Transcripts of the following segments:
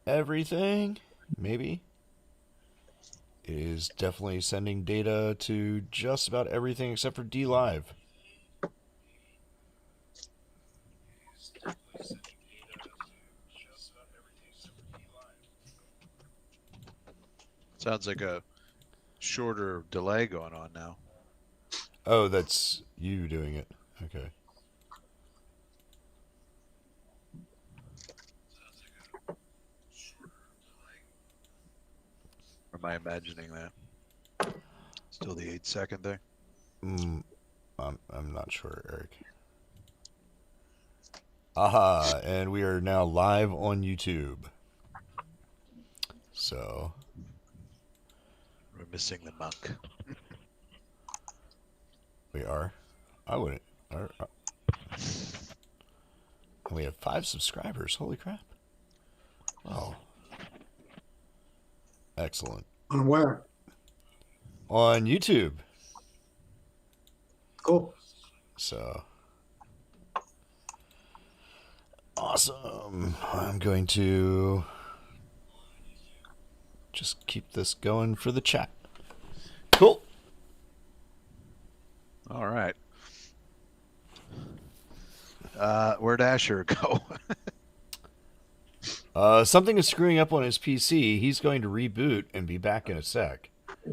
everything. Maybe. It is definitely sending data to just about everything except for D Live. Sounds like a shorter delay going on now. Oh, that's you doing it. Okay. Or am I imagining that? Still the 8-second thing? I'm not sure, Eric. Aha, and we are now live on YouTube. So We're missing the monk. we are. I wouldn't. We have 5 subscribers. Holy crap. Wow. Excellent. On where? On YouTube. Cool. So awesome. I'm going to just keep this going for the chat. Cool. All right. Where'd Asher go? Something is screwing up on his PC. He's going to reboot and be back in a sec.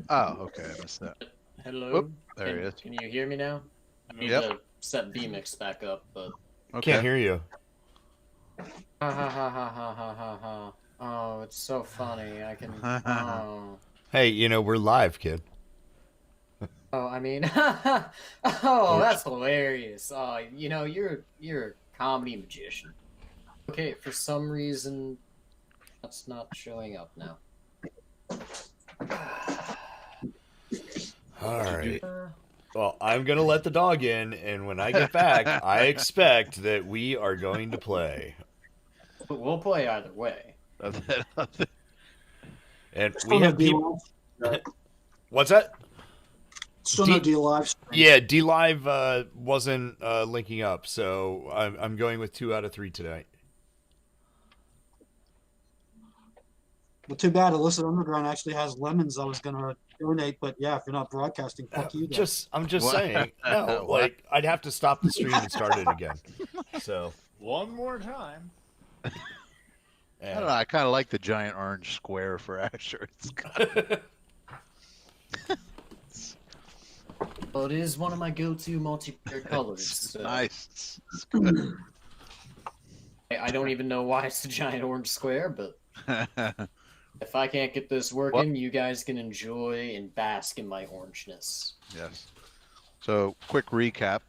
Oh, okay. I missed that. Hello. Whoop, there he is. Can you hear me now? I need Yep. to set vMix back up, but Okay. Can't hear you. ha ha ha ha ha ha ha ha. Oh, it's so funny. I can. Oh. Hey, you know, we're live, kid. Oh, I mean, oh, that's hilarious. Oh, you know, you're a comedy magician. Okay, for some reason, that's not showing up now. All right. Well, I'm going to let the dog in, and when I get back, I expect that we are going to play. We'll play either way. And Still we no have people. D-Live. What's that? Still no D-Live stream. Yeah, D Live wasn't linking up, so I'm going with 2 out of 3 tonight. Well, too bad Illicit Underground actually has lemons I was going to donate, but yeah, if you're not broadcasting, fuck you guys. I'm just What? saying. No, What? like I'd have to stop the stream and start it again. So One more time. I don't know. I kind of like the giant orange square for Asher. It's got... Well, it is one of my go-to multiplayer colors. So nice. It's good. I don't even know why it's a giant orange square, but if I can't get this working, you guys can enjoy and bask in my orangeness. Yes. So, quick recap.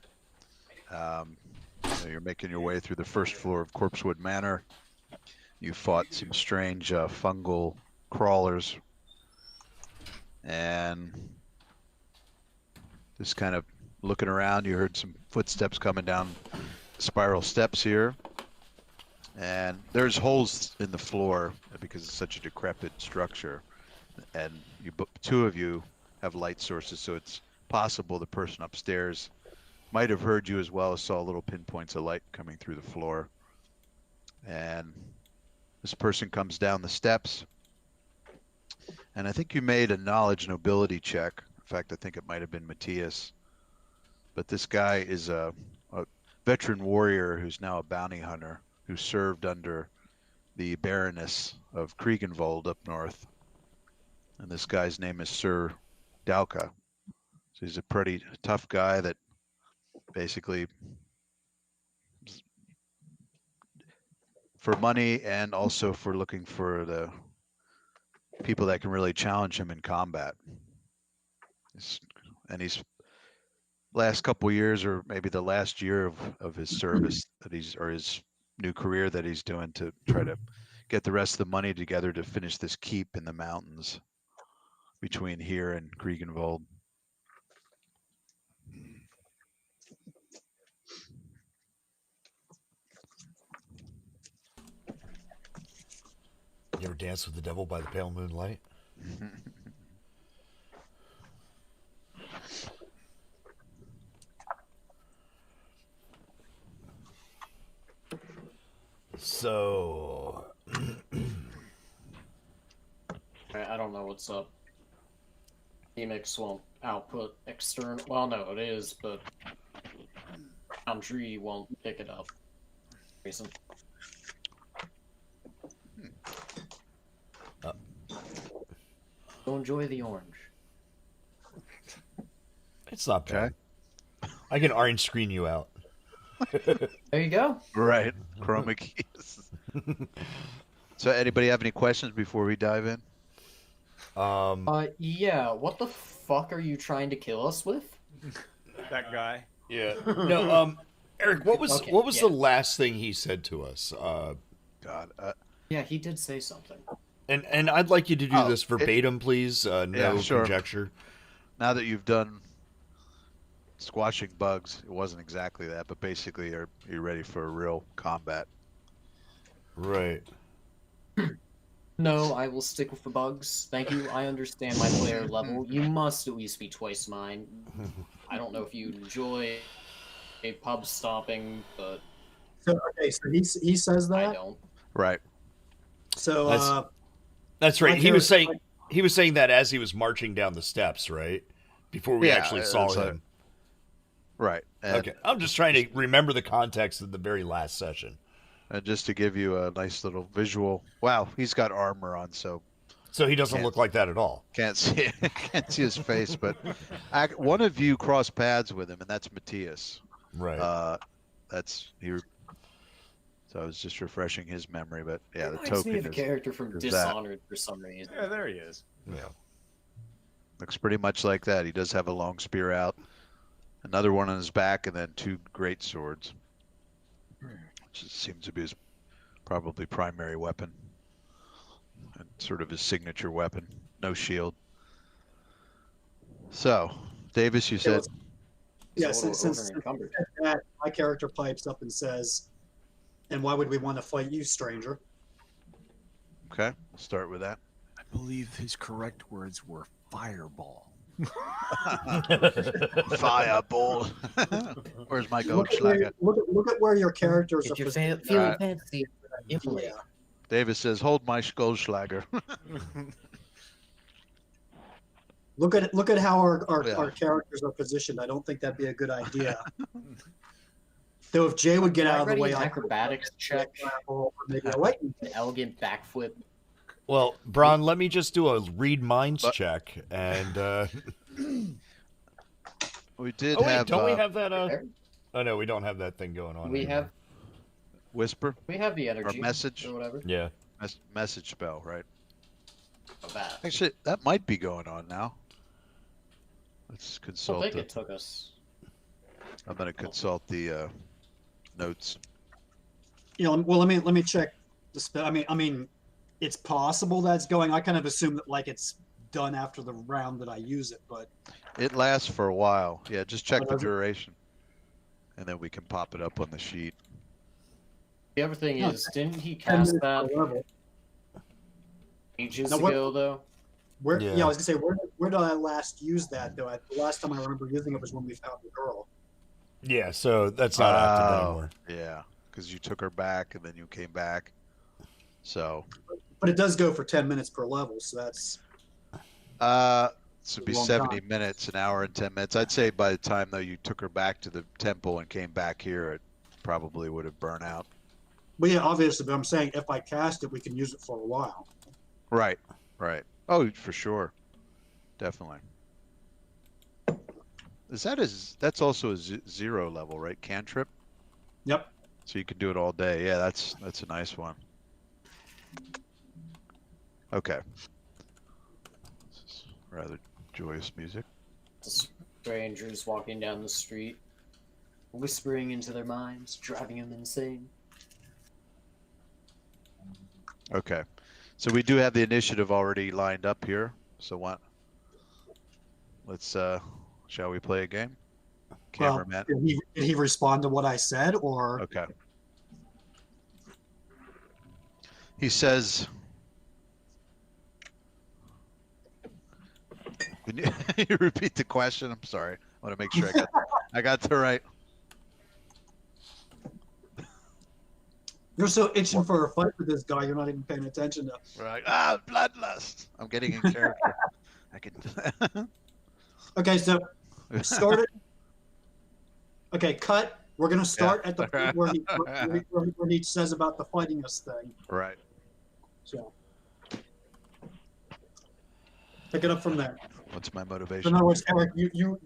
You're making your way through the first floor of Corpsewood Manor. You fought some strange fungal crawlers. And just kind of looking around, you heard some footsteps coming down spiral steps here. And there's holes in the floor because it's such a decrepit structure. And 2 of you have light sources, so it's possible the person upstairs might have heard you as well as saw little pinpoints of light coming through the floor. And this person comes down the steps. And I think you made a knowledge and ability check. In fact, I think it might have been Matthias. But this guy is a veteran warrior who's now a bounty hunter who served under the Baroness of Kriegenwald up north. And this guy's name is Sir Dauka. So he's a pretty tough guy that basically, for money and also for looking for the people that can really challenge him in combat. And he's last couple years, or maybe the last year of his service that or his new career that he's doing to try to get the rest of the money together to finish this keep in the mountains between here and Kriegenwald. You ever dance with the devil by the pale moonlight? So don't know what's up. Emix won't output external. Well, no, it is, but Foundry won't pick it up. Reason. Go enjoy the orange. It's not bad. I can orange screen you out. There you go. Right. Chroma keys. So anybody have any questions before we dive in? Yeah, what the fuck are you trying to kill us with? That guy. Yeah. No, Eric, what was the last thing he said to us? God. Yeah, he did say something. And I'd like you to do this verbatim, please. No sure. conjecture. Now that you've done squashing bugs, it wasn't exactly that, but basically you're ready for a real combat. Right. No, I will stick with the bugs. Thank you. I understand my player level. You must at least be twice mine. I don't know if you enjoy a pub stomping, but So he says that. I don't. Right. So That's right. my He was character- saying that as he was marching down the steps, right? Before we actually saw him. Right. And, Okay. I'm just trying to remember the context of the very last session. and just to give you a nice little visual. Wow, he's got armor on, so So he doesn't look like that at all. can't see his face. But one of you crossed paths with him, and that's Matthias. Right. That's he. So I was just refreshing his memory, but yeah, the Reminds token me of a is, character from is Dishonored for some reason. Yeah, there he is. Yeah. looks pretty much like that. He does have a long spear out, another one on his back, and then two great swords, which seems to be his probably primary weapon and sort of his signature weapon. No shield. So, Davis, you said Yeah, It's a little since over-encumbered. that, my character pipes up and says, "And why would we want to fight you, stranger?" okay. We'll start with that. I believe his correct words were fireball. Fireball. Where's my Look at, Goldschlager? look at where your characters If are. you're feeling Alright. fancy, inflate. Yeah. Davis says, "Hold my Goldschlager." Look at how Yeah. our characters are positioned. I don't think that'd be a good idea. Though if Jay would get out of the Already way, an I'll acrobatics check, or maybe a lightning. an elegant backflip. Well, Bron, let me just do a read minds But- check. And We did oh wait, have don't we have that? There. Oh no, we don't have that thing going on. We anymore. whisper the energy message. or whatever. Yeah. Message spell, right? Of that. Actually, that might be going on now. Let's I don't consult. think The, it took us. I'm going to consult the notes. You know, well, let me check the spell. I mean, it's possible that's going. I kind of assume that like it's done after the round that I use it, but It lasts for a while. Yeah, just check Oh, the does it? duration, and then we can pop it up on the sheet. The other thing No, is, didn't he 10 cast minutes that per level. ages Now, what- ago, though? Where, Yeah. yeah. I was gonna say, where did I last use that though? The last time I remember using it was when we found the girl. Yeah. So that's not active Oh, anymore. Yeah, because you took her back, and then you came back. So, But it does go for 10 minutes per level, so that's this would be Long 70 time. minutes, an hour and 10 minutes. I'd say by the time though you took her back to the temple and came back here, it probably would have burnt out. but yeah, obviously. But I'm saying if I cast it, we can use it for a while. Right, right. Oh, for sure, definitely. That's also a 0 level, right? Cantrip. Yep. So you can do it all day. Yeah, that's a nice one. Okay. This is rather joyous music. Strangers walking down the street, whispering into their minds, driving them insane. Okay. So we do have the initiative already lined up here. So what? Let's shall we play a game? Cameraman. Well, did he respond to what I said, or Okay. He says, can you repeat the question? I'm sorry. I want to make sure I got the right. You're so itching for a fight with this guy, you're not even paying attention to. We're like, ah, bloodlust. I'm getting in character. I can. Okay, so start it. Okay, cut. We're gonna start at the point where he says about the fighting us thing. Right. So pick it up from there. What's my So motivation? in other words, Eric, you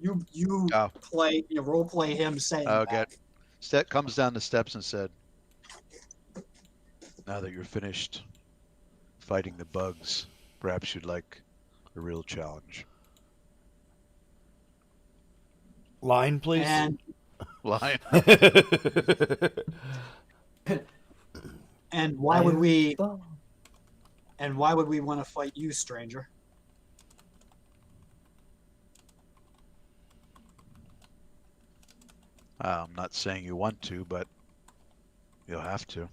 Oh. play, role play him saying Okay. that. Step comes down the steps and said, "Now that you're finished fighting the bugs, perhaps you'd like a real challenge." Line, please. And Lion. and why would we want to fight you, stranger? I'm not saying you want to, but you'll have to.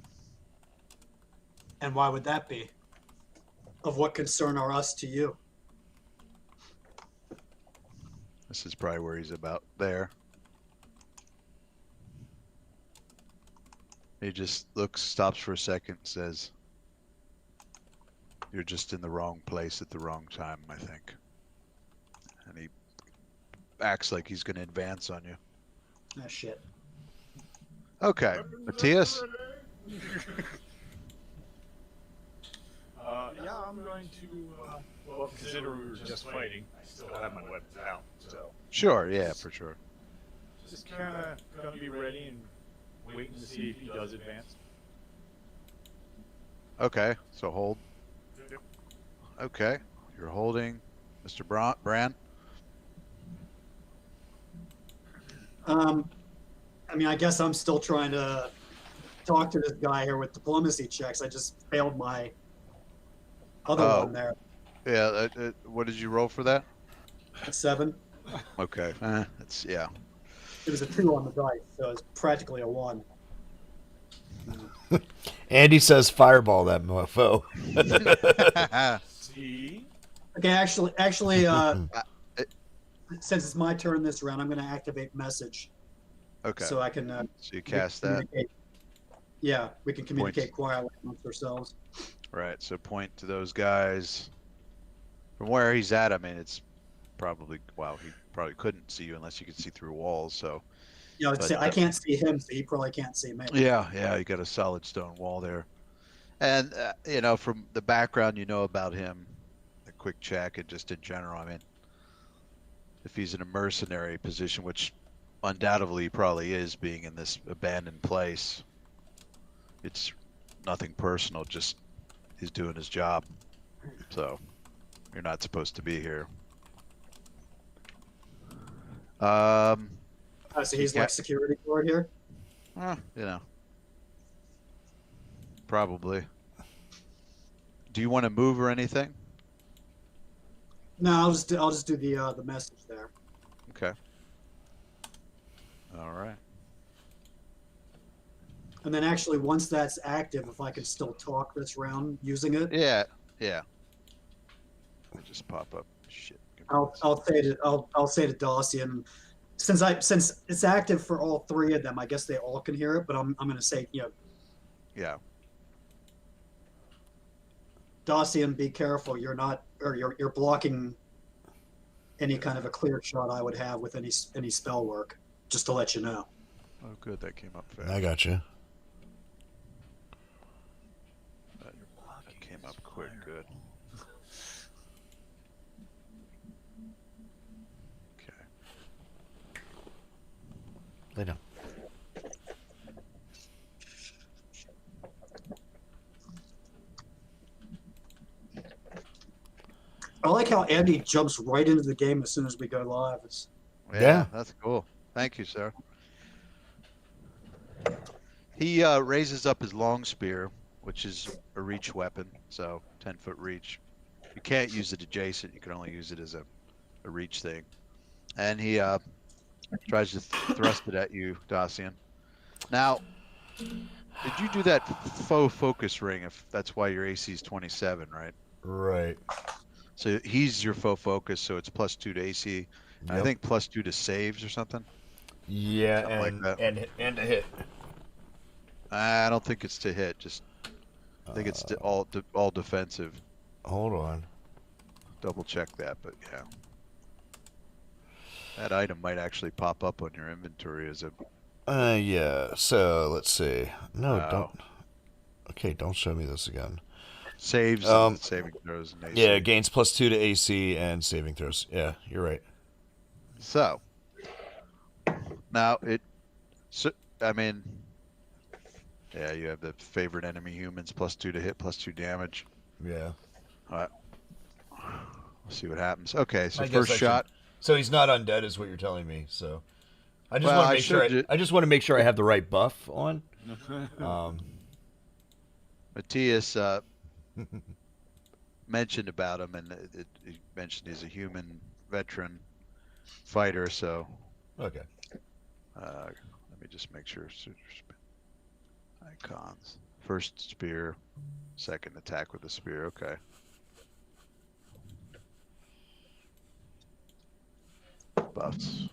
And why would that be? Of what concern are us to you? This is probably where he's about there. He just looks, stops for a second, says, "You're just in the wrong place at the wrong time, I think." And he acts like he's going to advance on you. Ah, shit. Okay, Matthias. Yeah, I'm going to. Well, consider we were just fighting. I still have my weapons out, so Sure, yeah, for sure. just kind of gonna be ready and waiting to see if he does advance. Okay, so hold. Okay, you're holding, Mr. Brand. I mean, I guess I'm still trying to talk to this guy here with diplomacy checks. I just failed my other one there. Yeah, what did you roll for that? At 7. Okay, it's yeah. It was a 2 on the dice, so it's practically a 1. Andy says fireball that mofo. See? Okay, actually, since it's my turn this round, I'm going to activate message. Okay, So I can. so you cast that. Yeah, we can communicate quietly amongst ourselves. Right, so point to those guys. From where he's at, I mean, it's probably, well, he probably couldn't see you unless you could see through walls, so. You know, But, I can't see him, so he probably can't see me. Yeah, you got a solid stone wall there. And, you know, from the background you know about him, a quick check and just in general, I mean, if he's in a mercenary position, which undoubtedly he probably is, being in this abandoned place, it's nothing personal, just he's doing his job. So you're not supposed to be here. So he's Yeah. like security guard here. You know, probably. Do you want to move or anything? No, I'll just do the message there. Okay. All right. And then actually, once that's active, if I can still talk this round using it, Yeah. Let me just pop up. Shit. I'll say to Dawson, since it's active for all 3 of them, I guess they all can hear it. But I'm going to say, Yeah. Dawson, be careful. You're blocking any kind of a clear shot I would have with any spell work. Just to let you know. Oh, good. That came up fast. I got you. That came up quick. Good. Okay. Lay down. I like how Andy jumps right into the game as soon as we go live. Yeah. That's cool. Thank you, sir. He raises up his long spear, which is a reach weapon, so 10-foot reach. You can't use it adjacent. You can only use it as a reach thing. And he tries to thrust it at you, Dacian. Now, did you do that faux focus ring? If that's why your AC is 27, right? Right. So he's your faux focus, so it's +2 to AC. And I Yep. think +2 to saves or something. Yeah, Something like and that. and a hit. I don't think it's to hit. Just I think it's all defensive. Hold on. Double check that, but yeah. That item might actually pop up on your inventory as a. Yeah. So let's see. No, Oh. don't. Okay, don't show me this again. Saves and saving throws and AC. Yeah, gains +2 to AC and saving throws. Yeah, you're right. So now I mean, yeah, you have the favorite enemy humans +2 to hit, +2 damage. Yeah. All right. We'll see what happens. Okay, so I guess first I should- shot. So he's not undead, is what you're telling me. So I just Well, want to I make sure. showed you- I just want to make sure I have the right buff on. Matthias mentioned about him, and he mentioned he's a human veteran fighter. So Okay. let me just make sure. Icons. First spear, second attack with the spear. Okay. Buffs.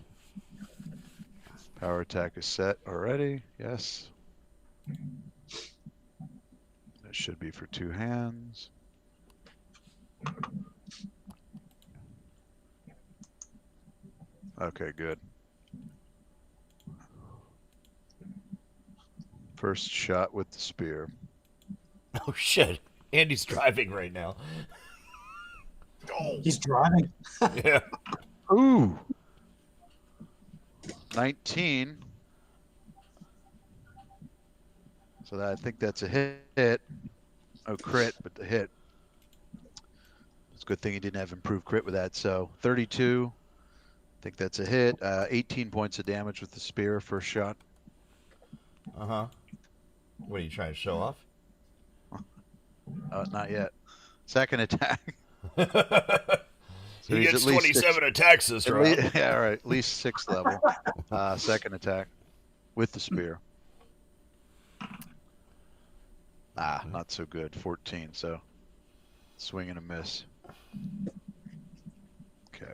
Power attack is set already. Yes. It should be for 2 hands. Okay, good. First shot with the spear. Oh shit! Andy's driving right now. He's driving. Yeah. Ooh. 19. So I think that's a hit. Oh, crit, but the hit. It's a good thing he didn't have improved crit with that. So 32. I think that's a hit. 18 points of damage with the spear, first shot. Uh-huh. What are you trying to show off? Not yet. Second attack. He he's gets at least 27 attacks this round. Yeah, all right. At least 6th level. Second attack with the spear. Not so good. 14. So swing and a miss. Okay.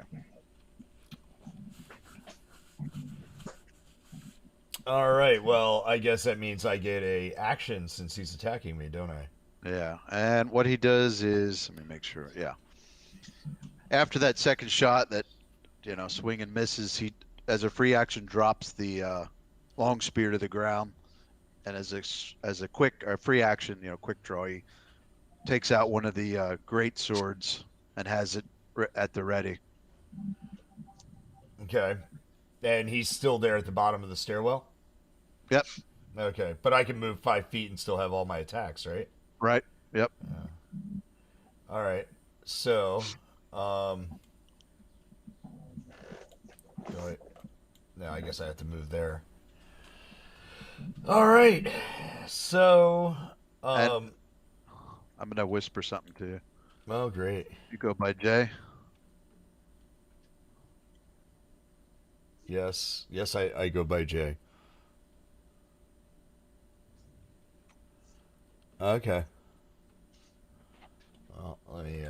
All right. Well, I guess that means I get a action since he's attacking me, don't I? Yeah. And what he does is, let me make sure. Yeah. After that second shot, that swing and misses, he, as a free action, drops the long spear to the ground, and as a quick free action, quick draw, he takes out one of the great swords and has it at the ready. Okay. And he's still there at the bottom of the stairwell? Yep. Okay. But I can move 5 feet and still have all my attacks, right? Right. Yep. All right. So, wait. Now I guess I have to move there. All right. So, I'm gonna whisper something to you. oh, great. You go by Jay. Yes. Yes, I go by Jay. Okay. Well, let me,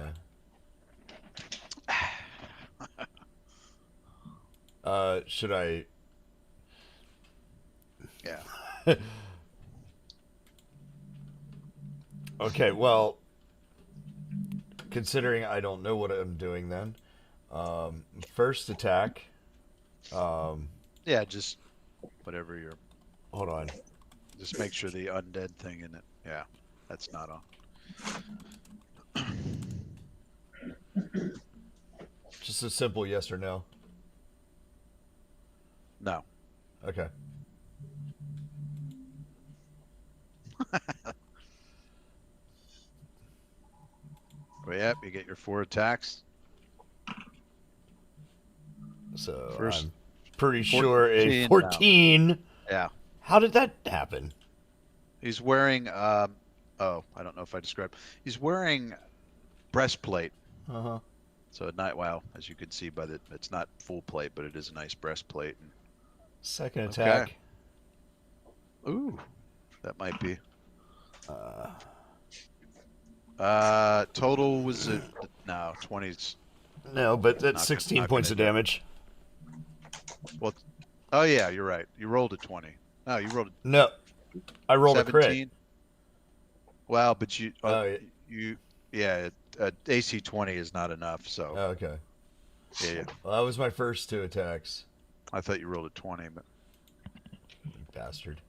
should I... Yeah. Okay, well, considering I don't know what I'm doing then, first attack, Yeah. Just whatever you're. hold on. Just make sure the undead thing in it. Yeah. That's not on. Just a simple yes or no. No. Okay. Well, yep. You get your 4 attacks. So First I'm pretty sure a 14 14. Yeah. How did that happen? He's wearing. I don't know if I described. He's wearing breastplate. Uh-huh. So at night, wow, as you can see by the, it's not full plate, but it is a nice breastplate. Second Okay. attack. Ooh, that might be. Total was no 20s. No, but that's Not 16 gonna points of do it. damage. Well, oh yeah, you're right. You rolled a 20. No, you rolled. No. I rolled a crit. 17. Well, but Oh, yeah, AC 20 is not enough. So oh, okay. yeah. Well, that was my first 2 attacks. I thought you rolled a 20, but You bastard.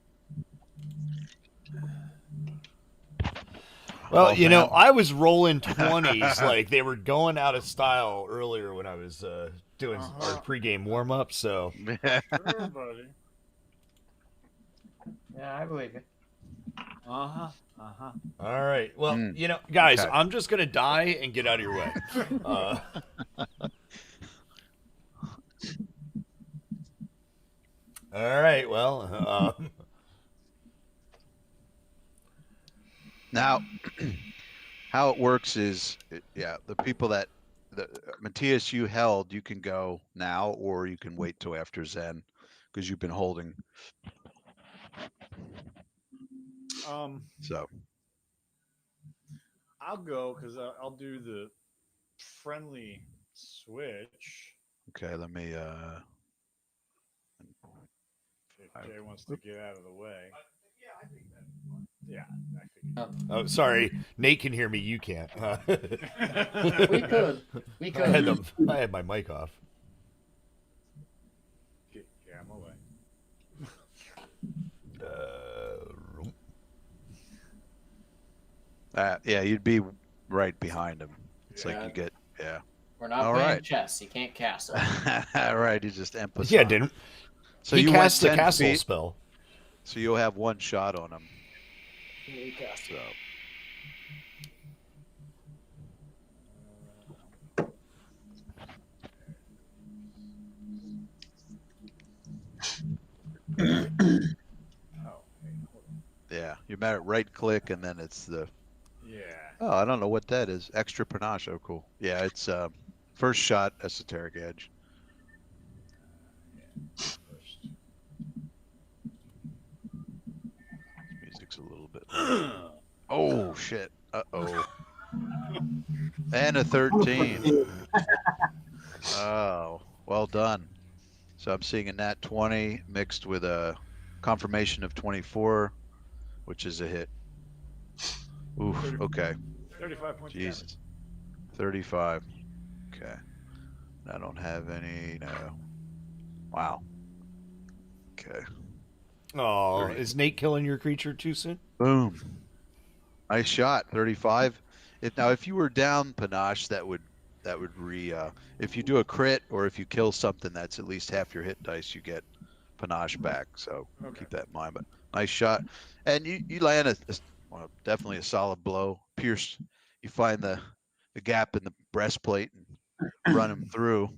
Well, you know, fam. I was rolling 20s like they were going out of style earlier when I was doing our pregame warm up. So Sure, buddy. Yeah, I believe you. Uh-huh. Uh-huh. all right. Well, Mm. you know, guys, Okay. I'm just gonna die and get out of your way. All right. Well, Now, how it works is, the people that Matthias, you held, you can go now, or you can wait till after Zen, because you've been holding. So I'll go because I'll do the friendly switch. okay, let me. If Jay wants to get out of the way. Yeah, I think. oh, sorry, Nate can hear me. You can't. We could. We I had, could. I had my mic off. Get him away. Yeah, you'd be right behind him. It's like Yeah. you get, We're not All playing right. chess. You can't castle. All right, you just emphasize. Yeah, didn't. So He you went cast the 10 castle feet, spell. so you'll have one shot on him. You castle. So Oh, hey, hold on. yeah, you matter right click, and then it's the. Yeah. Oh, I don't know what that is. Extra panache. Oh, cool. Yeah, it's first shot, esoteric edge. First. Music's a little bit. Oh shit. Uh-oh. And a 13. Oh, well done. So I'm seeing a nat 20 mixed with a confirmation of 24, which is a hit. Oof. Okay. 35 points. Jesus. 35. Okay. I don't have any. No. Wow. Okay. Oh, 30. is Nate killing your creature too soon? Boom. Nice shot. 35. If you were down panache, that would if you do a crit or if you kill something that's at least half your hit dice, you get panache back. So Okay. keep that in mind. But nice shot, and you land well, definitely a solid blow. Pierce. You find the gap in the breastplate and run him through.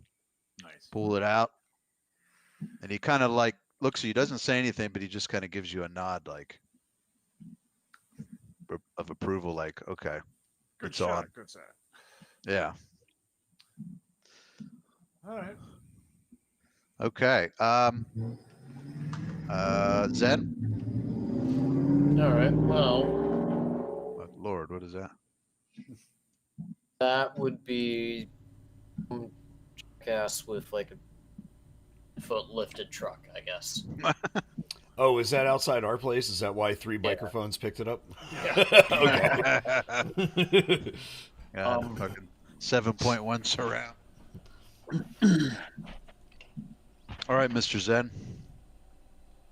Nice. Pull it out, and he kind of like looks at you. Doesn't say anything, but he just kind of gives you a nod, like of approval, like okay, Good it's shot. on. Good shot. Yeah. All right. Okay. Zen. All right. Well, Oh, Lord, what is that? that would be jackass with like a foot lifted truck, I guess. Oh, is that outside our place? Is that why 3 microphones picked it up? Okay. God, fucking 7.1 surround. All right, Mr. Zen.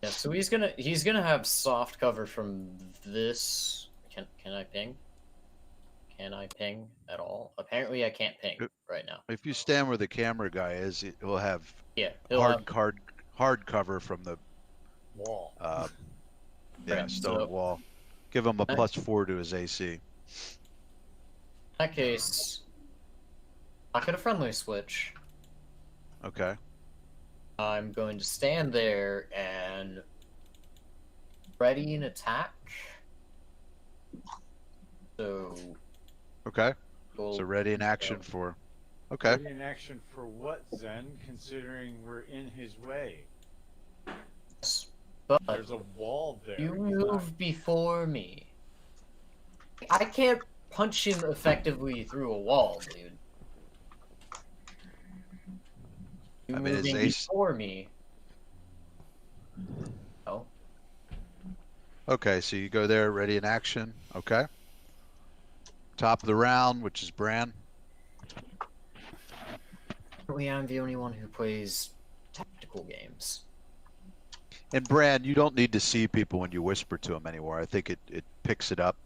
Yeah. So he's gonna have soft cover from this. Can I ping? Can I ping at all? Apparently, I can't ping right now. If you stand where the camera guy is, he'll have Yeah. He'll have, hard cover from the Wall. Right, stone so- wall. Give him a +4 to his AC. in that case, I'll get a friendly switch. Okay. I'm going to stand there and ready an attack. So Okay. we'll, So ready in action for. Okay. In action for what, Zen? Considering we're in his way. but There's a wall there. you He's not- move before me. I can't punch him effectively through a wall, dude. You I mean, his moving ace- before me. Oh. Okay, so you go there, ready in action. Okay. Top of the round, which is Bran. Apparently, I'm the only one who plays tactical games. And Bran, you don't need to see people when you whisper to them anymore. I think it picks it up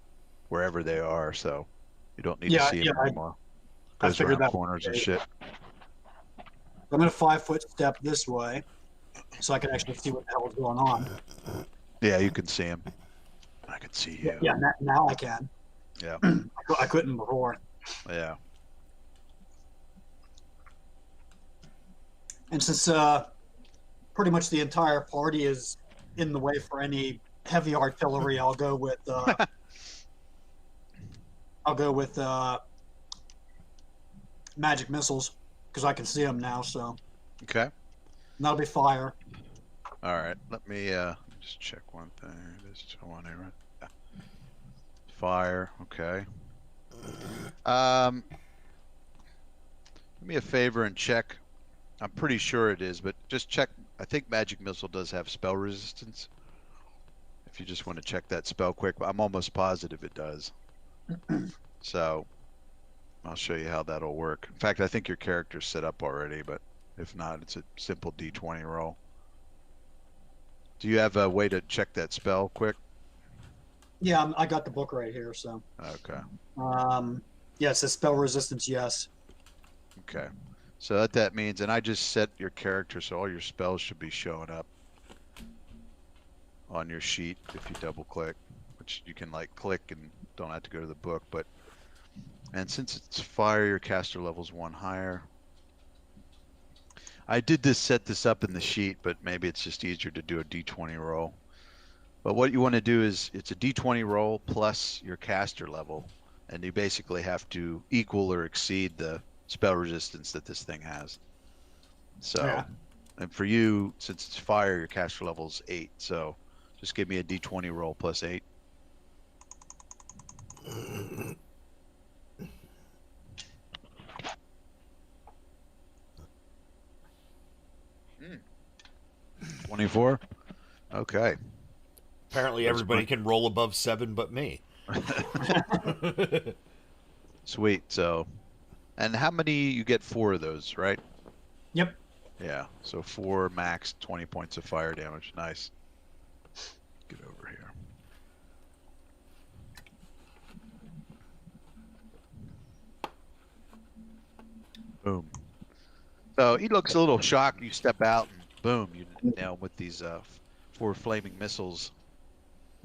wherever they are, so you don't need to Yeah, see yeah, them anymore. I Goes figured around that. corners and shit. I'm gonna 5-foot step this way, so I can actually see what the hell is going on. Yeah, you can see him. I can see Yeah, you. yeah, now I can. Yeah. I couldn't before. Yeah. And since pretty much the entire party is in the way for any heavy artillery, I'll go with magic missiles because I can see them now. So Okay. and that'll be fire. All right. Let me just check one thing. Just one here. Right? Yeah. Fire. Okay. Do me a favor and check. I'm pretty sure it is, but just check. I think magic missile does have spell resistance. If you just want to check that spell quick, I'm almost positive it does. So I'll show you how that'll work. In fact, I think your character's set up already, but if not, it's a simple D20 roll. Do you have a way to check that spell quick? Yeah, I got the book right here. So Okay. yeah, it says spell resistance. Yes. Okay. So what that means, and I just set your character so all your spells should be showing up on your sheet if you double click, which you can like click and don't have to go to the book, but and since it's fire, your caster level's 1 higher. I did set this up in the sheet, but maybe it's just easier to do a D20 roll. But what you want to do is it's a D20 roll plus your caster level, and you basically have to equal or exceed the spell resistance that this thing has. So, Yeah. and for you, since it's fire, your caster level's 8. So just give me a D20 roll plus 8. Mm. 24. Okay. Apparently, That's everybody fine. can roll above 7 but me. Sweet. So, and how many you get 4 of those, right? Yep. Yeah. So 4 max, 20 points of fire damage. Nice. Get over here. Boom. So he looks a little shocked. You step out and boom, you nail him with these 4 flaming missiles.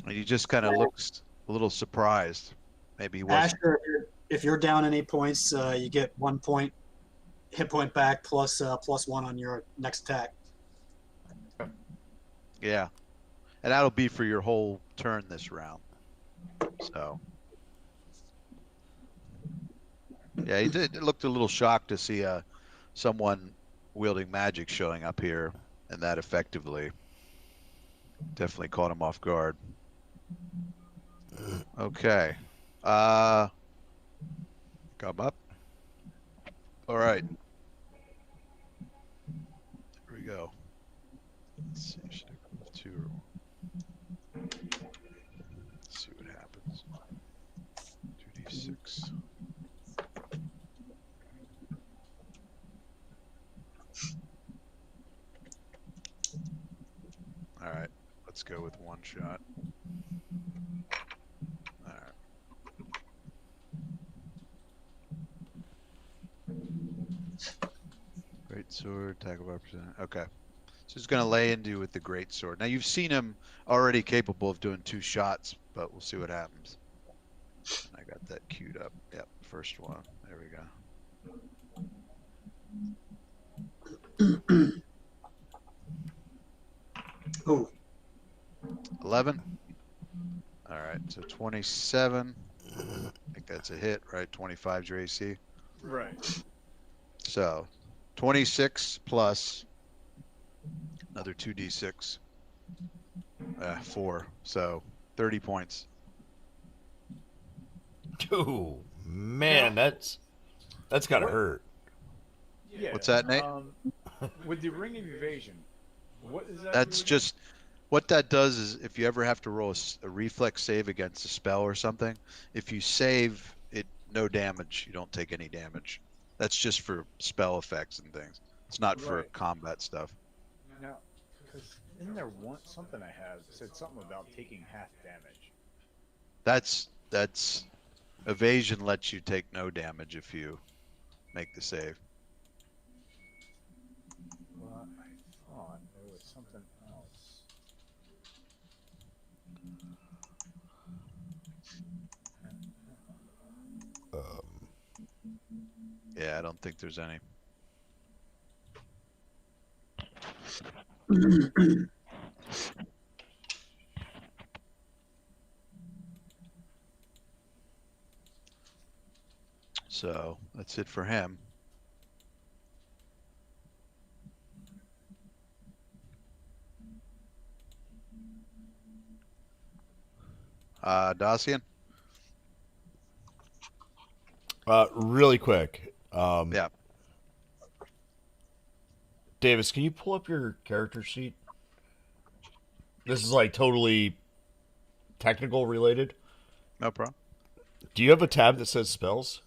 And he just kind of looks a little surprised. Maybe he wasn't. Asher, if you're down any points, you get 1 point hit point back plus +1 on your next attack. Yeah. And that'll be for your whole turn this round. So. Yeah, he looked a little shocked to see someone wielding magic showing up here and that effectively. Definitely caught him off guard. Okay. Come up. All right. Here we go. Let's see. Should I go with 2 or 1? Let's see what happens. 2d6. All right. Let's go with 1 shot. All right. Great sword, attack of opportunity. Okay. So he's going to lay into you with the great sword. Now you've seen him already capable of doing 2 shots, but we'll see what happens. I got that queued up. Yep, first one. There we go. Ooh. 11. All right, so 27. I think that's a hit, right? 25's your AC. Right. So 26 plus another 2d6. 4. So 30 points. Ooh, man, that's gotta hurt. Yeah. What's that, Nate? With the ring of evasion, what is that? That's do again? just What that does is if you ever have to roll a reflex save against a spell or something, if you save it, no damage. You don't take any damage. That's just for spell effects and things. It's not for Right. combat stuff. Now, because isn't there something I have that said something about taking half damage? That's evasion lets you take no damage if you make the save. Well, I thought there was something else. Yeah, I don't think there's any. So that's it for him. Dacian? Really quick. Yeah. Davis, can you pull up your character sheet? This is like totally technical related. No problem. Do you have a tab that says spells?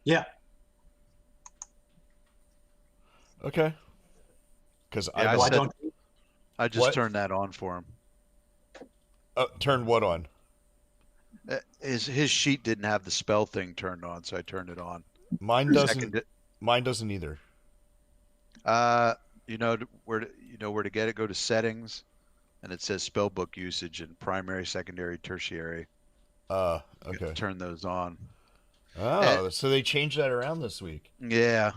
Yeah. Okay. Because Yeah, Well, I said- don't. I just What? turned that on for him. turn what on? His sheet didn't have the spell thing turned on, so I turned it on. Mine doesn't. Second, Mine doesn't either. you know where to get it. Go to settings, and it says spellbook usage and primary, secondary, tertiary. Okay. Turn those on. Oh, so they changed that around this week. Yeah,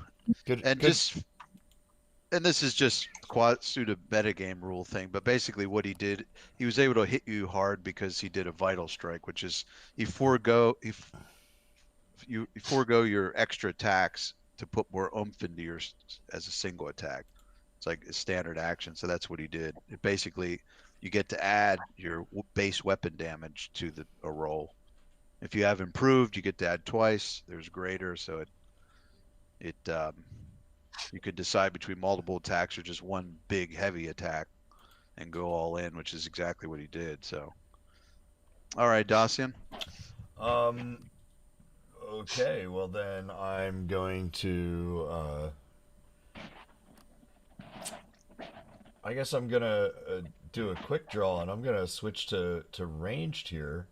Good. and good. and this is just quad pseudo metagame rule thing, but basically what he did, he was able to hit you hard because he did a vital strike, which is you forego your extra attacks to put more oomph into yours as a single attack. It's like a standard action, so that's what he did. It basically, you get to add your base weapon damage to a roll. If you have improved, you get to add twice. There's greater, so you could decide between multiple attacks or just one big heavy attack and go all in, which is exactly what he did. So, all right, Dacian. Okay. Well, then I'm going to. I guess I'm gonna do a quick draw, and I'm gonna switch to ranged here.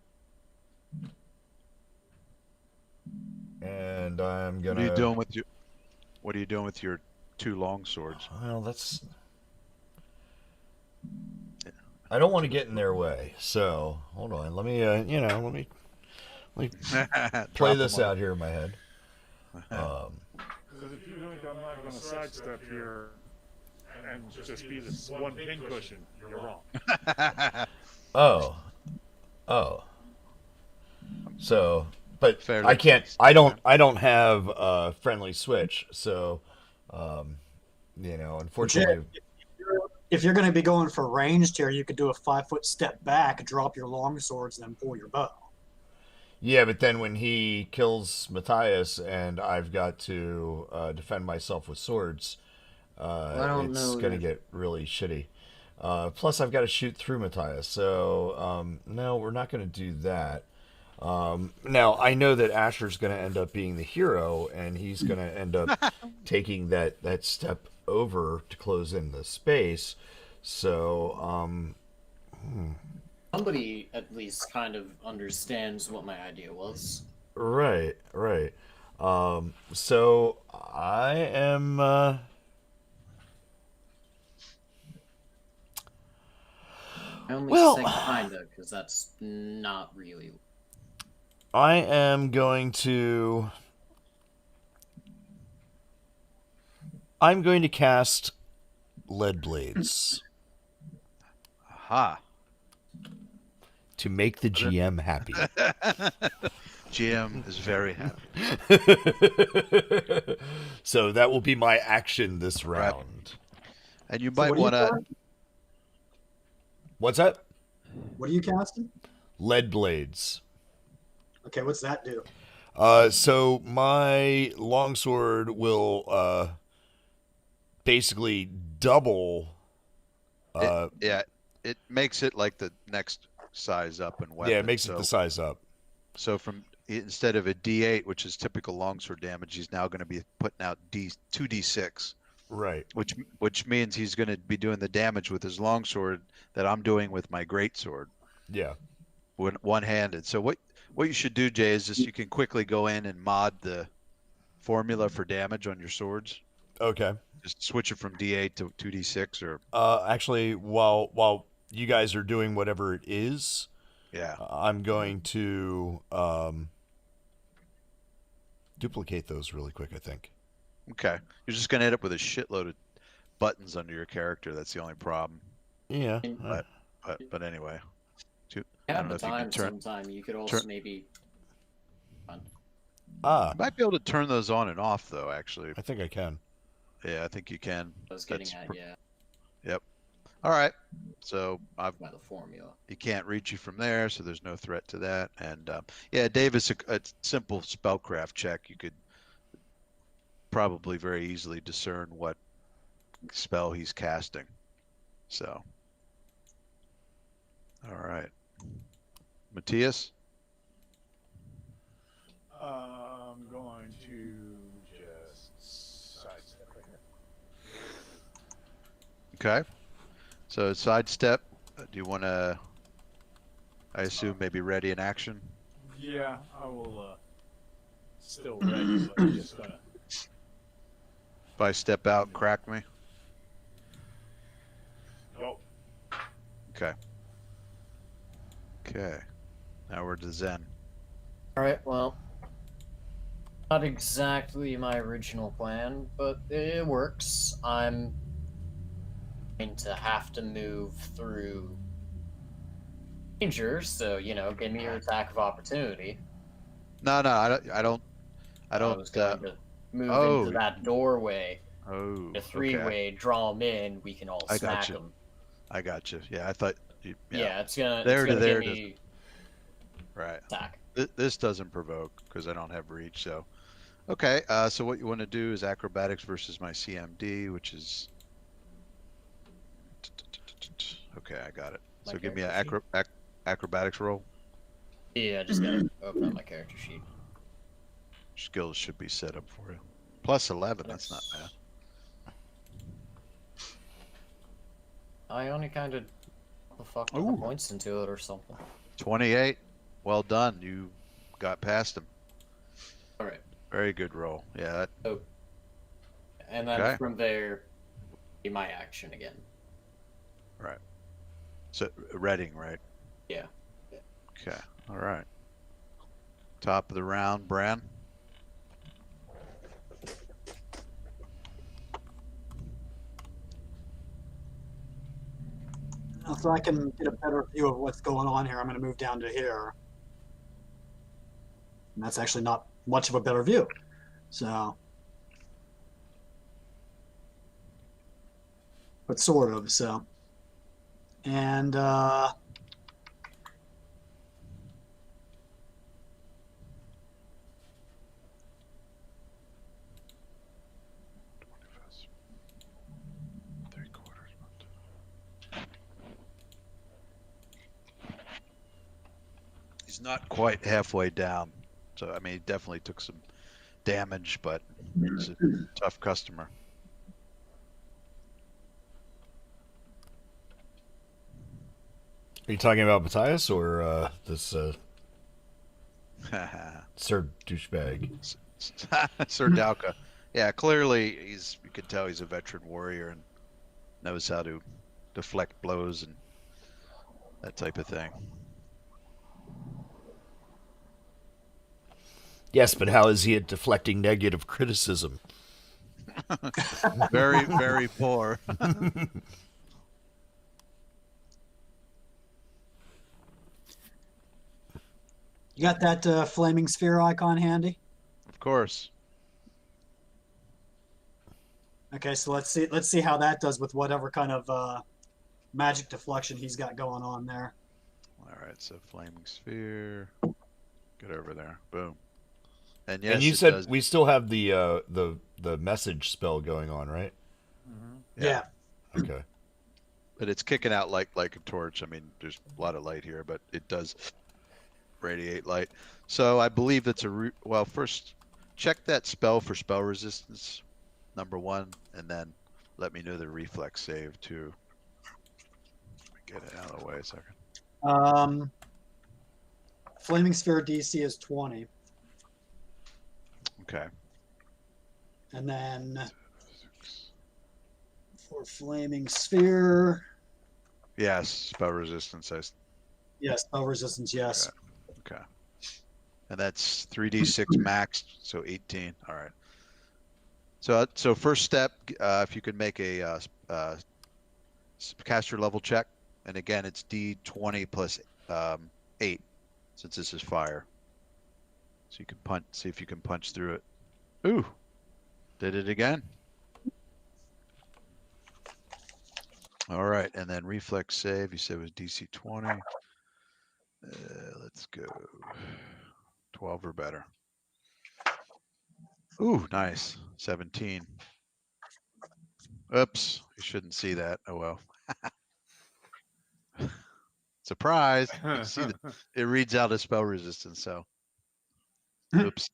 And I'm gonna. What are you doing with your two long swords? Well, that's. I don't want to get in their way, so hold on. Let me, let me play this out here in my head. Because if you think I'm not going to sidestep here and just be this one pincushion, you're wrong. Oh. So, but Fair I enough. can't. I don't have a friendly switch, so, unfortunately. If you're going to be going for ranged here, you could do a 5-foot step back, drop your long swords, and then pull your bow. Yeah, but then when he kills Matthias and I've got to defend myself with swords, I don't it's know going to that. get really shitty. Plus, I've got to shoot through Matthias, so no, we're not going to do that. Now, I know that Asher's going to end up being the hero, and he's going to end up taking that step over to close in the space. So, Somebody at least kind of understands what my idea was. right. So I am. I only say kinda, because that's not really. I am going to. I'm going to cast Lead Blades Aha. to make the GM happy. GM is very happy. So that will be my action this round. And you So might what are want to. What's that? What are you casting? Lead Blades. Okay, what's that do? So my longsword will basically double. Yeah. it makes it like the next size up in weapon. Yeah, it makes it the size up. So from instead of a D8, which is typical longsword damage, he's now going to be putting out 2d6, Right. which means he's going to be doing the damage with his longsword that I'm doing with my greatsword, Yeah. one-handed. So what you should do, Jay, is just you can quickly go in and mod the formula for damage on your swords. Okay. Just switch it from D8 to 2d6 or Actually, while you guys are doing whatever it is, yeah. I'm going to duplicate those really quick, I think. Okay. You're just going to end up with a shitload of buttons under your character. That's the only problem. Yeah. But anyway. I Have don't know the if you can time turn. sometime. You could also turn- maybe. Ah, You might be able to turn those on and off, though, actually. I think I can. Yeah, I think you can. I was getting That's at, pr- yeah, Yep. All right. So by the formula. he can't reach you from there, so there's no threat to that. And yeah, Davis, a simple spellcraft check, you could probably very easily discern what spell he's casting. So, all right. Matthias? I'm going to just sidestep right here. Okay. So sidestep. Do you want to? I assume maybe ready in action. Yeah, I will. Still ready, but I'm just gonna. If I step out, crack me. Nope. Okay. Okay. Now we're to Zen. Alright, well. Not exactly my original plan, but it works. I'm going to have to move through danger, so, give me your attack of opportunity. No, I don't. I I was don't. going to move oh. into that doorway. Oh. A three-way, draw them in, we can all I smack gotcha. them. I got you. Yeah, I thought. Yeah, it's gonna, There it's to gonna there give me Right. attack. This doesn't provoke because I don't have reach. So, okay. So what you want to do is acrobatics versus my CMD, which is. Okay, I got it. So My give me an character acrobatics roll. Yeah, I just gotta open up my character sheet. Skills should be set up for you. Plus 11. That's not bad. I only kind of fucked Ooh. points into it or something. 28. Well done. You got past him. All right, Very good roll. Yeah. and then Okay. from there, be my action again. So Reading, right? Yeah. Okay. All right. Top of the round, Bran. So I can get a better view of what's going on here. I'm going to move down to here. And that's actually not much of a better view. So, but sort of. So, and He's not quite halfway down. So, I mean, he definitely took some damage, but he's a tough customer. Are you talking about Matthias or this Sir Douchebag? Sir Dauka. Yeah, clearly you can tell he's a veteran warrior and knows how to deflect blows and that type of thing. Yes, but how is he at deflecting negative criticism? Very, very poor. you got that flaming sphere icon handy? Of course. Okay, so let's see how that does with whatever kind of magic deflection he's got going on there. All right, so flaming sphere. Get over there. Boom. And yes, And you it said does. we still have the message spell going on, right? Mm-hmm. Yeah. Okay. but it's kicking out like a torch. I mean, there's a lot of light here, but it does radiate light. So I believe it's well. First, check that spell for spell resistance, number 1, and then let me know the reflex save too. Get it out of the way a second. Flaming Sphere DC is 20. Okay. And then for Flaming Sphere, Yes, spell resistance. yes, spell resistance, yes. Okay. And that's 3d6 max, so 18. All right. So first step, if you could make a caster level check, and again it's d20 plus 8, since this is fire. So you can see if you can punch through it. Ooh, did it again. All right, and then reflex save. You said it was DC 20. Let's go 12 or better. Ooh, nice. 17. Oops, you shouldn't see that. Oh well. Surprise! You can see that it reads out as spell resistance. So, oops.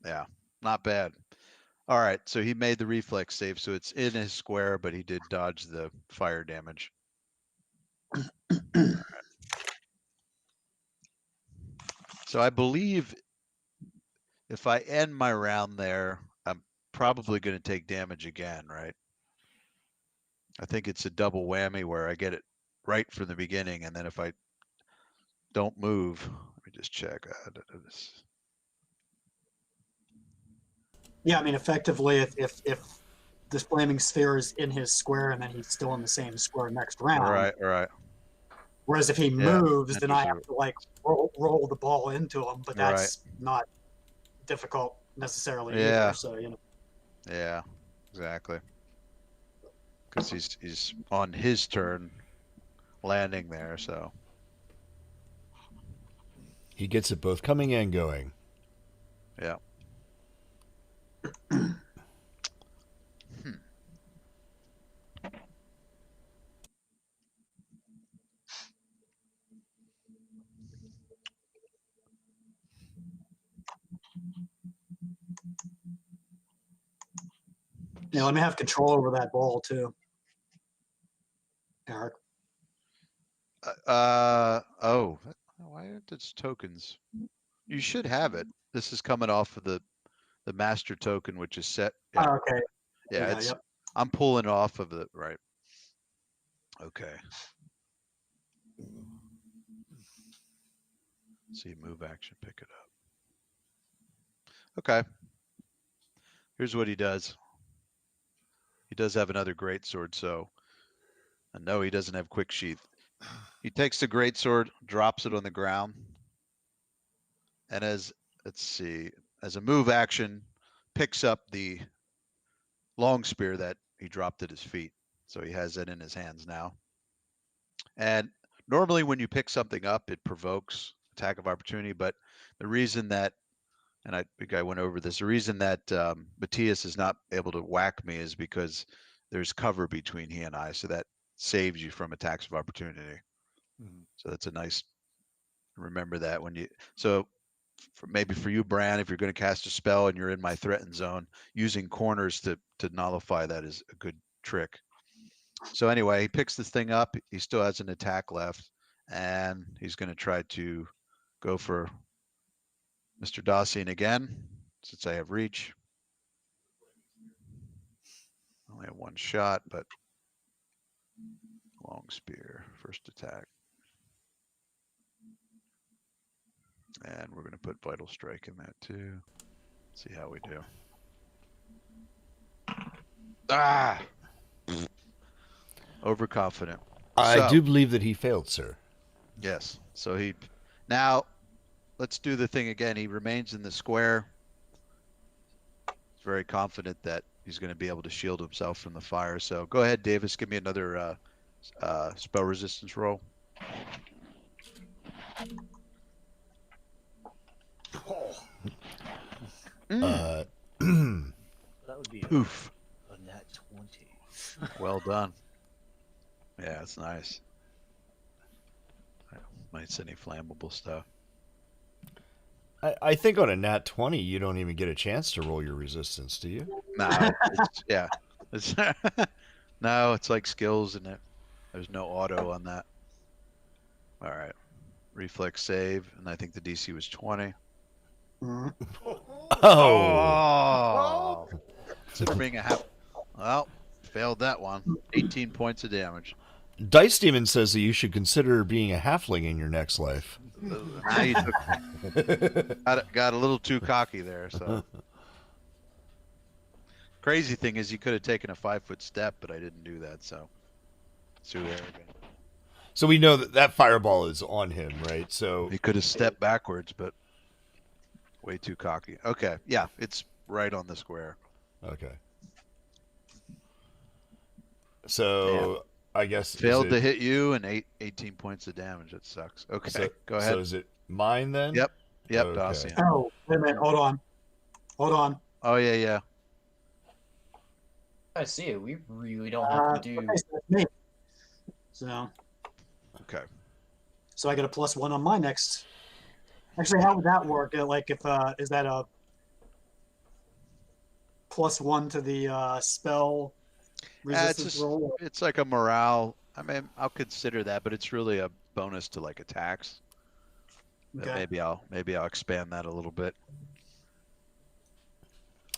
Yeah, not bad. All right, so he made the reflex save, so it's in his square, but he did dodge the fire damage. All right. So I believe if I end my round there, I'm probably going to take damage again, right? I think it's a double whammy where I get it right from the beginning, and then if I don't move, let me just check. Yeah, I mean, effectively, if this Flaming Sphere is in his square and then he's still in the same square next round. All right. Whereas if he Yeah, moves, then I enters have to like roll the ball into him, but that's Right. not difficult necessarily Yeah. either. So Yeah, exactly. Because he's on his turn landing there, so He gets it both coming and going. yeah. let me have control over that ball too, Eric. Oh, why aren't its tokens? You should have it. This is coming off of the master token, which is set. Yeah, Oh, okay. yeah. It's I'm pulling off of the right. Okay. See, move action, pick it up. Okay. Here's what he does. He does have another great sword, so I know he doesn't have quick sheath. He takes the great sword, drops it on the ground, and let's see, as a move action, picks up the long spear that he dropped at his feet. So he has that in his hands now. And normally when you pick something up, it provokes attack of opportunity. But the reason that, and I think I went over this, the reason that Matthias is not able to whack me is because there's cover between he and I. So that saves you from attacks of opportunity. So that's a nice, remember that when you, so maybe for you, Bran, if you're going to cast a spell and you're in my threatened zone, using corners to nullify that is a good trick. So anyway, he picks this thing up. He still has an attack left, and he's going to try to go for Mr. Dacian again, since I have reach. Only have one shot, but long spear, first attack. And we're going to put Vital Strike in that too. See how we do. Ah! Overconfident. I do believe that he failed, sir. Yes. So now let's do the thing again. He remains in the square. He's very confident that he's going to be able to shield himself from the fire. So go ahead, Davis. Give me another spell resistance roll. That would be Poof. a nat 20. Well done. Yeah, it's nice. Might any flammable stuff. I think on a nat 20, you don't even get a chance to roll your resistance, do you? No, yeah. It's no, it's like skills and there's no auto on that. All right. Reflex save, and I think the DC was 20. Mhm. Oh. Consider being a half. Well, failed that one. 18 points of damage. Dice Demon says that you should consider being a halfling in your next life. Now you got a little too cocky there. So crazy thing is, you could have taken a 5-foot step, but I didn't do that. So too arrogant. So we know that fireball is on him, right? So He could have stepped backwards, but way too cocky. Okay, yeah, it's right on the square. okay. So I guess Failed to hit you and 18 points of damage. That sucks. Okay, So, go ahead. So is it mine then? Yep, Okay. Dacian. Oh, wait a minute. Hold on. Oh yeah. I see it. We really don't have to do. Okay, so that's me. So Okay. I get a +1 on my next. Actually, how would that work? Like, if is that a +1 to the spell resistance roll? It's like a morale. I mean, I'll consider that, but it's really a bonus to like attacks. But Okay. maybe I'll expand that a little bit.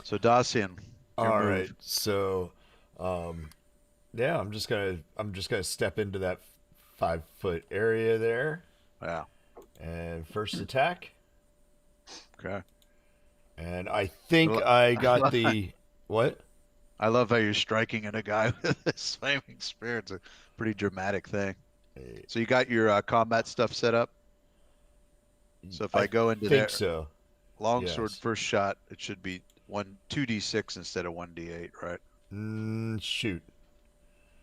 So Dacian. All right. So, yeah, I'm just gonna step into that 5-foot area there, Yeah. and first attack, Okay. and I think Well, I got the what? I love how you're striking at a guy with this flaming spear. It's a pretty dramatic thing. So you got your combat stuff set up. So if I go into there, think so. longsword Yes. first shot, it should be 2d6 instead of 1d8, right? Shoot.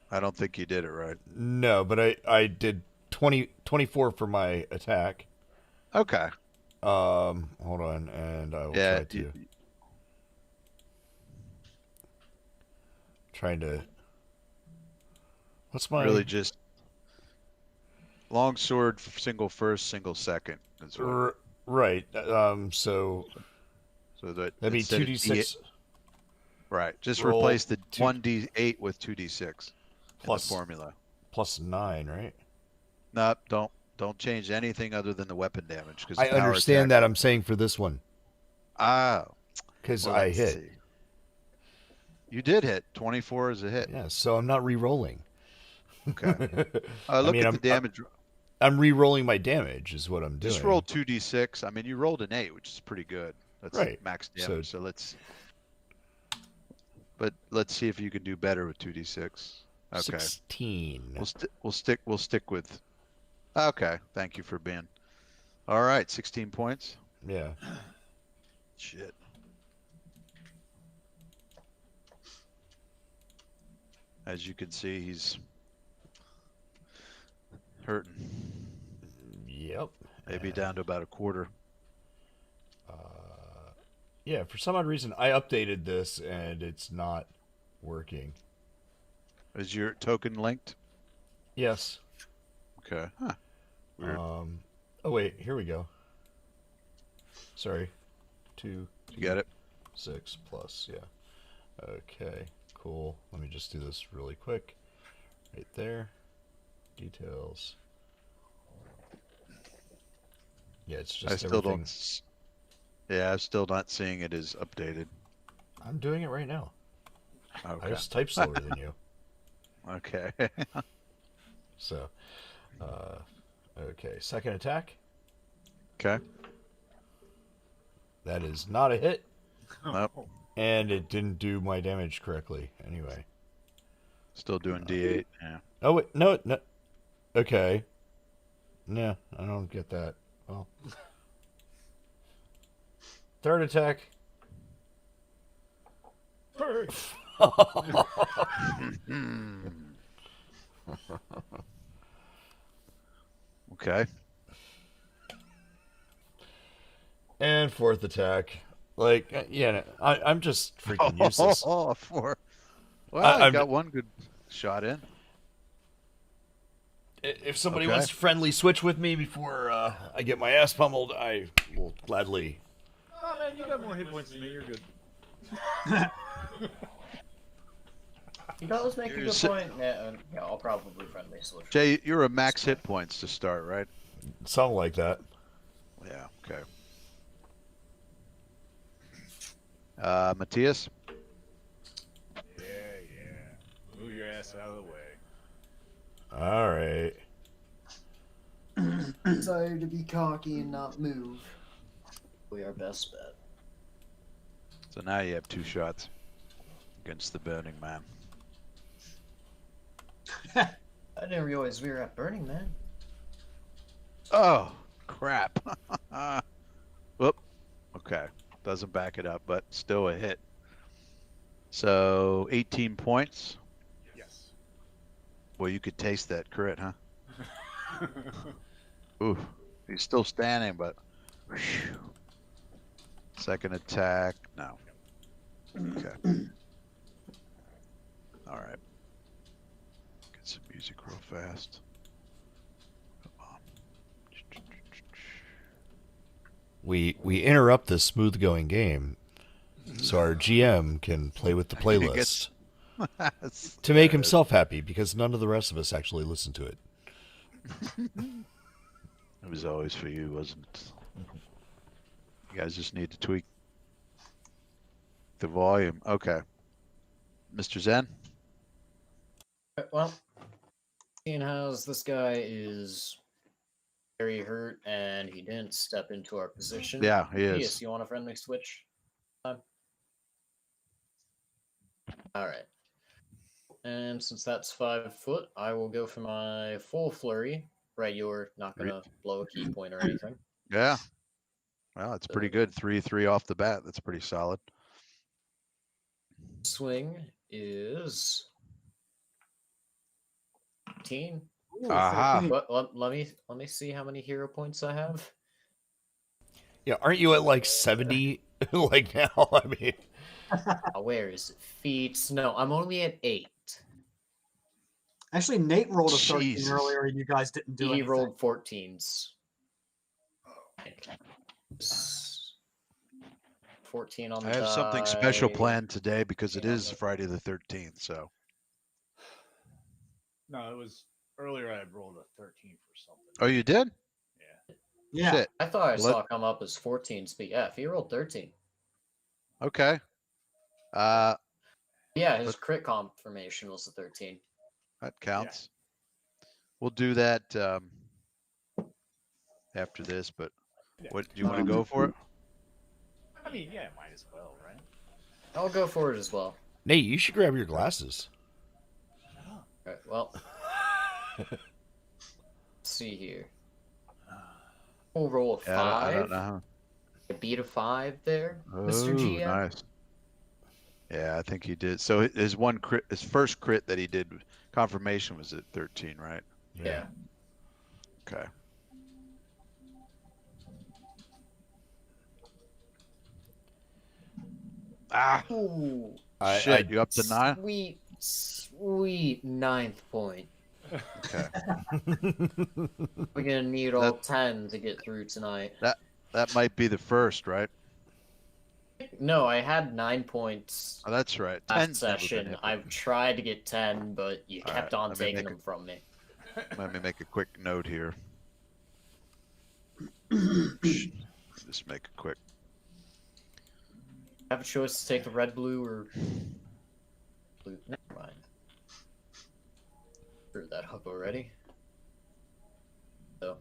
I don't think you did it right. No, but I did 24 for my attack. Okay. Hold on, and I will Yeah. trying to. What's my Really just longsword, single first, single second. Is what, right? So that'd be instead of 2d6 right. Just roll replace the 2 1d8 with 2d6 plus formula. plus 9, right? No, don't change anything other than the weapon damage. Because I understand that. I'm saying for this one because well, I let's hit. see. You did hit. 24 is a hit. Yeah, so I'm not re-rolling. Okay. Look mean, at the damage. I'm re-rolling my damage is what I'm doing. Just roll 2d6. I mean, you rolled an 8, which is pretty good. That's Right. max damage. So let's see if you can do better with 2d6. Okay. 16. We'll stick with. Okay. Thank you for being. All right. 16 points. Yeah. Shit. As you can see, he's hurting. Yep. Maybe down to about a quarter. Yeah, for some odd reason, I updated this and it's not working. Is your token linked? Yes. Okay. Huh. Weird. Oh wait, here we go. Sorry. 2. You got it? 6 plus, yeah. Okay, cool. Let me just do this really quick. Right there. Details. Yeah, it's just I still everything. don't. Yeah, I'm still not seeing it as updated. I'm doing it right now. Okay. I just type slower than you. Okay. So, okay, second attack. Okay. That is not a hit, Nope. and it didn't do my damage correctly. Anyway. Still doing D8. Yeah. Oh wait, no. Okay. No, I don't get that. Well, third attack. Okay. And fourth attack. Like, yeah, I'm just freaking useless. Oh, 4. Well, I'm- you got one good shot in. If somebody Okay. wants to friendly switch with me before I get my ass pummeled, I will gladly. Oh man, you got more hit points than me. You're good. He does make a You're good si- point. Yeah, I'll probably friendly switch. Jay, you're a max hit points to start, right? Something like that. Yeah. Okay. Matthias. Yeah. Move your ass out of the way. All right. Desire to be cocky and not move. We are best bet. So now you have 2 shots against the Burning Man. I didn't realize we were at Burning Man. Oh, crap. Whoop. Okay. Doesn't back it up, but still a hit. So 18 points. Yes. Well, you could taste that crit, huh? Ooh. He's still standing, but. Whew. Second attack. No. Okay. All right. Get some music real fast. Come on. We interrupt this smooth going game so our GM can play with the He playlist gets- to make himself happy because none of the rest of us actually listen to it. It was always for you, wasn't it? You guys just need to tweak the volume. Okay. Mr. Zen? Well, seeing as this guy is very hurt and he didn't step into our position. Yeah, he Yes, is. you want a friendly switch? Alright. And since that's 5 foot, I will go for my full flurry. Right, you're not gonna blow a key point or anything. Yeah. Well, it's pretty good. 3-3 off the bat. That's pretty solid. Swing is 15. Ooh, Aha. 13. But let me see how many hero points I have. Yeah, aren't you at like 70 like now? I mean, Where is it? Feats? No, I'm only at 8. Actually, Nate rolled a 13 Jesus. earlier, and you guys didn't do He anything. rolled 14s. 14 on the I have something special die. planned today because it Yeah, is but- Friday the 13th. So No, it was earlier. I had rolled a 13 for something. Oh, you did? Yeah. Shit. I thought I Let- saw it come up as 14s, but yeah, if he rolled 13. Okay. Yeah, his crit confirmation was a 13. That counts. We'll do that after this, but Yeah. what do you want to go for it? I mean, yeah, might as well, right? I'll go for it as well. Nate, you should grab your glasses. Alright, well. Let's see here. We'll roll a Yeah, I 5. don't know. I beat a 5 there, Mr. Oh, GM. nice. Yeah, I think he did. So his one crit, his first crit that he did, confirmation was at 13, right? Yeah. Okay. Ah, Ooh, shit! You up to 9? sweet 9th point. Okay. We're gonna need all 10 to get through tonight. That might be the first, right? No, I had 9 points Oh, that's right. last 10's never been session. hit. I've tried to get 10, but you All kept right, on let me taking make them from me. Let me make a quick note here. Just make a quick. I have a choice to take the red, blue, or blue. Never mind. Screwed that up already. So,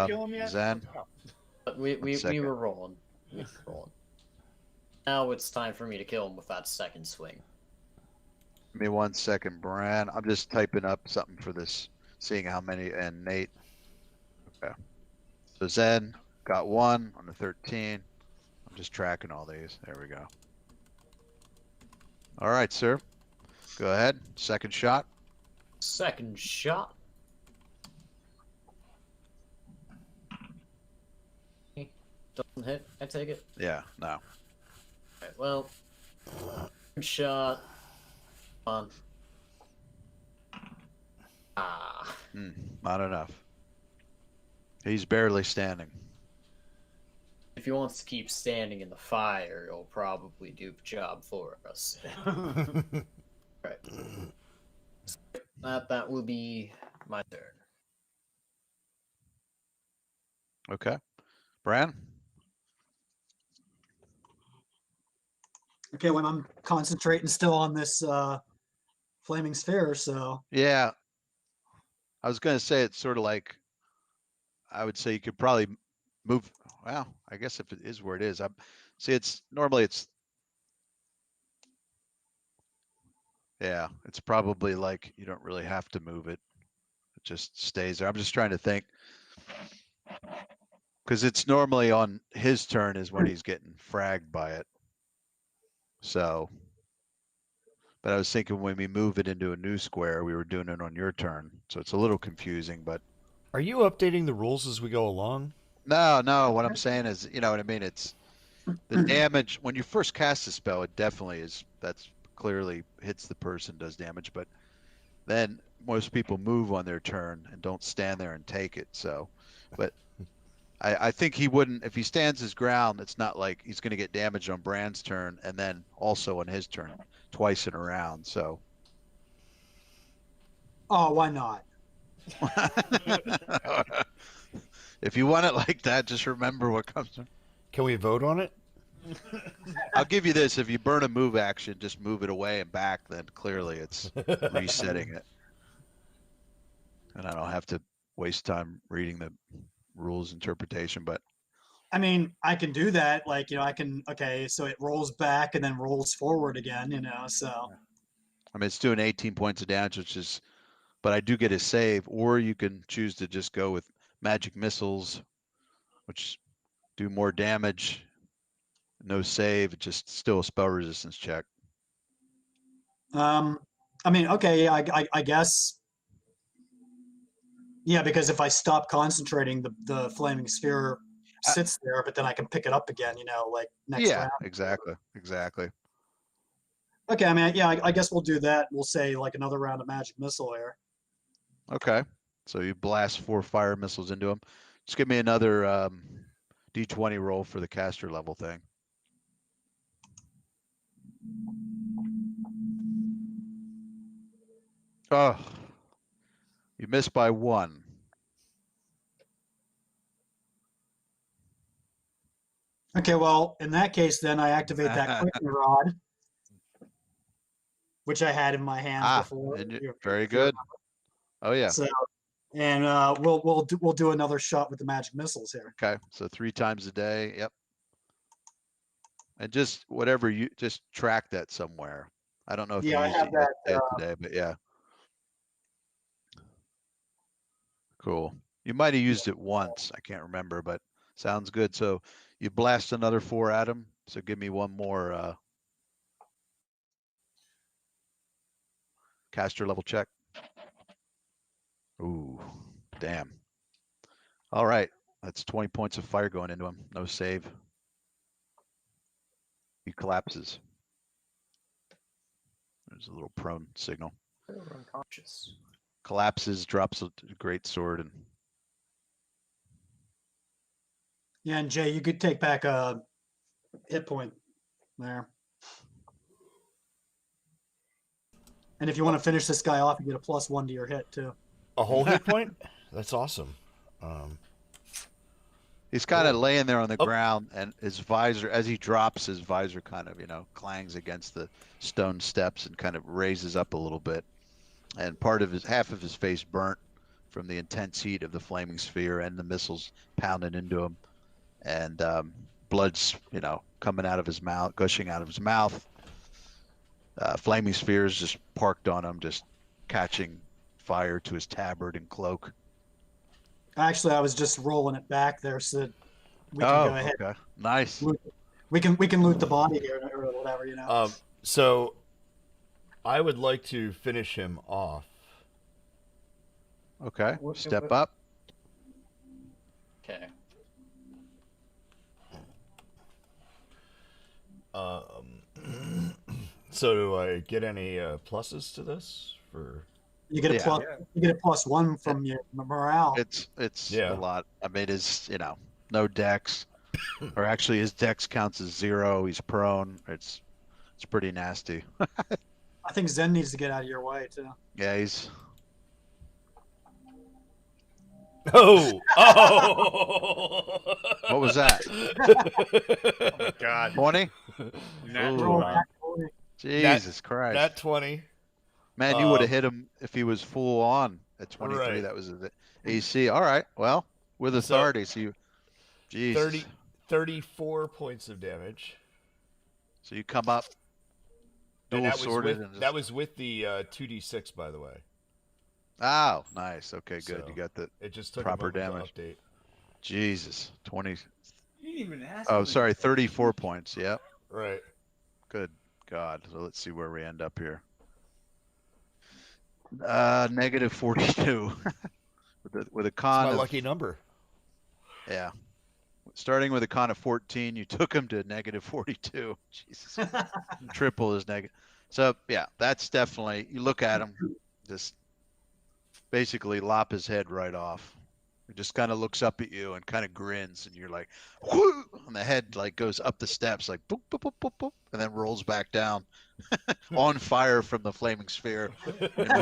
Kill him yet? Zen. Oh, but we second. were rolling. We were rolling. Now it's time for me to kill him with that second swing. Give me 1 second, Bran. I'm just typing up something for this, seeing how many, and Nate. Okay. So Zen got 1 on the 13. I'm just tracking all these. There we go. All right, sir. Go ahead. Second shot. Second shot. Doesn't hit. I take it. Yeah, no. Alright, well, good shot. Come on. Ah. Not enough. He's barely standing. If he wants to keep standing in the fire, he'll probably do the job for us. Right. That will be my turn. Okay. Bran? Okay, when I'm concentrating still on this flaming sphere, so Yeah. I was going to say it's sort of like, I would say you could probably move. Well, I guess if it is where it is, see, normally yeah, it's probably like you don't really have to move it. It just stays there. I'm just trying to think because it's normally on his turn is when he's getting fragged by it. So, but I was thinking when we move it into a new square, we were doing it on your turn. So it's a little confusing, but Are you updating the rules as we go along? no, what I'm saying is, you know what I mean? It's the damage when you first cast a spell, it definitely is, that's clearly hits the person, does damage, but then most people move on their turn and don't stand there and take it. So, but I think he wouldn't, if he stands his ground, it's not like he's going to get damage on Bran's turn and then also on his turn twice in a round. So, oh, why not? if you want it like that, just remember what comes. Can we vote on it? I'll give you this. If you burn a move action, just move it away and back, then clearly it's resetting it. And I don't have to waste time reading the rules interpretation, but I mean, I can do that. Like, I can, okay, so it rolls back and then rolls forward again, so. I mean, it's doing 18 points of damage, which is, but I do get a save, or you can choose to just go with magic missiles, which do more damage. No save, it's just still a spell resistance check. I mean, okay, yeah, I guess. Yeah, because if I stop concentrating, the flaming sphere sits there, but then I can pick it up again, like next Yeah, round. exactly. Okay, I mean, yeah, I guess we'll do that. We'll say like another round of magic missile here. Okay, so you blast 4 fire missiles into him. Just give me another d20 roll for the caster level thing. Oh, you missed by 1. Okay, well, in that case, then I activate that quicken rod, which I had in my hands before. Very good. Oh yeah. So, and we'll do another shot with the magic missiles here. Okay, so 3 times a day. Yep. And just whatever you just track that somewhere. I don't know if Yeah, you I used have it that. today, but yeah. Cool. You might have used it once. I can't remember, but sounds good. So you blast another 4 at him. So give me one more caster level check. Ooh, damn. All right. That's 20 points of fire going into him. No save. He collapses. There's a little prone signal. Unconscious. Collapses, drops a great sword, and Yeah, and Jay, you could take back a hit point there. And if you want to finish this guy off, you get a +1 to your hit too. A whole hit point? That's awesome. he's kind of Cool. laying there on the Oh. ground, and his visor, as he drops, his visor kind of, clangs against the stone steps and kind of raises up a little bit. And half of his face burnt from the intense heat of the flaming sphere and the missiles pounding into him. And blood's, coming out of his mouth, gushing out of his mouth. Flaming spheres just parked on him, just catching fire to his tabard and cloak. Actually, I was just rolling it back there so that we can go ahead. Okay. Nice. We can loot the body here or whatever, So I would like to finish him off. Okay. Step up. Okay. So do I get any pluses to this for? You get a Yeah. plus. You get a +1 from your morale. It's Yeah. a lot. I mean, no dex, or actually his dex counts as 0. He's prone. It's pretty nasty. I think Zen needs to get out of your way too. Yeah, he's Oh, oh! what was that? God. 20? Nat Ooh. Roll 20. that 20. Jesus Christ. Nat 20. Man, you would have um, hit him if he was full on at 23. Right. That was the AC. All right. Well, with authority, so you, Jesus. 34 points of damage. So you come up, And dual sworded, and that was with the 2d6, by the way. oh, nice. Okay, good. So, You got the It just took proper a moment damage. to update. Jesus 20. You didn't even ask. Oh, me. sorry, 34 points. Yep. Right. Good God. So let's see where we end up here. Negative 42. with a It's con my of, lucky number. yeah. Starting with a con of 14, you took him to negative 42. Jesus. Triple is negative. So yeah, that's definitely, you look at him, just basically lop his head right off. He just kind of looks up at you and kind of grins, and you're like, whoo! And the head like goes up the steps like boop boop boop boop boop, and then rolls back down, on fire from the flaming sphere, and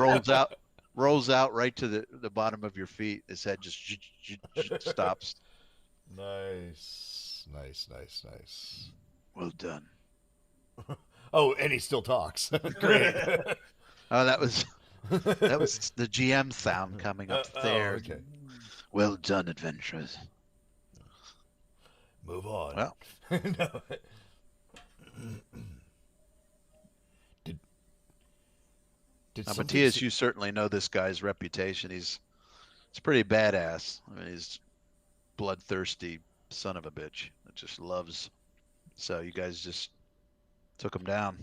rolls out right to the bottom of your feet. His head just stops. Nice. Nice. Well done. Oh, and he still talks. Great. Oh, that was the GM sound coming up there. Okay. Well done, adventurers. Move on. Well. No. Did Now, something Matthias, se- you certainly know this guy's reputation. He's pretty badass. I mean, he's bloodthirsty son of a bitch that just loves. So you guys just took him down.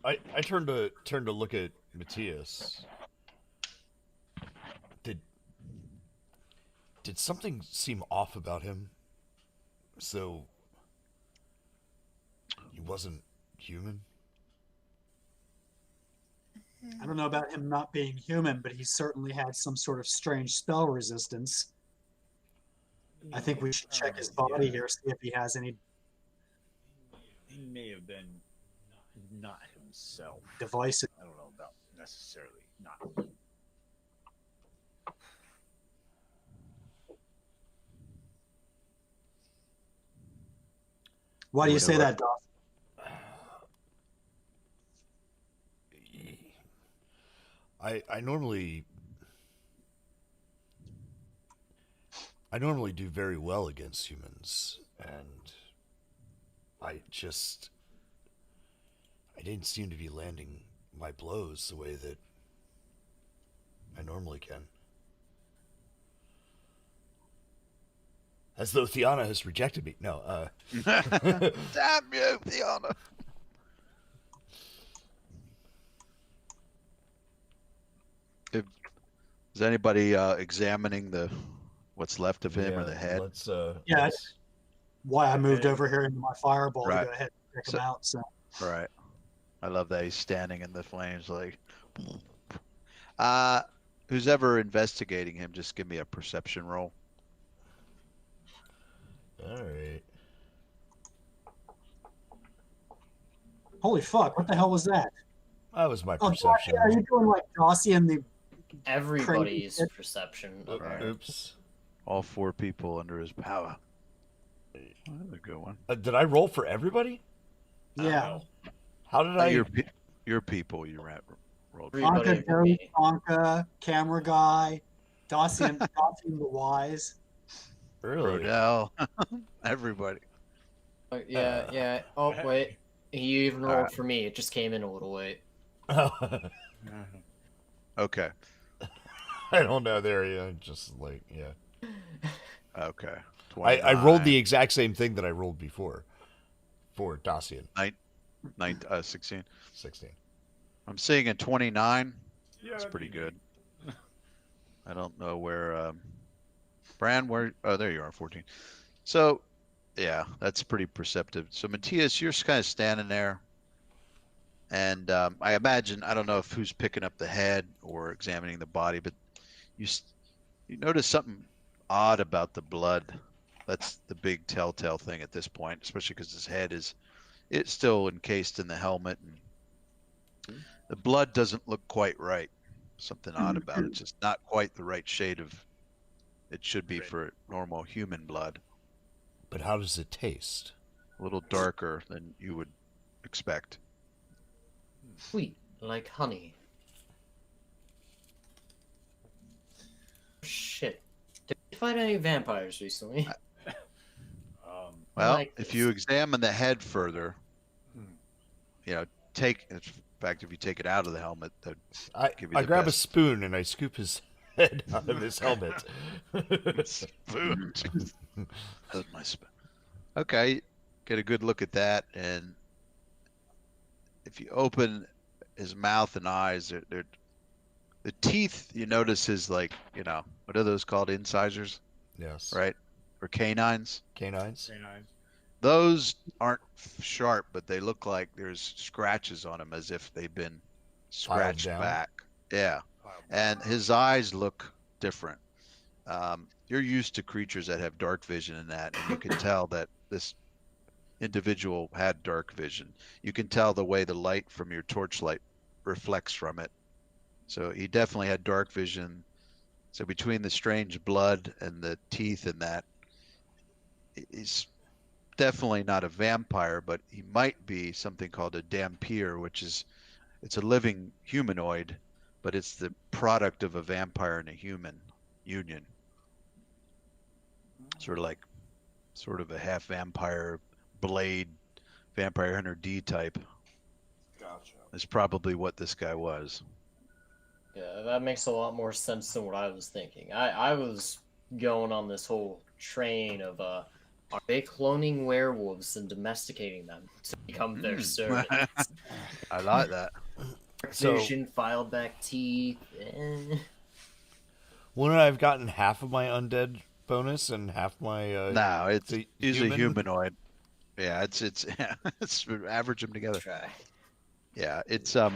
I turned to look at Matthias. Did something seem off about him? So he wasn't human? I don't know about him not being human, but he certainly had some sort of strange spell resistance. I think we should check his body here, see if he has any He may have been not himself. devices. I don't know about necessarily not. Why do you You say know that, Doc? I normally do very well against humans, and I didn't seem to be landing my blows the way that I normally can. As though Theana has rejected me. No, Damn you, Theana. Is anybody examining what's left of him or the head? Let's Yeah, let's- Why I moved over here into my fireball Right. to go ahead and check So- him out. So Right. I love that he's standing in the flames like. Who's ever investigating him? Just give me a perception roll. all right. holy fuck, what the hell was that? That was my Oh, perception. are you doing like Dossie and the? Everybody's Crazy. perception. Oop- Okay. Oops. All 4 people under his power. Well, that's a good one. Did I roll for everybody? Yeah, How did I? Your people you rolled. for. Everybody Tonka, but Joe, me. Tonka, camera guy, Dossie and Dossie and the Wise. Really? Rodell. Everybody. Yeah. Oh wait, you even rolled Alright. for me. It just came in a little late. Okay. I don't know. There, yeah. Just like, yeah. Okay. I rolled the exact same thing that I rolled before for Dacian. 16. 16. I'm seeing a 29. Yeah, That's that'd pretty be good. I don't know where Bran, where there you are, 14. So yeah, that's pretty perceptive. So Matthias, you're kind of standing there. And I imagine, I don't know if who's picking up the head or examining the body, but you notice something odd about the blood. That's the big telltale thing at this point, especially because his head it's still encased in the helmet, and the blood doesn't look quite right. Something odd about it, just not quite the right shade of it should be for normal human blood. But how does it taste? A little darker than you would expect. Sweet, like honey. Shit. Did you fight any vampires recently? Well, like if this. you examine the head further, you know, in fact, if you take it out of the helmet, I give you the grab a best. spoon and I scoop his head out of his helmet. Spoon. That's my spoon. Okay, get a good look at that, and if you open his mouth and eyes, they're the teeth. You notice is like, what are those called? Incisors, Yes. right? Or canines. Canines. Those aren't sharp, but they look like there's scratches on them as if they've been scratched down. back. Yeah. And his eyes look different. You're used to creatures that have dark vision and that, and you can tell that this individual had dark vision. You can tell the way the light from your torchlight reflects from it. So he definitely had dark vision. So between the strange blood and the teeth and that, he's definitely not a vampire, but he might be something called a dhampir, it's a living humanoid, but it's the product of a vampire and a human union. Sort of a half vampire blade, vampire hunter D type. Gotcha. Is probably what this guy was. Yeah, that makes a lot more sense than what I was thinking. I was going on this whole train of are they cloning werewolves and domesticating them to become their servants? I like that. So- Vision, filed back teeth. Wouldn't I have gotten half of my undead bonus and half my? No, he's a human? humanoid. Yeah, it's average them together. Try. Yeah, it's So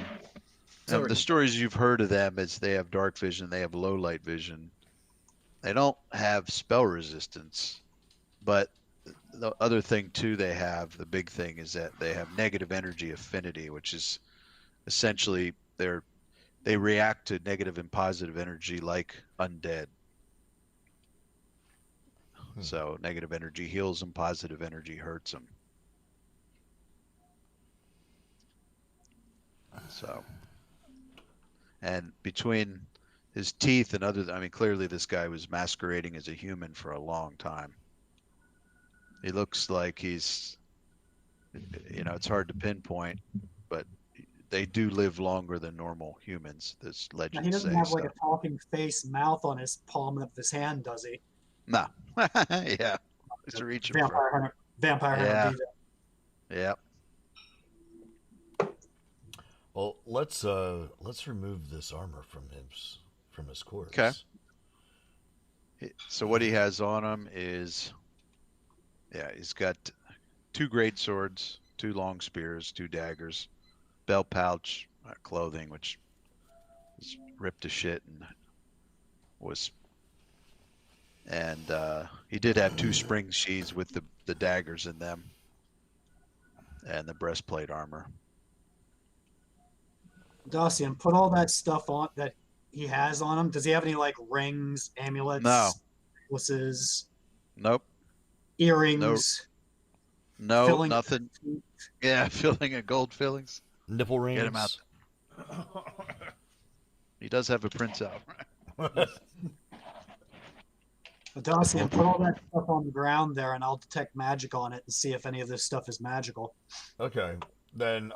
the stories you've heard of them is they have dark vision, they have low light vision. They don't have spell resistance, but the other thing too the big thing is that they have negative energy affinity, which is essentially they react to negative and positive energy like undead. So negative energy heals them, positive energy hurts them. So, and between his teeth and clearly this guy was masquerading as a human for a long time. He looks like he's, it's hard to pinpoint, but they do live longer than normal humans. This Now, legend he doesn't say have so. like a talking face mouth on his palm of his hand, does he? No, yeah, it's reaching for. Vampire Yeah. hunter. Yeah. Well, let's remove this armor from his corpse. Okay. So what he has on him is, he's got 2 great swords, 2 long spears, 2 daggers, belt pouch, clothing, which is ripped to shit and he did have 2 spring sheaths with the daggers in them, and the breastplate armor. Dacian, put all that stuff on that he has on him. Does he have any like rings, amulets, No. necklaces, Nope. earrings? No, filling- nothing. Yeah, filling of gold fillings. Nipple rings. Get him out. He does have a prince out. Dacian, put all that stuff on the ground there, and I'll detect magic on it and see if any of this stuff is magical. Okay, then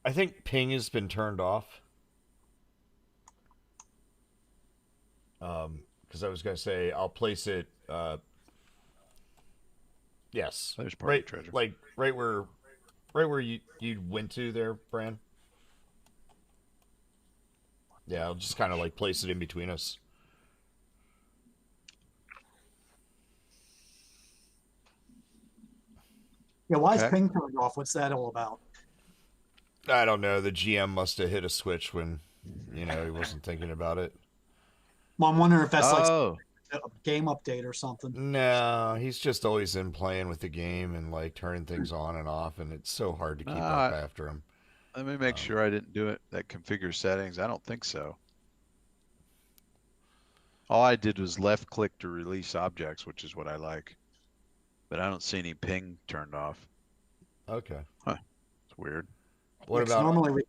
I think ping has been turned off. Because I was gonna say I'll place it. Yes, There's part of right, the treasure. like right where you went to there, Bran. Yeah, I'll just kind of like place it in between us. Yeah, why is Okay. ping turned off? What's that all about? I don't know. The GM must have hit a switch when, he wasn't thinking about it. Well, I'm wondering if that's like Oh, a game update or something. No, he's just always in playing with the game and like turning things on and off, and it's so hard to keep up uh, after him. let me make sure I didn't do it. That configure settings. I don't think so. All I did was left click to release objects, which is what I like. But I don't see any ping turned off. Okay. It's weird. What Because about normally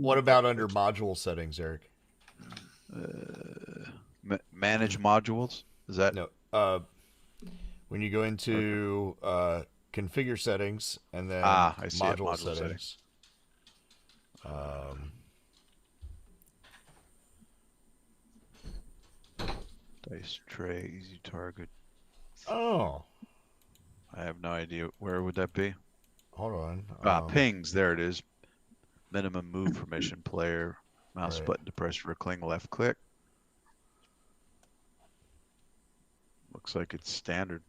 under module settings, Eric? Manage modules. Is that No. When you go into configure settings and then I see it. module Module settings. dice tray, easy target? Oh, I have no idea. Where would that be? hold on. Pings. There it is. Minimum move permission player. Mouse Right. button to press for a cling. Left click. Looks like it's standard.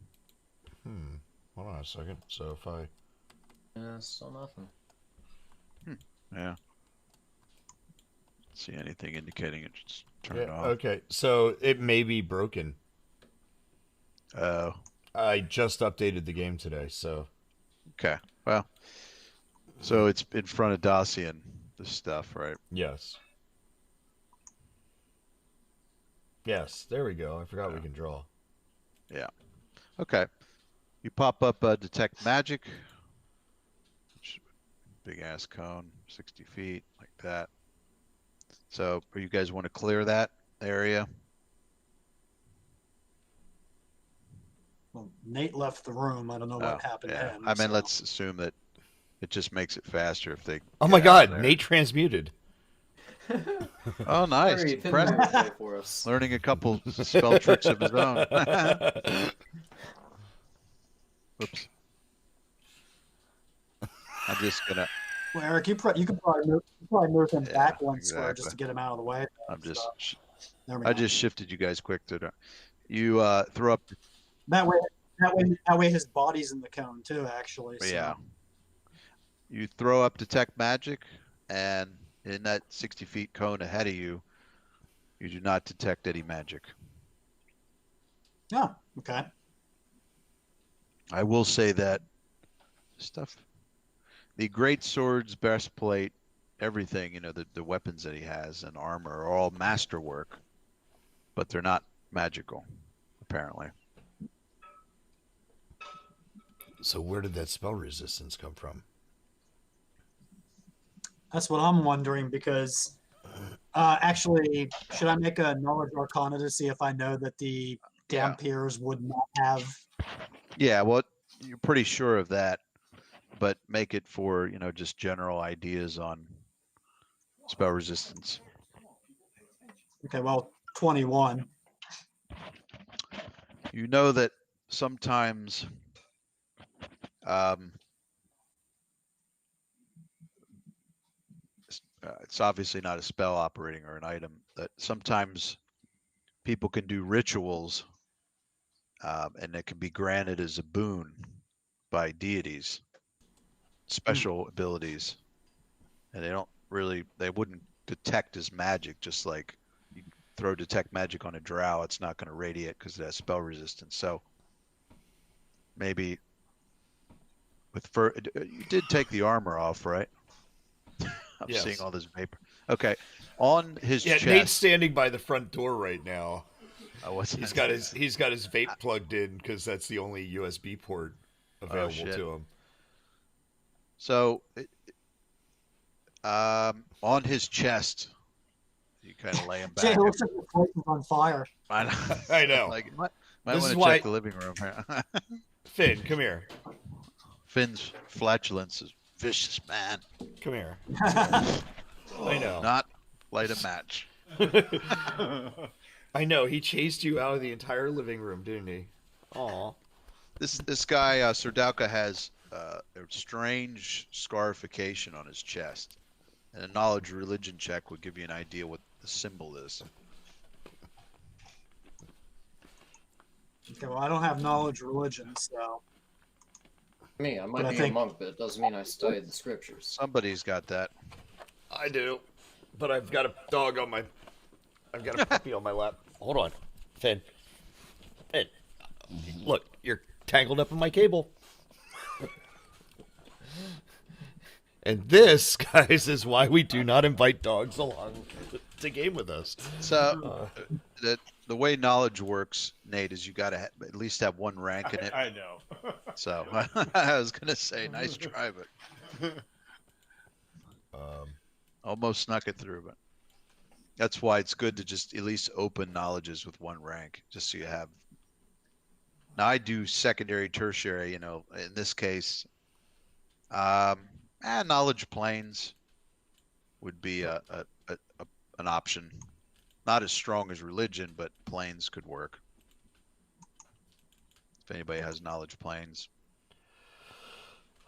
Hold on a second. So if I Yeah, still nothing. Yeah. See anything indicating it's turned off? okay, so it may be broken. Oh, I just updated the game today, so okay. Well, so it's in front of Dacia and this stuff, right? yes. Yes, there we go. I forgot we can draw. Yeah. Okay. You pop up detect magic. Big ass cone, 60 feet, like that. So, you guys want to clear that area? well, Nate left the room. I don't know what happened to him. I mean, so- let's assume that it just makes it faster if they. Oh get my out of God, there. Nate transmuted. Oh, nice. Hurry, Finn Impressive. will play for us. Learning a couple spell tricks of his own. Whoops. I'm just gonna. Well, Eric, you could probably move him Yeah, back one square just exactly. to get him out of the way. I'm just. There we I go. just shifted you guys quick to. You throw up. That way his body's in the cone too. Actually, so. Yeah. You throw up detect magic, and in that 60 feet cone ahead of you, you do not detect any magic. Oh, okay. I will say that stuff. The great swords, breastplate, everything, the weapons that he has and armor are all masterwork, but they're not magical, apparently. So where did that spell resistance come from? That's what I'm wondering because actually, should I make a knowledge arcana to see if I know that the Yeah. Dampiers would not have? Yeah, well, you're pretty sure of that, but make it for, just general ideas on spell resistance. Okay, well, 21. You know that sometimes it's obviously not a spell operating or an item, that sometimes people can do rituals and it can be granted as a boon by deities, special abilities, and they wouldn't detect as magic, just like you throw detect magic on a drow, it's not going to radiate because it has spell resistance. So maybe you did take the armor off, right? I'm Yes. seeing all this vapor. Okay, on his Yeah, chest. Nate's standing by the front door right now. Oh, what's He's that? got his vape plugged in because that's the only USB port available shit. to him. So, on his chest, you kind of lay him Jay, back. it looks like the place is on fire. I know. I know. Like, might This want is to why- check the living room here. Finn, come here. Finn's flatulence is vicious, man. Come here. I know. Not light a match. I know. He chased you out of the entire living room, didn't he? Aw. This guy, Serdauka, has a strange scarification on his chest. And a knowledge religion check would give you an idea what the symbol is. Okay, well, I don't have knowledge religion, so. Me, I might But I be think- a monk, but it doesn't mean I studied the scriptures. Somebody's got that. I do, but I've got a dog on my. I've got a puppy on my lap. Hold on, Finn. Finn, look, you're tangled up in my cable. And this, guys, is why we do not invite dogs along to game with us. So the way knowledge works, Nate, is you got to at least have one rank in it. I know. So I was gonna say, nice try, but almost snuck it through. But that's why it's good to just at least open knowledges with one rank, just so you have. Now I do secondary, tertiary. In this case, knowledge planes would be an option. Not as strong as religion, but planes could work. If anybody has knowledge planes.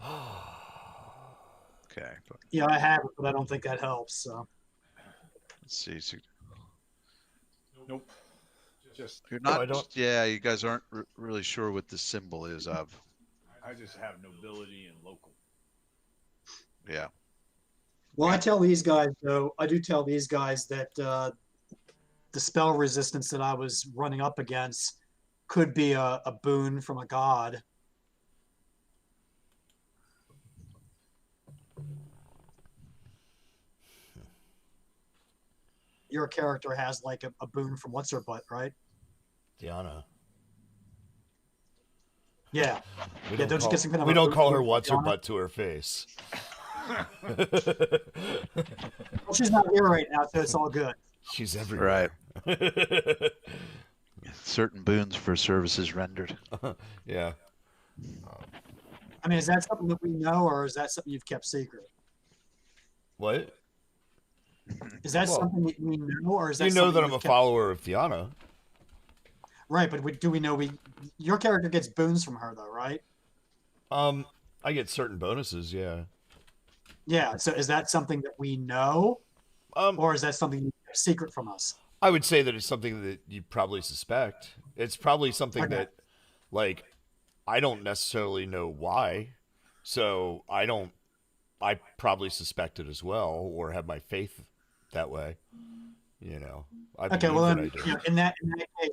Okay, but Yeah, I have it, but I don't think that helps. So let's see. So Nope. Just you're No, not. I don't- Yeah, you guys aren't really sure what the symbol is of. I just have nobility and local. Yeah. well, I tell these guys though. I do tell these guys that the spell resistance that I was running up against could be a boon from a god. Your character has like a boon from what's her butt, right? Diana. Yeah. We Yeah, don't you get some kind of we a don't boot call her from what's her Diana? butt to her face. Well, she's not here right now, so it's all good. She's everywhere. Right. Certain boons for services rendered. Yeah. I mean, is that something that we know, or is that something you've kept secret? What? Is that Well, something that we know, or is that You know something that I'm you've a kept- follower of Diana. Right, but do we know your character gets boons from her though, right? I get certain bonuses, yeah. Yeah. So is that something that we know, Um, or is that something you kept secret from us? I would say that it's something that you probably suspect. It's probably something Okay. that, like, I don't necessarily know why. So I probably suspect it as well, or have my faith that way. I Okay. believe Well, that then, I do.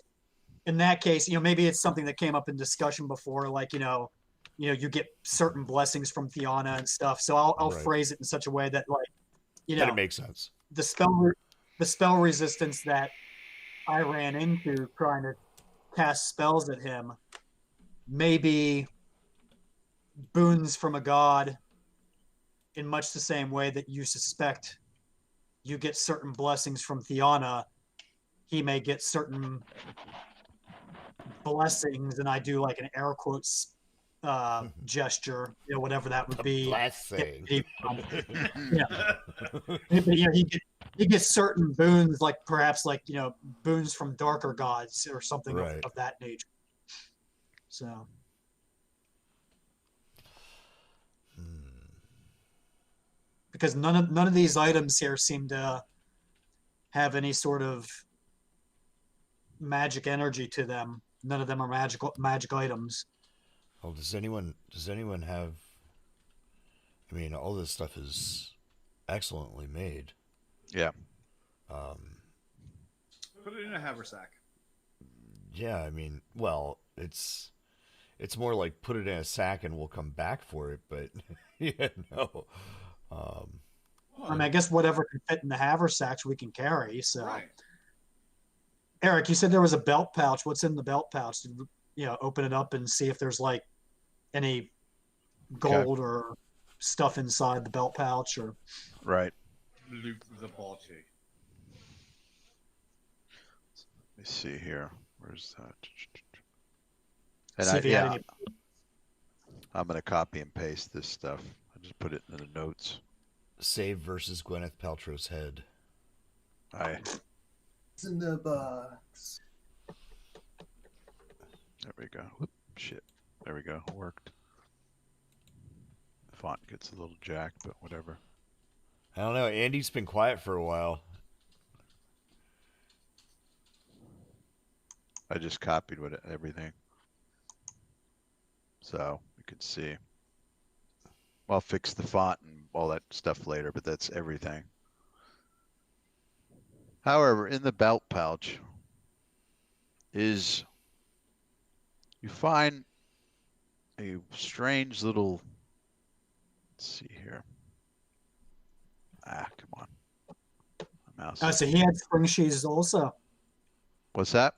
in that case, maybe it's something that came up in discussion before, like you get certain blessings from Fiona and stuff. So I'll Right. phrase it in such a way that like That it makes sense. the spell resistance that I ran into trying to cast spells at him maybe boons from a god in much the same way that you suspect you get certain blessings from Fiona. He may get certain blessings, and I do like an air quotes gesture, whatever that would be. Blessing. Yeah. He gets certain boons, like perhaps like boons from darker gods or something Right. of that nature. So because none of these items here seem to have any sort of magic energy to them. None of them are magic items. Oh, does anyone have? I mean, all this stuff is excellently made. Yeah. Put it in a haversack. Yeah, I mean, well, it's more like put it in a sack and we'll come back for it. But yeah, no. I mean, I guess whatever can fit in the haversacks we can carry. So, Right. Eric, you said there was a belt pouch. What's in the belt pouch? Did we, open it up and see if there's like any gold or stuff inside the belt pouch, or Right. Luke the Balti. Let me see here. Where's that? And see if you had any. I'm gonna copy and paste this stuff. I just put it in the notes. Save versus Gwyneth Paltrow's head. It's in the box. There we go. Whoop, shit. There we go. Worked. Font gets a little jacked, but whatever. I don't know. Andy's been quiet for a while. I just copied everything. So you can see. I'll fix the font and all that stuff later, but that's everything. However, in the belt pouch is you find a strange little, let's see here. Come on. My mouse. So he had spring shoes also. What's that?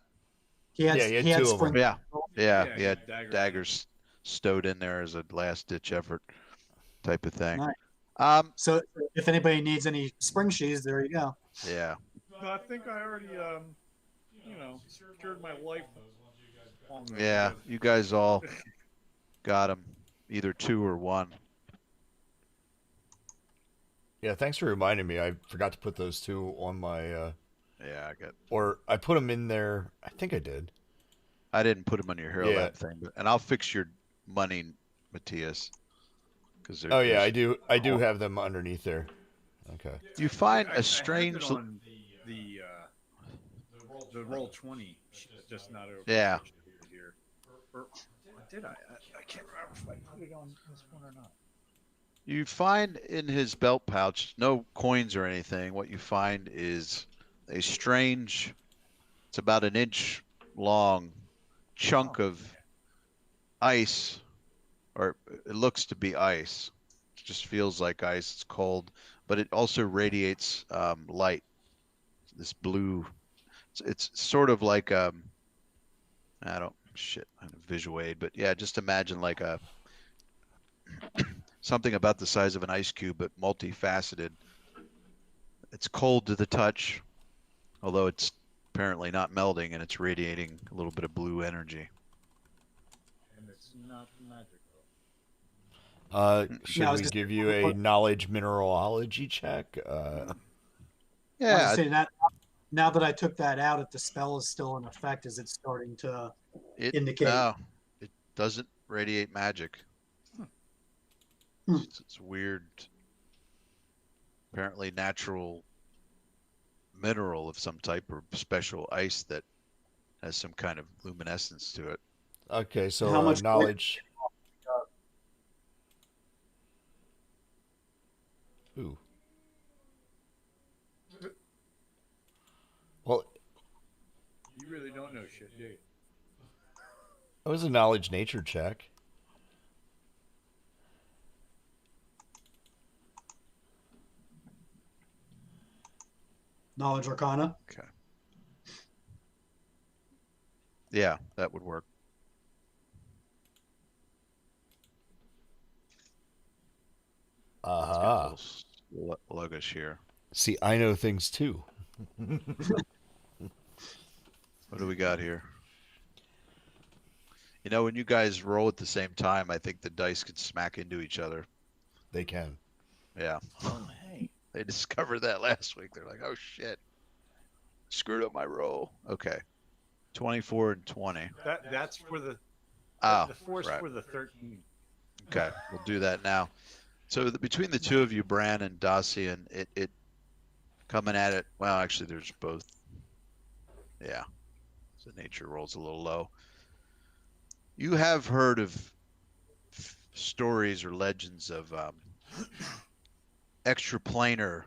He had Yeah, he had he had two of spring. them. Yeah, Yeah, he had daggers. daggers stowed in there as a last ditch effort type of thing. Nice. So if anybody needs any spring shoes, there you go. Yeah. No, I think I already, secured my life on those. Yeah, because- you guys all got them, either 2 or 1. Yeah, thanks for reminding me. I forgot to put those two on my, Yeah, I got. or I put them in there. I think I did. I didn't put them on your hero Yeah. lab thing, and I'll fix your money, Matthias. Because Oh yeah, I do. I do have them underneath there. Okay. You find I a had strange. it on the roll 20, just not over. Yeah. Here. Or did I? I can't remember if I put it on this one or not. You find in his belt pouch no coins or anything. What you find is a strange. It's about an inch long chunk of ice, or it looks to be ice. It just feels like ice. It's cold, but it also radiates light. This blue. It's sort of like I don't visual aid, but yeah, just imagine like a something about the size of an ice cube, but multifaceted. It's cold to the touch, although it's apparently not melting, and it's radiating a little bit of blue energy. And it's not magical. Should I was we just- give you a knowledge mineralogy check? I was Yeah, gonna say that now that I took that out, if the spell is still in effect, is it starting to indicate? No, it doesn't radiate magic. Hmm. It's weird. Apparently natural mineral of some type or special ice that has some kind of luminescence to it. Okay, so How much knowledge. Ooh. Well, You really don't know shit, do you? it was a knowledge nature check. Knowledge Arcana. Okay. Yeah, that would work. It's getting a Aha. little sluggish here. See, I know things too. What do we got here? You know, when you guys roll at the same time, I think the dice could smack into each other. They can. Yeah. Oh, hey. They discovered that last week. They're like, oh shit. Screwed up my roll. Okay. 24 and 20. That's for the Oh, the force right. for the 13. Okay. We'll do that now. So between the two of you, Bran and Dacian, it coming at it. Well, actually, there's both. Yeah. So nature rolls a little low. You have heard of stories or legends of extraplanar,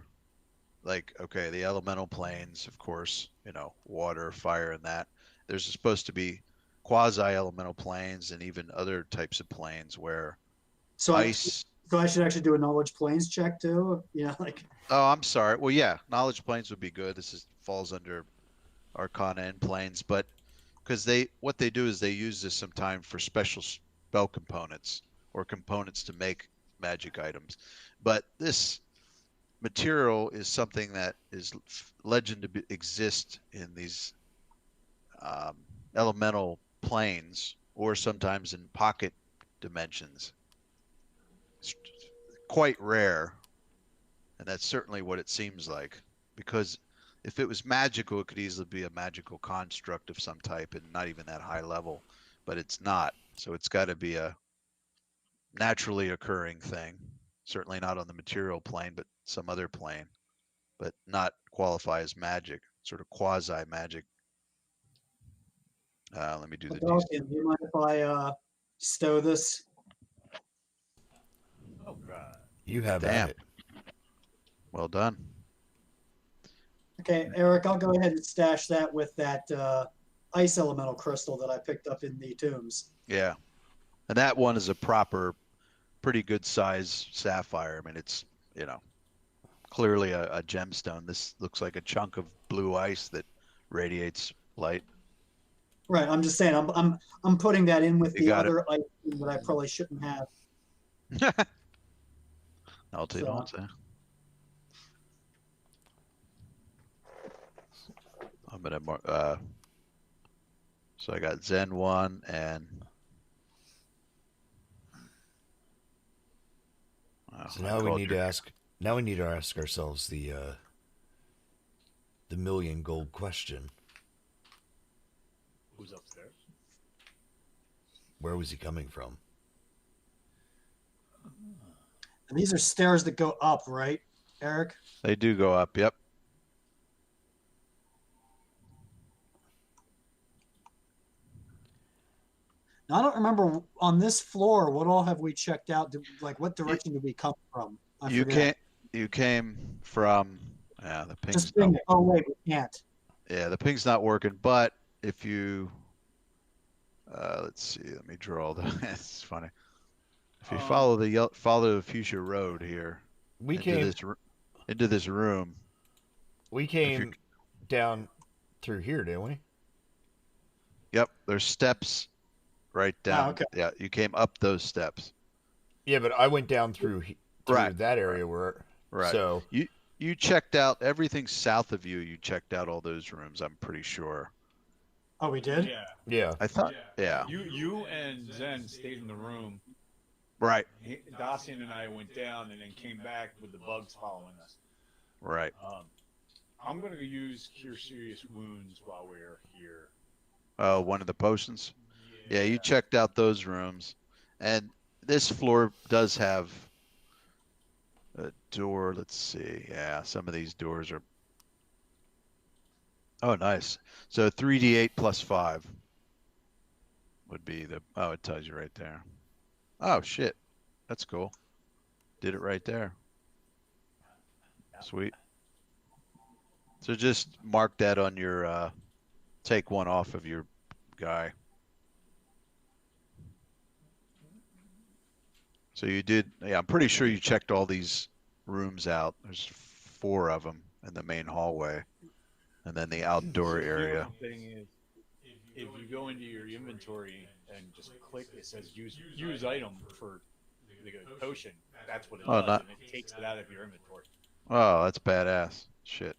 like, okay, the elemental planes, of course, water, fire, and that. There's supposed to be quasi-elemental planes and even other types of planes where So ice. so I should actually do a knowledge planes check too. Like Oh, I'm sorry. Well, yeah, knowledge planes would be good. This falls under Arcana and planes, but because what they do is they use this sometime for special spell components or components to make magic items. But this material is something that is legend to exist in these elemental planes or sometimes in pocket dimensions. It's quite rare, and that's certainly what it seems like, because if it was magical, it could easily be a magical construct of some type and not even that high level, but it's not. So it's got to be a naturally occurring thing, certainly not on the material plane, but some other plane, but not qualify as magic, sort of quasi magic. Let me do the do you mind if I stow this? Oh god. You have Damn. at it. Well done. Okay, Eric, I'll go ahead and stash that with that ice elemental crystal that I picked up in the tombs. Yeah. And that one is a proper, pretty good size sapphire. I mean, it's, clearly a gemstone. This looks like a chunk of blue ice that radiates light. Right, I'm just saying, I'm putting that in with You the got it. other ice that I probably shouldn't have. I'll tell you So- don't say. I'm gonna so I got Zen 1 and So now we need to ask. Now we need to ask ourselves the million gold question. Who's upstairs? Where was he coming from? And these are stairs that go up, right, Eric? They do go up. Yep. Now, I don't remember on this floor what all have we checked out. Like, what direction did we come from? I forget. You came from the ping's Just being, oh wait, we can't. the ping's not working. But if you let's see, let me draw the. It's funny. If you follow the fuchsia road here We into this room. We came down through here, didn't we? Yep, there's steps right down. Oh, okay. Yeah, you came up those steps. Yeah, but I went down through Right. that area where. Right. So you checked out everything south of you. You checked out all those rooms. I'm pretty sure. Oh, we did? Yeah. yeah, I thought. Yeah. You and Zen stayed in the room. Right. Dacian and I went down and then came back with the bugs following us. Right. I'm going to use Cure Serious Wounds while we're here. Oh, one of the potions. Yeah, you checked out those rooms, and this floor does have a door. Let's see. Yeah, some of these doors are. Oh, nice. So 3d8 plus 5 would be the. Oh, it tells you right there. Oh shit, that's cool. Did it right there. Sweet. So just mark that on your. Take one off of your guy. So you did. Yeah, I'm pretty sure you checked all these rooms out. There's 4 of them in the main hallway, and then the outdoor area. The thing is, if you go into your inventory and just click, it says use item for the potion. That's what it does, and it takes it out of your inventory. Oh, that's badass. Shit.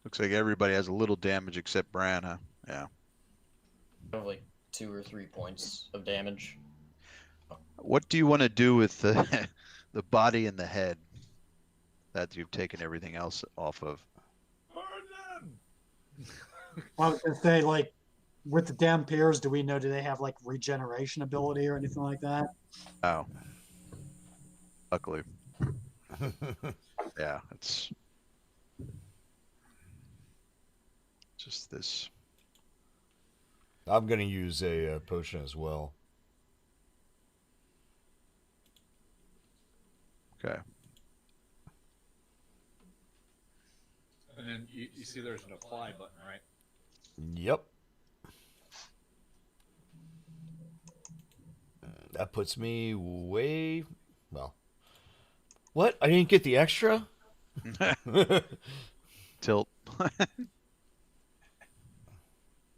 Looks like everybody has a little damage except Bran, huh? Yeah. I have like 2 or 3 points of damage. What do you want to do with the the body and the head that you've taken everything else off of? Burn them! Well, I was going to say, like, with the Dampiers, do they have, like, regeneration ability or anything like that? Oh. Luckily. Yeah, it's just this. I'm gonna use a potion as well. Okay. And then you see there's an apply button, right? Yep. That puts me way well. What? I didn't get the extra? Tilt.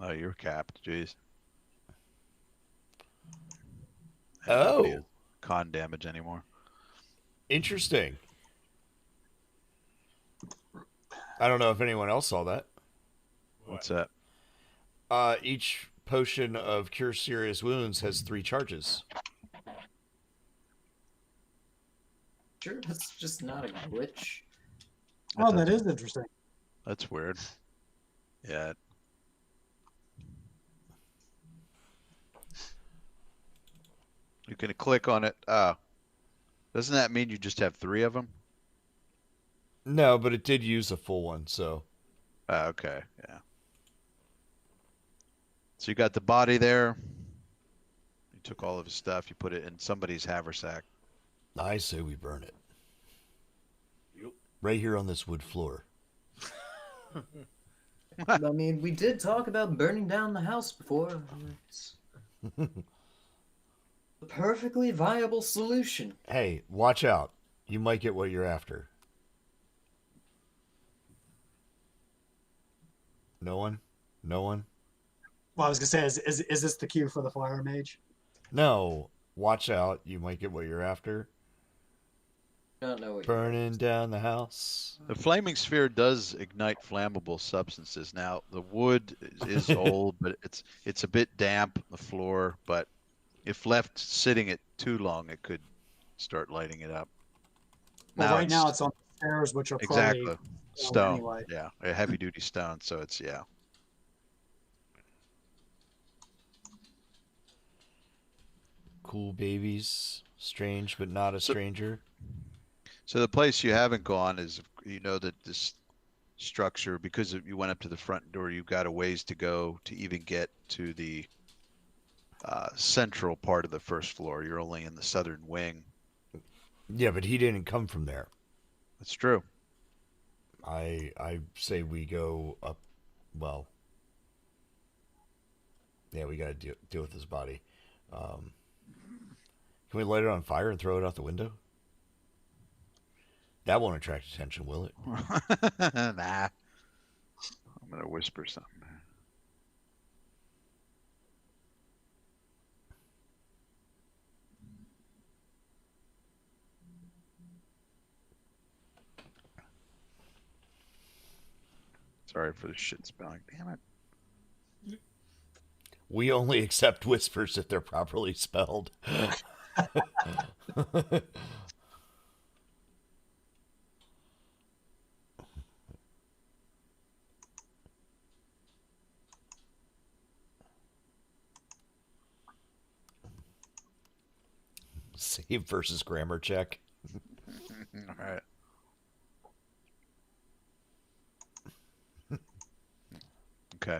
Oh, you're capped. Jeez. Oh. Nobody has con damage anymore. Interesting. I don't know if anyone else saw that. What's that? Each potion of Cure Serious Wounds has 3 charges. Sure, that's just not a glitch. Oh, that is interesting. That's weird. Yeah. You can click on it. Doesn't that mean you just have 3 of them? No, but it did use a full one, so. Okay. Yeah. So you got the body there. You took all of his stuff. You put it in somebody's haversack. I say we burn it. Yep. Right here on this wood floor. I mean, we did talk about burning down the house before. It's a perfectly viable solution. Hey, watch out. You might get what you're after. No one? No one? Well, I was gonna say, is this the cue for the fire mage? No. Watch out. You might get what you're after. I don't know what Burning down the house. The flaming sphere does ignite flammable substances. Now the wood is old, but it's a bit damp, the floor. But if left sitting it too long, it could start lighting it up. Well, right now it's on the stairs, which are probably exactly stone. anyway. Yeah, a heavy duty stone. So it's yeah. Cool babies. Strange, but not a stranger. So the place you haven't gone is, you know, that this structure, because you went up to the front door, you've got a ways to go to even get to the central part of the first floor. You're only in the southern wing. Yeah, but he didn't come from there. That's true. I say we go up. Well, yeah, we got to deal with his body. Can we light it on fire and throw it out the window? That won't attract attention, will it? Nah. I'm gonna whisper something. Sorry for the shit spelling. Damn it. We only accept whispers if they're properly spelled. Save versus grammar check. All right. Okay.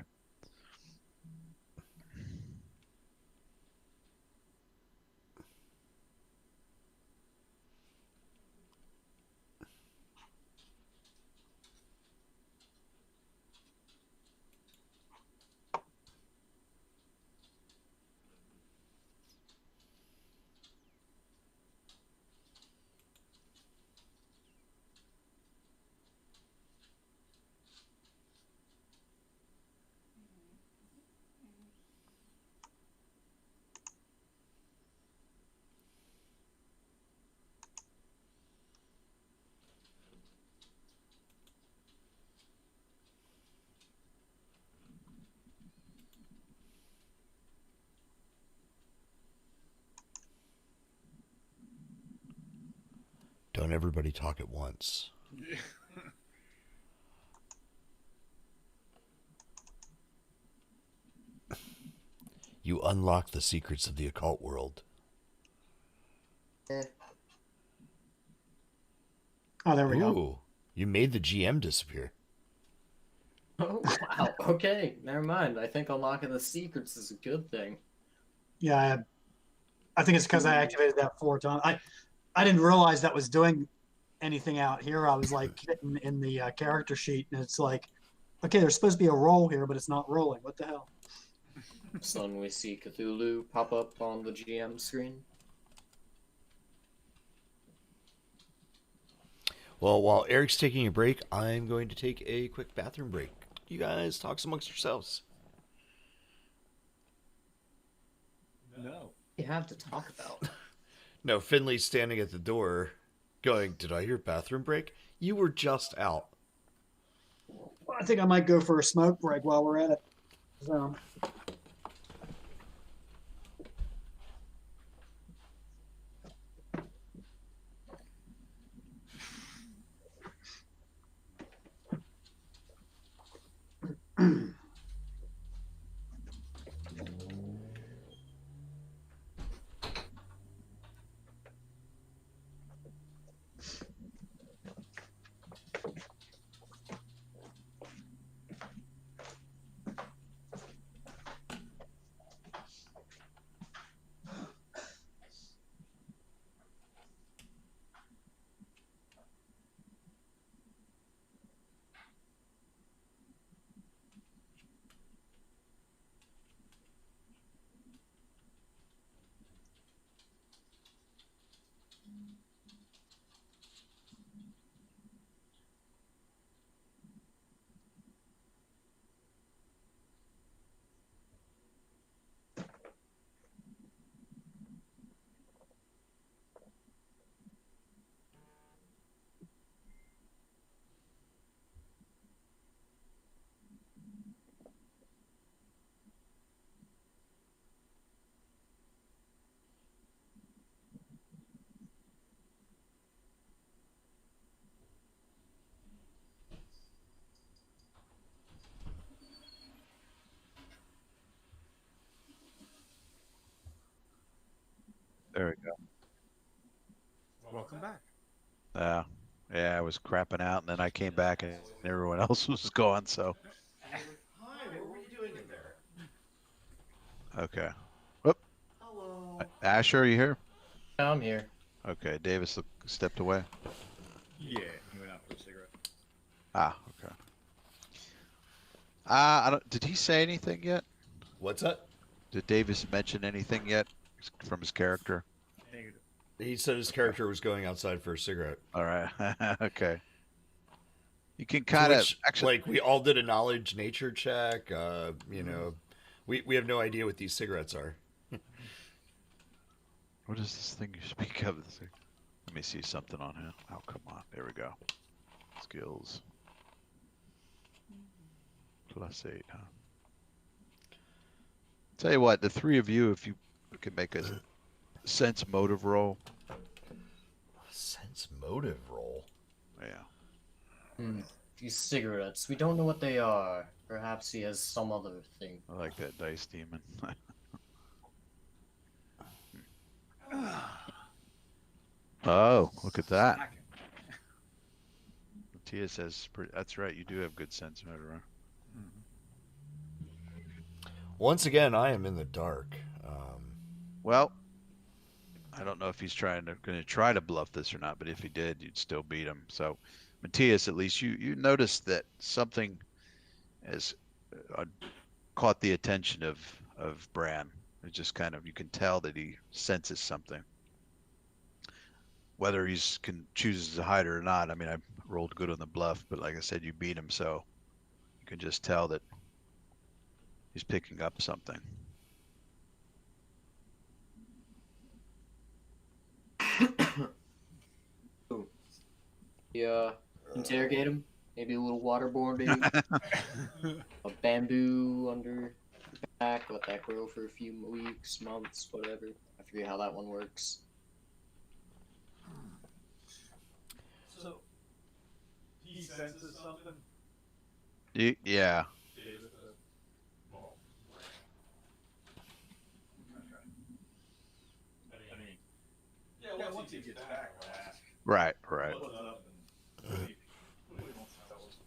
Don't everybody talk at once. You unlock the secrets of the occult world. Oh, there we go. Ooh, you made the GM disappear. Oh, wow. Okay, never mind. I think unlocking the secrets is a good thing. Yeah, I think it's because I activated that 4 times. I didn't realize that was doing anything out here. I was like hitting in the character sheet, and it's like, okay, there's supposed to be a roll here, but it's not rolling. What the hell? Suddenly we see Cthulhu pop up on the GM screen. Well, while Eric's taking a break, I'm going to take a quick bathroom break. You guys talk amongst yourselves. No. You have to talk about. No, Finley's standing at the door going, did I hear bathroom break? You were just out. Well, I think I might go for a smoke break while we're at it. So. There we go. Welcome back. Yeah, I was crapping out, and then I came back, and everyone else was gone. So Hi, what were you doing in there? okay. Whoop. Hello. Asher, are you here? I'm here. Okay. Davis stepped away. Yeah, he went out for a cigarette. Ah, okay. I don't. Did he say anything yet? What's that? Did Davis mention anything yet from his character? Negative. He said his character was going outside for a cigarette. All right. Okay. You can To kind of which, actually. like, we all did a knowledge nature check. You know, we have no idea what these cigarettes are. What is this thing you speak of? Let me see something on him. Oh, come on. There we go. Skills. +8, huh? Tell you what, the three of you, if you could make a sense motive roll. Sense motive roll. Yeah. These cigarettes, we don't know what they are. Perhaps he has some other thing. I like that dice demon. Oh, look at that. Smacking. Tia says, that's right, you do have good sense motive, right? Once again, I am in the dark. Well, I don't know if he's going to try to bluff this or not, but if he did, you'd still beat him. So, Matthias, at least you noticed that something has caught the attention of Bran. It just kind of, you can tell that he senses something. Whether he's chooses to hide it or not, I mean, I rolled good on the bluff, but like I said, you beat him, so you can just tell that he's picking up something. Yeah, interrogate him. Maybe a little waterborne, maybe. A bamboo under the back, let that grow for a few weeks, months, whatever. I forget how that one works. So he senses something. Yeah. I mean, yeah. Once he gets back, we'll ask. Right. What's up? And what he wants to tell us.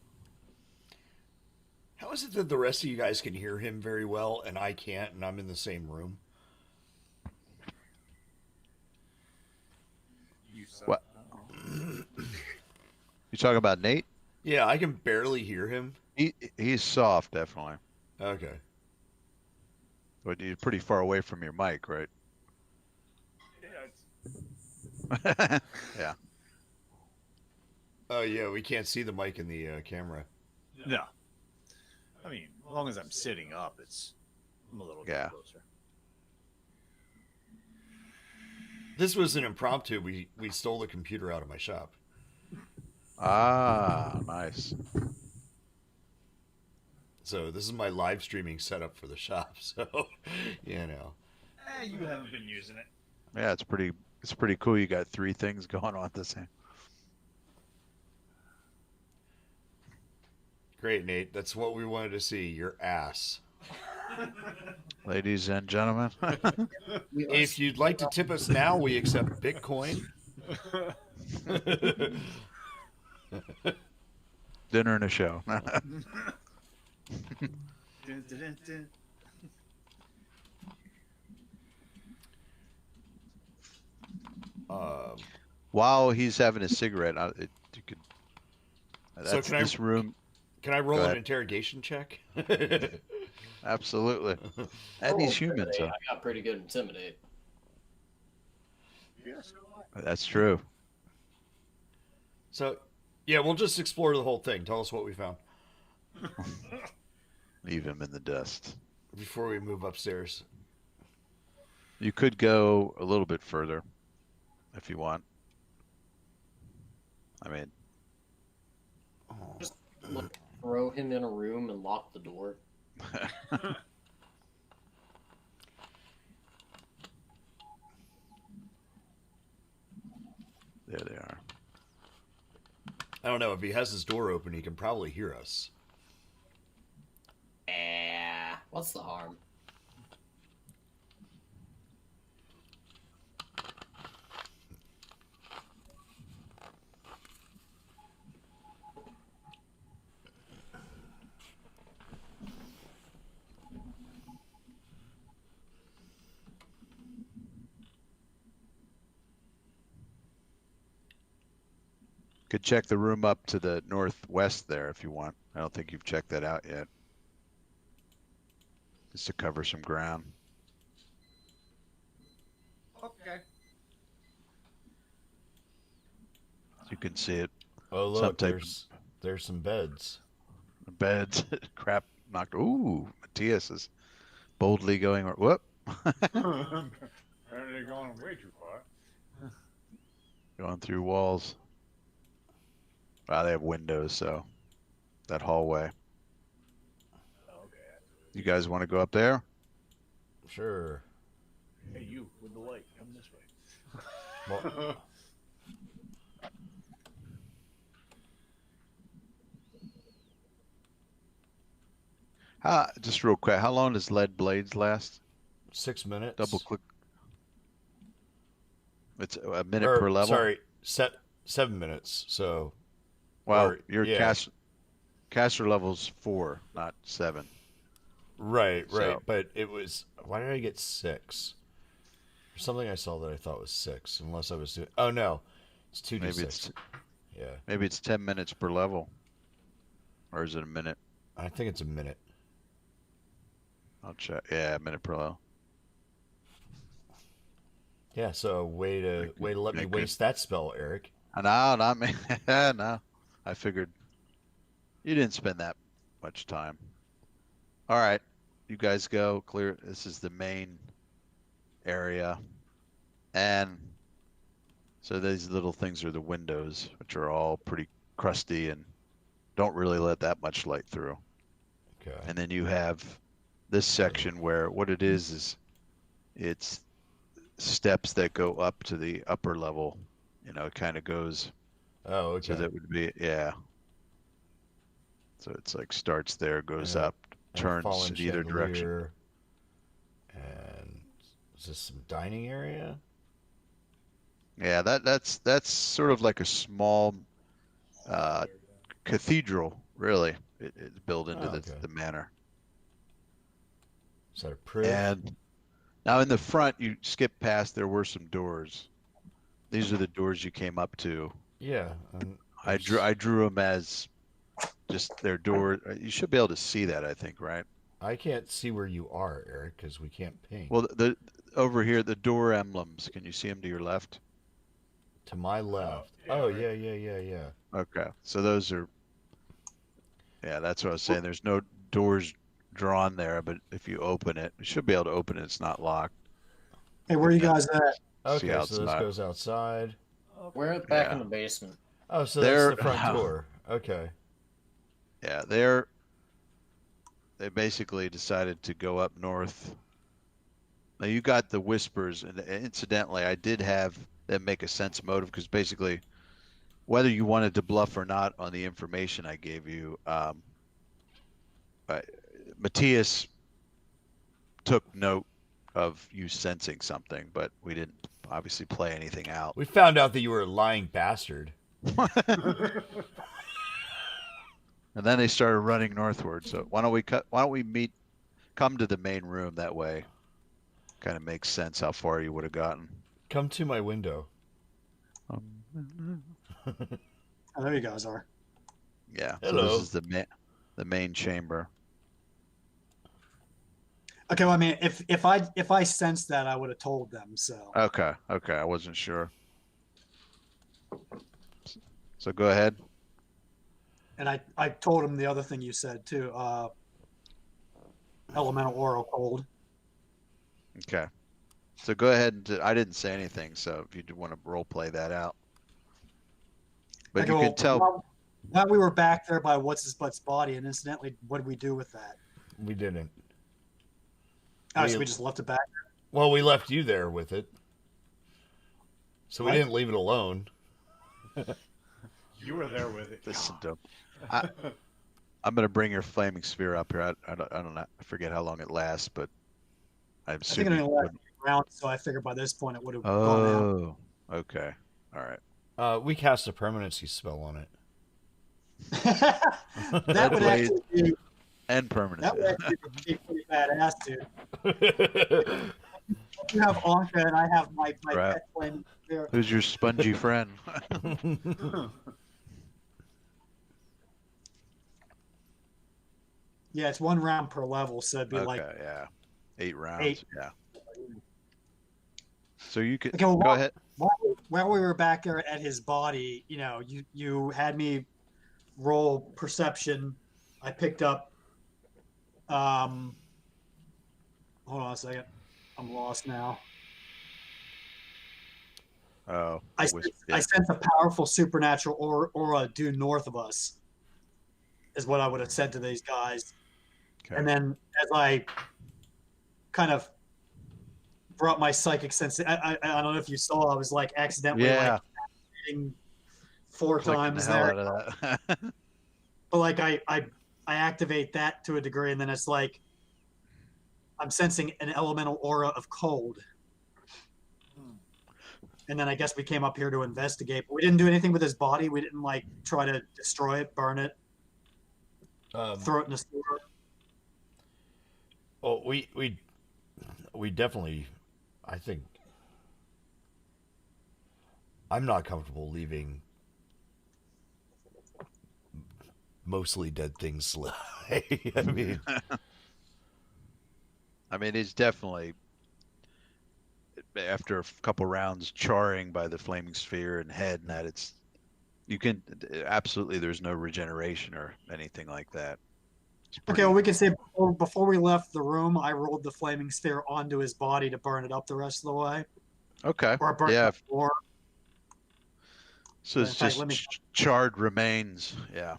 How is it that the rest of you guys can hear him very well and I can't, and I'm in the same room? What? You talking about Nate? Yeah, I can barely hear him. He's soft, definitely. Okay. But you're pretty far away from your mic, right? Yeah, Yeah. Oh, yeah, we can't see the mic in the camera. no. I mean, as long as I'm sitting up, I'm a little Yeah. closer. This was an impromptu. We stole the computer out of my shop. Ah, nice. So this is my live streaming setup for the shop. So, you know. You haven't been using it. Yeah, it's pretty cool. You got three things going on at the same. Great, Nate. That's what we wanted to see. Your ass. Ladies and gentlemen. If you'd like to tip us now, we accept Bitcoin. Dinner and a show. Dun, dun, dun, dun. While he's having a cigarette, you could. So That's this room. Can I roll Go an ahead. interrogation check? Absolutely. And he's human, so I got pretty good intimidate. Yes. that's true. So, yeah, we'll just explore the whole thing. Tell us what we found Leave him in the dust. before we move upstairs. You could go a little bit further if you want. I mean, Just like, throw him in a room and lock the door. there they are. I don't know. If he has his door open, he can probably hear us. What's the harm? Could check the room up to the northwest there if you want. I don't think you've checked that out yet. Just to cover some ground. Okay. You can see it. Oh, Some look, type there's some beds. of beds. Crap knocked. Ooh, Matthias is boldly going. Whoop. Apparently going way too far. Going through walls. Wow, they have windows, so that hallway. Okay. You guys want to go up there? Sure. Hey, you with the light, come this way. Well, Just real quick, how long does lead blades last? 6 minutes. Double click. It's a minute Or, per level. Sorry, 7 minutes. So, Well, or- your yeah. caster level's 4, not 7. right. So- But it was. Why did I get 6? There's something I saw that I thought was 6. Unless I was doing. Oh no, it's 2d6. Maybe it's Yeah, maybe it's 10 minutes per level, or is it a minute? I think it's a minute. I'll check. Yeah, a minute per level. Yeah. So way to let me Yeah, good. waste that spell, Eric. No, not me. No, I figured you didn't spend that much time. All right, you guys go clear. This is the main area, and so these little things are the windows, which are all pretty crusty and don't really let that much light through. Okay. And then you have this section where what it is it's steps that go up to the upper level. You know, it kind of goes. Oh, okay. So that would be, yeah. So it's like starts there, goes Yeah. up, And turns fallen in either direction. chandelier. And is this some dining area? Yeah, that's sort of like a small cathedral, really. It's built into Oh, okay. the manor. Is that a proof? And now in the front, you skip past. There were some doors. These are the doors you came up to. Yeah. I drew them as just their door. You should be able to see that, I think, right? I can't see where you are, Eric, because we can't ping. Well, the over here, the door emblems. Can you see them to your left? To my left. yeah, Oh, right. yeah. Okay, so those are. Yeah, that's what I was saying. There's no doors drawn there, but if you open it, you should be able to open it. It's not locked. Hey, where are you guys at? See Okay, so this outside. goes outside. We're back Yeah. in the basement. Oh, so There- that's the front door. Okay. Yeah, they basically decided to go up north. Now you got the whispers, and incidentally, I did have them make a sense motive because basically, whether you wanted to bluff or not on the information I gave you, Matthias took note of you sensing something, but we didn't obviously play anything out. We found out that you were a lying bastard. And then they started running northward. So why don't we come to the main room that way? Kind of makes sense how far you would have gotten. Come to my window. Oh, there you guys are. Yeah. Hello. So this is the main chamber. Okay, well, I mean, if I sensed that, I would have told them. So Okay. I wasn't sure. So go ahead. and I told him the other thing you said too. Elemental oral cold. Okay. So go ahead and I didn't say anything. So if you do want to role play that out, but Okay, you well, can tell. While we were back there by what's his butt's body, and incidentally, what did we do with that? We didn't. Oh, so we just left it back. Well, we left you there with it. So we What? didn't leave it alone. You were there with it. Listen to him. I'm gonna bring your flaming sphere up here. I don't know. I forget how long it lasts, but I'm I think it assuming. only lasted a round, so I figured by this point it would have gone out. Oh, okay. All right. We cast a permanency spell on it. That would Blade. actually be And permanent. that would actually be pretty badass, dude. You have Anka and I have my Right. pet flame there. Who's your spongy friend? Yeah, it's 1 round per level, so it'd be Okay, like yeah. 8 rounds. 8. Yeah. So you could Okay, well, go ahead. while we were back there at his body, you had me roll perception. I picked up. Um, hold on a second. I'm lost now. Oh, I it was sense, I yeah. sense a powerful supernatural aura due north of us, is what I would have said to these guys. Okay. And then as I kind of brought my psychic sense, I don't know if you saw, I was like accidentally Yeah, hitting 4 clicking the times hell there. out of that. But like I activate that to a degree, and then it's like I'm sensing an elemental aura of cold. And then I guess we came up here to investigate, but we didn't do anything with his body. We didn't like try to destroy it, burn it, throw it in the sewer. Oh, we definitely. I think I'm not comfortable leaving mostly dead things lie. I mean, I mean, it's definitely after a couple rounds charring by the flaming sphere and head, and that you can absolutely. There's no regeneration or anything like that. It's Okay, pretty. well, we can say before we left the room, I rolled the flaming sphere onto his body to burn it up the rest of the way, Okay. or burn it Yeah. up more. So In it's fact, just let me. charred remains. Yeah.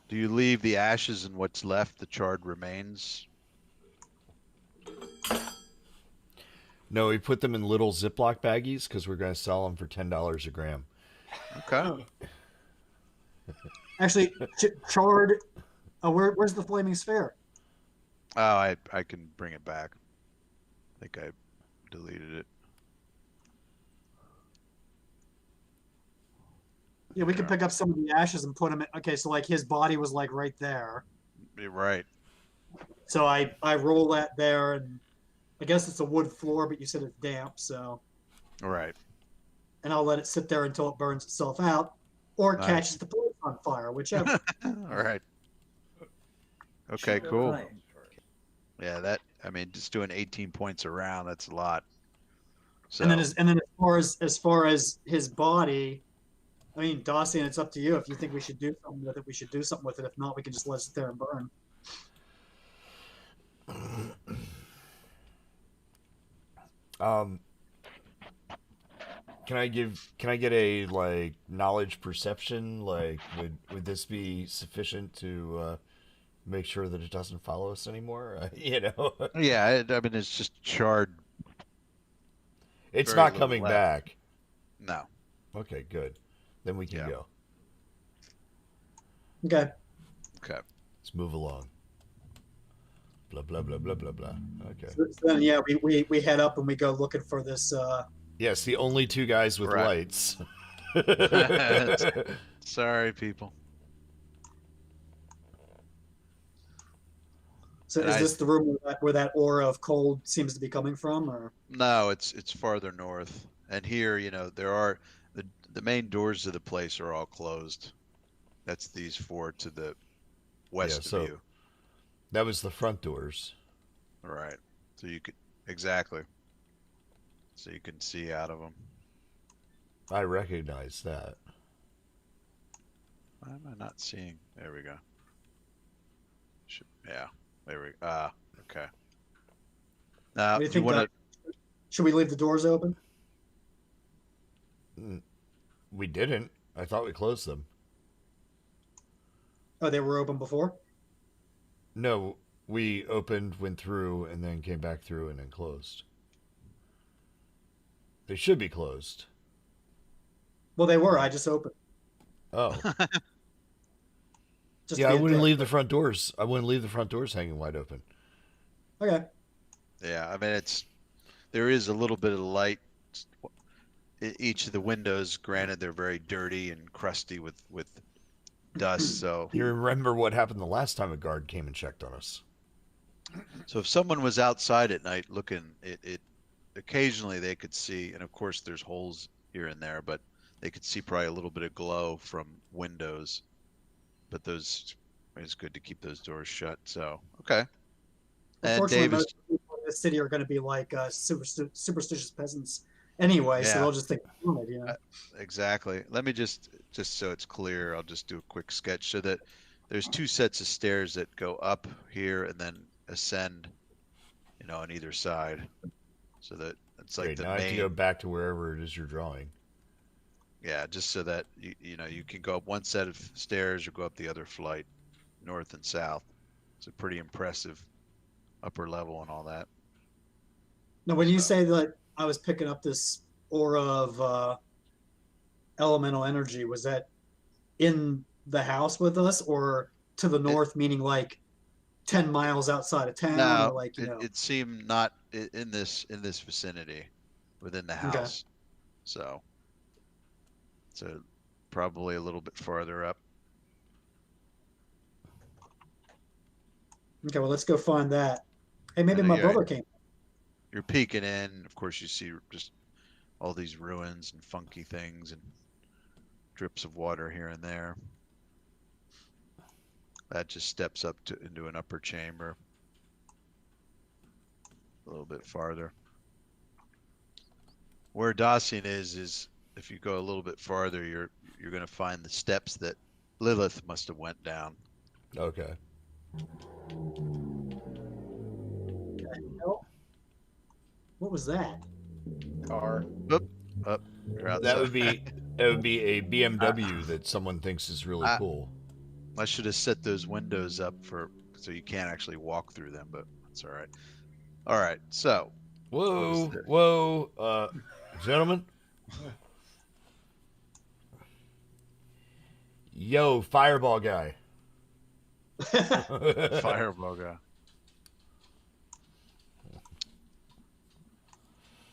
Do you leave the ashes and what's left, the charred remains? no, we put them in little Ziploc baggies because we're going to sell them for $10 a gram. Okay. Actually, charred. Where's the flaming sphere? Oh, I can bring it back. I think I deleted it. Yeah, we could pick up some of the ashes and put them in. Okay, so like his body was like right there. You're right. So I roll that there, and I guess it's a wood floor, but you said it's damp, so. All right. And I'll let it sit there until it burns itself out, or it Nice. catches the place on fire, whichever. All right. Okay, cool. Yeah, I mean, just doing 18 points a round, that's a lot. So, And then as far as his body, I mean, Dawson, it's up to you. If you think we should do something with it, we should do something with it. If not, we can just let it sit there and burn. Can I get a like knowledge perception? Like, would this be sufficient to make sure that it doesn't follow us anymore? You know, yeah, I mean, it's just charred. it's Very not little coming left. back. No. Okay, good. Then we can Yeah. go. Okay. Okay. Let's move along. Blah blah blah blah blah blah. Okay. So then, yeah, we head up and we go looking for this. Yes, the only 2 guys with Right. lights. Sorry, people. So And is this the room where that aura of cold seems to be coming from, or? No, it's farther north. And here, there are the main doors of the place are all closed. That's these 4 to the west so- of you. That was the front doors. All right. So you could exactly. So you can see out of them. I recognize that. Why am I not seeing? There we go. Yeah. There we go. Okay. Now, What do you think, want to? Should we leave the doors open? We didn't. I thought we closed them. Oh, they were open before? No, we opened, went through, and then came back through and then closed. They should be closed. Well, they were. I just opened. Oh. Just Yeah, to I be wouldn't direct. leave the front doors. I wouldn't leave the front doors hanging wide open. Okay. Yeah. I mean, there is a little bit of light. Each of the windows, granted, they're very dirty and crusty with dust. So You remember what happened the last time a guard came and checked on us? So if someone was outside at night looking, it occasionally they could see, and of course there's holes here and there, but they could see probably a little bit of glow from windows. but those it's good to keep those doors shut. So okay. And Unfortunately, Davis, most people in the city are going to be like superstitious peasants anyway, so yeah, they'll just think, you know. exactly. Let me just so it's clear, I'll just do a quick sketch so that there's 2 sets of stairs that go up here and then ascend, on either side, so that it's like Great. the Now I have to go main. back to wherever it is you're drawing. Yeah, just so that you can go up one set of stairs or go up the other flight, north and south. It's a pretty impressive upper level and all that. Now, when you So say that I was picking up this aura of elemental energy, was that in the house with us, or to the it north, meaning like 10 miles outside of town, or no, like, it seemed not in this vicinity, within the Okay. house. So probably a little bit farther up. Okay, well, let's go find that. Hey, maybe And my yeah, brother came. you're peeking in. Of course, you see just all these ruins and funky things and drips of water here and there. That just steps up into an upper chamber. A little bit farther. Where Dacian is if you go a little bit farther, you're going to find the steps that Lilith must have went down. Okay. Oh, what was that? Car. Up, you're outside. That would be a BMW that someone thinks is really cool. I should have set those windows up so you can't actually walk through them, but that's all right. All right, so Whoa, gentlemen. Yo, fireball guy. fireball guy.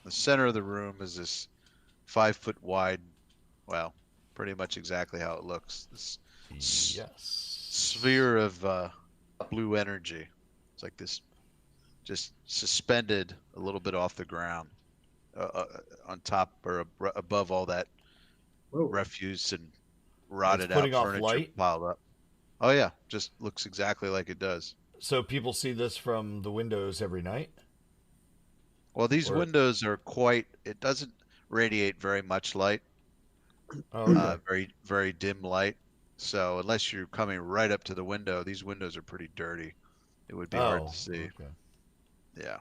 The center of the room is this 5 foot wide, well, pretty much exactly how it looks. This Yes. sphere of blue energy. It's like this, just suspended a little bit off the ground, on top or above all that Whoa. refuse and rotted out putting off furniture light? piled up. Oh yeah, just looks exactly like it does. So people see this from the windows every night? Well, these Or- windows are it doesn't radiate very much light, Oh, okay. very, very dim light. So unless you're coming right up to the window, these windows are pretty dirty. It would be hard to see. Okay. Yeah.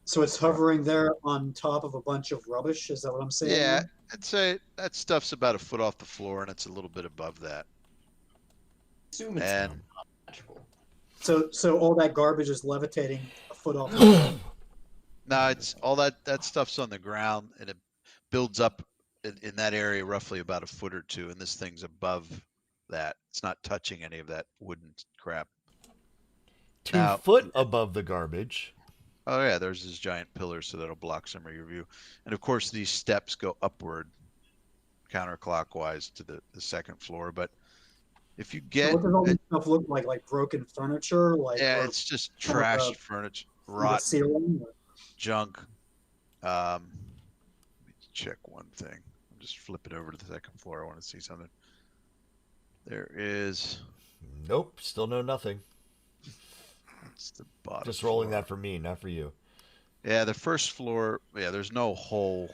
So it's hovering there on top of a bunch of rubbish. Is that what I'm saying? Yeah, I'd say that stuff's about a foot off the floor, and it's a little bit above that. Assume it's And not magical. So all that garbage is levitating a foot off. no, it's all that stuff's on the ground, and it builds up in that area roughly about a foot or two, and this thing's above that. It's not touching any of that wooden crap. 2 Now- foot above the garbage. Oh yeah, there's this giant pillar, so that'll block some of your view. And of course, these steps go upward, counterclockwise to the second floor. But if you get, What does all this stuff look like? Like broken furniture? Like yeah, or it's just some of trashed the- furniture, the rotten ceiling? junk. Let me check one thing. I'll just flip it over to the second floor. I want to see something. There is. Nope, still no nothing. That's the bottom. Just rolling floor. that for me, not for you. Yeah, the first floor. Yeah, there's no hole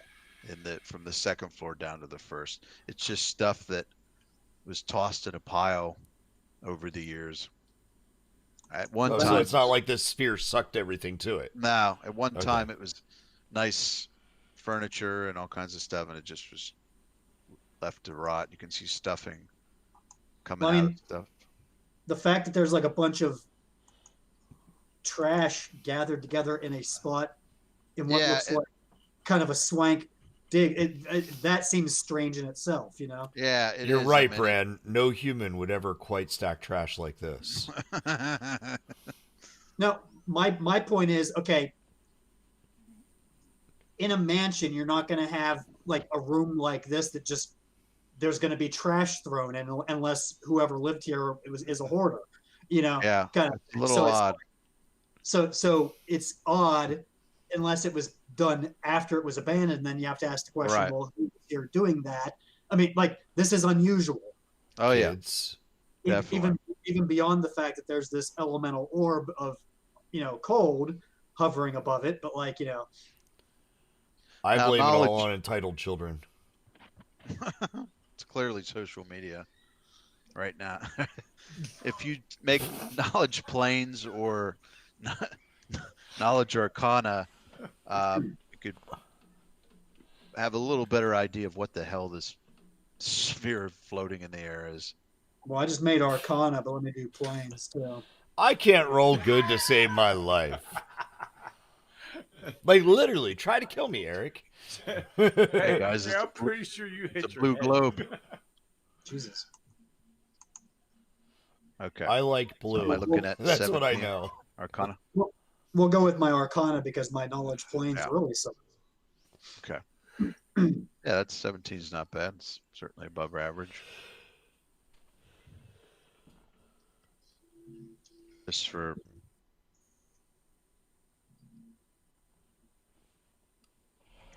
from the second floor down to the first. It's just stuff that was tossed in a pile over the years. At one Oh, time, so it's not like this sphere sucked everything to it. no. At one Okay. time, it was nice furniture and all kinds of stuff, and it just was left to rot. You can see stuffing coming Well, I out mean, of stuff. The fact that there's like a bunch of trash gathered together in a spot in what Yeah, looks like kind of a swank dig, that seems strange in itself, Yeah, it You're is. right, I mean, Bran. No human would ever quite stack trash like this. Now, my point is, okay, in a mansion, you're not going to have like a room like this that just there's going to be trash thrown in unless whoever lived here is a hoarder, Yeah, kind of. a little So odd. So it's odd unless it was done after it was abandoned. And then you have to ask the question, Right. well, who's here doing that? I mean, like this is unusual. Oh yeah, Kids, even even beyond the fact that there's this elemental orb of, cold hovering above it, but like, I Now, blame it all knowledge- on entitled children. It's clearly social media right now. If you make knowledge planes or knowledge arcana, you could have a little better idea of what the hell this sphere floating in the air is. well, I just made Arcana, but let me do planes too. I can't roll good to save my life. Like, literally, try to kill me, Eric. Hey, guys, I'm pretty sure you hit It's a your blue head. globe. Jesus. Okay. I like So blue. am I looking at That's what I 17 know. Arcana? We'll go with my Arcana because my knowledge planes Yeah. really suck. Okay. Yeah, that's 17 is not bad. It's certainly above average. Just for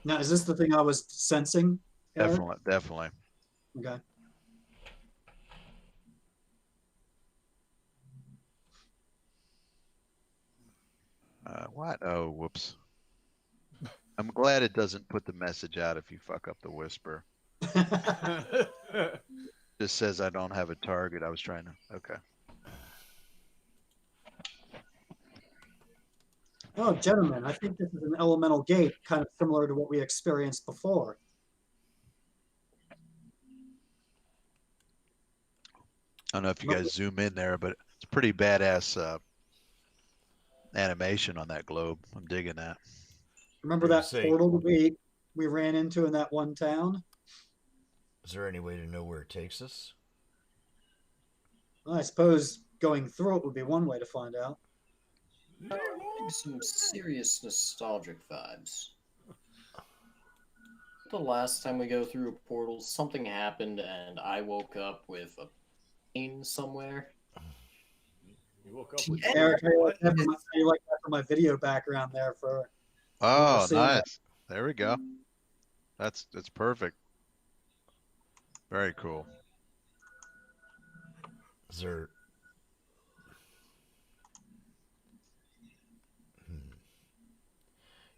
Now, is this the thing I was sensing, Eric? definitely. Okay. What? Oh, whoops. I'm glad it doesn't put the message out if you fuck up the whisper. Just says I don't have a target. I was trying to. Okay. Oh, gentlemen, I think this is an elemental gate, kind of similar to what we experienced before. I don't know if you guys zoom in there, but it's pretty badass animation on that globe. I'm digging that. Remember What do you that say? portal that we ran into in that one town? Is there any way to know where it takes us? Well, I suppose going through it would be one way to find out. Some serious nostalgic vibes. The last time we go through a portal, something happened and I woke up with a pain somewhere. You woke up with Eric, how you like that for my video background there for Oh, seeing that. nice. There we go. That's perfect. Very cool. Is there...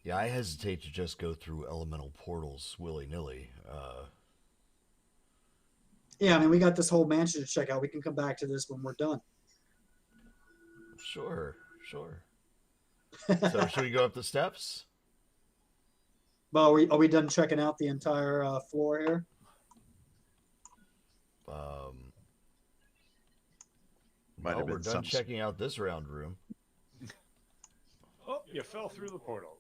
Yeah, I hesitate to just go through elemental portals willy-nilly. Yeah, I mean, we got this whole mansion to check out. We can come back to this when we're done. Sure. So should we go up the steps? Well, are we done checking out the entire floor here? Might Well, have we're been done some. checking out this round room. Oh, you fell through the portal.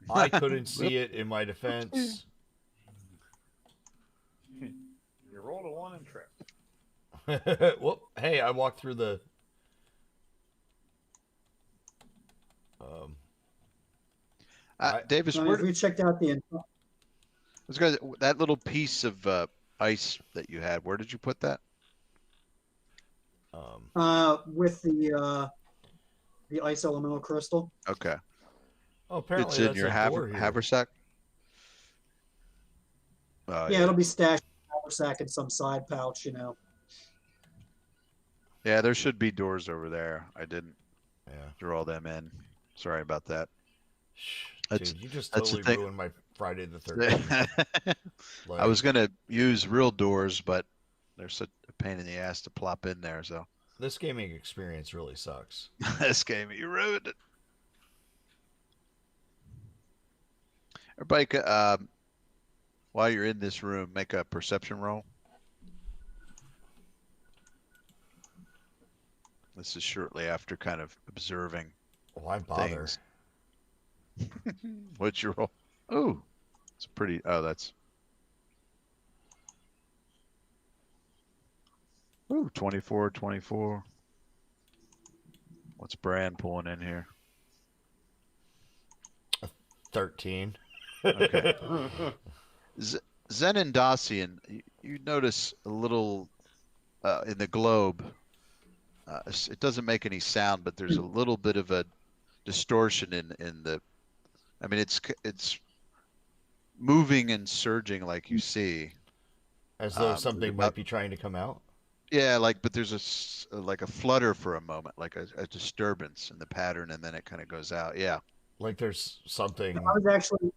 I couldn't see it in my defense. You rolled a 1 and tripped. Whoop! Hey, I walked through the. Davis, I mean, where if we checked out the that little piece of ice that you had? Where did you put that? with the ice elemental crystal. Okay. Oh, apparently It's in that's your a door here. haversack. Yeah, it'll be stashed in a haversack in some side pouch, Yeah, there should be doors over there. I didn't Yeah. draw them in. Sorry about that. Shh, That's- dude, you just that's the totally thing. ruined my Friday the 13th. I was gonna use real doors, but they're such a pain in the ass to plop in there. So This gaming experience really sucks. this game, you ruined it. Everybody, while you're in this room, make a perception roll. This is shortly after kind of observing Why bother? things. What's your roll? Oh, it's pretty. Oh, that's. Ooh, 24, 24. What's Bran pulling in here? 13. Okay. Zen and Dacian, you notice a little in the globe. It doesn't make any sound, but there's a little bit of a distortion in the. I mean, it's moving and surging like you see, As though There's something about might be trying to come out. Yeah, but there's like a flutter for a moment, like a disturbance in the pattern, and then it kind of goes out. Yeah. Like there's something. I was actually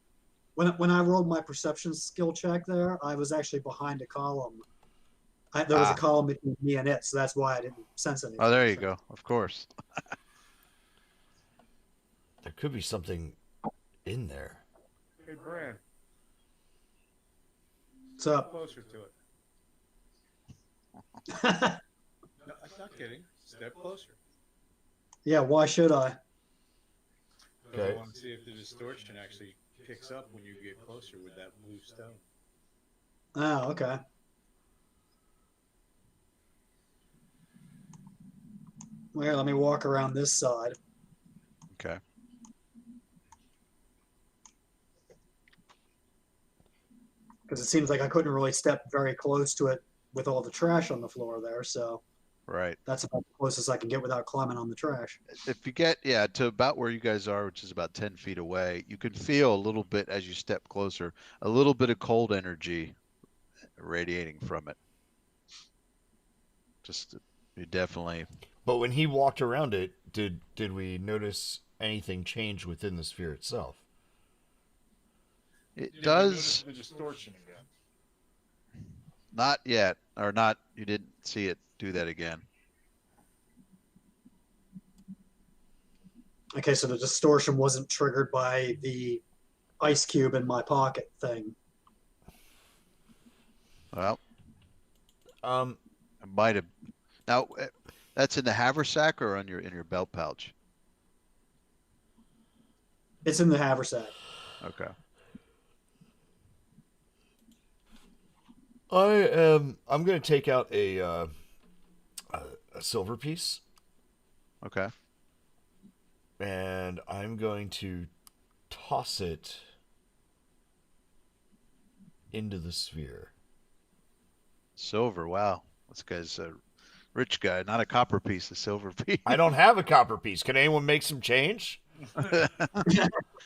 when I rolled my perception skill check there, I was actually behind a column. There was a column between me and it, so that's why I didn't sense anything. Oh, there you go. Of course. There could be something in there. Hey, Brad, What's up? closer to it. No, I'm not kidding. Step closer. Yeah, why should I? Because Okay. I want to see if the distortion actually picks up when you get closer with that blue stone. Oh, okay. Well, here, let me walk around this side. Okay. Because it seems like I couldn't really step very close to it with all the trash on the floor there, so Right. that's about the closest I can get without climbing on the trash. If you get to about where you guys are, which is about 10 feet away, you can feel a little bit as you step closer, a little bit of cold energy radiating from it. Just you definitely. But when he walked around it, did we notice anything change within the sphere itself? It Did you does. notice the distortion again? Not yet, or not. You didn't see it do that again. Okay, so the distortion wasn't triggered by the ice cube in my pocket thing. Well, Um, it might have. Now, that's in the haversack or in your belt pouch. It's in the haversack. Okay. I'm gonna take out a silver piece, Okay. and I'm going to toss it into the sphere. Silver. Wow. This guy's a rich guy, not a copper piece, a silver piece. I don't have a copper piece. Can anyone make some change?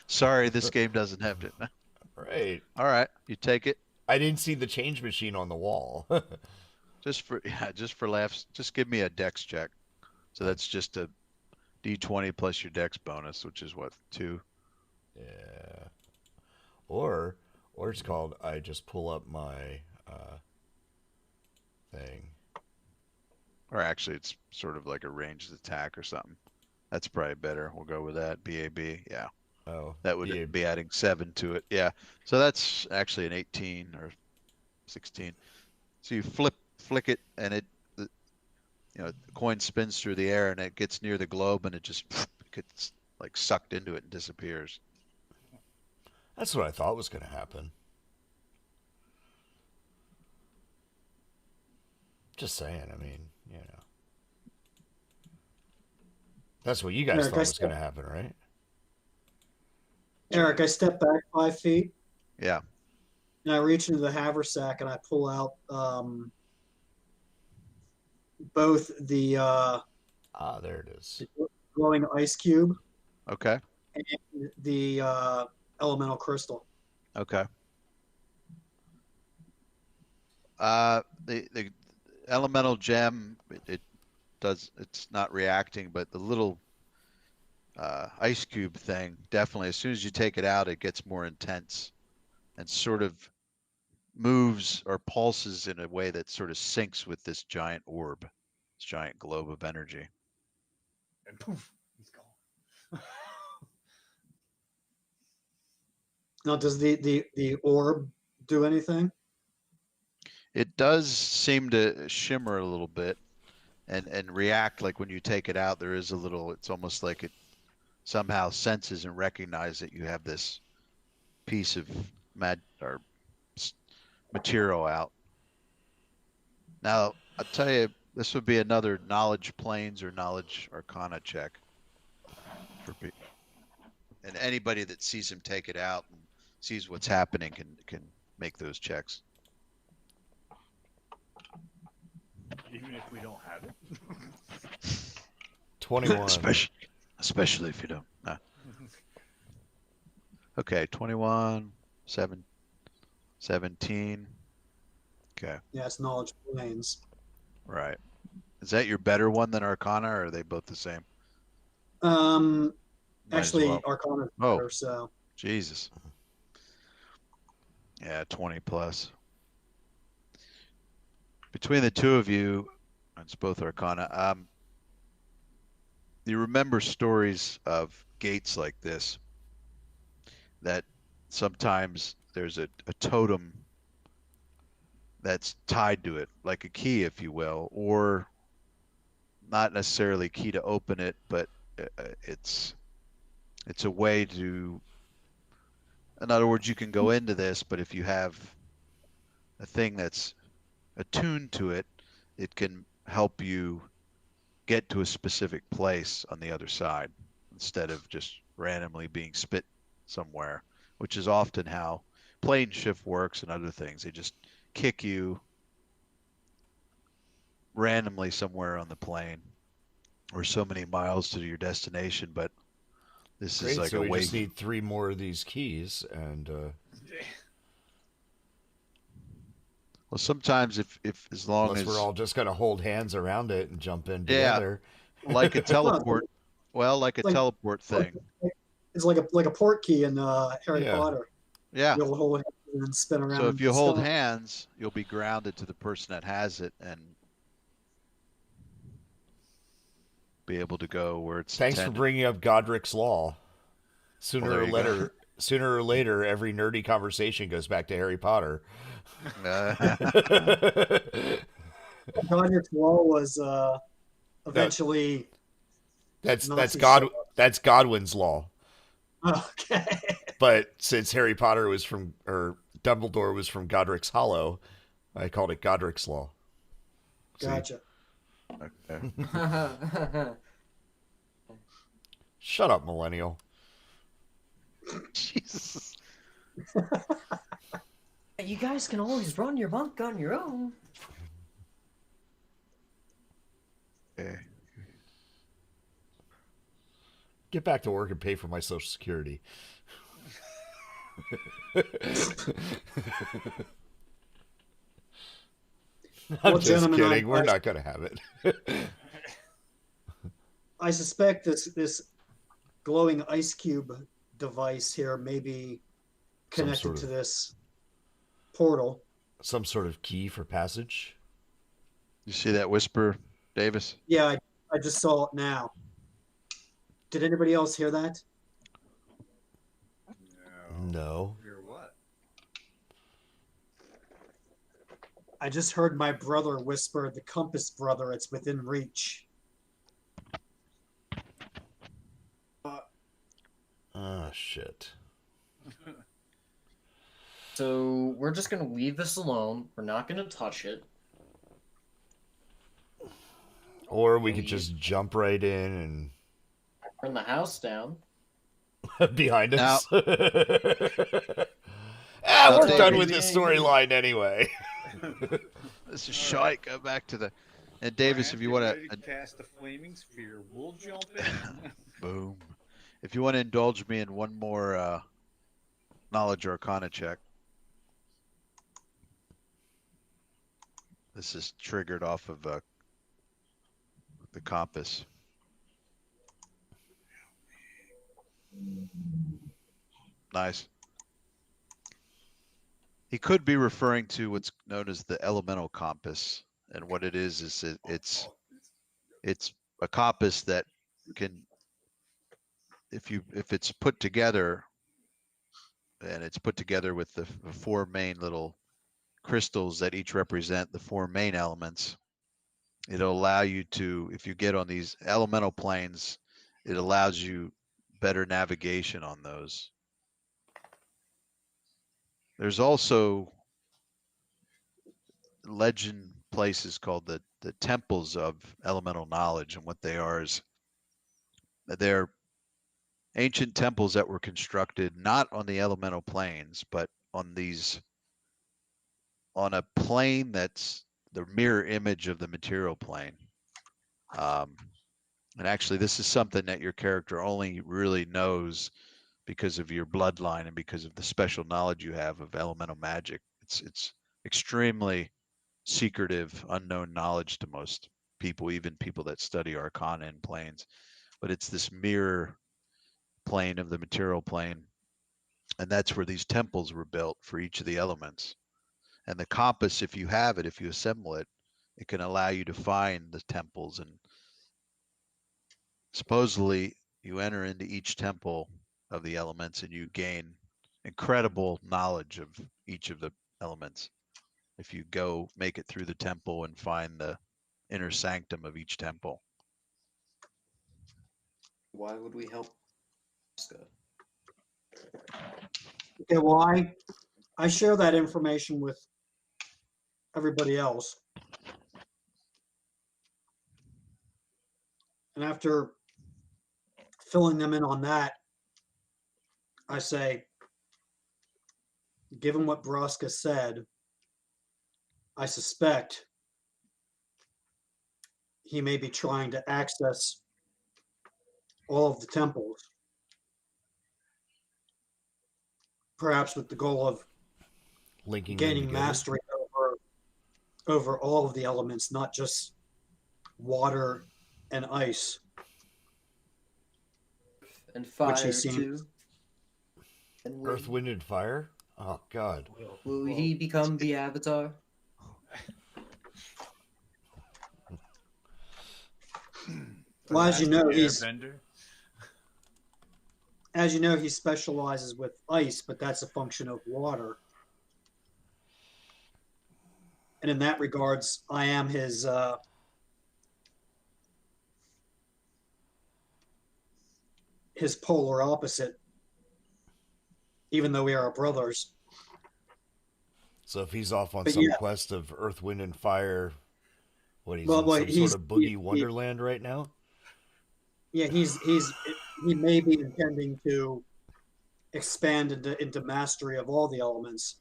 Sorry, this game doesn't have it. Right. All right, you take it. I didn't see the change machine on the wall. Just for laughs. Just give me a dex check. So that's just a d20 plus your dex bonus, which is what, 2? Yeah. Or it's called I just pull up my thing. Or actually, it's sort of like a ranged attack or something. That's probably better. We'll go with that. BAB. Yeah. Oh, That would BAB. be adding 7 to it. Yeah. So that's actually an 18 or 16. So you flick it, and the coin spins through the air, and it gets near the globe, and it just gets like sucked into it and disappears. That's what I thought was going to happen. Just saying. I mean, that's what you guys Eric, thought was going to happen, right? Eric, I step back 5 feet, Yeah. and I reach into the haversack and I pull out both the There it is. glowing ice cube Okay. and the elemental crystal. Okay. The elemental gem, it's not reacting, but the little ice cube thing, definitely, as soon as you take it out, it gets more intense and sort of moves or pulses in a way that sort of syncs with this giant orb, this giant globe of energy. And poof, he's gone. Now, does the orb do anything? It does seem to shimmer a little bit and react like when you take it out, there is a little, it's almost like it somehow senses and recognizes that you have this piece of material out. Now, I'll tell you, this would be another knowledge planes or knowledge arcana check for people. And anybody that sees him take it out and sees what's happening can make those checks. Even if we don't have it. 21. Especially if you don't. Okay, 21, 17. Okay. Yeah, it's knowledge planes. Right. Is that your better one than Arcana, or are they both the same? Um, Might as actually, well. Arcana is Oh. better, so Jesus. Yeah, 20 plus. Between the two of you, it's both Arcana. You remember stories of gates like this, that sometimes there's a totem that's tied to it, like a key, if you will, or not necessarily key to open it, but it's a way to, in other words, you can go into this, but if you have a thing that's attuned to it, it can help you get to a specific place on the other side instead of just randomly being spit somewhere, which is often how plane shift works and other things. They just kick you randomly somewhere on the plane or so many miles to your destination, but this is Great. like So a we way. just need 3 more of these keys, and Well, sometimes if as long unless as, we're all just gonna hold hands around it and jump in yeah, together. like a teleport. Well, like a Like- teleport thing. it's like a port key in Harry Yeah. Potter. Yeah. You'll hold it and then spin around. So if into you the hold sky. hands, you'll be grounded to the person that has it and be able to go where it's Thanks for intended. bringing up Godric's law. Well, there you go. Sooner or later, every nerdy conversation goes back to Harry Potter. Godric's Law was eventually That's Nazi God. show. That's Godwin's law. Okay. But since Harry Potter was from, or Dumbledore was from Godric's Hollow, I called it Godric's law. See? Gotcha. Okay. Shut up, millennial. Jesus. You guys can always run your monk on your own. Okay. Get back to work and pay for my Social Security. I'm just gentlemen, kidding. We're not going to have it. I suspect this glowing ice cube device here may be connected sort to of- this portal. Some sort of key for passage. You see that whisper, Davis? Yeah, I just saw it now. Did anybody else hear that? No. Hear what? I just heard my brother whisper, "The compass, brother, it's within reach." Oh, shit. So we're just gonna leave this alone. We're not gonna touch it. Or we could just jump right in Burn the house down. and behind us. Now, we're David- done with this storyline anyway. this is shite. Go back to the. And Davis, if you want Ready to, cast the flaming sphere, we'll jump in. boom. If you want to indulge me in one more knowledge arcana check. This is triggered off of the compass. Nice. He could be referring to what's known as the elemental compass, and what it is it's a compass that can, if it's put together, and it's put together with the 4 main little crystals that each represent the 4 main elements, it'll allow you to, if you get on these elemental planes, it allows you better navigation on those. There's also legend places called the temples of elemental knowledge, and what they are is they're ancient temples that were constructed not on the elemental planes, but on a plane that's the mirror image of the material plane. And actually, this is something that your character only really knows because of your bloodline and because of the special knowledge you have of elemental magic. It's extremely secretive, unknown knowledge to most people, even people that study arcana and planes. But it's this mirror plane of the material plane, and that's where these temples were built for each of the elements. And the compass, if you have it, if you assemble it, it can allow you to find the temples. And supposedly you enter into each temple of the elements and you gain incredible knowledge of each of the elements if you go make it through the temple and find the inner sanctum of each temple. Why would we help Oscar? Okay, well, I share that information with everybody else. And after filling them in on that, I say, given what Braska said, I suspect he may be trying to access all of the temples, perhaps with the goal of Linking them gaining together. mastery over all of the elements, not just water and ice. And fire Which he seems- too. And Earth, wind, and fire. Oh God. will he become the Avatar? Well, as you know, Airbender. he specializes with ice, but that's a function of water. And in that regards, I am his polar opposite, even though we are brothers. So if he's off on But some yeah. quest of Earth, Wind, and Fire, what, he's Well, in well, some he's- sort of boogie he- wonderland right now? Yeah, he may be intending to expand into mastery of all the elements.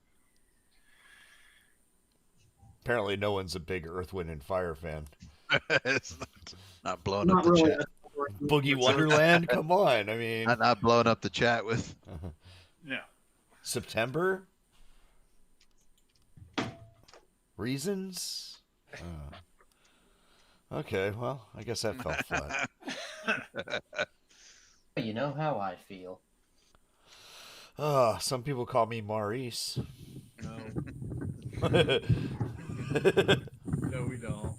Apparently no one's a big Earth, Wind, and Fire fan. It's not blowing Not up the really. chat. Boogie Wonderland? Come on. I mean, Not blowing up the chat with. No. September? Reasons? Okay, well, I guess that fell flat. You know how I feel. Some people call me Maurice. No. No, we don't.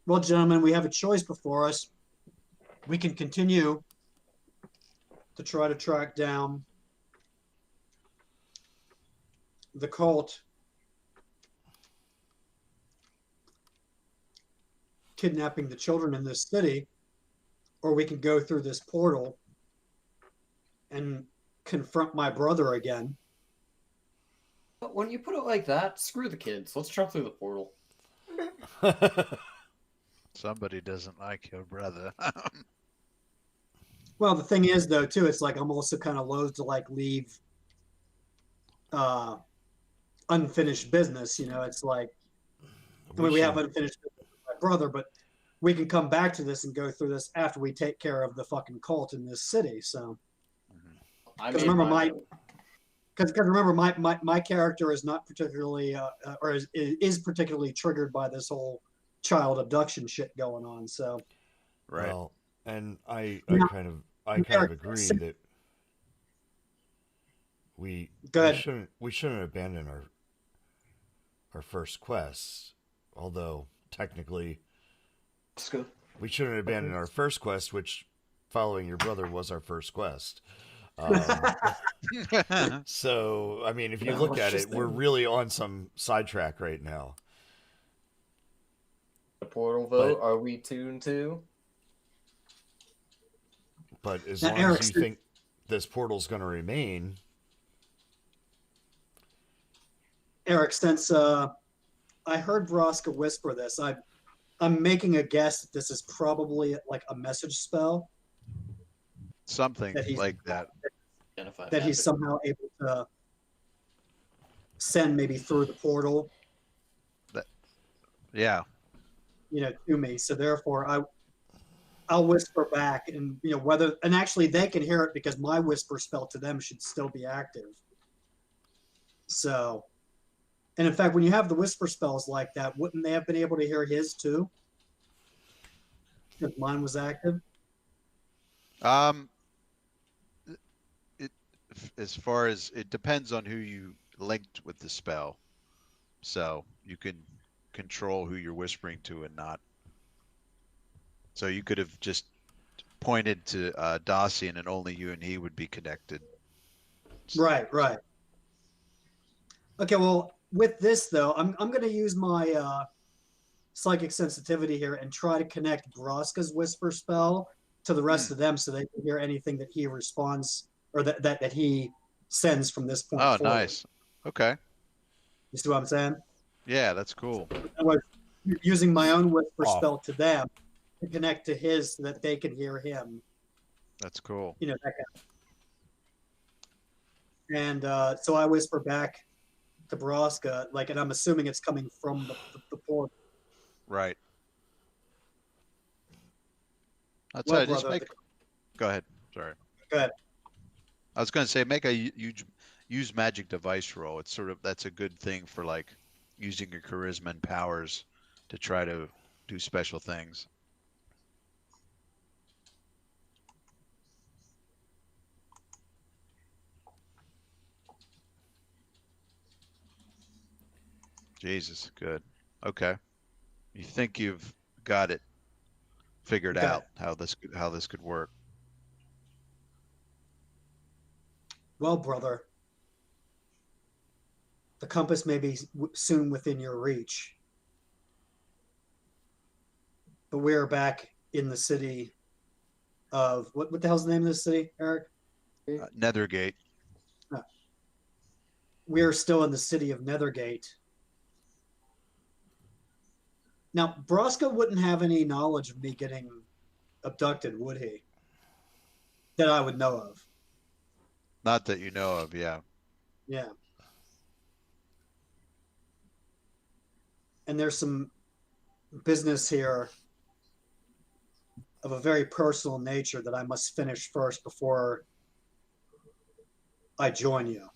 Well, gentlemen, we have a choice before us. We can continue to try to track down the cult kidnapping the children in this city, or we can go through this portal and confront my brother again. But when you put it like that, screw the kids. Let's jump through the portal. Somebody doesn't like your brother. Well, the thing is, though, too, it's like I'm also kind of loath to like leave unfinished business. You know, it's like we have unfinished business with my brother, but we can come back to this and go through this after we take care of the fucking cult in this city. So, because remember, my character is not particularly or is particularly triggered by this whole child abduction shit going on. So, Right. Well, and I Now- kind of agree that we Go ahead. shouldn't abandon our first quest. Although technically we shouldn't abandon our first quest, which following your brother was our first quest. So I mean, if you look at it, we're really on some sidetrack right now. The portal vote, But- are we tuned to? But as Now, long Eric, as you think this portal's going to remain, Eric, since I heard Vraska whisper this, I'm making a guess that this is probably like a message spell Something That he's- like that. Identify that he's somehow able to send maybe through the portal, Yeah. you know, to me. So therefore, I'll whisper back, and you know and actually they can hear it because my whisper spell to them should still be active. So And in fact, when you have the whisper spells like that, wouldn't they have been able to hear his too? If mine was active? Um, it as far as it depends on who you linked with the spell, so you can control who you're whispering to and not. So you could have just pointed to Dacian, and only you and he would be connected. Right, right. Okay, well, with this though, I'm going to use my psychic sensitivity here and try to connect Broska's whisper spell to the rest of them so they can hear anything that he responds or that he sends from this point Oh, forward. nice. Okay. You see what I'm saying? Yeah, that's cool. I was using my own whisper Oh. spell to them to connect to his so that they can hear him. That's cool. You know, that kind of. And so I whisper back to Broska, like, and I'm assuming it's coming from the port. Right. That's Well, it. Just brother, make. Go ahead. Sorry. Go ahead. I was going to say make a use magic device roll. It's sort of that's a good thing for like using your charisma and powers to try to do special things. Jesus, good. Okay. You think you've got it figured Okay. out how this could work. Well, brother, the compass may be soon within your reach, but we are back in the city of what the hell's the name of this city, Eric? Nethergate. We are still in the city of Nethergate. Now, Broska wouldn't have any knowledge of me getting abducted, would he? That I would know of. Not that you know of, yeah. Yeah. And there's some business here of a very personal nature that I must finish first before I join you.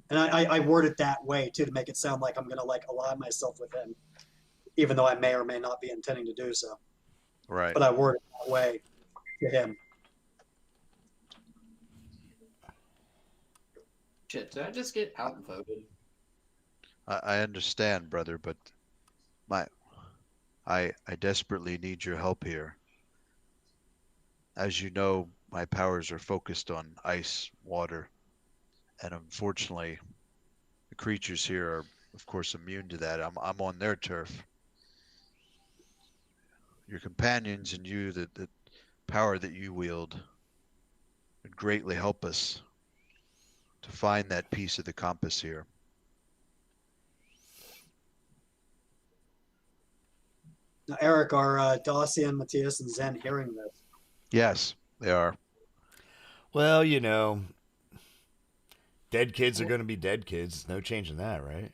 And I word it that way too to make it sound like I'm gonna like ally myself with him, even though I may or may not be intending to do so. Right. But I word it that way to him. Shit, did I just get outvoted? I understand, brother, but I desperately need your help here. As you know, my powers are focused on ice, water, and unfortunately, the creatures here are, of course, immune to that. I'm on their turf. Your companions and you, the power that you wield, would greatly help us to find that piece of the compass here. Now, Eric, are Dacian, Matthias, and Zen hearing this? Yes, they are. Well, you know, dead kids are going to be dead kids. No changing that, right?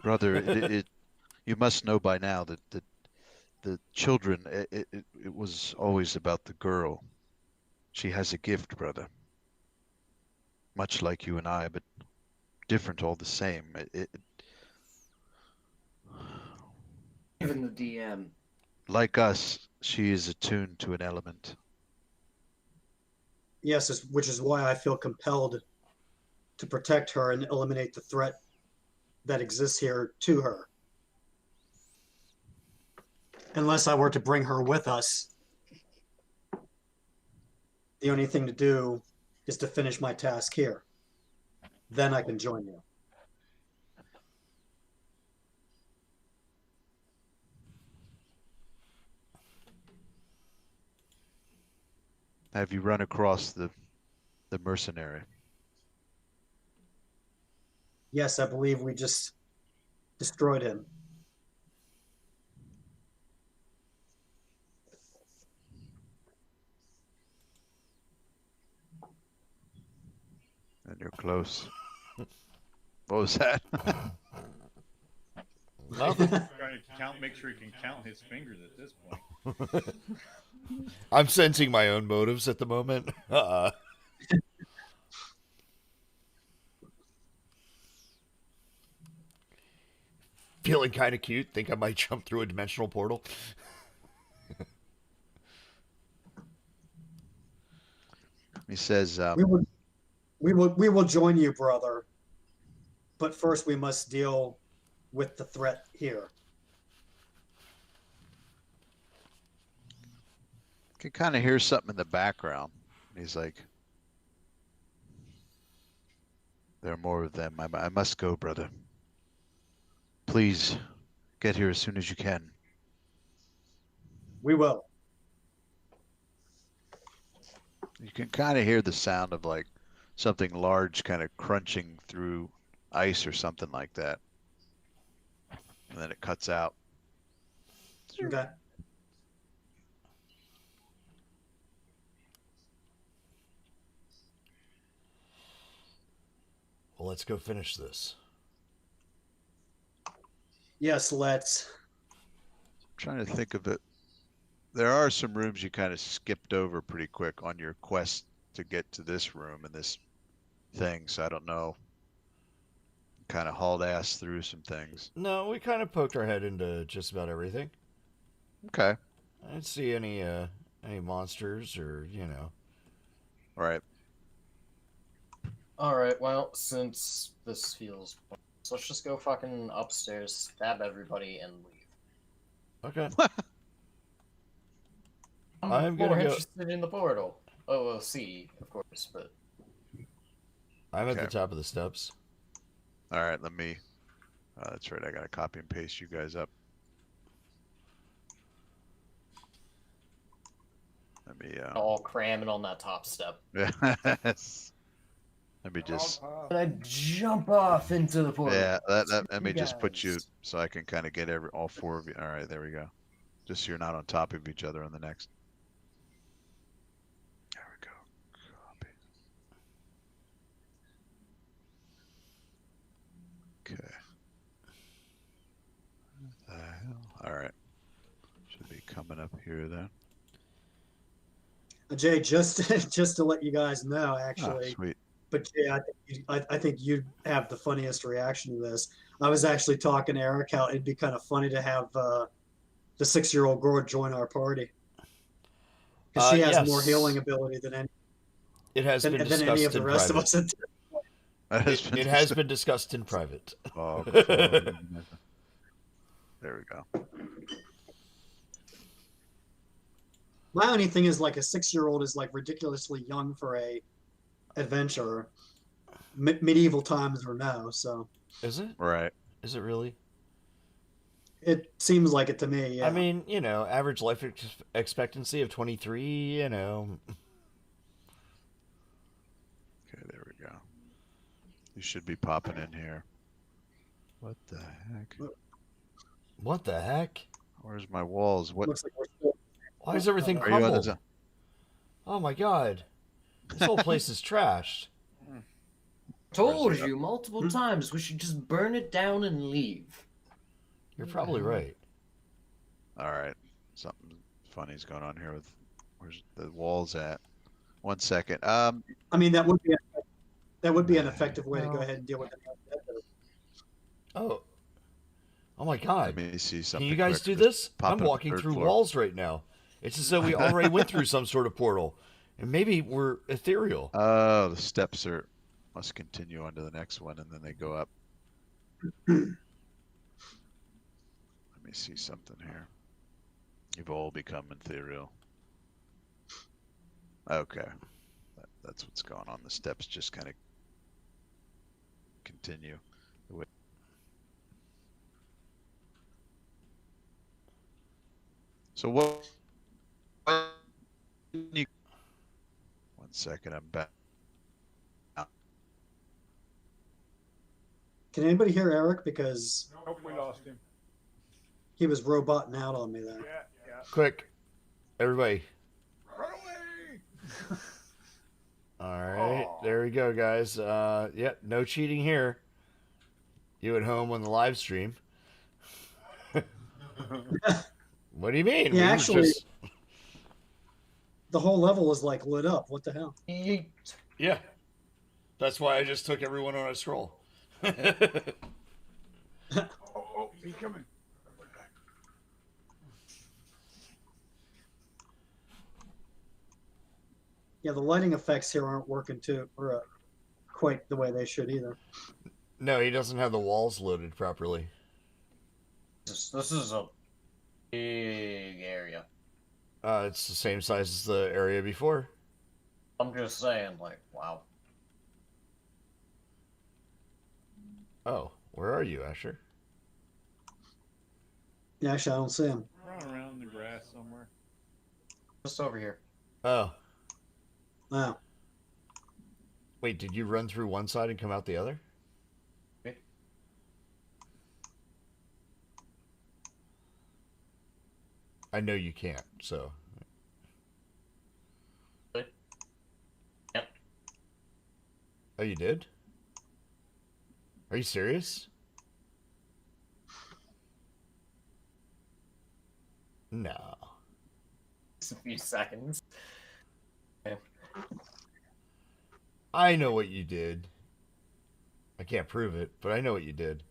Brother, you must know by now that the children, it was always about the girl. She has a gift, brother. Much like you and I, but different all the same. Even the DM. Like us, she is attuned to an element. Yes, which is why I feel compelled to protect her and eliminate the threat that exists here to her. Unless I were to bring her with us, the only thing to do is to finish my task here. Then I can join you. Have you run across the mercenary? Yes, I believe we just destroyed him. And you're close. What was that? Nothing. Trying to make sure he can count his fingers at this point. I'm sensing my own motives at the moment. feeling kind of cute. Think I might jump through a dimensional portal. He says, We will join you, brother. But first, we must deal with the threat here. can kind of hear something in the background. He's like, there are more of them. I must go, brother. Please get here as soon as you can. We will. You can kind of hear the sound of like something large kind of crunching through ice or something like that. And then it cuts out. Okay. Well, let's go finish this. Yes, let's. I'm trying to think of it. There are some rooms you kind of skipped over pretty quick on your quest to get to this room and this thing, so I don't know. Kind of hauled ass through some things. No, we kind of poked our head into just about everything. Okay. I didn't see any monsters or, you know. All right. Alright, well, since this feels pointless, let's just go fucking upstairs, stab everybody, and leave. Okay. I'm I'm more gonna go- interested in the portal. Oh, well, see, of course, but... I'm at the Okay. top of the steps. All right, let me. That's right. I gotta copy and paste you guys up. Let me. all cramming on that top step. Yes. Let me just. And I jump off into the portal. Yeah. Let me You just put you guys. so I can kind of get all four of you. All right. There we go. Just so you're not on top of each other on the next. There we go. Copy. Okay. What the hell? All right. Should be coming up here then. Jay, just to let you guys know, Oh, actually, sweet. but Jay, I think you'd have the funniest reaction to this. I was actually talking to Eric how it'd be kind of funny to have the 6-year-old girl join our party because she has more Yes. healing ability than any It has been than discussed any of the in rest of private. us. It has been discussed in private. Oh, there we go. My only thing is like a 6-year-old is like ridiculously young for a adventure, medieval times or no. So Is it? Right. Is it really? it seems like it to me. Yeah. I mean, you know, average life expectancy of 23, you know. Okay, there we go. You should be popping in here. What the heck? What the heck? Where's my walls? What? Looks like we're still. Why is everything Are you on crumbled? the? Oh my god. This whole place is trashed. Told you multiple times we should just burn it down and leave. You're probably right. All right. Something funny's going on here with. Where's the walls at? 1 second. I mean, that would be an effective way to go ahead and deal with it. Oh. Oh my god. Let me see Can something. you guys quick. do Just this? pop I'm it on the walking third through floor. walls right now. It's as though we already went through some sort of portal. And maybe we're ethereal. Oh, the steps must continue on to the next one, and then they go up. Let me see something here. You've all become ethereal. Okay. That's what's going on. The steps just kind of continue. So what? 1 second, I'm back. Can anybody hear Eric? Because Nope, we lost him. he was roboting out on me there. Yeah, yeah. Quick. Everybody. Run away! Alright. Aw. There we go, guys. Yep, no cheating here. You at home on the live stream. What do you mean? Yeah, We were actually- just- The whole level is like lit up. What the hell? Yeet. Yeah. That's why I just took everyone on a stroll. Oh, He's coming. Yeah, the lighting effects here aren't working too, or quite the way they should either. No, he doesn't have the walls loaded properly. This is a big area. It's the same size as the area before. I'm just saying, like, wow. Oh, where are you, Asher? Yeah, actually, I don't see him. Run around in the grass somewhere. Just over here. Oh, Wow. wait, did you run through one side and come out the other? Okay. I know you can't, so. Yep. Oh, you did? Are you serious? No. Just a few seconds. Okay. I know what you did. I can't prove it, but I know what you did.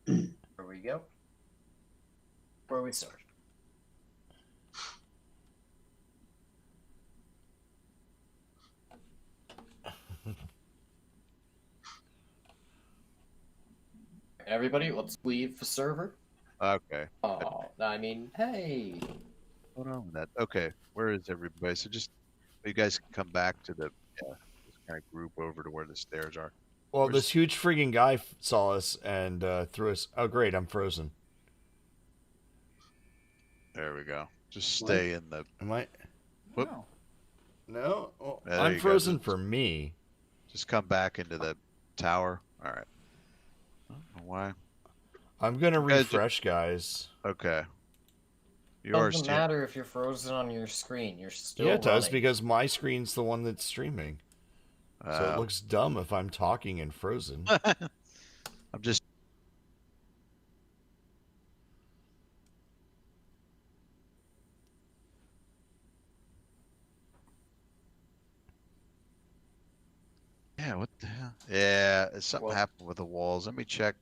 Here we go. Where we start. Everybody, let's leave the server. Okay. Oh, I mean, hey. Hold on with that. Okay, where is everybody? So just you guys can come back to the just kind of group over to where the stairs are. Well, Where's- this huge friggin' guy saw us and threw us. Oh, great, I'm frozen. There we go. Just stay in the. Am I? Whoop. No. No, well, Yeah, there I'm you go. frozen for me. Just come back into the tower. All right. I don't know why. I'm gonna guys- refresh, guys. Okay. You are Doesn't still. matter if you're frozen on your screen. You're still Yeah, it does running. because my screen's the one that's streaming. So it looks dumb if I'm talking and frozen. I'm just. Yeah, what the hell? Yeah, something What? happened with the walls. Let me check.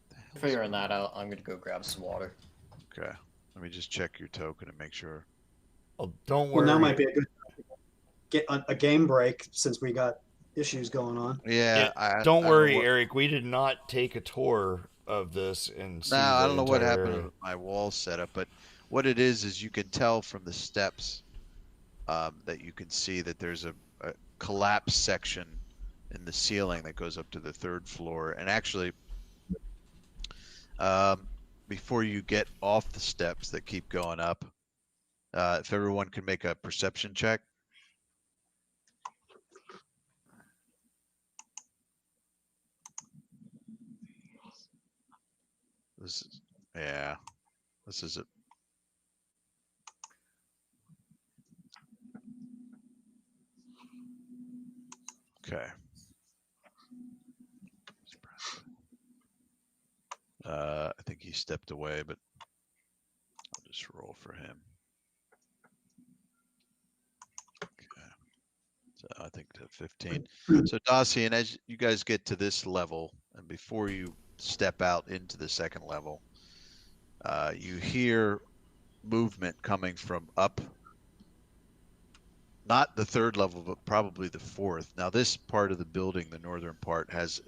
The hell is Figuring that out, I'm gonna go grab some water. Okay. Let me just check your token and make sure. Oh, don't Well, worry. now might be a good get a game break since we got issues going on. Yeah, Don't worry, know what- Eric. We did not take a tour of this and see No, I the don't know what entire happened area. with my wall setup, but what it is you can tell from the steps that you can see that there's a collapsed section in the ceiling that goes up to the third floor. And actually, before you get off the steps that keep going up, if everyone can make a perception check. This is, yeah, this is it. Okay. I think he stepped away, but I'll just roll for him. Okay. So I think to 15. So Dossie, and as you guys get to this level, and before you step out into the second level, you hear movement coming from up. Not the third level, but probably the fourth. Now, this part of the building, the northern part, has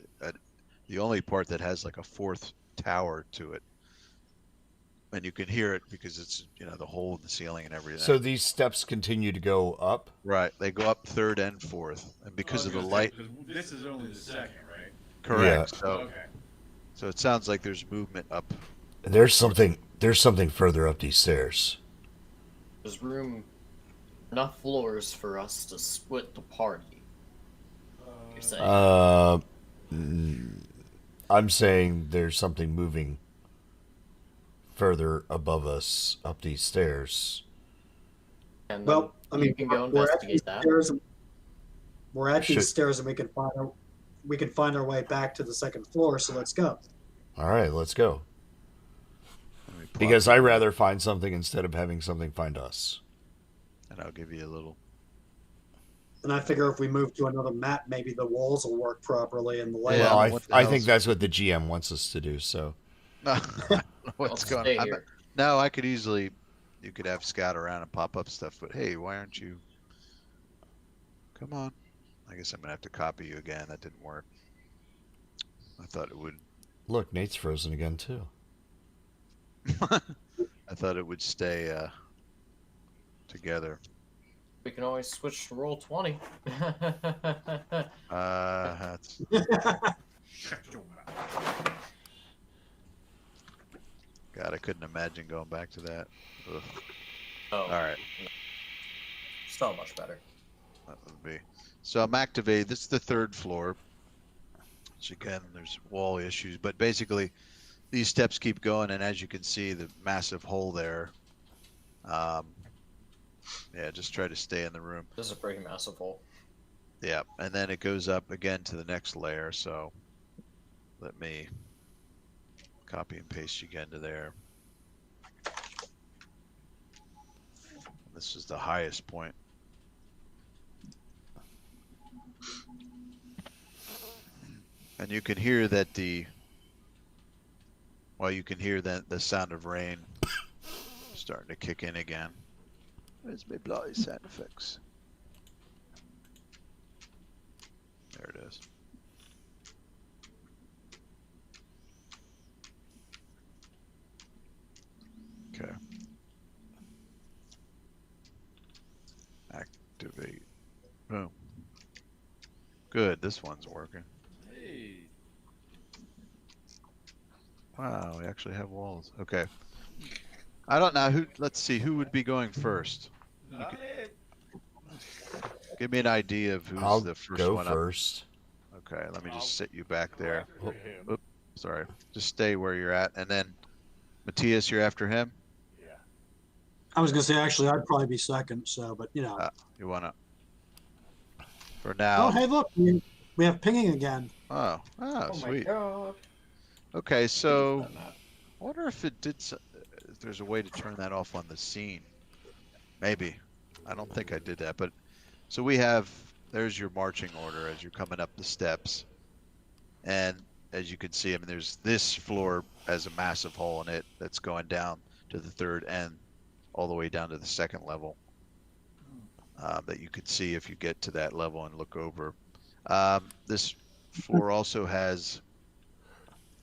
the only part that has like a fourth tower to it. And you can hear it because it's, the hole in the ceiling and everything. So these steps continue to go up. Right. They go up third and fourth. And because of the light. This is only the second, right? Correct. Yeah. So, Okay. so it sounds like there's movement up. There's something further up these stairs. There's room, enough floors for us to split the party. You're saying? I'm saying there's something moving further above us up these stairs. And Well, I mean, you can go we're at these investigate that. stairs. We're at Should- these stairs, and we can find our way back to the second floor. So let's go. All right, let's go. Let me plot Because I point, rather find something instead of having something find us. and I'll give you a little. And I figure if we move to another map, maybe the walls will work properly and the Yeah, Well, layout. what the I think hell's- that's what the GM wants us to do. So No, I don't know what's Let's going stay on. here. No, I could easily. You could have scout around and pop up stuff, but hey, why aren't you? Come on. I guess I'm gonna have to copy you again. That didn't work. I thought it would. look, Nate's frozen again too. I thought it would stay together. We can always switch to roll 20. That's, God, I couldn't imagine going back to that. Ugh. Oh, All right, still much better. that would be. So I'm activated. This is the third floor. So again, there's wall issues, but basically, these steps keep going, and as you can see, the massive hole there. Yeah, just try to stay in the room. This is a pretty massive hole. Yeah, and then it goes up again to the next layer. So let me copy and paste you again to there. This is the highest point. And you can hear that you can hear that the sound of rain starting to kick in again. Where's my bloody sound effects? There it is. Okay. Activate. Boom. Good, this one's working. Hey, Wow, we actually have walls. Okay. I don't know who. Let's see who would be going first. not it. Give me an idea of who's I'll the first go one first. up. Okay, let me just sit you back there. After him. Oops, sorry. Just stay where you're at, and then Matthias, you're after him. Yeah. I was gonna say actually I'd probably be second. So, but you know. You wanna? For Oh, now. hey, look, we have pinging again. Oh, Oh sweet. my god. Okay, so That map. I wonder if it did. If there's a way to turn that off on the scene. Maybe. I don't think I did that, but so we have. There's your marching order as you're coming up the steps, and as you can see, I mean, there's this floor has a massive hole in it that's going down to the third and all the way down to the second level. That you could see if you get to that level and look over. This floor also has.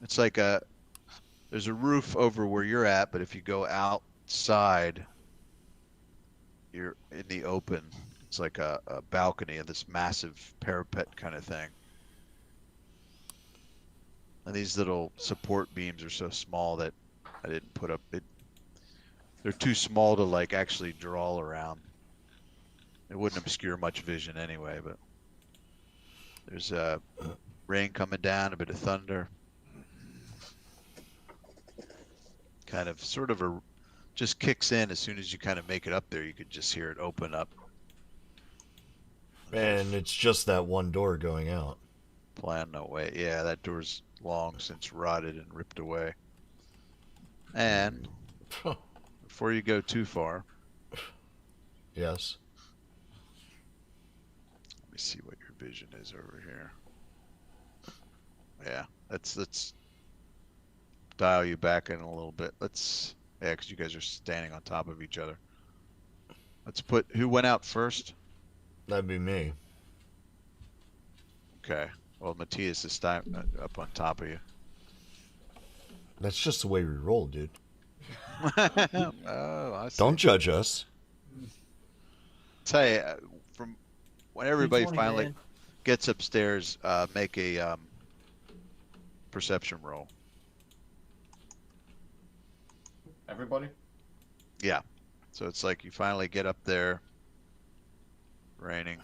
It's like there's a roof over where you're at, but if you go outside, you're in the open. It's like a balcony of this massive parapet kind of thing. And these little support beams are so small that I didn't put up it. They're too small to like actually draw around. It wouldn't obscure much vision anyway, but there's rain coming down, a bit of thunder. Kind of sort of just kicks in as soon as you kind of make it up there. You could just hear it open up. And it's just that one door going out. Plan no way. Yeah, that door's long since rotted and ripped away. And before you go too far, Yes. let me see what your vision is over here. Yeah, let's dial you back in a little bit. Yeah, because you guys are standing on top of each other. Let's put who went out first. That'd be me. Okay. Well, Matthias is up on top of you. That's just the way we roll, dude. Oh, I see. Don't judge us. Tell you, from when everybody 320, finally man. gets upstairs, make a perception roll. Everybody? Yeah. So it's like you finally get up there. Raining.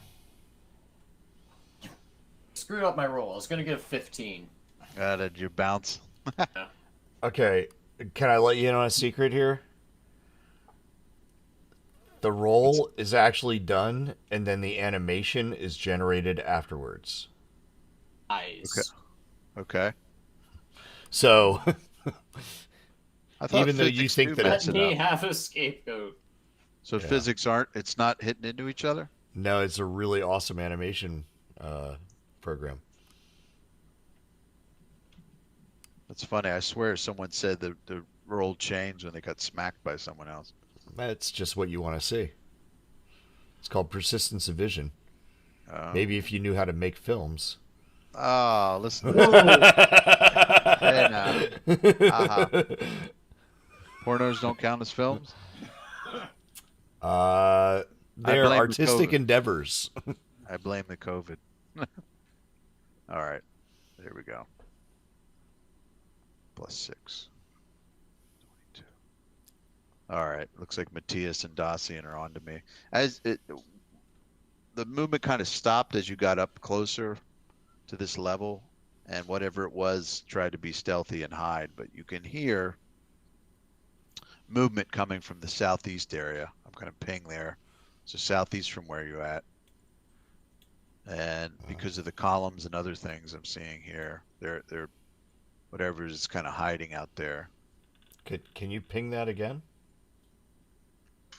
Screwed up my roll. I was gonna get a 15. Did you bounce? Okay, can I let you in on a secret here? The roll is actually done, and then the animation is generated afterwards. Nice. Okay. So, I thought Even though you physics think do that mess Let it me up. have a scapegoat. So Yeah. physics aren't. It's not hitting into each other. No, it's a really awesome animation program. That's funny. I swear someone said the roll changed when they got smacked by someone else. That's just what you want to see. It's called persistence of vision. Maybe if you knew how to make films. Oh, listen. Whoa. Hey now. Pornos don't count as films. They're blame the artistic COVID. endeavors. I blame the COVID. All right. There we go. +6. 22. All right. Looks like Matthias and Dacian are on to me. The movement kind of stopped as you got up closer to this level, and whatever it was tried to be stealthy and hide, but you can hear movement coming from the southeast area. I'm going to ping there. So southeast from where you're at. And because of the columns and other things I'm seeing here, they're whatever is kind of hiding out there. Can you ping that again?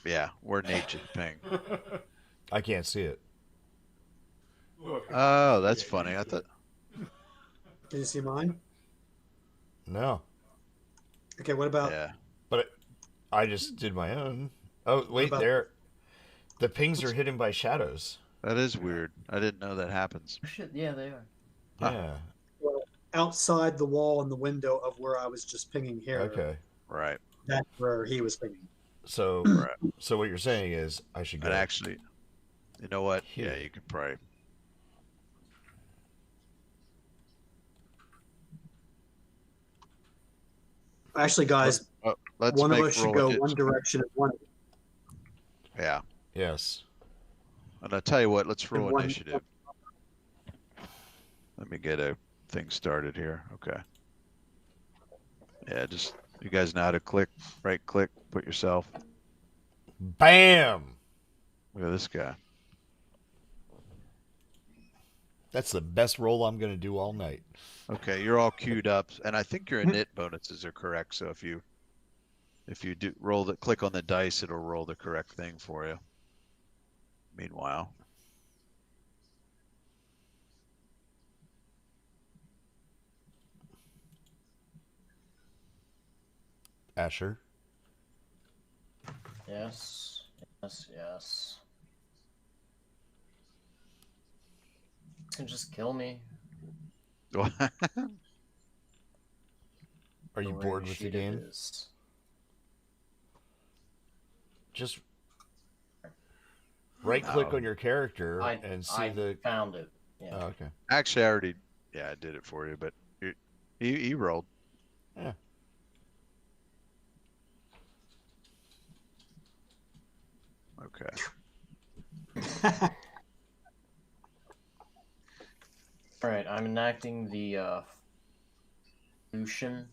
Yeah, where nature's ping. I can't see it. Oh, that's funny. I thought. Can you see mine? No. Okay, what about Yeah. But I just did my own. Oh, wait, about- there. The pings are hidden by shadows. That is weird. I didn't know that happens. Shit, yeah, they are. Yeah. outside the wall and the window of where I was just pinging here? Okay. Right. That's where he was pinging. So, Right. so what you're saying is I should go. And actually, you know what? Here. Yeah, you can probably. Actually, guys, Let's one of make us should roll go it. one direction and one. Yeah. Yes. And I'll tell you what, let's roll one- initiative. Let me get a thing started here. Okay. Yeah, just you guys know how to click, right click, put yourself. Bam! Look at this guy. That's the best roll I'm going to do all night. Okay, you're all queued up, and I think your init bonuses are correct. So if you do roll the click on the dice, it'll roll the correct thing for you. Meanwhile. Asher. Yes, yes, yes. You can just kill me. Are you The way bored with the shit it game? is. Just right click No. on your character I and see the. found it. Yeah. Oh, okay. Actually, I already, yeah, I did it for you, but he rolled. Yeah. Okay. All right, I'm enacting the Lucian.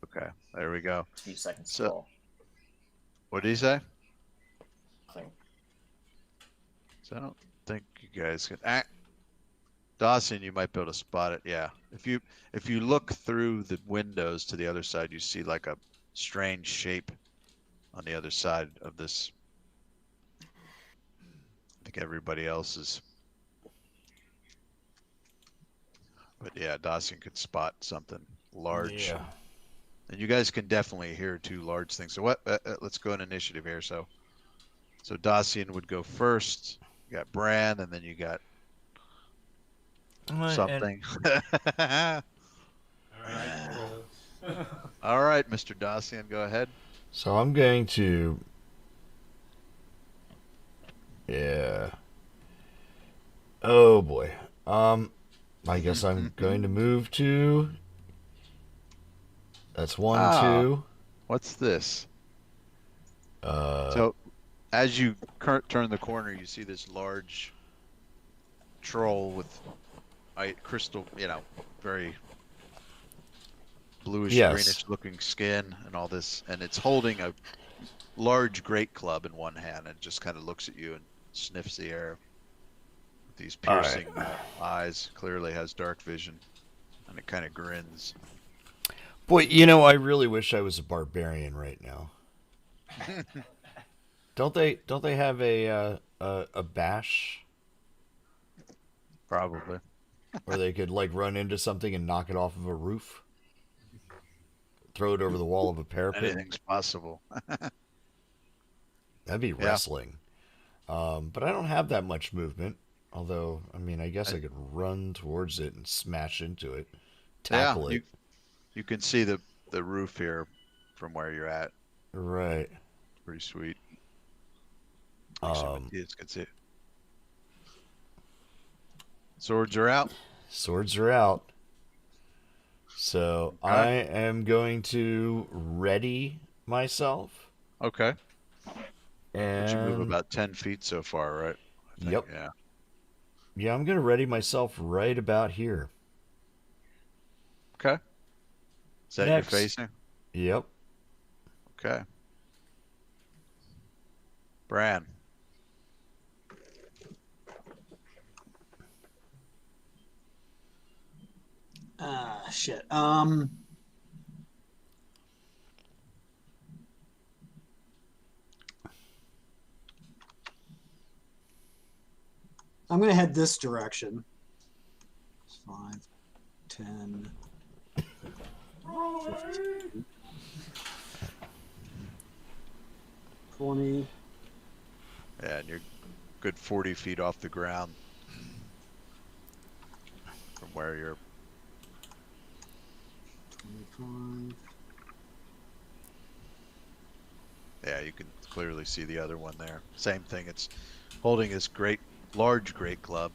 Okay. There we go. 2 seconds So- fall. What did he say? Nothing. So I don't think you guys can. Dawson, you might be able to spot it. Yeah. If you look through the windows to the other side, you see like a strange shape on the other side of this. I think everybody else is. But yeah, Dawson could spot something large. Yeah. And you guys can definitely hear two large things. So what? Let's go in initiative here. So Dacian would go first. You got Bran, and then you got something. All right, Mr. Dacian, go ahead. So I'm going to. Yeah. Oh boy. I guess I'm going to move to. That's one, Ah. 2. What's this? Uh, So, as you turn the corner, you see this large troll with crystal, very bluish, Yes. greenish looking skin and all this. And it's holding a large great club in one hand and just kind of looks at you and sniffs the air with these All right. piercing eyes. Clearly has dark vision. And it kind of grins. Boy, you know, I really wish I was a barbarian right now. Don't they have a bash Probably. where they could like run into something and knock it off of a roof, throw it over the wall of a parapet? Anything's possible. That'd be Yeah. wrestling. But I don't have that much movement. Although, I mean, I guess I could run towards it and smash into it, tackle it. You can see the roof here from where you're at. Right. Pretty sweet. Actually, kids can see it. Swords are out. Swords are out. So Okay. I am going to ready myself. Okay. And But you move about 10 feet so far, right? I think, Yep. Yeah. Yeah, I'm going to ready myself right about here. Okay. Is that Next. your facing? Yep. Okay. Bran. Shit. I'm gonna head this direction. 5, 10, 15, 20. Yeah, and you're good 40 feet off the ground from where you're. 25. Yeah, you can clearly see the other one there. Same thing. It's holding this large great club.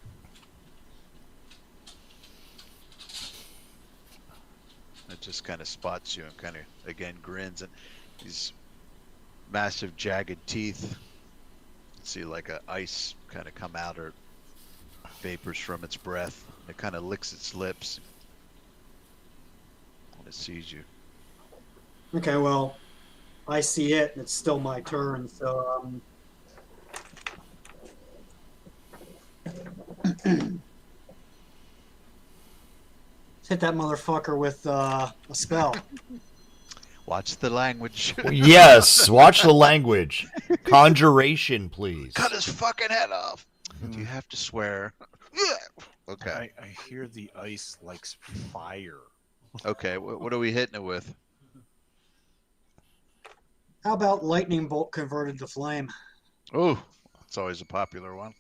It just kind of spots you and kind of, again, grins, and these massive jagged teeth. You see like a ice kind of come out, or vapors from its breath. It kind of licks its lips when it sees you. Okay, well, I see it, and it's still my turn, so hit that motherfucker with a spell. Watch the language. Yes, watch the language. Conjuration, please. Cut his fucking head off. Do you have to swear? Okay. I hear the ice likes fire. Okay. What are we hitting it with? How about lightning bolt converted to flame? Oh, it's always a popular one.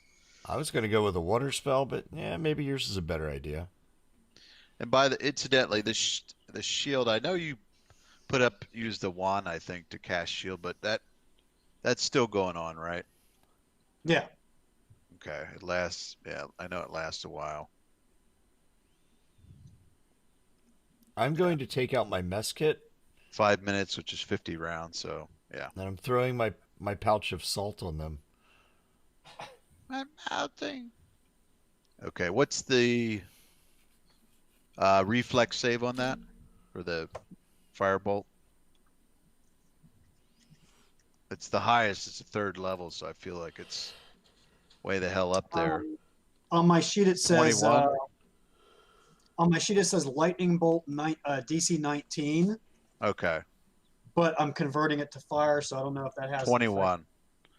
I was going to go with a water spell, but yeah, maybe yours is a better idea. And incidentally, the shield. I know you used the wand, I think, to cast shield, but that's still going on, right? Yeah. Okay. It lasts. Yeah, I know it lasts a while. I'm going to take out my mess kit, 5 minutes, which is 50 rounds. So yeah. and I'm throwing my pouch of salt on them. I'm melting. Okay. What's the reflex save on that for the firebolt? It's the highest. It's a 3rd level, so I feel like it's way the hell up there. On my sheet it says 21. on my sheet it says lightning bolt DC 19, Okay. but I'm converting it to fire, so I don't know if that has 21.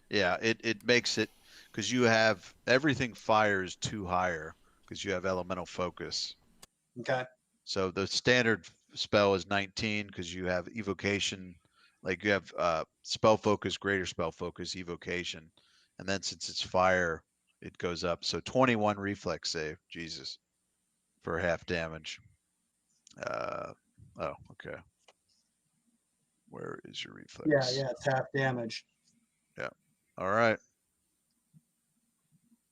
Yeah, it makes it, because you have everything fires 2 higher because you have elemental focus. Okay. So the standard spell is 19 because you have evocation, like you have spell focus, greater spell focus, evocation, and then since it's fire, it goes up. So 21 reflex save, Jesus, for half damage. Oh, okay. Where is your reflex? Yeah, it's half damage. Yeah. All right.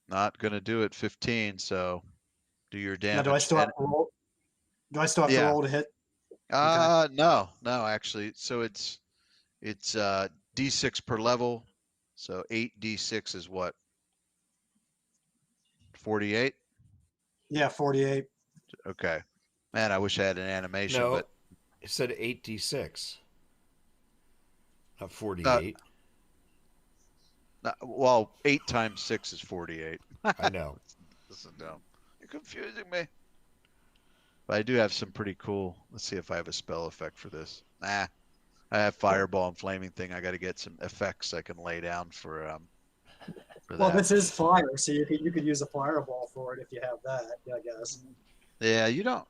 Not gonna do it. 15. So do your damage. Now, do I still have to roll? Do I still have to roll to hit? No, actually. So it's D6 per level. So 8d6 is what? 48? Yeah, 48. Okay. Man, I wish I had an animation, No, but it said 8d6, not 48. well, 8 times 6 is 48. I know. This is dumb. You're confusing me. But I do have some pretty cool. Let's see if I have a spell effect for this. Nah, I have fireball and flaming thing. I got to get some effects I can lay down for Well, that. this is fire, so you could use a fireball for it if you have that. I guess. Yeah, you don't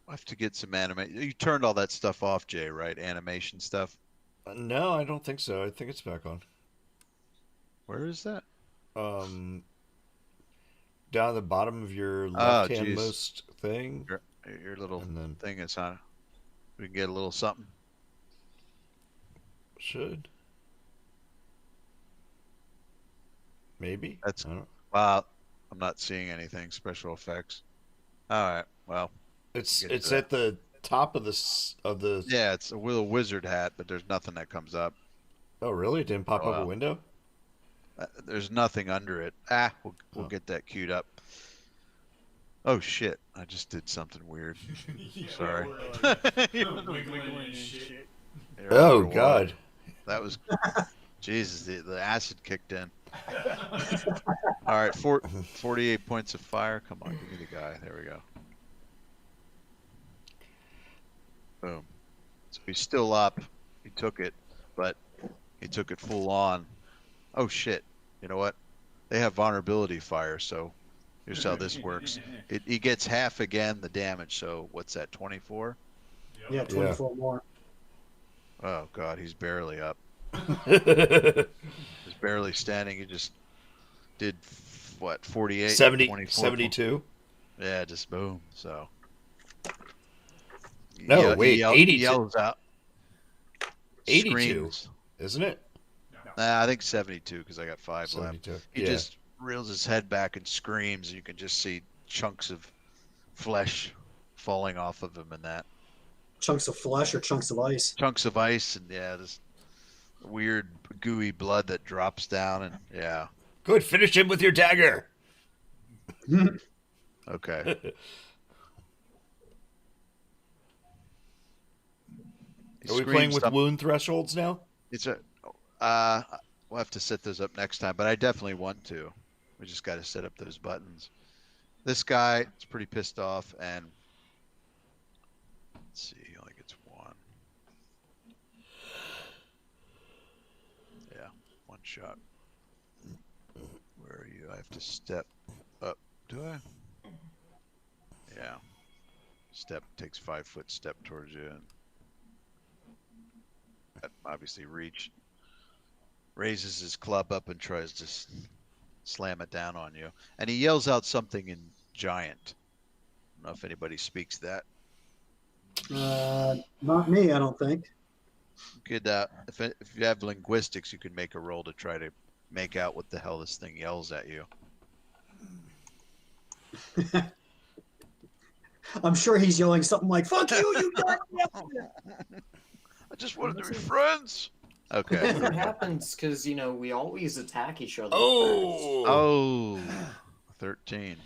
have to get some anime. You turned all that stuff off, Jay, right? Animation stuff. No, I don't think so. I think it's back on. Where is that? Um, Down at the bottom of your Oh, geez. left-handmost thing, Your little and then thing is on. We can get a little something. should maybe. That's I don't. wow. I'm not seeing anything. Special effects. All right. Well, It's get to it's that. at the top of the. Yeah, it's a little wizard hat, but there's nothing that comes up. Oh, really? It didn't pop Oh, up a wow. window? There's nothing under it. Ah, we'll Oh. get that queued up. Oh shit! I just did something weird. Sorry. Wiggling and shit. You're Oh underwater. God! That was Jesus. The acid kicked in. All right, 48 points of fire. Come on, give me the guy. There we go. Boom. So he's still up. He took it, but he took it full on. Oh shit! You know what? They have vulnerability fire, so here's how this works. He gets half again the damage. So what's that? 24? Yeah, 24 more. Oh god, he's barely up. Seventy He's barely standing. He just did what? 48. 24. 72. Yeah, just boom. So. No, wait, He 82. yells out. 82, Screams. isn't it? Nah, I think 72 because I got 5 left. 72. He Yeah. just reels his head back and screams. You can just see chunks of flesh falling off of him and that. Chunks of flesh or chunks of ice? Chunks of ice and yeah, this weird gooey blood that drops down and yeah. Good. Finish him with your dagger. Okay. He Are we playing screams with some- wound thresholds now? It's a we'll have to set those up next time, but I definitely want to. We just got to set up those buttons. This guy is pretty pissed off, and let's see, he only gets 1. Yeah, 1 shot. Where are you? I have to step up. Do I? Yeah. Step takes 5-foot step towards you, and obviously reach. Raises his club up and tries to slam it down on you. And he yells out something in giant. I don't know if anybody speaks that. Not me, I don't think. You could, if you have linguistics, you can make a roll to try to make out what the hell this thing yells at you. I'm sure he's yelling something like, fuck you, you darn bastard! I just wanted to be friends. Okay. It never happens because, we always attack each other. Oh. Oh, 13.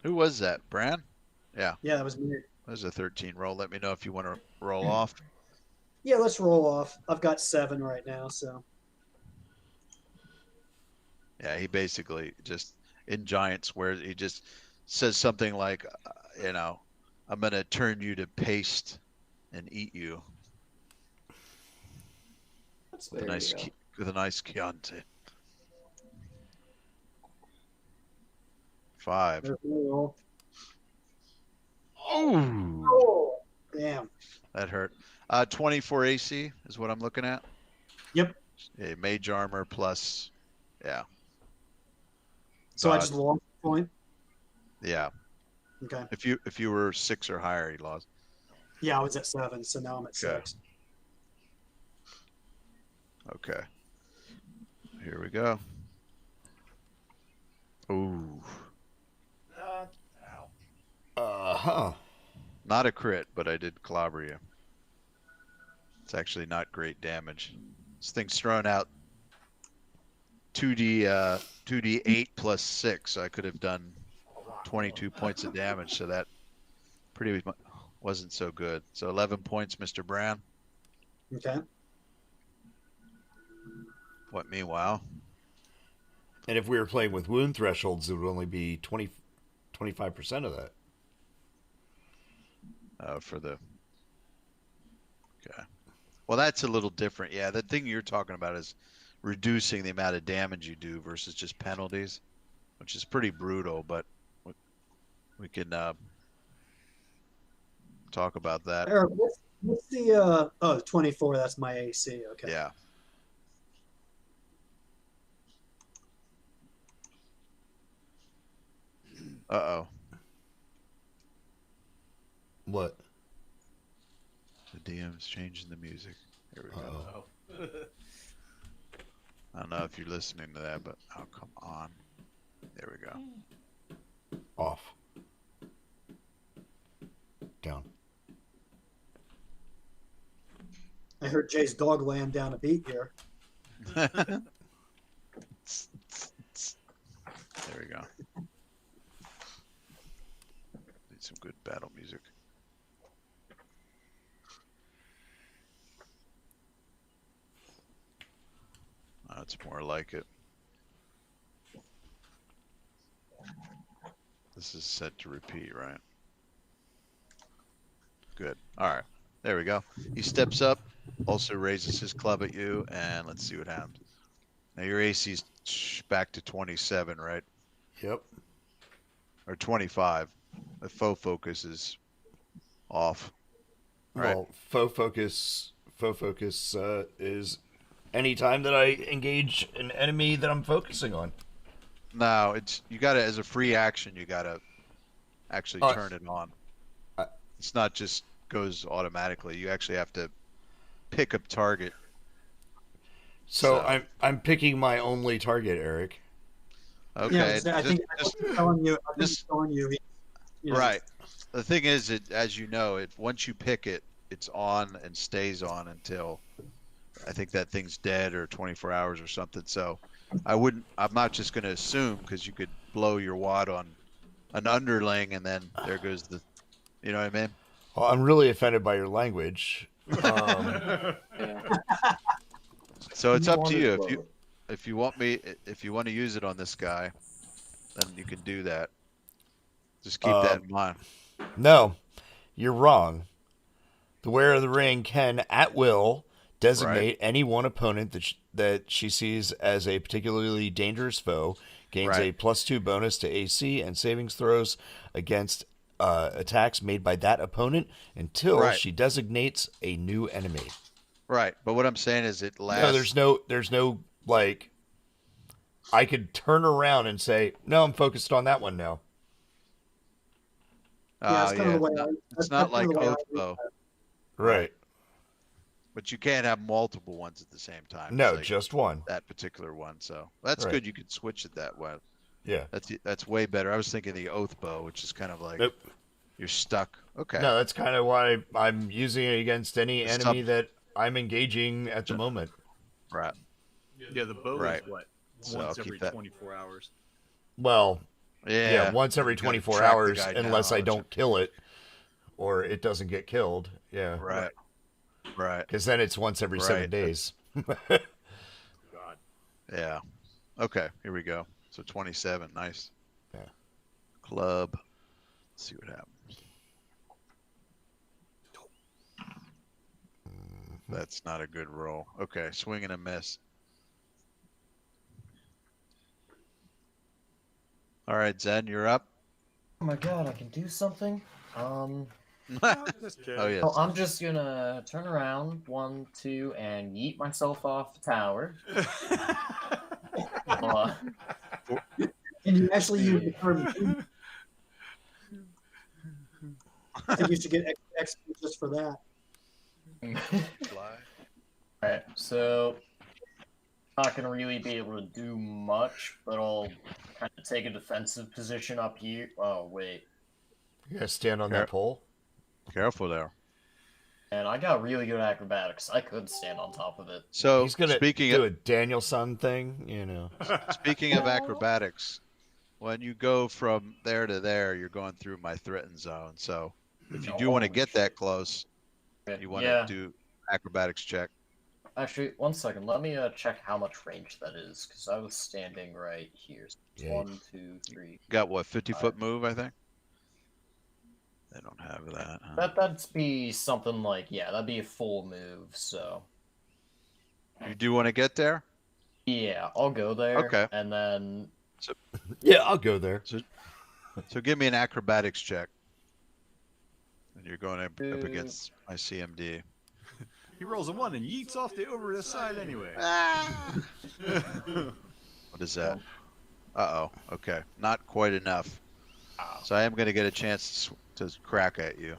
Who was that? Bran? Yeah, Yeah, that was me. that was a 13 roll. Let me know if you want to roll off. Yeah, let's roll off. I've got 7 right now, so. Yeah, he basically just in giant swears. He just says something like, I'm gonna turn you to paste and eat you That's with a there nice you go. with a nice Chianti. 5. There's the roll. Oh, Oh, damn. that hurt. 24 AC is what I'm looking at. Yep. Yeah, mage armor plus. Yeah, So I God. just lost a point. yeah. Okay. If you were 6 or higher, he lost. Yeah, I was at 7, so now I'm at Okay. 6. Okay. Here we go. Ooh. Huh. Not a crit, but I did clobber you. It's actually not great damage. This thing's thrown out 2d8 plus 6, so I could have done 22 points of damage, so that pretty wasn't so good. So 11 points, Mr. Brown. Okay. What, meanwhile? And if we were playing with wound thresholds, it would only be 25% of that. for the. Okay. Well, that's a little different. Yeah, the thing you're talking about is reducing the amount of damage you do versus just penalties, which is pretty brutal. But we can talk about that. Eric, what's the 24? That's my AC. Okay. Yeah. Uh-oh. What? The DM's changing the music. Here we go. Uh-oh. I don't know if you're listening to that, but oh, come on. There we go. Off. Down. I heard Jay's dog laying down a beat here. There we go. Need some good battle music. That's more like it. This is set to repeat, right? Good. All right. There we go. He steps up, also raises his club at you, and let's see what happens. Now your AC's back to 27, right? Yep. Or 25. The faux focus is off. Right. Well, faux focus is any time that I engage an enemy that I'm focusing on. No, it's you gotta as a free action. You gotta actually turn it on. It's not just goes automatically. You actually have to pick a target. So I'm picking my only target, Eric. Okay. Yeah, I think I'm telling you. Right. The thing is, as you know, once you pick it, it's on and stays on until I think that thing's dead or 24 hours or something. So I'm not just going to assume, because you could blow your wad on an underling and then there goes the, you know what I mean? Well, I'm really offended by your language. So it's up to you. If you want to use it on this guy, then you can do that. Just keep that in mind. No, you're wrong. The wearer of the ring can, at will, designate any one opponent that she sees as a particularly dangerous foe, gains a +2 bonus to AC and savings throws against attacks made by that opponent until she designates a new enemy. Right, but what I'm saying is it lasts. No, there's no like. I could turn around and say, "No, I'm focused on that one now." Yeah, it's kind of the way it's not like Oath Bow. Right. But you can't have multiple ones at the same time. No, like just one. That particular one. So that's good. You can switch it that way. Yeah. That's way better. I was thinking the Oath Bow, which is kind of like you're stuck. Okay. No, that's kind of why I'm using it against any enemy that I'm engaging at the moment. Right. Yeah, the bow is what? So once every 24 hours. Well, yeah, once every 24 hours, unless I don't kill it, or it doesn't get killed. Yeah. Right. Right. Because then it's once every 7 days. God. Yeah. Okay. Here we go. So 27. Nice. Yeah. Club. Let's see what happens. That's not a good roll. Okay. Swing and a miss. All right, Zen, you're up. Oh my god, I can do something? Oh, yes. So I'm just gonna turn around, 1, 2, and yeet myself off the tower. And you actually use the term. I think you should get XP just for that. Alright, so not gonna really be able to do much, but I'll kind of take a defensive position up here. Oh wait, You gotta stand on that pole. Careful there. and I got really good acrobatics. I could stand on top of it. So He's gonna speaking do of a Danielson thing, you know. speaking of acrobatics, when you go from there to there, you're going through my threatened zone. So if you do want to get that close, you want to do acrobatics check. Actually, 1 second. Let me check how much range that is, because I was standing right here. So 1, 2, 3. Got what, 50-foot move, I think? They don't have that. Huh? That'd be something like, yeah, that'd be a full move. So You do want to get there? yeah, I'll go there. Okay. And then Yeah, I'll go there. So give me an acrobatics check. And you're going up against my CMD. He rolls a 1 and yeets off over the side anyway. What is that? Uh-oh. Okay. Not quite enough. So I am going to get a chance to crack at you.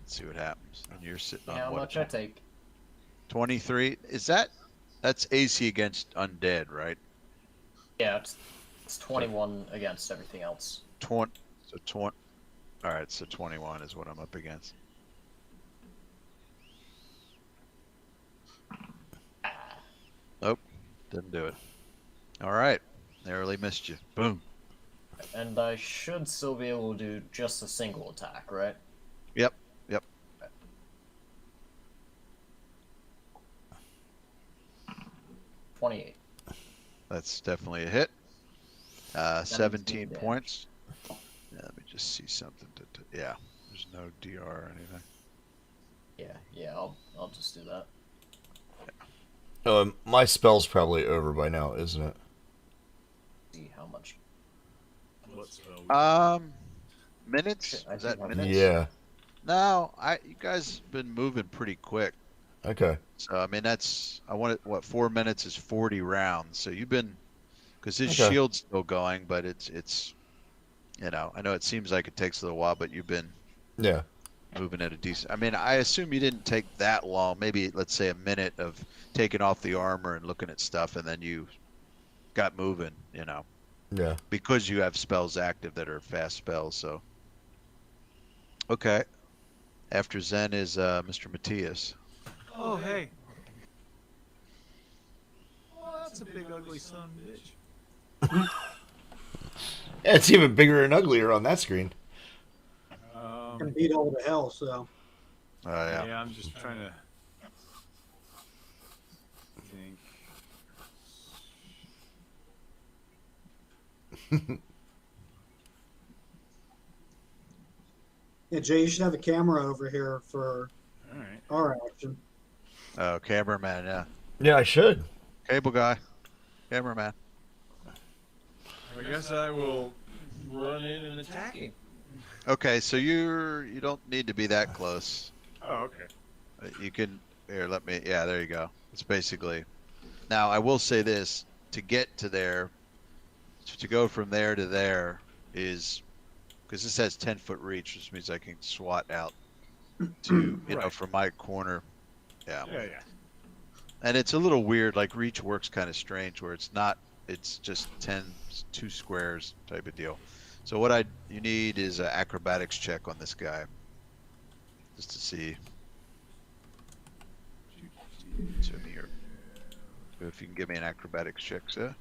Let's see what happens. And you're sitting on how what? much I take? 23. That's AC against undead, right? Yeah, it's 21 against everything else. 20. So 20. All right. So 21 is what I'm up against. Nope. Didn't do it. All right. Narrowly missed you. Boom. And I should still be able to do just a single attack, right? Yep. 28. That's definitely a hit. 17 damage. points. Yeah, let me just see something. Yeah, there's no DR or anything. Yeah, I'll just do that. My spell's probably over by now, isn't it? See how much. What spell? Minutes? Shit, I Is that think minutes? Yeah. No, you guys been moving pretty quick. Okay. So I mean what 4 minutes is 40 rounds. So you've been, because his Okay. shield's still going, but it's I know it seems like it takes a little while, but you've been Yeah. moving at a decent. I mean, I assume you didn't take that long. Maybe let's say a minute of taking off the armor and looking at stuff, and then you got moving. Yeah. Because you have spells active that are fast spells. So okay. After Zen is Mr. Matthias. Oh, hey. Oh, that's a big ugly son of a bitch. Yeah, it's even bigger and uglier on that screen. Can beat all to hell. So Oh yeah. Yeah, I'm just trying to think. yeah, Jay, you should have a camera over here for All right. our action. Oh, cameraman. Yeah. Yeah, I should. Cable guy. Cameraman. I guess I will run in and attack him. Okay, so you don't need to be that close. Oh, okay. You can here. Yeah, there you go. It's basically. Now I will say this: to get to there, to go from there to there is because this has 10-foot reach, which means I can swat out to Right. from my corner. Yeah. Yeah. And it's a little weird. Like reach works kind of strange, where it's just 2 squares type of deal. So what you need is an acrobatics check on this guy, just to see. So here, if you can give me an acrobatics check, sir.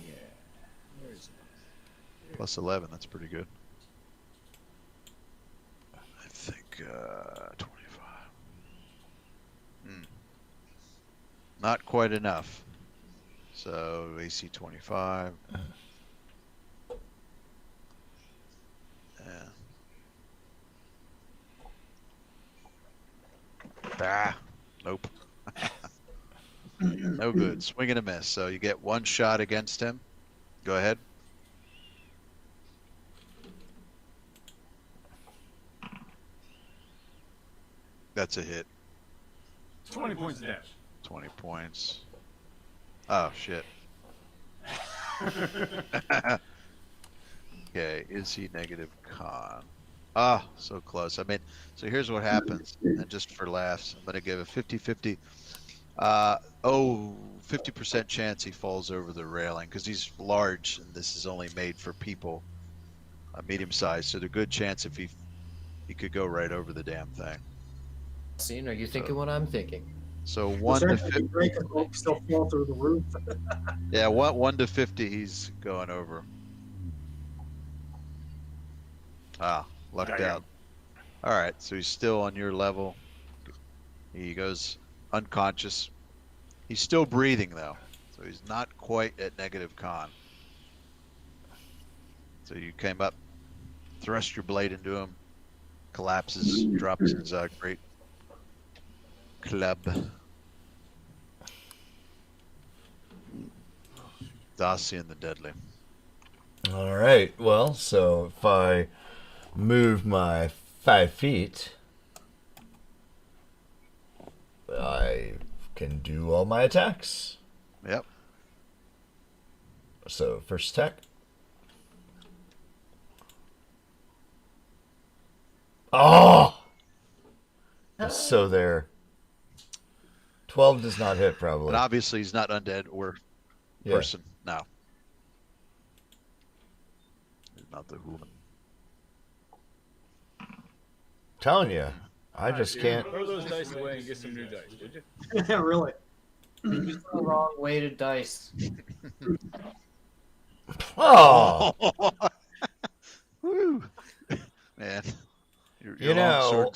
Yeah. Where is it? Plus 11, that's pretty good. I think 25. Not quite enough. So AC 25. Yeah. Nope. No good. Swing and a miss. So you get 1 shot against him. Go ahead. That's a hit. 20 points of damage. 20 points. Oh, shit. Okay, is he negative con? Ah, so close. I mean, so here's what happens. And just for laughs, I'm going to give a 50-50. 50% chance he falls over the railing because he's large and this is only made for people medium size. So there's a good chance if he could go right over the damn thing. Scene, are you thinking what I'm thinking? So Well, 1 to certainly 50. break a boat, still fall through the roof. Yeah, 1 to 50, he's going over. Ah, lucked Got him. out. All right, so he's still on your level. He goes unconscious. He's still breathing though, so he's not quite at negative con. So you came up, thrust your blade into him, collapses, drops his great club. Dacian the Deadly. All right. Well, so if I move my 5 feet, I can do all my attacks. Yep. So first attack. Oh! So there. 12 does not hit, probably. And obviously he's not undead or Yeah. person now. He's not the human. Telling you, I just Dude, can't. Throw those dice away and get some new dice, would you? Yeah, really. Use the wrong weighted dice. Oh! Woo! Man, your You know,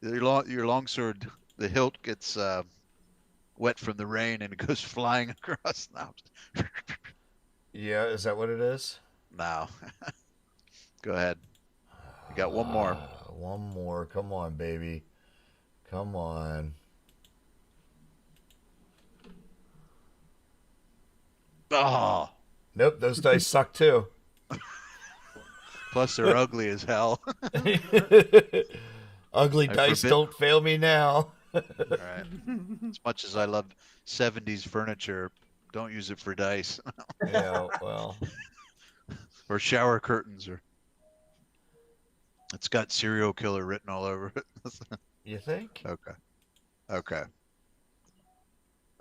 your long sword, the hilt gets wet from the rain and it goes flying across. Now, yeah, is that what it is? now, go ahead. You got one more. One more. Come on, baby. Come on. Oh, Nope, those dice suck too. plus they're ugly as hell. Ugly I dice forbid- don't fail me now. All right. As much as I love 70s furniture, don't use it for dice Yeah, well. or shower curtains or. It's got serial killer written all over it. You think? Okay. Okay.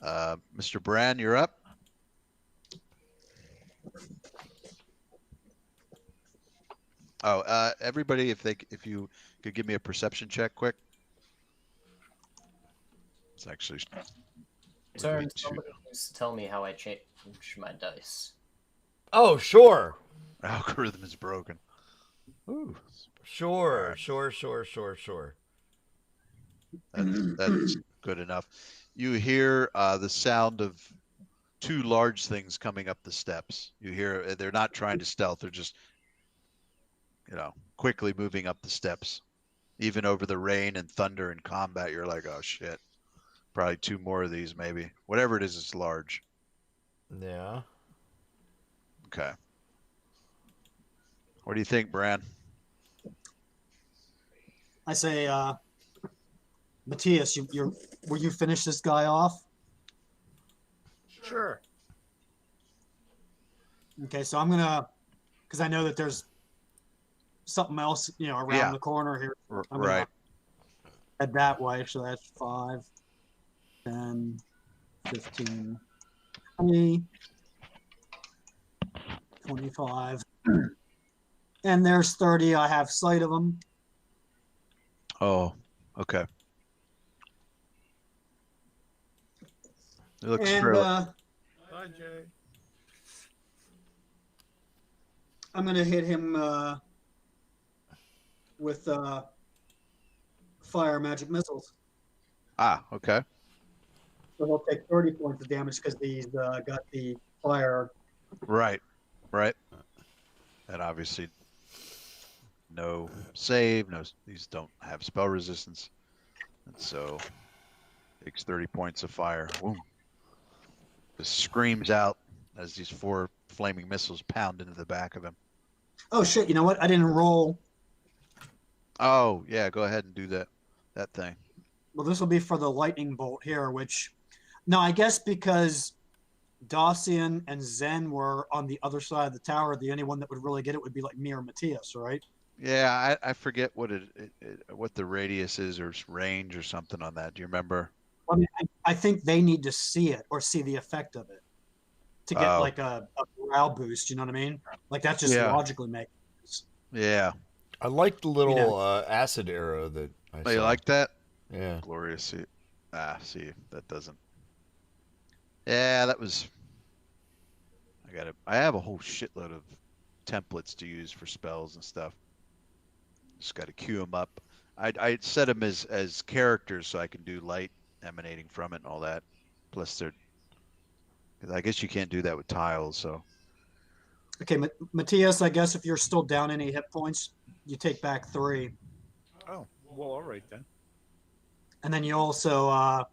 Mr. Brand, you're up. Oh, everybody, if you could give me a perception check, quick. It's actually. Turn. Somebody needs to tell me how I change my dice. Oh, sure. Algorithm is broken. Ooh. Sure, Alright. sure. That's good enough. You hear the sound of two large things coming up the steps. You hear they're not trying to stealth. They're just, quickly moving up the steps. Even over the rain and thunder and combat, you're like, oh shit. Probably two more of these, maybe. Whatever it is, it's large. Yeah. Okay. What do you think, Bran? I say, Matthias, will you finish this guy off? Sure. Okay, so I'm gonna, because I know that there's something else, around Yeah. the corner here. I'm gonna Right. head that way. So that's 5, 10, 15, 20, 25. And there's 30. I have sight of them. Oh, okay. It looks And fairly. Bye, Jay. I'm going to hit him with fire magic missiles. Okay. So he'll take 30 points of damage because he's got the fire. Right. And obviously, no save. No, these don't have spell resistance, and so takes 30 points of fire. Boom. Just screams out as these 4 flaming missiles pound into the back of him. Oh, shit. You know what? I didn't roll. Oh yeah, go ahead and do that thing. Well, this will be for the lightning bolt here, which, no, I guess because Dacian and Zen were on the other side of the tower, the only one that would really get it would be like me or Matthias, right? Yeah, I forget what what the radius is or range or something on that. Do you remember? I mean, I think they need to see it or see the effect of it to get like a morale boost. You know what I mean? Like that just logically makes sense. Yeah. I like the little acid arrow that I Oh, you saw. like that? Yeah. Glorious. See, that doesn't. Yeah, that was. I have a whole shitload of templates to use for spells and stuff. Just got to queue them up. I set them as characters so I can do light emanating from it and all that. Plus, I guess you can't do that with tiles. So Okay, Matthias, I guess if you're still down any hit points, you take back 3. Oh, well, all right then. And then you also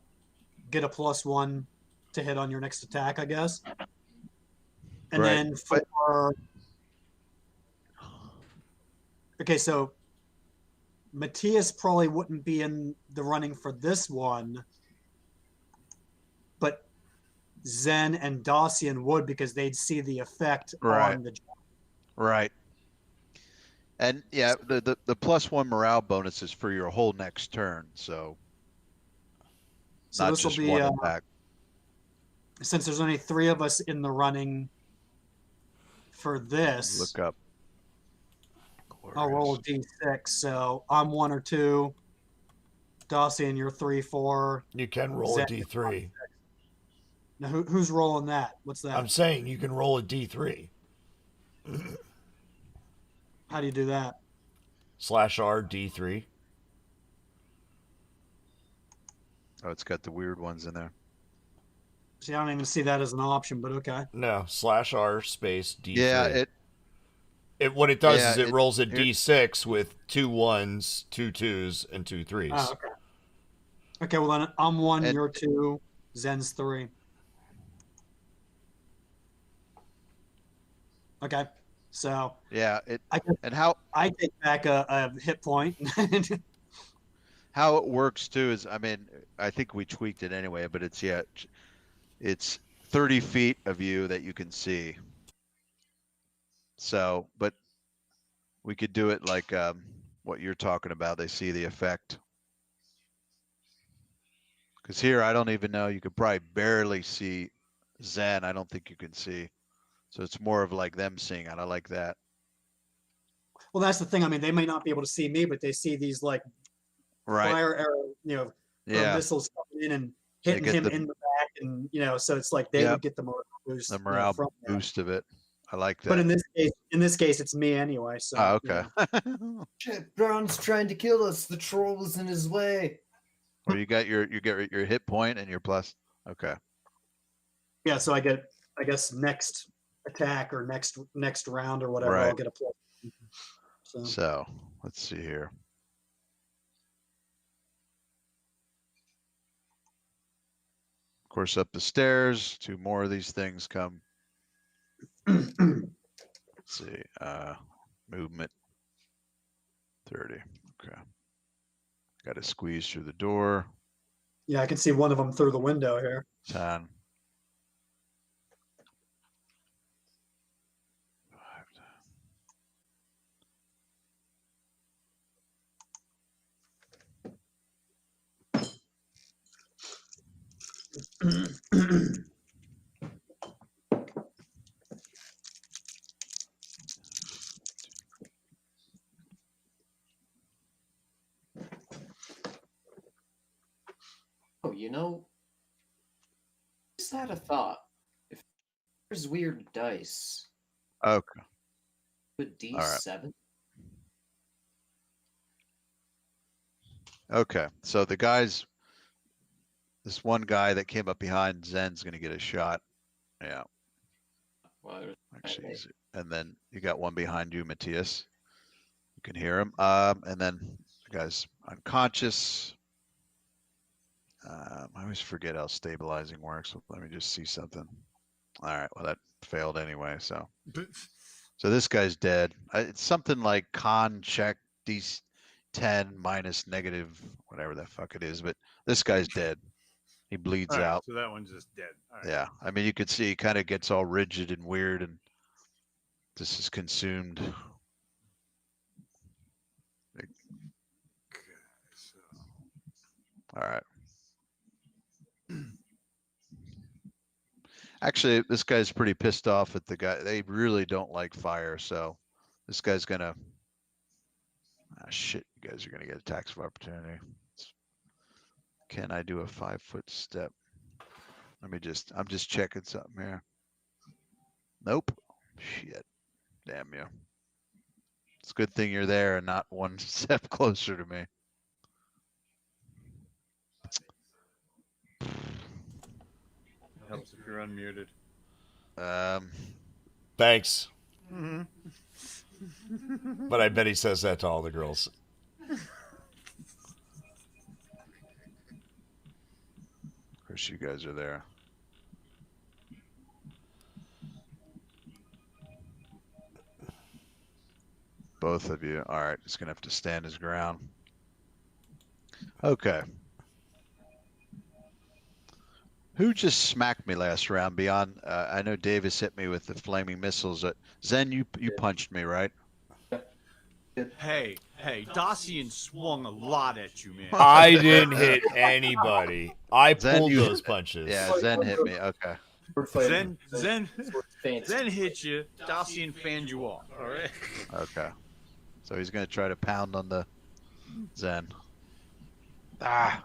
get a +1 to hit on your next attack, I guess. And Right. then But for... Okay, so Matthias probably wouldn't be in the running for this one, but Zen and Dacian would because they'd see the effect right, on the... right. And yeah, the +1 morale bonus is for your whole next turn, so So not this will just be, one attack. since there's only 3 of us in the running for this, Look up. I'll roll a d6. So I'm 1 or 2. Dacian, you're 3, 4. You can roll Zen, a D3. now who's rolling that? What's that? I'm saying you can roll a D3. How do you do that? /R D3. Oh, it's got the weird ones in there. See, I don't even see that as an option, but okay. No, /R space D3. Yeah, What it does yeah, is it rolls a here- D6 with 2 1s, 2 2s, and 2 3s. Oh, okay. Okay, well then I'm 1, And- you're 2, Zen's 3. Okay, so yeah, I guess and how I take back a hit point. how it works too is, I mean, I think we tweaked it anyway, but it's 30 feet of you that you can see. So, but we could do it like what you're talking about. They see the effect. Because here, I don't even know. You could probably barely see Zen. I don't think you can see. So it's more of like them seeing it. I like that. Well, that's the thing. I mean, they may not be able to see me, but they see these like Right. fire arrow, or Yeah. missiles coming in and They hitting get him the- in the back, and so it's like they Yep. would get the morale boost. The morale from that. boost of it. I like that. But in this case, it's me anyway. So. Oh, okay. Shit, Brown's trying to kill us. The troll was in his way. Or you get your hit point and your plus. Okay. Yeah, so I get, I guess, next attack or next round or whatever, Right. I'll get a plus. So So let's see here. Of course, up the stairs, 2 more of these things come. Let's see. Movement 30. Okay. Got to squeeze through the door. yeah, I can see one of them through the window here. 10. 5, 10. Oh, is that a thought? If there's weird dice, Okay. would D7? Okay. So this one guy that came up behind Zen's going to get a shot. Yeah. Well, Actually, Okay. and then you got one behind you, Matthias. You can hear him. And then the guy's unconscious. I always forget how stabilizing works. Let me just see something. All right. Well, that failed anyway. So this guy's dead. It's something like con check D10 minus negative, whatever the fuck it is. But this guy's dead. He bleeds All right, out. so that one's just dead. All right. Yeah. I mean, you could see he kind of gets all rigid and weird, and this is consumed. Okay, so All right. Actually, this guy's pretty pissed off at the guy. They really don't like fire, so this guy's gonna. Ah, shit, you guys are gonna get attacks of opportunity. Can I do a 5-foot step? I'm just checking something here. Nope. Shit. Damn you. It's a good thing you're there and not one step closer to me. helps if you're unmuted. Um, Thanks. But I bet he says that to all the girls. Of course, you guys are there. Both of you. All right, he's gonna have to stand his ground. Okay. Who just smacked me last round? Beyond, I know Davis hit me with the flaming missiles. Zen, you punched me, right? Hey, Dacian swung a lot at you, man. I didn't hit anybody. I Zen, pulled you- those punches. Yeah, Zen hit me. Okay. Zen hit you. Dacian fanned you off. All right. Okay. So he's gonna try to pound on the Zen. Ah.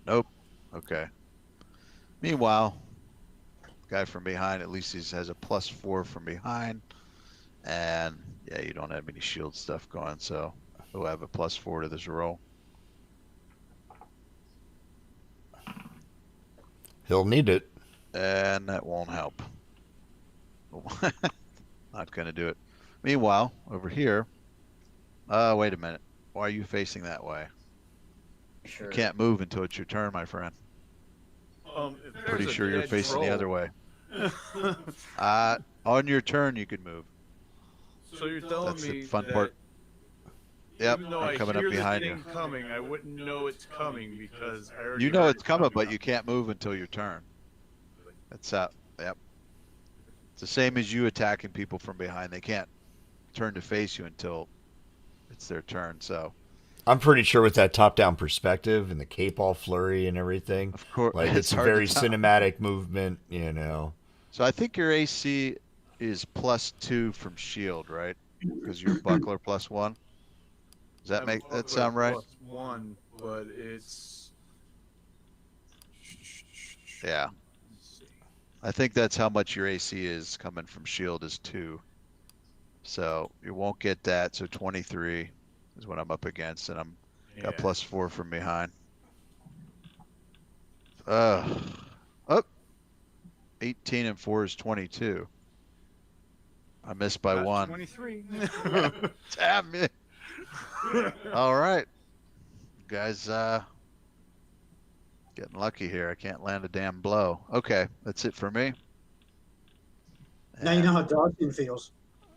Nope. Okay. Meanwhile, guy from behind, at least he has a +4 from behind. And yeah, you don't have any shield stuff going, so he'll have a +4 to this roll. He'll need it. And that won't help. Not gonna do it. Meanwhile, over here, wait a minute. Why are you facing that way? Sure. You can't move until it's your turn, my friend. If there's Pretty a sure you're dead facing the troll- other way. On your turn, you can move. So you're telling That's the me fun that part. Yep, even though I'm I coming up hear the behind you. thing coming, I wouldn't know it's coming because I already You know heard it's coming, but now. you can't move until your turn. That's up. Yep. It's the same as you attacking people from behind. They can't turn to face you until it's their turn. So, I'm pretty sure with that top-down perspective and the cape all flurry and everything, of course, like it's a hard to very tell. cinematic movement, you know. So I think your AC is +2 from shield, right? Because you're buckler +1. Does that I'm make that buckler sound right? +1, but it's. Yeah. Let's see. I think that's how much your AC is coming from shield is 2. So you won't get that. So 23 is what I'm up against, and I'm got Yeah. +4 from behind. Up. 18 and 4 is 22. I missed by Got 1. 23. Damn it. All right. Guys, getting lucky here. I can't land a damn blow. Okay, that's it for me. Now you know how Dacian feels.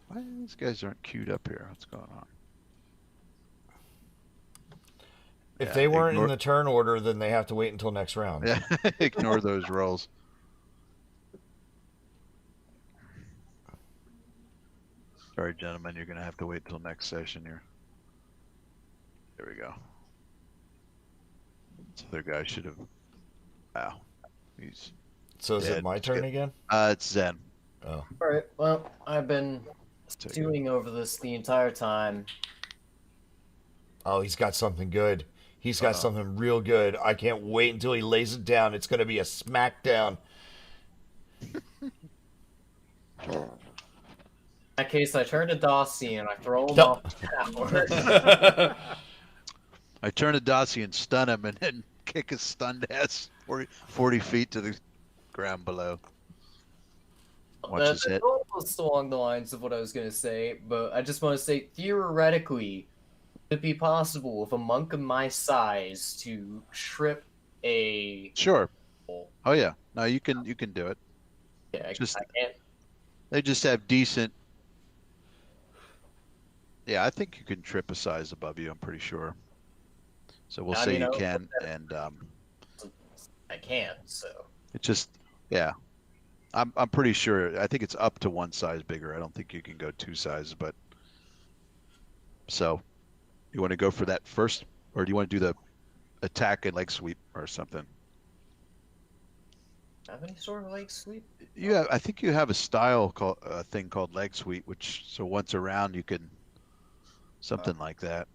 Why these guys aren't queued up here? What's going on? If Yeah, they weren't ignore- in the turn order, then they have to wait until next round. Yeah, ignore those rolls. Sorry, gentlemen, you're gonna have to wait till next session here. There we go. This other guy should have. Wow, he's. So is Yeah, it my it's turn good. again? It's Zen. Oh. Alright, well, I've been Take it. stewing over this the entire time. Oh, he's got something good. He's got something real good. I can't wait until he lays it down. It's going to be a smackdown. In that case, I turn to Dossie and I throw him No. off the tower. I turn to Dossie and stun him, and then kick his stunned ass 40 feet to the ground below. Watch his hit. Almost along the lines of what I was going to say, but I just want to say, theoretically, would it be possible with a monk of my size to trip a... Sure. Oh yeah. No, you can do it. Yeah, Just- I can't... They just have decent. Yeah, I think you can trip a size above you. I'm pretty sure. So we'll I say mean, you I'll can, put that- and I can't, so... it just yeah. I'm pretty sure. I think it's up to one size bigger. I don't think you can go 2 sizes, but so you want to go for that first, or do you want to do the attack and leg sweep or something? Have any sort of leg sweep? You have, I think you have a style called a thing called leg sweep, which so once around you can something like that.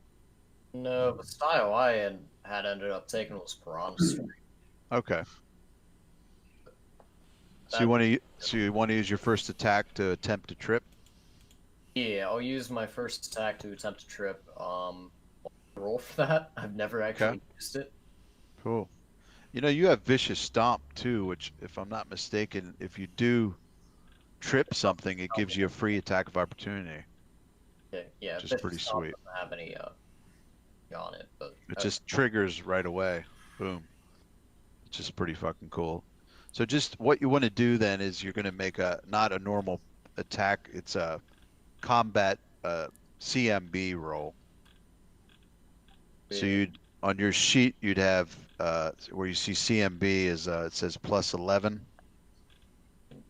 No, the style I had ended up taking was Piranha Strike. Okay. So you want to use your first attack to attempt to trip? Yeah, I'll use my first attack to attempt to trip. Roll for that. I've never actually used it. Cool. You know, you have vicious stomp too, which, if I'm not mistaken, if you do trip something, it gives you a free attack of opportunity. Okay, yeah, Which is Vicious pretty Stomp sweet. doesn't have any on it, but It just triggers right away. Boom. It's just pretty fucking cool. So just what you want to do then is you're going to make not a normal attack. It's a combat CMB roll. So you'd on your sheet you'd have where you see CMB is it says plus 11.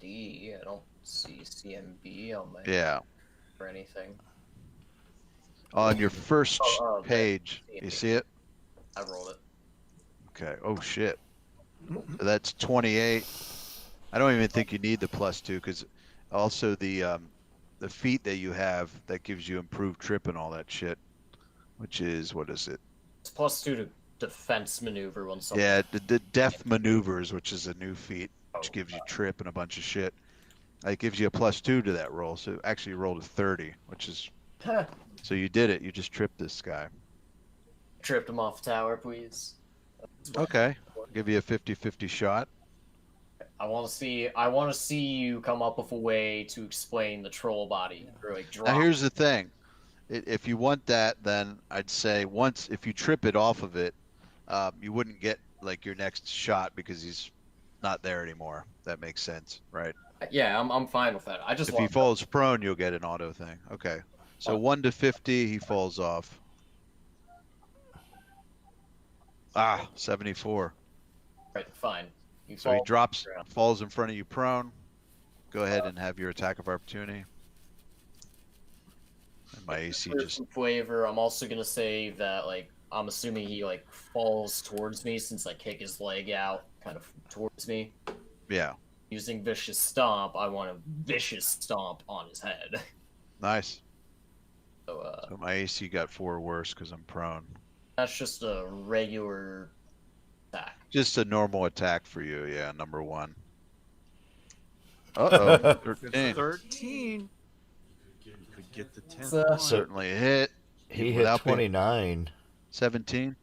D. I don't see CMB on my Yeah. or anything. On your first okay. page, you see it? I rolled it. Okay. Oh shit. So that's 28. I don't even think you need the +2 because also the feat that you have that gives you improved trip and all that shit, which is what is it? It's +2 to defense maneuver when something. Yeah, the death maneuvers, which is a new feat, which gives you trip and a bunch of shit. It gives you a +2 to that roll, so actually you rolled a 30, which is so you did it. You just tripped this guy. Tripped him off the tower, please. Okay, I'll give you a 50-50 shot. I want to see you come up with a way to explain the troll body or like drop. Now here's the thing. If you want that, then I'd say if you trip it off of it, you wouldn't get like your next shot because he's not there anymore. That makes sense, right? Yeah, I'm fine with that. I just If he falls prone, you'll get an auto thing. Okay. So 1 to 50, he falls off. 74. Right, fine. So he falls in front of you prone. Go ahead and have your attack of opportunity. And my AC just flavor. I'm also gonna say that like I'm assuming he like falls towards me since I kick his leg out kind of towards me. Yeah. Using Vicious Stomp, I want a Vicious Stomp on his head. Nice. So my AC got 4 worse because I'm prone. That's just a regular attack. Just a normal attack for you, yeah, number 1. Uh-oh, 13. 13. You could get the 10th So- one. Certainly a hit. He hit Without being- 29. 17.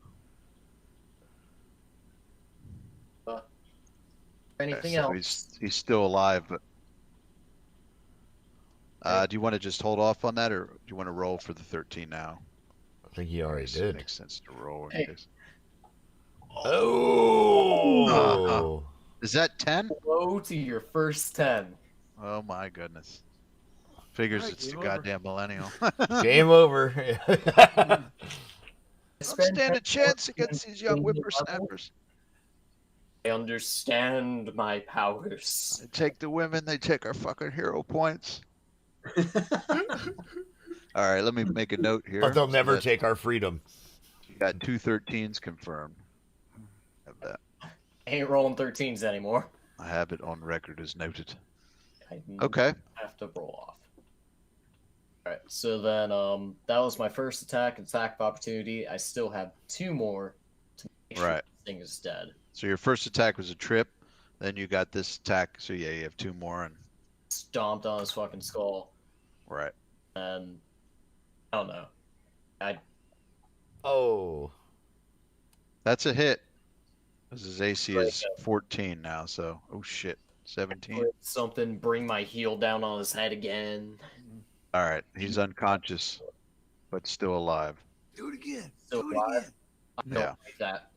Anything So else? he's still alive, but do you want to just hold off on that, or do you want to roll for the 13 now? I think he already It did. makes sense to roll. In Hey. case. Oh! Is that 10? Blow to your first 10. Oh my goodness. Figures Alright, it's the game over. goddamn millennial. Game over. Don't stand a chance against these young whippersnappers. I understand my powers. They take the women, they take our fucking hero points. All right, let me make a note here. But they'll So never that take our freedom. You got 2 13s confirmed. Have that. I ain't rolling 13s anymore. I have it on record as noted. I Okay. have to roll off. Alright, so then that was my first attack of opportunity. I still have 2 more to make sure Right. this thing is dead. So your first attack was a trip, then you got this attack. So yeah, you have 2 more, and Stomped on his fucking skull, right. and I don't know. Oh. That's a hit. Because his AC is 14 now, so oh shit, 17. Something, bring my heel down on his head again. All right, he's unconscious, but still alive. Do it again. Still Do it alive? again. I don't Yeah. like that.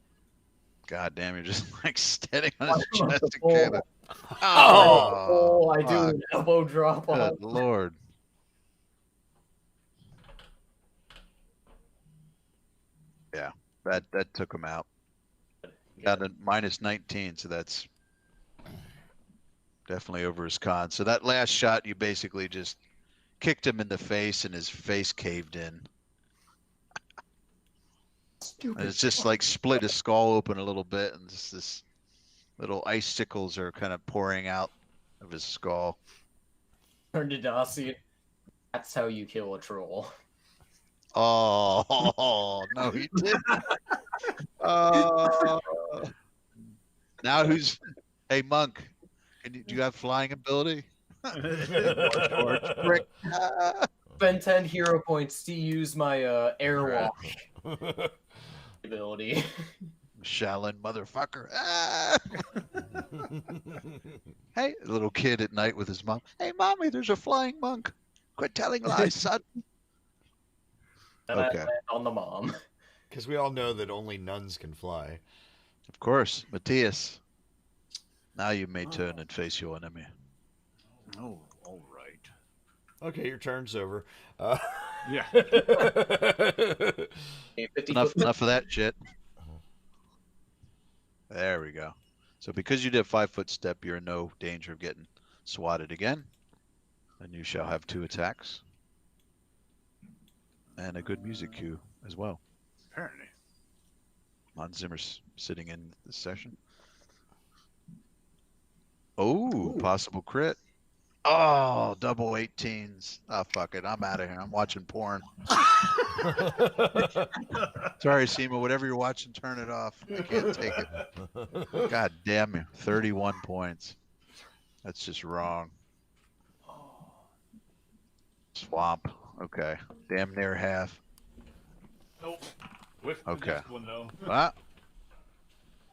God damn, you're just like standing on his Oh, chest oh. again. Oh, I do fuck. an elbow drop on. Good lord. Yeah, that took him out. Got a minus 19, so that's definitely over his con. So that last shot, you basically just kicked him in the face, and his face caved in. And it's just like split his skull open a little bit, and just this little icicles are kind of pouring out of his skull. Turn to Darcy. That's how you kill a troll. Oh no, he didn't. Now who's? Hey monk, do you have flying ability? Frick. Spend 10 hero points to use my airwalk ability. Shaolin motherfucker. Ah! Hey, a little kid at night with his mom. Hey, mommy, there's a flying monk. Quit telling lies, son. And I Okay. land on the mom. Because we all know that only nuns can fly. Of course, Matthias. Now you may turn and face your enemy. Oh, all right. Okay, your turn's over. Yeah. Okay, 50 Enough foot. of that shit. There we go. So because you did a 5-foot step, you're in no danger of getting swatted again. And you shall have 2 attacks. And a good music cue as well. Apparently. Hans Zimmer's sitting in this session. Oh, possible crit. Oh, double 18s. Oh, fuck it. I'm out of here. I'm watching porn. Sorry, Seema. Whatever you're watching, turn it off. I can't take it. God damn you. 31 points. That's just wrong. Swamp. Okay. Damn near half. Nope. Whiffed Okay. the next one though. Ah.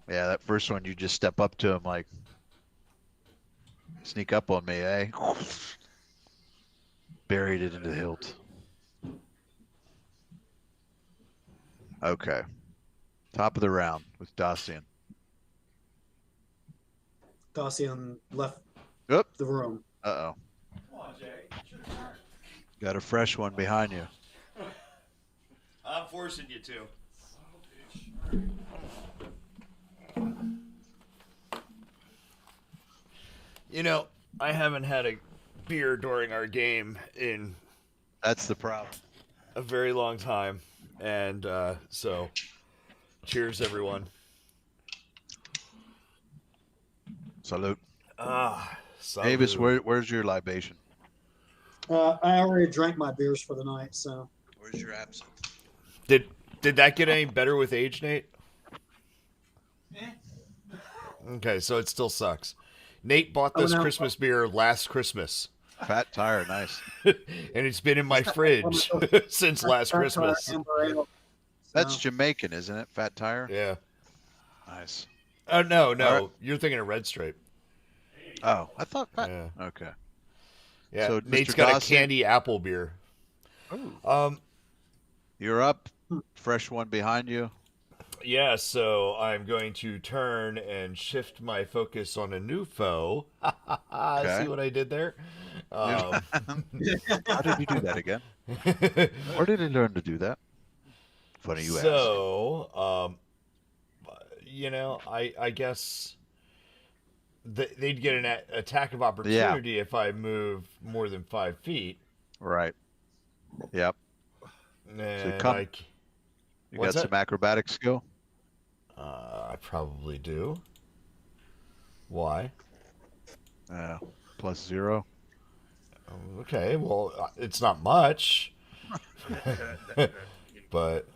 Yeah, that first one, you just step up to him like, sneak up on me, eh? Buried it into the hilt. Okay. Top of the round with Dacian. Dacian left Oop. the room. Uh-oh. Got a fresh one behind you. I'm forcing you to. You know, I haven't had a beer during our game in That's the problem. a very long time. And so, cheers, everyone. Salute. Salud. Avis, where's your libation? I already drank my beers for the night, so. Where's your absinthe? Did that get any better with age, Nate? Okay, so it still sucks. Nate bought this no. Christmas beer last Christmas, Fat tire, nice. and it's been in my fridge since last Christmas. That's Jamaican, isn't it? Fat tire? Yeah. Nice. Oh no, All right. you're thinking of Red Stripe. Oh, I thought fat. Yeah. Okay. Yeah, So, Nate's Mr. got Dawson- a candy apple beer. You're up. Fresh one behind you. Yeah, so I'm going to turn and shift my focus on a new foe. Okay. See what I did there? How did you do that again? Where did he learn to do that? Funny you ask. So, I guess they'd get an attack of opportunity if I move more than 5 feet. Right. Yep. And come- You What's got that? some acrobatic skill? I probably do. Why? +0. Okay, well, it's not much. But,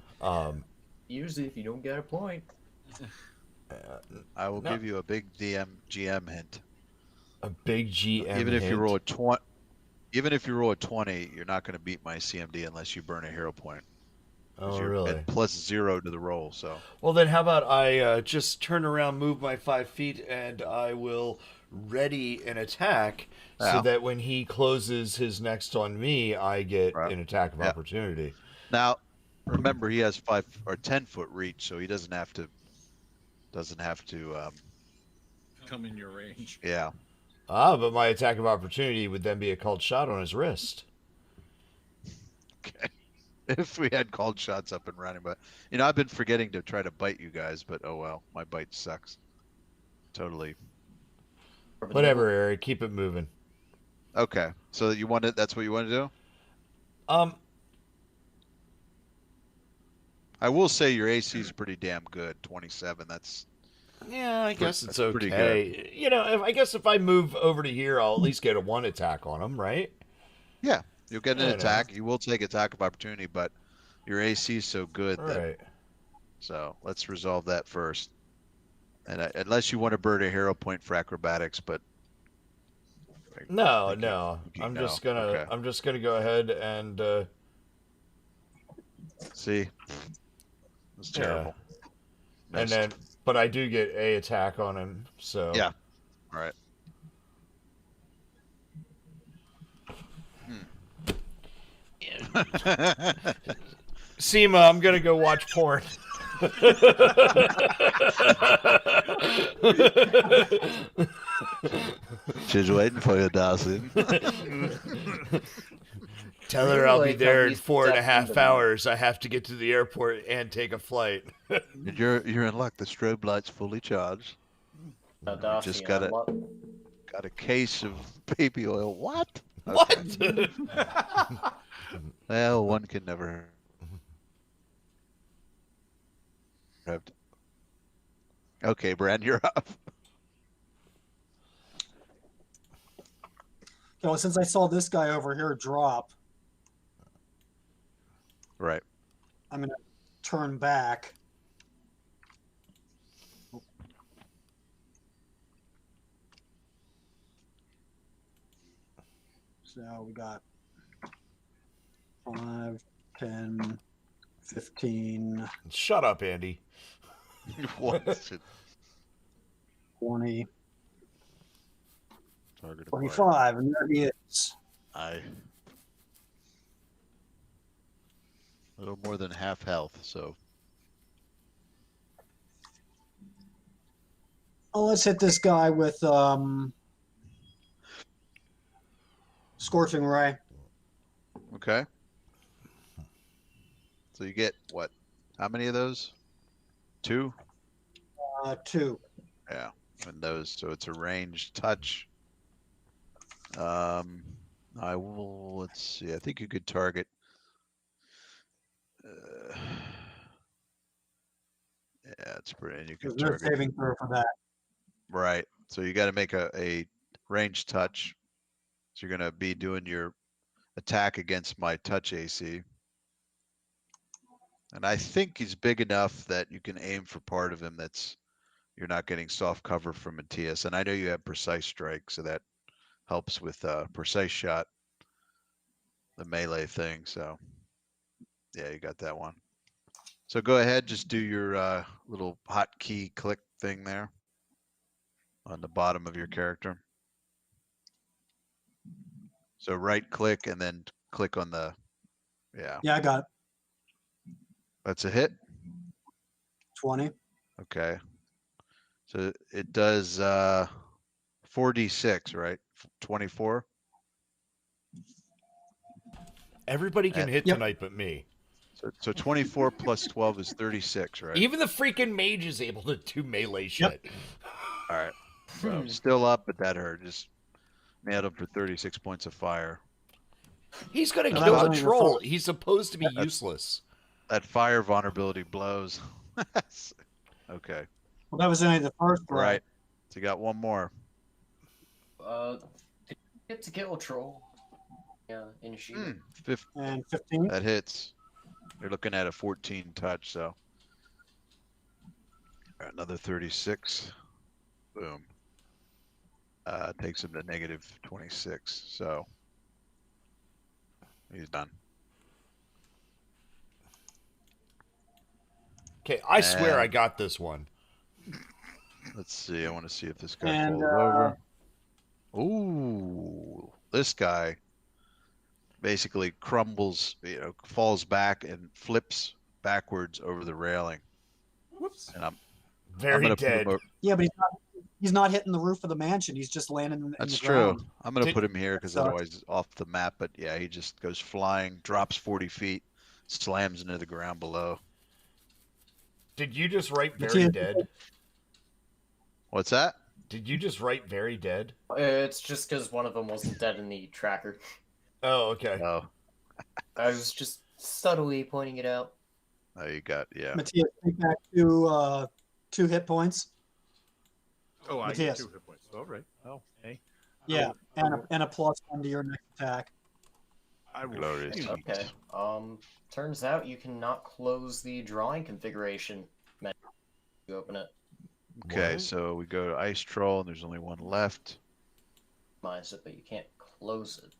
Usually, if you don't get a point. I will No. give you a big GM hint. a big GM Even if you hint. roll a 20, even if you roll a 20, you're not going to beat my CMD unless you burn a hero point. 'Cause Oh, you're really? at +0 to the roll. So Well, then how about I just turn around, move my 5 feet, and I will ready an attack so Yeah. that when he closes his next on me, I get Right. an attack of Yeah. opportunity. now, remember he has 5 or 10-foot reach, so he doesn't have to. Come in your range. Yeah. But my attack of opportunity would then be a called shot on his wrist. Okay. If we had called shots up and running, but I've been forgetting to try to bite you guys, but oh well, my bite sucks. Totally. Whatever, Eric. Keep it moving. Okay, so you want it? That's what you want to do? I will say your AC is pretty damn good. 27. That's Yeah, I guess it's that's pretty okay. I guess if I move over to here, I'll at least get a 1 attack on him, right? yeah. You'll get an Yeah, no. attack. You will take attack of opportunity, but your AC is so good All that. right. So let's resolve that first. And unless you want to burn a hero point for acrobatics, but No, Thank you. no. You I'm know. just gonna Okay. I'm just gonna go ahead and see, it's Yeah. terrible. and Missed. then but I do get a attack on him. So Yeah. All right. Seema, I'm gonna go watch porn. She's waiting for you, Dawson. Tell her Really I'll be like how there we in 4.5 stepped into hours. I have to get to the airport and take a flight. And you're in luck. The strobe light's fully charged. You just got a case of baby oil. What? What? Well, one can never have. Okay, Brand, you're up. Well, since I saw this guy over here drop, Right. I'm gonna turn back. So we got 5, 10, 15, Shut up, Andy. What? 20, Target acquired. 25, and there he is. A little more than half health, so Oh, let's hit this guy with Scorching Ray. okay. So you get what? How many of those? 2? 2. Yeah, and those. So it's a ranged touch. I will. Let's see. I think you could target. Yeah, it's pretty. And you can There's no target. saving throw for that. Right. So you got to make a ranged touch. So you're gonna be doing your attack against my touch AC. And I think he's big enough that you can aim for part of him that's you're not getting soft cover from Matthias. And I know you have precise strike, so that helps with precise shot, the melee thing. So yeah, you got that one. So go ahead, just do your little hotkey click thing there on the bottom of your character. So right click and then click on the, yeah, Yeah, I got it. that's a hit. 20. Okay. So it does 4d6, right? 24. Everybody can hit Yep. tonight but me. So 24 plus 12 is 36, right? Even the freaking mage is able to do melee shit. All right. So still up, but that hurt. Just nailed him for 36 points of fire. He's gonna And that kill was a only the troll. first. He's supposed to be useless. That fire vulnerability blows. Okay. Well, that was only the first All round. right. So you got one more. Did you get to kill a troll? Yeah, initiative. And 15. That hits. You're looking at a 14 touch, so. All right, another 36. Boom. Takes him to negative 26, so. He's done. Okay, I swear I And- got this one. Let's see. I want to see if this guy And, falls over. Ooh, this guy basically crumbles, falls back and flips backwards over the railing. Whoops. And I'm Very gonna put dead. him. Yeah, but he's not hitting the roof of the mansion. He's just landing in That's the true. ground. I'm gonna Did- put him here because Sucks. otherwise he's off the map. But yeah, he just goes flying, drops 40 feet, slams into the ground below. Did you just write very Matthias- dead? What's that? Did you just write very dead? It's just because one of them wasn't dead in the tracker. Oh, okay. Oh, I was just subtly pointing it out. oh, you got yeah. Matthias, take back 2 hit points. Oh, I get Matthias. 2 hit points. All right. Oh, hey. Yeah, and a +1 to your next attack. I will. Glorious. shoot. Okay. Turns out you cannot close the drawing configuration menu. You open it. Okay, What? so we go to Ice Troll, and there's only one left. Minus it, but you can't close it.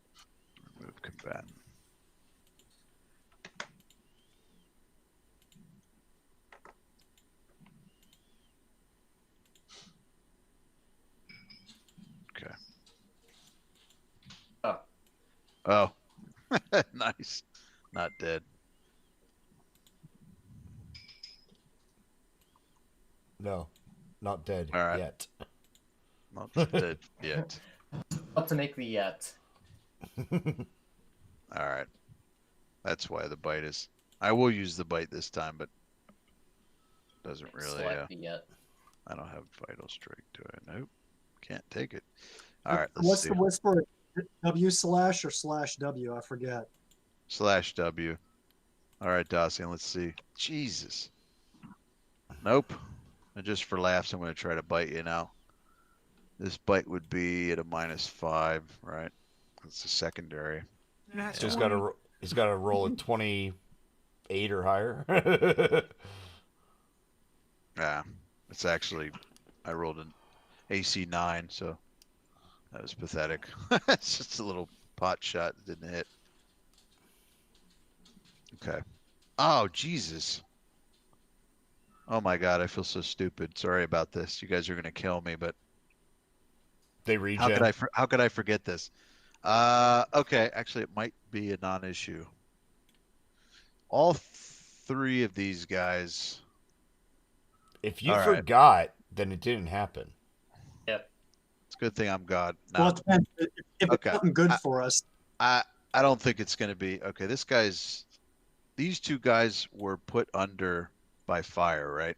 Remove combatant. Oh, nice. Not dead. No, not dead All right. yet. Not dead yet. What to make the yet? All right. That's why the bite is. I will use the bite this time, but doesn't really. Select the yet. I don't have vital strike, do I? Nope. Can't take it. All right. Let's What's see. the whisper? W slash or slash W? I forget. /W. All right, Dacian. Let's see. Jesus. Nope. And just for laughs, I'm going to try to bite you now. This bite would be at a -5, right? That's a secondary. So he's got to roll a 28 or higher. Yeah. It's actually, I rolled an AC 9, so that was pathetic. It's just a little pot shot that didn't hit. Okay. Oh, Jesus. Oh my God, I feel so stupid. Sorry about this. You guys are going to kill me, but They regen. how could I forget this? Okay, actually it might be a non-issue. All three of these guys. If you All right. forgot, then it didn't happen. Yep. It's a good thing I'm God. Well, Now, it depends. If Okay. it's something good for us, I don't think it's going to be okay. These two guys were put under by fire, right?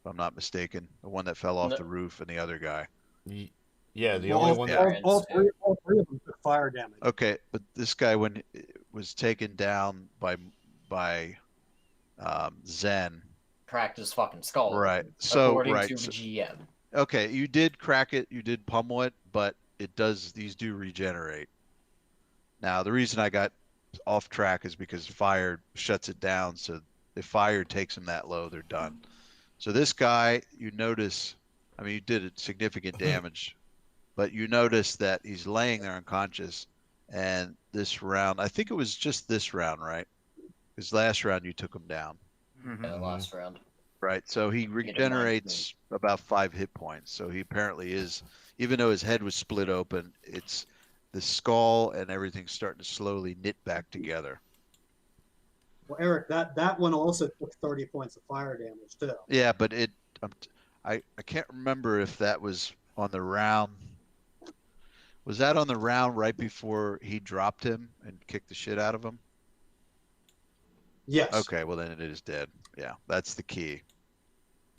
If I'm not mistaken, the one that fell off No. the roof and the other guy. Yeah, the all, only one. all, That, all three of them took fire damage. Okay, but this guy, when it was taken down by Zen, Cracked his fucking skull. right? So According right, to so- GM. okay, you did crack it, you did pummel it, but these do regenerate. Now, the reason I got off track is because fire shuts it down. So if fire takes them that low, they're done. So this guy, you notice, I mean, you did significant damage, but you notice that he's laying there unconscious. And this round, I think it was just this round, right? Because last round you took him down, Yeah, last round. right? So he regenerates about 5 hit points. So he apparently is, even though his head was split open, it's the skull and everything's starting to slowly knit back together. Well, Eric, that one also took 30 points of fire damage too. Yeah, but I can't remember if that was on the round. Was that on the round right before he dropped him and kicked the shit out of him? Yes. Okay, well then it is dead. Yeah, that's the key.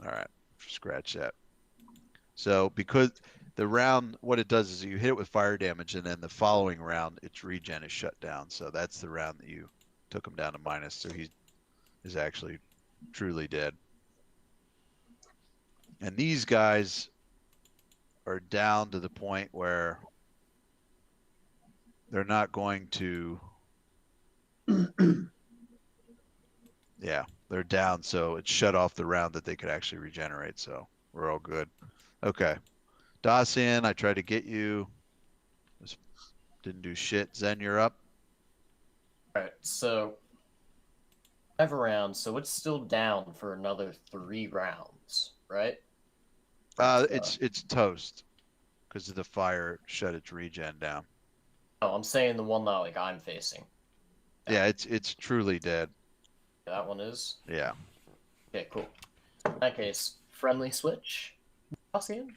All right, scratch that. So because the round, what it does is you hit it with fire damage, and then the following round, its regen is shut down. So that's the round that you took him down to minus. So he is actually truly dead. And these guys are down to the point where they're not going to. Yeah, they're down, so it shut off the round that they could actually regenerate. So we're all good. Okay. Dacian, I tried to get you. Just didn't do shit. Zen, you're up. Alright, so 5 rounds, so it's still down for another 3 rounds, right? It's toast because of the fire shut its regen down. No, I'm saying the one that like I'm facing. Yeah, it's truly dead. That one is? Yeah. Okay, cool. In that case, friendly switch. Dacian?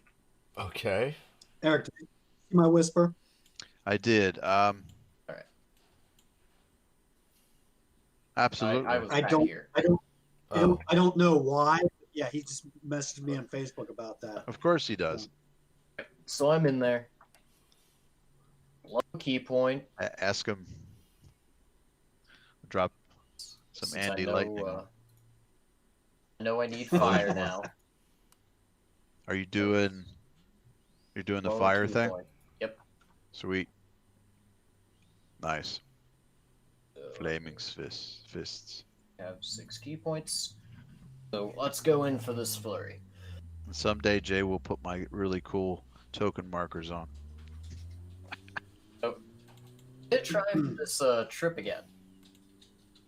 okay. Eric, did you see my whisper? I did. Absolutely. I was I back don't. here. I don't know why. Yeah, he just messaged me on Facebook about that. Of course he does. So I'm in there. Low key point. Ask him. Drop some since Andy I know, lightning. I know I need fire now. Are you doing? You're doing the Low fire key thing. point. Yep. Sweet. Nice. So Flaming fists. I have 6 key points. So let's go in for this flurry. Someday Jay will put my really cool token markers on. Gonna try this trip again.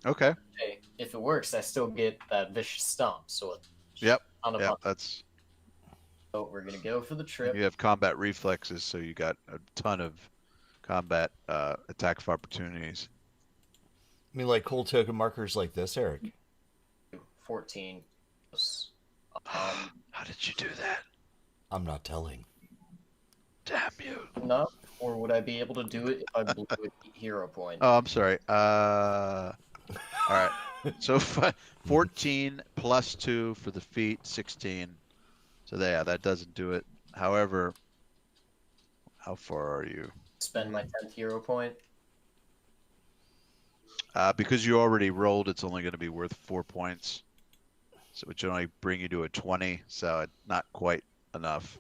Okay. Hey, if it works, I still get that vicious stomp. So it's Yep. on a Yeah, bump. that's. So we're gonna go for the trip. You have combat reflexes, so you got a ton of combat attack of opportunities. I mean, like cool token markers like this, Eric. 14. How did you do that? I'm not telling. Damn you. Enough, or would I be able to do it if I blew a hero point? Oh, I'm sorry. All right. So 14 plus 2 for the feet, 16. So yeah, that doesn't do it. However, how far are you? Spend my 10th hero point. Because you already rolled, it's only going to be worth 4 points. So which would only bring you to a 20, so not quite enough.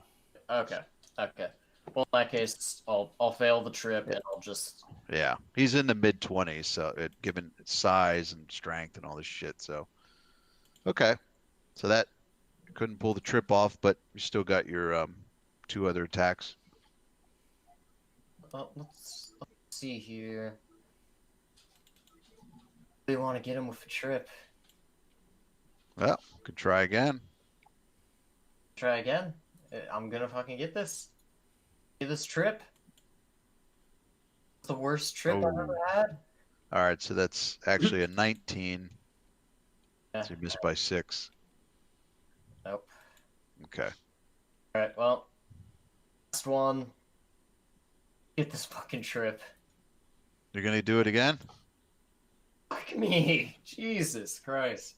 Okay. Okay. Well, in that case, I'll fail the trip and I'll just. Yeah, he's in the mid 20s, so given its size and strength and all this shit. So, okay, so that couldn't pull the trip off, but you still got your 2 other attacks. Well, let's see here. Do you want to get him with a trip? Well, could try again. Try again. I'm gonna fucking get this. Get this trip. The worst trip I've ever had. All right, so that's actually a 19. Yeah. So you missed by 6. Nope. Okay. All right. Well, last one. Get this fucking trip. You're gonna do it again? Fuck me. Jesus Christ.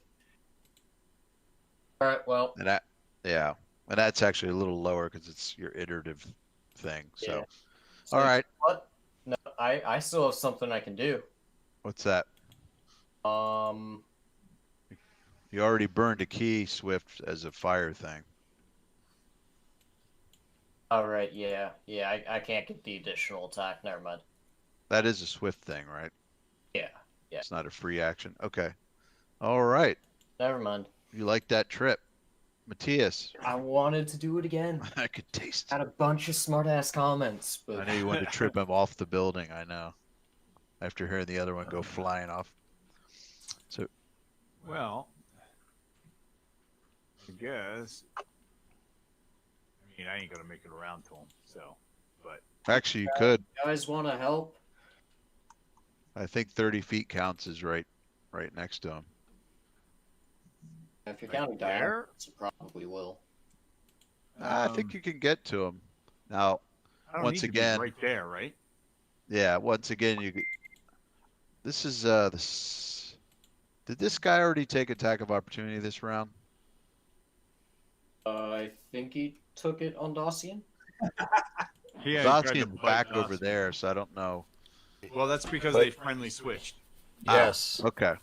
All right. Well. And yeah, and that's actually a little lower because it's your iterative thing. So, Yeah. So all right. What? No, I still have something I can do. What's that? Um. You already burned a key, Swift, as a fire thing. All right. Yeah. Yeah. I can't get the additional attack. Never mind. That is a Swift thing, right? Yeah. Yeah. It's not a free action. Okay. All right. Never mind. You like that trip, Matthias? I wanted to do it again. I could taste Had it. a bunch of smart ass comments, but I know you wanted to trip him off the building. I know. After hearing the other one go flying off. So, Well, I guess. I mean, I ain't gonna make it around to him. So, but actually, you could. you guys want to help? I think 30 feet counts is right next to him. If you're Like counting there? diagonals, you probably will. I think you can get to him. Now, I don't once need to be again, right there, right? yeah. Once again, you. This is this. Did this guy already take attack of opportunity this round? I think he took it on Dacian. Yeah, Zacian's back over there, so I don't know. Well, that's because But- they friendly switched. Yes. Okay.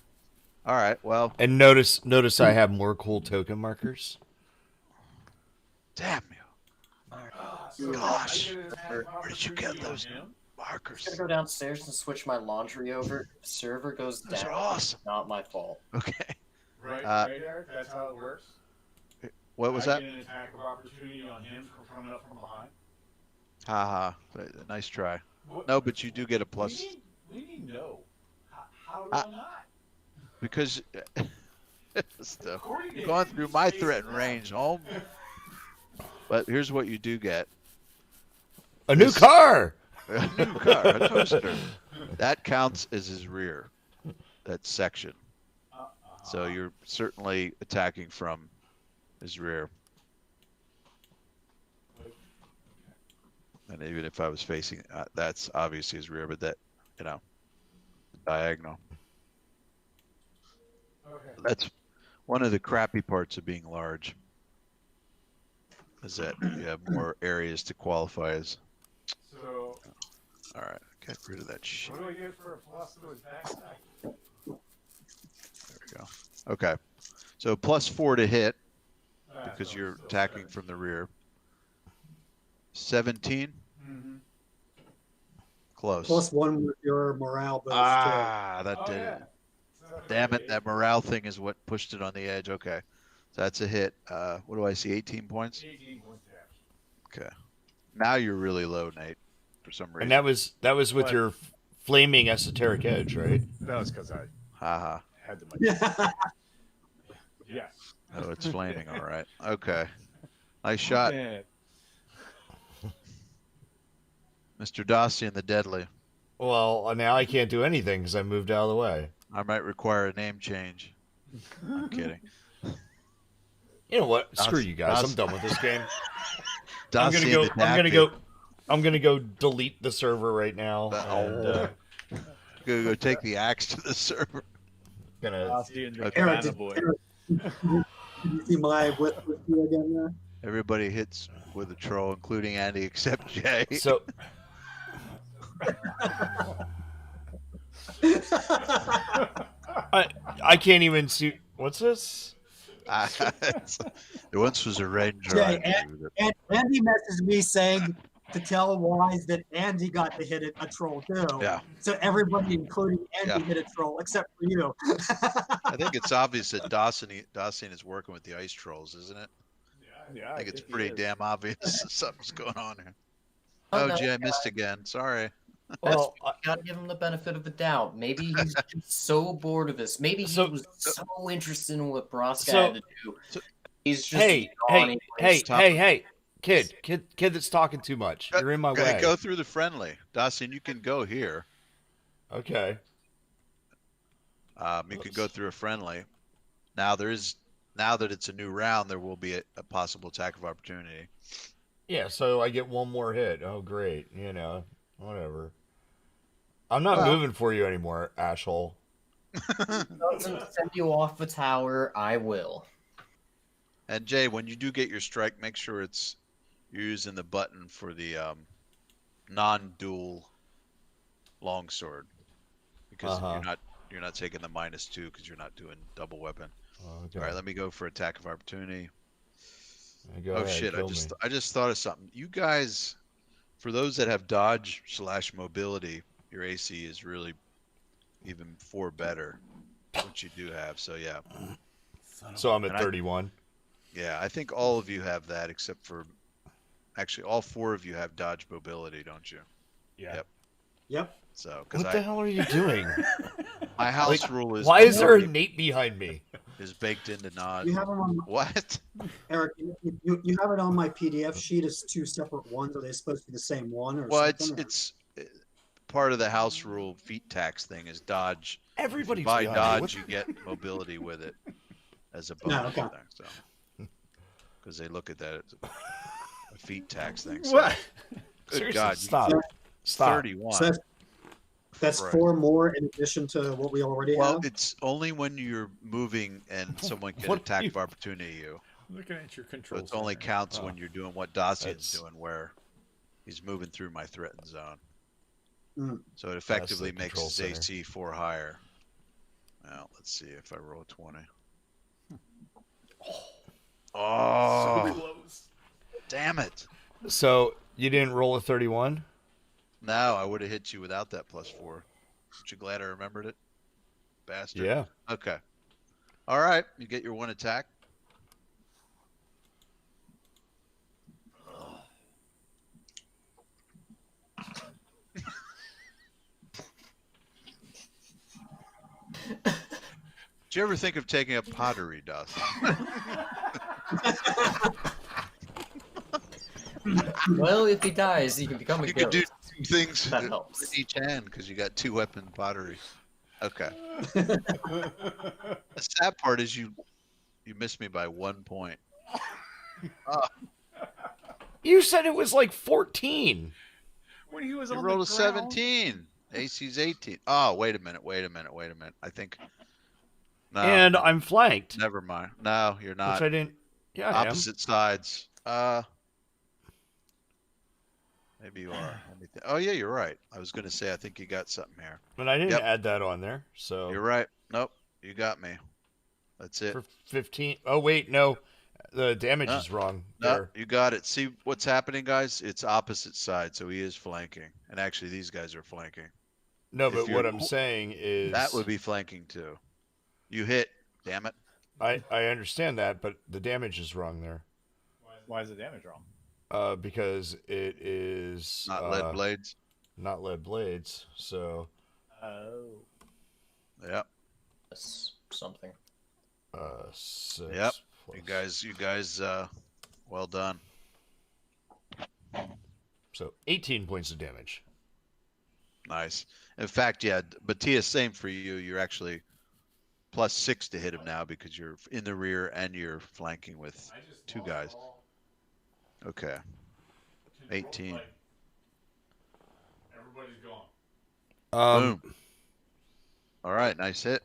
All right. Well, And notice I have more cool token markers. damn you. Gosh. Where did you get those I'm markers? gonna go downstairs and switch my laundry over. If the server goes Those down, are awesome. it's not my fault. Okay. Right, right, Eric? That's how it works? What was that? Get an attack of opportunity on him for coming up from behind. Haha. Nice try. What- No, but you do get a plus We need to know. How do Uh, I not? because stuff. According to You're going him, through he's my facing threat range, home. But here's what you do get. A new car. A new car, a toaster. That counts as his rear. That section. So you're certainly attacking from his rear. And even if I was facing, that's obviously his rear, but that, diagonal. Okay. That's one of the crappy parts of being large. Is that you have more areas to qualify as. So, All right, get rid of that shit. what do I get for a plus to his backside? There we go. Okay, so +4 to hit because you're attacking from the rear. 17, Mm-hmm. close. +1 with your morale boost. Ah, that Oh, did yeah. it. Damn it, that morale thing is what pushed it on the edge. Okay, so that's a hit. What do I see? 18 points. 18 points damage. Okay, now you're really low, Nate, for some reason. And that was with What? your flaming esoteric edge, right? That was because I Haha. had the money. Yeah. Yes. Oh, it's flaming. All right. Okay. Nice shot. Yeah. Mr. Dossie and the Deadly. Well, now I can't do anything because I moved out of the way. I might require a name change. I'm kidding. You know what? Screw Dos- you guys. I'm Dos- done with this game. I'm Dossie gonna and go. the I'm gonna Daffy. go. I'm gonna go delete the server right now. And, Go take the axe to the server. gonna. I'll see you in the Okay. Eric, Banana Boy. did you see my with you again there? Everybody hits with a troll, including Andy, except Jay. So I can't even see. What's this? There once was a ranger. Jay, I knew that- and Andy messaged me saying to tell Wise that Andy got to hit a troll too. Yeah. So everybody, including Andy, Yeah. hit a troll except for you. I think it's obvious that Dawson is working with the ice trolls, isn't it? Yeah, I think it's he pretty is. damn obvious that something's going on here. Oh, Oh, no. Jay, I missed again. Sorry. Well, Gotta give him the benefit of the doubt. Maybe he's just so bored of this. Maybe he So- was so interested in what Broska So- had to do. so- He's just hey, yawning hey, when hey, he's kid that's talking too much. You're in my way. Go through the friendly. Dawson, you can go here. Okay. You can go through a friendly. Now that it's a new round, there will be a possible attack of opportunity. Yeah. So I get one more hit. Oh, great. You know, whatever. I'm not Well- moving for you anymore, asshole. doesn't send you off the tower, I will. And Jay, when you do get your strike, make sure you're using the button for the non-dual longsword, because you're not taking the -2 because you're not doing double weapon. Okay. All right, let me go for attack of opportunity. Go Oh ahead, shit! kill me. I just thought of something. You guys, for those that have dodge / mobility, your AC is really even 4 better, which you do have. So yeah, So I'm at And 31. yeah. I think all of you have that except for, actually, all 4 of you have dodge mobility, don't you? Yeah. Yep. Yep. So because What the hell are you doing? my house Like, rule is Why is there a mobility Nate behind me? is baked into nod. You have them on What? Eric. You have it on my PDF sheet as 2 separate ones. Are they supposed to be the same one or Well, something? it's part of the house rule feat tax thing is dodge. If Everybody's you buy behind me. dodge, you get mobility with it as a bonus No, okay. thing. So, because they look at that as a feat tax thing. So, What? good Seriously, God, stop. you- Stop. 31. So that's Right. 4 more in addition to what we already Well, have. it's only when you're moving and someone can What attack are you- of opportunity you. Looking at your So controls. it only counts when you're doing what Dacian's That's- doing, where he's moving through my threatened zone. Mm. So it effectively the makes control his center. AC 4 higher. Now, let's see if I roll 20. Oh, damn it. So you didn't roll a 31? No, I would have hit you without that +4. Aren't you glad I remembered it? Bastard. Yeah. Okay. All right. You get your 1 attack. Did you ever think of taking up pottery, Dawson? Well, if he dies, he can become a You could do ghost. 2 things That with helps. each hand because you got 2-weapon pottery. Okay. The sad part is you missed me by 1 point. You said it was like 14. When he was You on rolled a the ground, 17. AC's 18. Oh, wait a minute. I think. No. And I'm flanked. Never mind. No, you're Which not. I didn't. Yeah, I am. Opposite sides. Maybe you are. Let me oh, yeah, you're right. I was going to say, I think you got something here. But I didn't Yep. add that on there. So You're right. Nope. You got me. That's it. for 15. Oh, wait, no. The damage No. is wrong No, there. you got it. See what's happening, guys? It's opposite side, so he is flanking. And actually, these guys are flanking. No, if but you're- what I'm saying is That would be flanking too. You hit. Damn it. I understand that, but the damage is wrong there. why is the damage wrong? Because it is Not lead blades. not lead blades. So Oh. Yep. That's something. 6 Yep. plus You guys, well done. So 18 points of damage. Nice. In fact, yeah, Matthias, same for you. You're actually +6 to hit him now because you're in the rear and you're flanking with 2 guys. Okay. 18. Everybody's gone. Boom. All right, nice hit.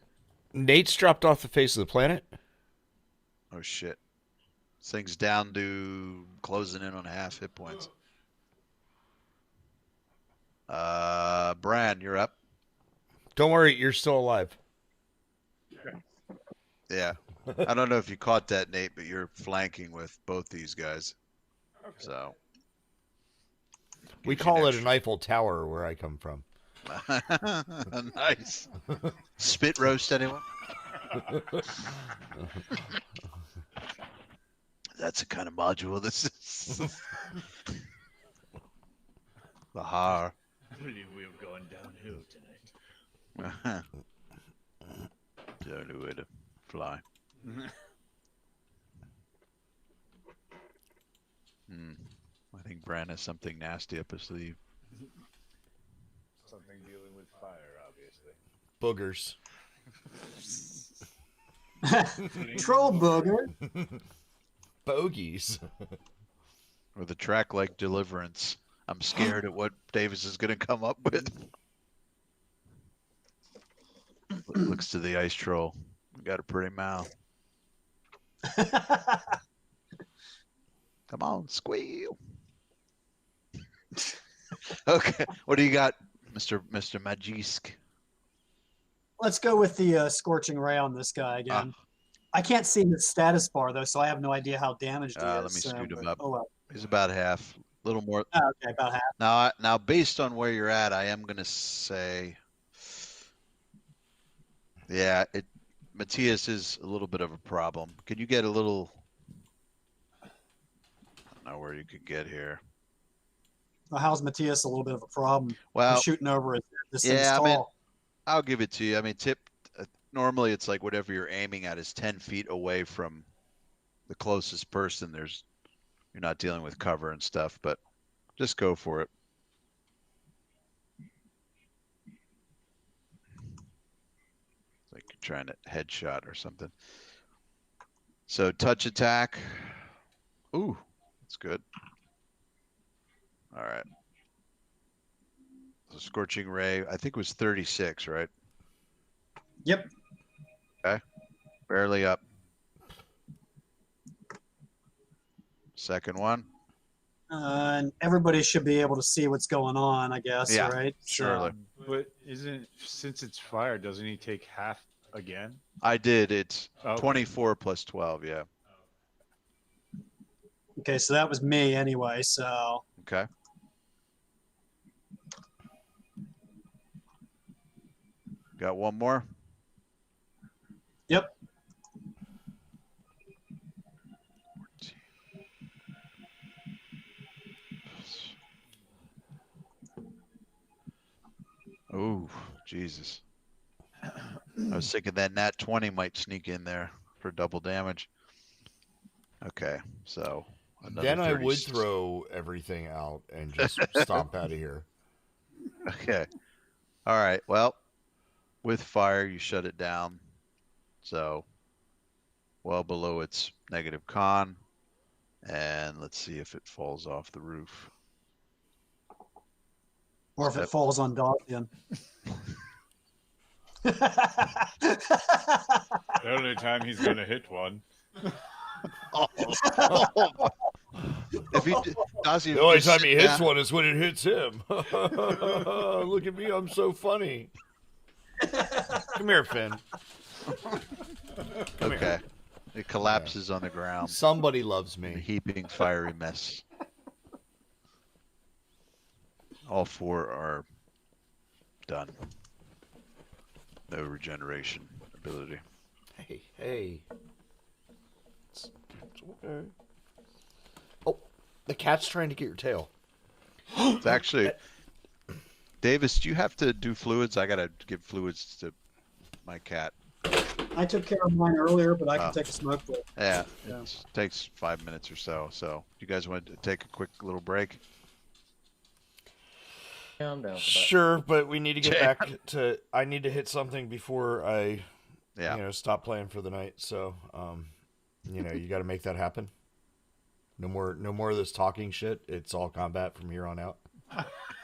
Nate's dropped off the face of the planet. Oh shit. This thing's down to closing in on half hit points. Bran, you're up. Don't worry, you're still alive. Yeah. I don't know if you caught that, Nate, but you're flanking with both these guys. Okay. So. We Gives you call an it an Eiffel Tower where I come from. Nice. Spit roast, anyone? That's the kind of module this is. The har. I believe we have gone downhill tonight. The only way to fly. I think Bran has something nasty up his sleeve. Something dealing with fire, obviously. Boogers. Troll booger. Bogies. Or the track like Deliverance. I'm scared at what Davis is going to come up with. Looks to the ice troll. Got a pretty mouth. Come on, squeal. Okay, what do you got, Mr. Magisk? Let's go with the scorching ray on this guy again. I can't see his status bar though, so I have no idea how damaged he is. Let me scoot him up. Oh well. He's about half, a little more. Oh, okay, about half. Now, based on where you're at, I am gonna say, yeah, Matthias is a little bit of a problem. Can you get a little? I don't know where you could get here. Well, how's Matthias a little bit of a problem? Well, He's shooting over his head. This yeah, thing's I mean, tall. I'll give it to you. I mean, normally it's like whatever you're aiming at is 10 feet away from the closest person. You're not dealing with cover and stuff, but just go for it. It's like you're trying to headshot or something. So touch attack. Ooh, that's good. All right. So scorching ray, I think it was 36, right? Yep. Okay. Barely up. Second one. And everybody should be able to see what's going on, I guess, Yeah, right? surely. But since it's fire, doesn't he take half again? I did. It's Okay. 24 plus 12. Yeah. Okay, so that was me anyway, so Okay. Got one more. yep. Oh, Jesus. I was thinking that nat 20 might sneak in there for double damage. Okay, so another Then I 30 would throw everything out and just stomp out of here. Okay. All right. Well, with fire, you shut it down. So, well below its negative con. And let's see if it falls off the roof. Or if Yep. it falls on Dawson. The only time he's gonna hit one. If he, Dazzy, The only just time sit he hits down. one is when it hits him. Look at me, I'm so funny. Come here, Finn. Come Okay. here. It collapses on the ground. Somebody loves A me. heaping fiery mess. All four are done. No regeneration ability. Hey. It's okay. Oh, the cat's trying to get your tail. It's actually, Davis, do you have to do fluids? I gotta give fluids to my cat. I took care of mine earlier, but I can Oh. take a smoke break. Yeah, Yeah. it takes 5 minutes or so. So, you guys want to take a quick little break? Yeah, I'm down for that. Sure, but we need to get back to. I need to hit something before I, Yeah. stop playing for the night. So, you got to make that happen. No more of this talking shit. It's all combat from here on out.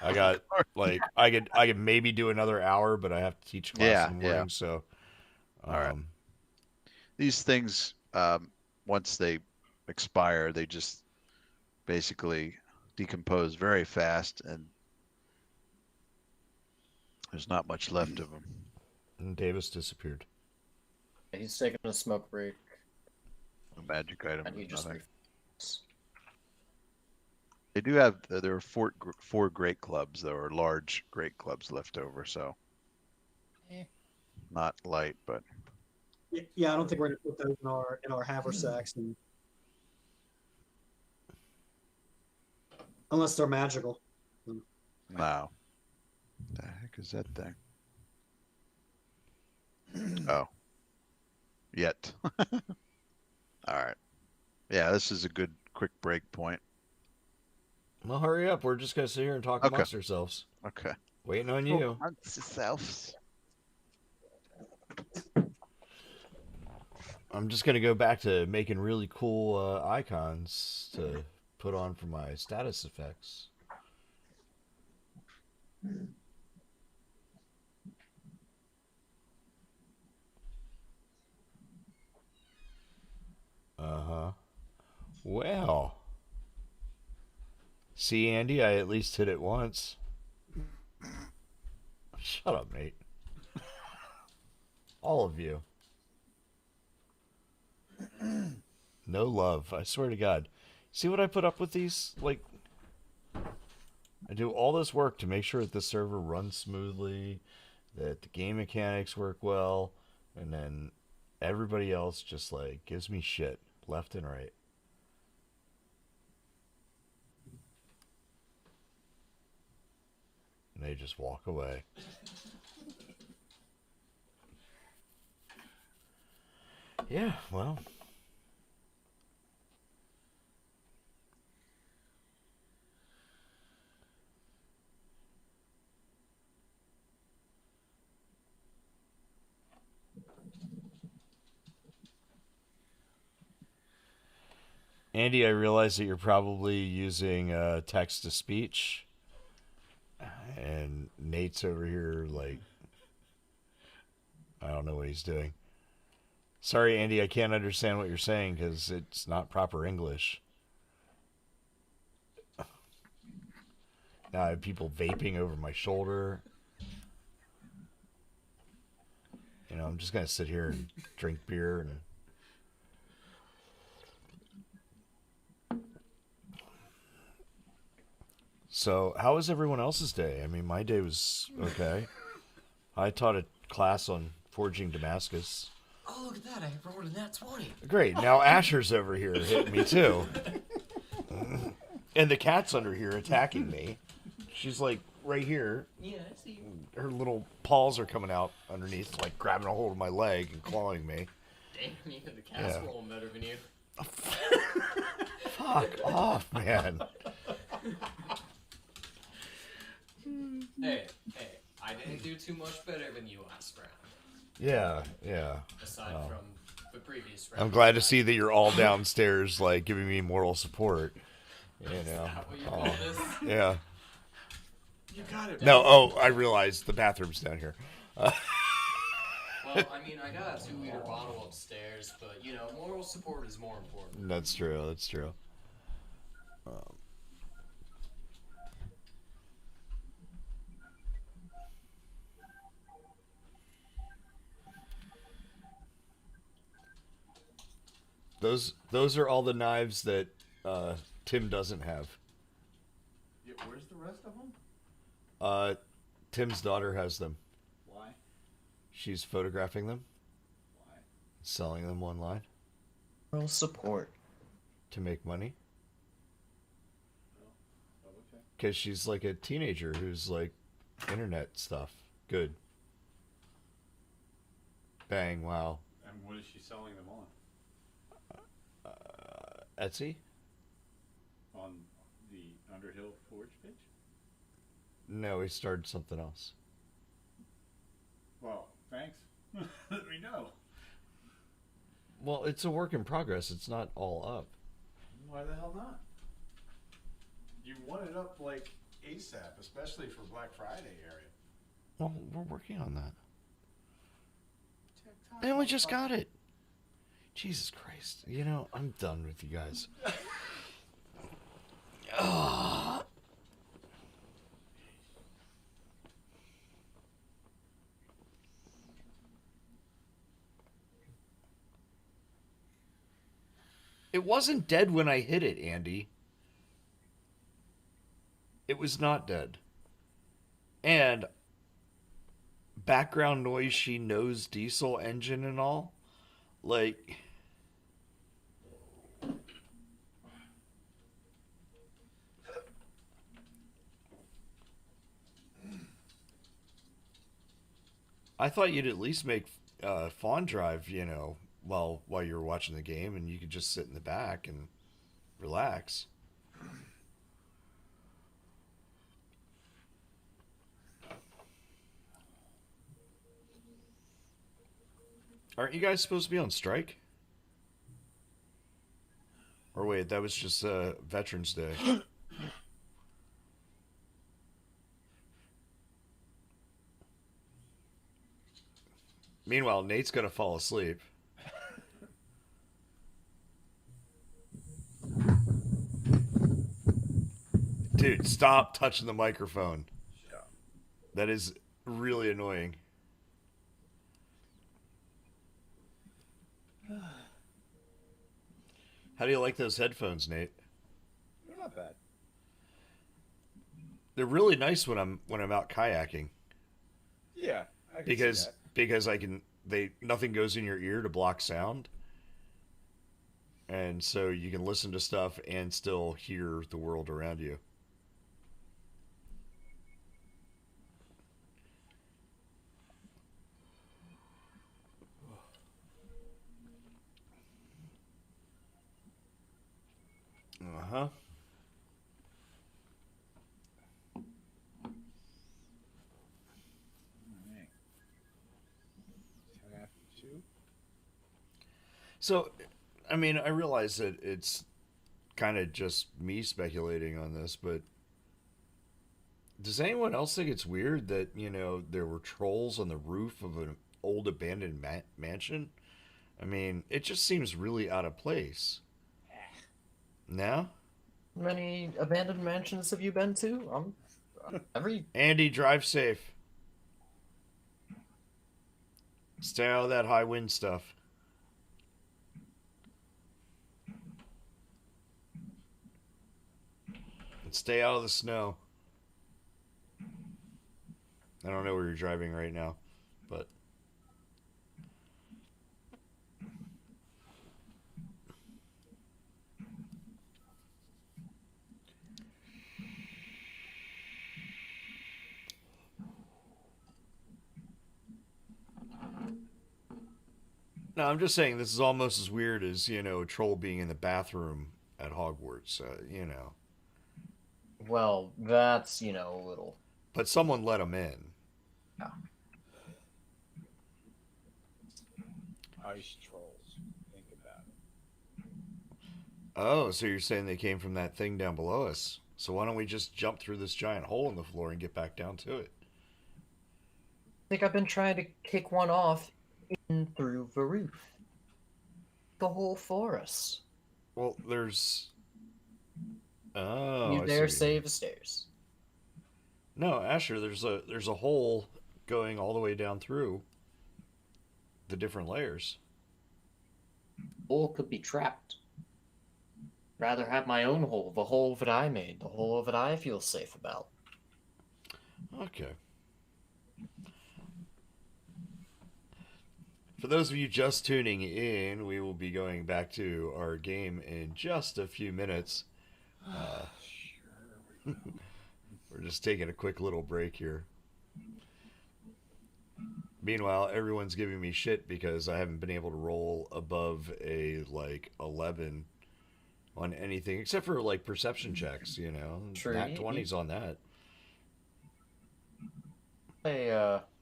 I got I could maybe do another hour, but I have to teach class in the morning. So, all right. These things, once they expire, they just basically decompose very fast, and there's not much left of them. And Davis disappeared. He's taking a smoke break. A magic item. And he just nothing. They do have, there are four great clubs, though, or large great clubs left over, so not light, but Yeah, I don't think we're gonna put those in our haversacks, unless they're magical. no. The heck is that thing? Oh, yet. All right. Yeah, this is a good quick break point. Well, hurry up. We're just gonna sit here and talk amongst ourselves. Okay. Waiting on you. Amongst yourselves. I'm just gonna go back to making really cool icons to put on for my status effects. Uh-huh. Well. See, Andy, I at least hit it once. Shut up, Nate. All of you. No love. I swear to God. See what I put up with these? Like, I do all this work to make sure that the server runs smoothly, that the game mechanics work well, and then everybody else just, like, gives me shit left and right. And they just walk away. Yeah, well. Andy, I realize that you're probably using text to speech. And Nate's over here, like, I don't know what he's doing. Sorry, Andy, I can't understand what you're saying because it's not proper English. Now I have people vaping over my shoulder. I'm just going to sit here and drink beer and... So, how was everyone else's day? I mean, my day was okay. I taught a class on forging Damascus. Oh, look at that. I rolled a nat 20. Great. Now Asher's over here hitting me, too. And the cat's under here attacking me. She's, like, right here. Yeah, I see. Her little paws are coming out underneath, like, grabbing a hold of my leg and clawing me. Damn, even the cat's rolling better than you. Fuck off, man. Hey, I didn't do too much better than you last round. Yeah. Aside from the previous round. I'm glad to see that you're all downstairs, like, giving me moral support. Is that what you call this? Yeah. You got it. No, I realized the bathroom's down here. Well, I mean, I got a 2-liter bottle upstairs, but, moral support is more important. That's true. Those are all the knives that Tim doesn't have. Yeah, where's the rest of them? Tim's daughter has them. Why? She's photographing them, Why? selling them online Moral support. to make money. Oh, okay. Because she's like a teenager who's like internet stuff. Good. Bang, wow. And what is she selling them on? Etsy? On the Underhill Forge page? No, he started something else. Well, thanks. Let me know. Well, it's a work in progress. It's not all up. Why the hell not? You want it up like ASAP, especially for Black Friday area. Well, we're working on that. TikTok, And we just got it. Jesus Christ. You know, I'm done with you guys. Ugh. It wasn't dead when I hit it, Andy. It was not dead. And background noise, she knows diesel engine and all. Like, I thought you'd at least make Fawn Drive, you know, while you were watching the game, and you could just sit in the back and relax. Aren't you guys supposed to be on strike? Or wait, that was just Veterans Day. Meanwhile, Nate's gonna fall asleep. Dude, stop touching the microphone. That is really annoying. How do you like those headphones, Nate? They're not bad. They're really nice when I'm out kayaking. Yeah, I can see that. Because I can nothing goes in your ear to block sound. And so you can listen to stuff and still hear the world around you. Uh-huh. Alright. 10 after 2. So, I mean, I realize that it's kind of just me speculating on this, but does anyone else think it's weird that, you know, there were trolls on the roof of an old abandoned mansion? I mean, it just seems really out of place. No? How many abandoned mansions have you been to? Andy, drive safe. Stay out of that high wind stuff. And stay out of the snow. I don't know where you're driving right now, but... No, I'm just saying this is almost as weird as, you know, a troll being in the bathroom at Hogwarts, you know. Well, that's, you know, a little... But someone let him in. Yeah. Ice trolls. Think about it. Oh, so you're saying they came from that thing down below us. So why don't we just jump through this giant hole in the floor and get back down to it? I think I've been trying to kick one off in through the roof. The whole forest. Well, there's... Oh, You I dare see. save the stairs. No, Asher, there's a hole going all the way down through the different layers. Hole could be trapped. Rather have my own hole, the hole that I made, the hole that I feel safe about. Okay. For those of you just tuning in, we will be going back to our game in just a few minutes. We're just taking a quick little break here. Meanwhile, everyone's giving me shit because I haven't been able to roll above a, 11 on anything, except for, perception checks, you know. True. Nat 20's on that.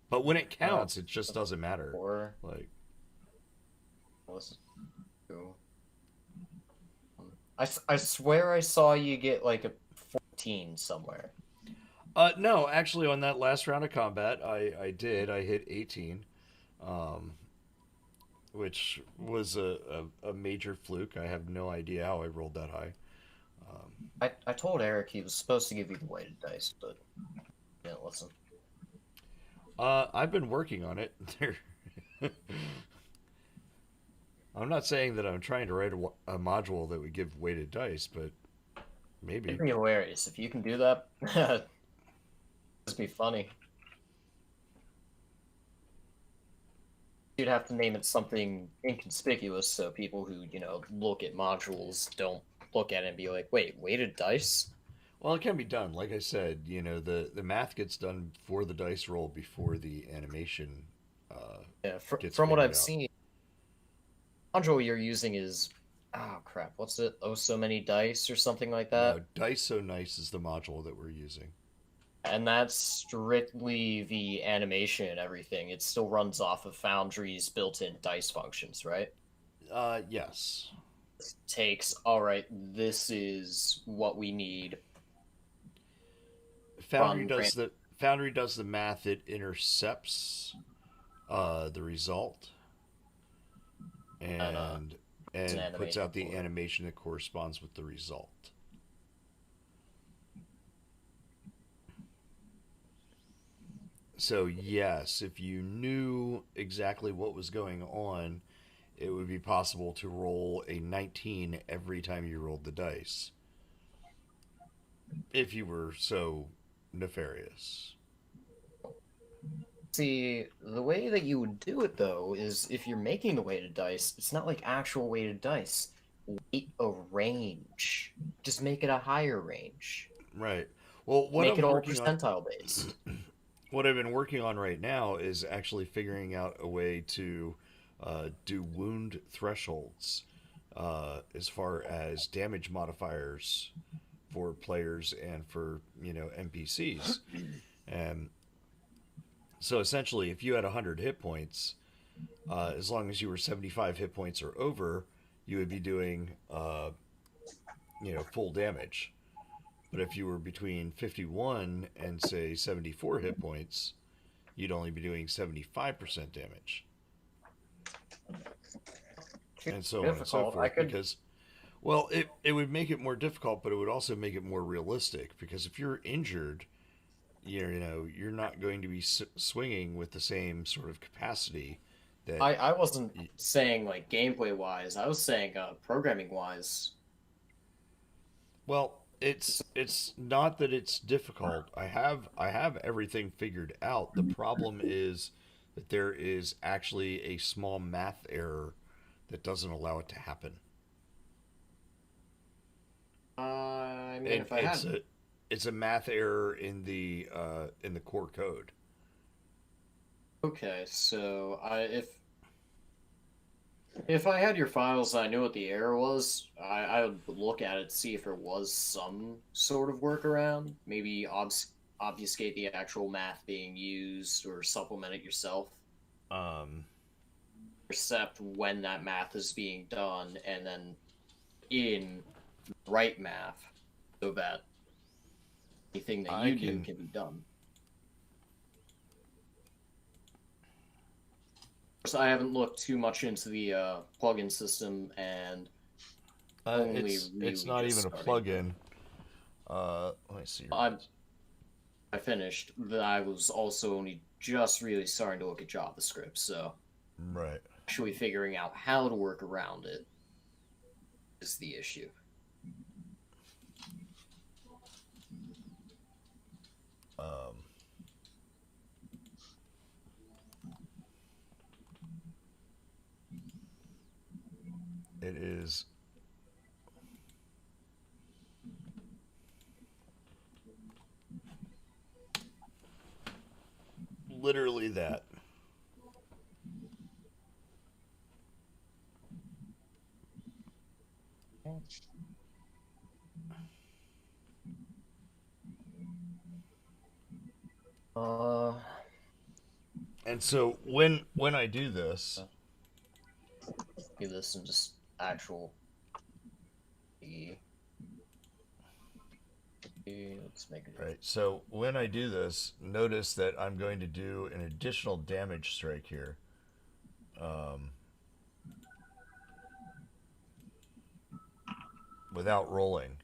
But when it counts, it just doesn't matter. Or Like, let's go. I swear I saw you get like a 14 somewhere. no, actually, on that last round of combat, I did. I hit 18, um, which was a major fluke. I have no idea how I rolled that high. I told Eric he was supposed to give you the weighted dice, but he didn't listen. I've been working on it. I'm not saying that I'm trying to write a module that would give weighted dice, but maybe. It'd be hilarious if you can do that. It'd be funny. You'd have to name it something inconspicuous so people who, look at modules don't look at it and be like, wait, weighted dice? Well, it can be done. Like I said, the math gets done for the dice roll before the animation Yeah, gets from what figured I've out. seen, the module you're using is, oh crap, what's it? Oh, so many dice or something like that? No, Dice So Nice is the module that we're using. And that's strictly the animation and everything. It still runs off of Foundry's built-in dice functions, right? Yes. Takes, all right, this is what we need. Foundry does the math. It intercepts the result and puts out the animation that corresponds with the result. So yes, if you knew exactly what was going on, it would be possible to roll a 19 every time you rolled the dice. If you were so nefarious. See, the way that you would do it, though, is if you're making the weighted dice, it's not like actual weighted dice. Weight a range. Just make it a higher range. Right. Well, Make it all percentile based. What I've been working on right now is actually figuring out a way to do wound thresholds as far as damage modifiers for players and for NPCs. And so essentially, if you had 100 hit points, as long as you were 75 hit points or over, you would be doing full damage. But if you were between 51 and say 74 hit points, you'd only be doing 75% damage. And so on and so forth. Because, well, it would make it more difficult, but it would also make it more realistic. Because if you're injured, you're not going to be swinging with the same sort of capacity. That I wasn't saying like gameplay wise. I was saying programming wise. Well, it's not that it's difficult. I have everything figured out. The problem is that there is actually a small math error that doesn't allow it to happen. I mean, if I had it's a math error in the core code. Okay, so if I had your files and I knew what the error was, I would look at it, see if there was some sort of workaround. Maybe obfuscate the actual math being used or supplement it yourself. Intercept when that math is being done and then in right math so that anything that you do can be done. I haven't looked too much into the plugin system, and it's not even a plugin. Let me see. I finished. I was also only just really starting to look at JavaScript, so right. Actually figuring out how to work around it is the issue. It is literally that. And so when I do this, Do this and just actual. Let's make it. right? So when I do this, notice that I'm going to do an additional damage strike here. Without rolling.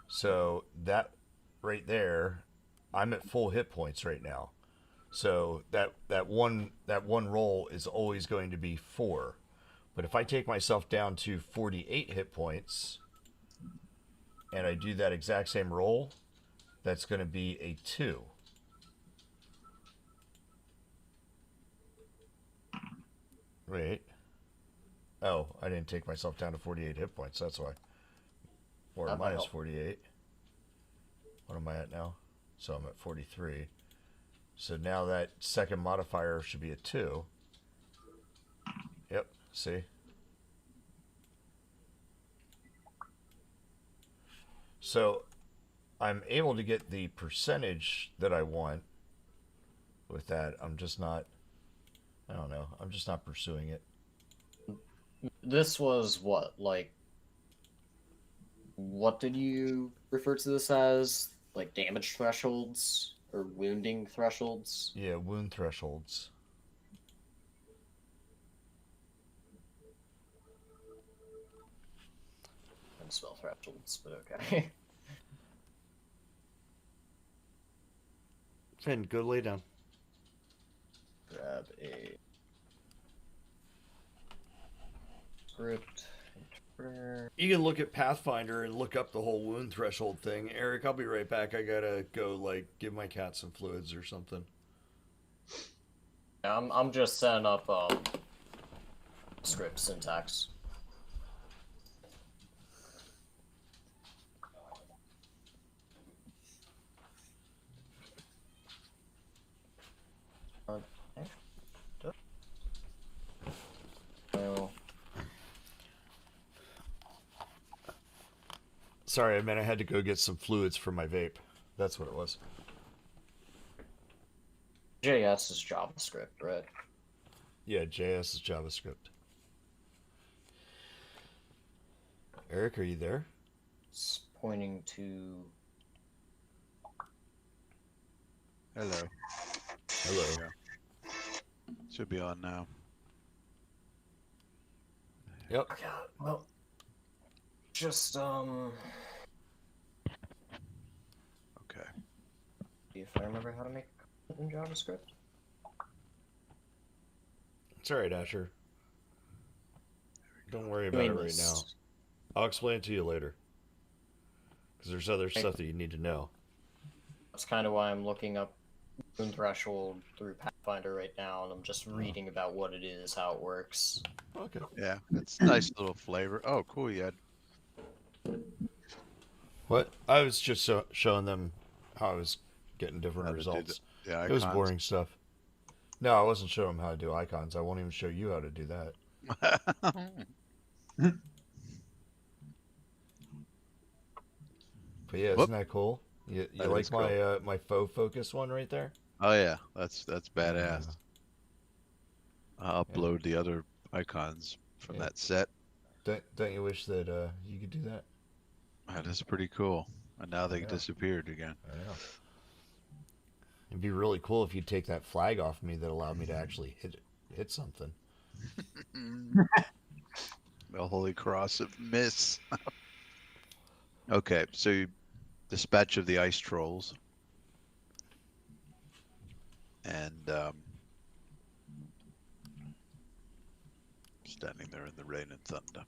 So that right there, I'm at full hit points right now. So that one roll is always going to be 4. But if I take myself down to 48 hit points and I do that exact same roll, that's going to be a 2. Wait. Oh, I didn't take myself down to 48 hit points. That's why. Or That might minus help. 48. What am I at now? So I'm at 43. So now that second modifier should be a 2. Yep, see? So I'm able to get the percentage that I want with that. I'm just not, I don't know, I'm just not pursuing it. This was what, like, what did you refer to this as? Like damage thresholds or wounding thresholds? Yeah, wound thresholds. I don't spell thresholds, but okay. Finn, go lay down. Grab a script. Interpreter. You can look at Pathfinder and look up the whole wound threshold thing. Eric, I'll be right back. I gotta go, like, give my cat some fluids or something. Yeah, I'm just setting up script syntax. No. Sorry, I meant I had to go get some fluids for my vape. That's what it was. JS is JavaScript, right? Yeah, JS is JavaScript. Eric, are you there? It's pointing to. Hello. Hello. Should be on now. Yep. Okay, well, just Okay. see if I remember how to make it in JavaScript. It's alright, Asher. Don't worry about it right now. I'll explain it to you later. Because there's other stuff that you need to know. That's kind of why I'm looking up wound threshold through Pathfinder right now, and I'm just reading about what it is, how it works. Okay. Yeah, it's a nice little flavor. Oh, cool. You had What? I was just showing them how I was getting different how to do results. the It was icons. boring stuff. No, I wasn't showing them how to do icons. I won't even show you how to do that. But yeah, Whoop. isn't that cool? You That like is cool. my faux focus one right there? Oh yeah, that's badass. Yeah. I'll upload the other icons from Yeah. that set. Don't you wish that you could do that? That is pretty cool. And now they Yeah. disappeared again. I know. It'd be really cool if you'd take that flag off me that allowed me to actually hit something. The Holy Cross of Miss. Okay, so you dispatch of the ice trolls. And standing there in the rain and thunder.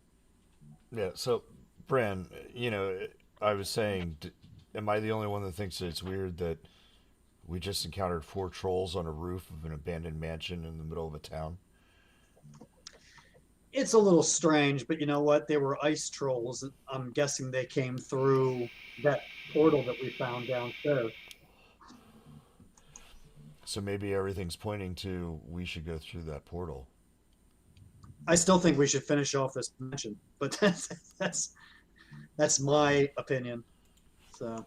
Yeah. So, Bran, you know, I was saying, am I the only one that thinks that it's weird that we just encountered 4 trolls on a roof of an abandoned mansion in the middle of a town? It's a little strange, but you know what? They were ice trolls. I'm guessing they came through that portal that we found downstairs. So maybe everything's pointing to we should go through that portal. I still think we should finish off this mention, but that's my opinion. So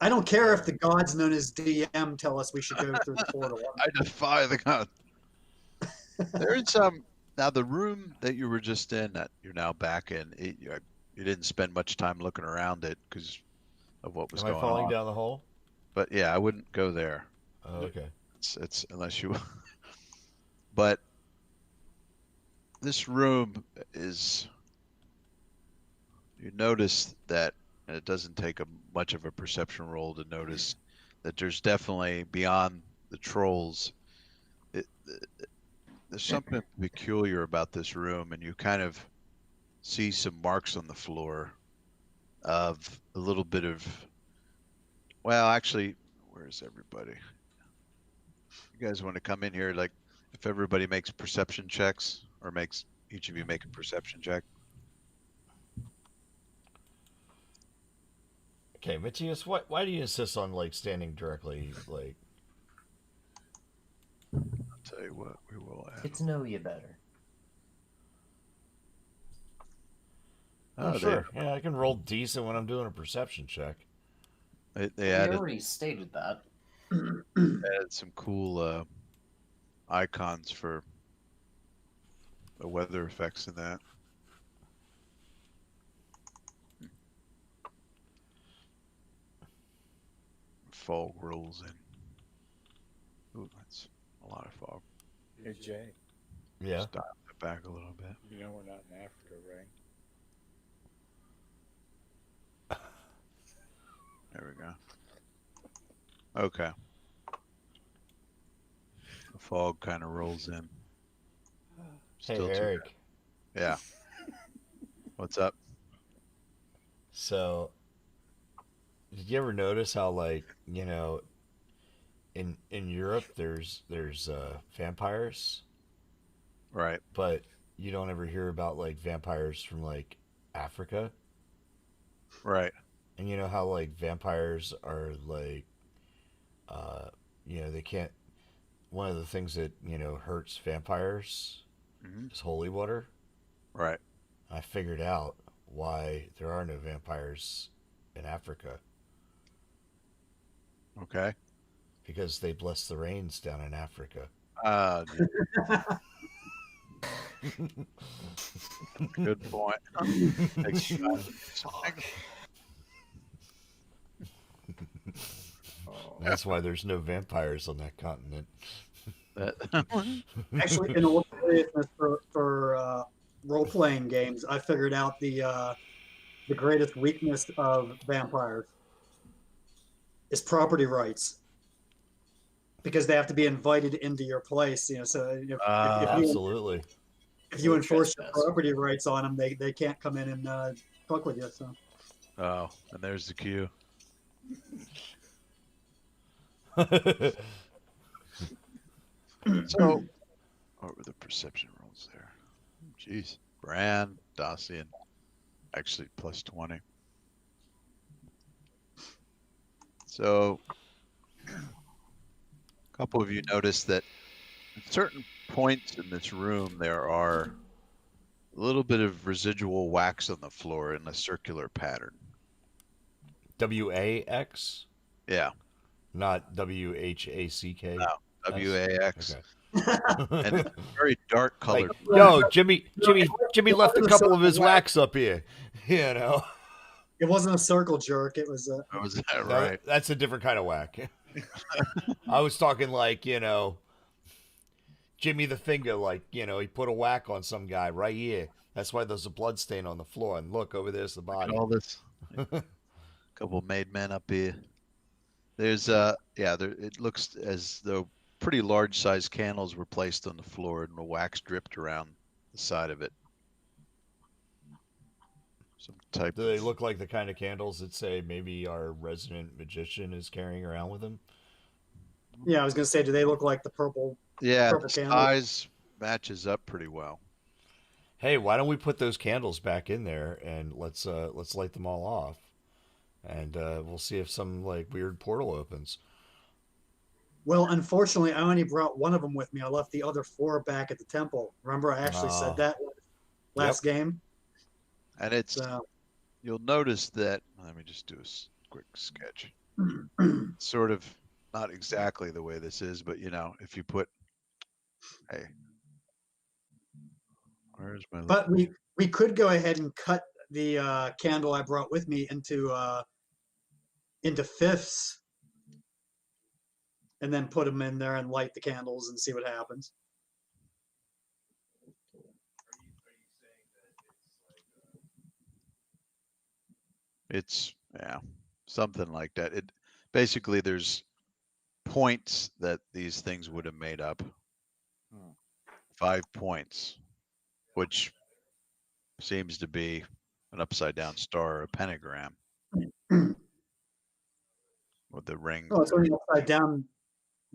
I don't care if the gods known as DM tell us we should go through the portal. I defy the god. There's now the room that you were just in that you're now back in. You didn't spend much time looking around it because of what was Am I going falling on. down the hole? But yeah, I wouldn't go there. Oh, okay. It's unless you. But this room is. You notice that, and it doesn't take much of a perception roll to notice that there's definitely beyond the trolls. There's something peculiar about this room, and you kind of see some marks on the floor of a little bit of. Well, actually, where's everybody? You guys want to come in here? Like, if everybody makes perception checks, or makes each of you make a perception check. Okay, Matthias, why do you insist on like standing directly like? I'll tell you what, we will add. Get to know you better. Oh, sure. Yeah, I can roll decent when I'm doing a perception check. They We added, already stated that. added some cool icons for the weather effects in that. Fog rolls in. Ooh, that's a lot of fog. Hey Jay, Yeah. Just dial it back a little bit. you know we're not in Africa, right? There we go. Okay. The fog kind of rolls in. Hey, Still too Eric. bad. Yeah. What's up? So, did you ever notice how, like, you know, in Europe there's vampires, Right. but you don't ever hear about like vampires from like Africa? Right. And you know how like vampires are like, you know, they can't. One of the things that hurts vampires Mhm. is holy water. Right. I figured out why there are no vampires in Africa. Okay. Because they bless the rains down in Africa. Good point. That's why there's no vampires on that continent. Actually, in all seriousness, for role-playing games, I figured out the greatest weakness of vampires is property rights, because they have to be invited into your place. So if Absolutely. if you enforce your property rights on them, they can't come in and fuck with you. So. Oh, and there's the cue. So, what were the perception rolls there? Jeez. Bran, Dacian, actually plus 20. So, a couple of you noticed that at certain points in this room there are a little bit of residual wax on the floor in a circular pattern. WAX? Yeah. Not WHACK? No, WAX. Okay. And it's very dark colored. Like, yo, Jimmy left a couple of his wax up here. You know. It wasn't a circle jerk. It was a. Was that right? That's a different kind of whack. I was talking like, Jimmy the Finger, like, he put a whack on some guy right here. That's why there's a blood stain on the floor. And look, over there's the body. All this. Couple made men up here. There's it looks as though pretty large sized candles were placed on the floor and the wax dripped around the side of it. Some type. Do they look like the kind of candles that say maybe our resident magician is carrying around with him? Yeah, I was gonna say, do they look like the purple? Yeah, purple the candles? size matches up pretty well. Hey, why don't we put those candles back in there and let's light them all off, and we'll see if some like weird portal opens. Well, unfortunately, I only brought one of them with me. I left the other 4 back at the temple. Remember, I actually said that last game. And it's you'll notice that. Let me just do a quick sketch. Sort of not exactly the way this is, but you know, if you put, hey, where's my? But we could go ahead and cut the candle I brought with me into fifths, and then put them in there and light the candles and see what happens. It's yeah, something like that. It basically there's points that these things would have made up. 5 points, which seems to be an upside down star or a pentagram with the ring. Oh, it's only upside down,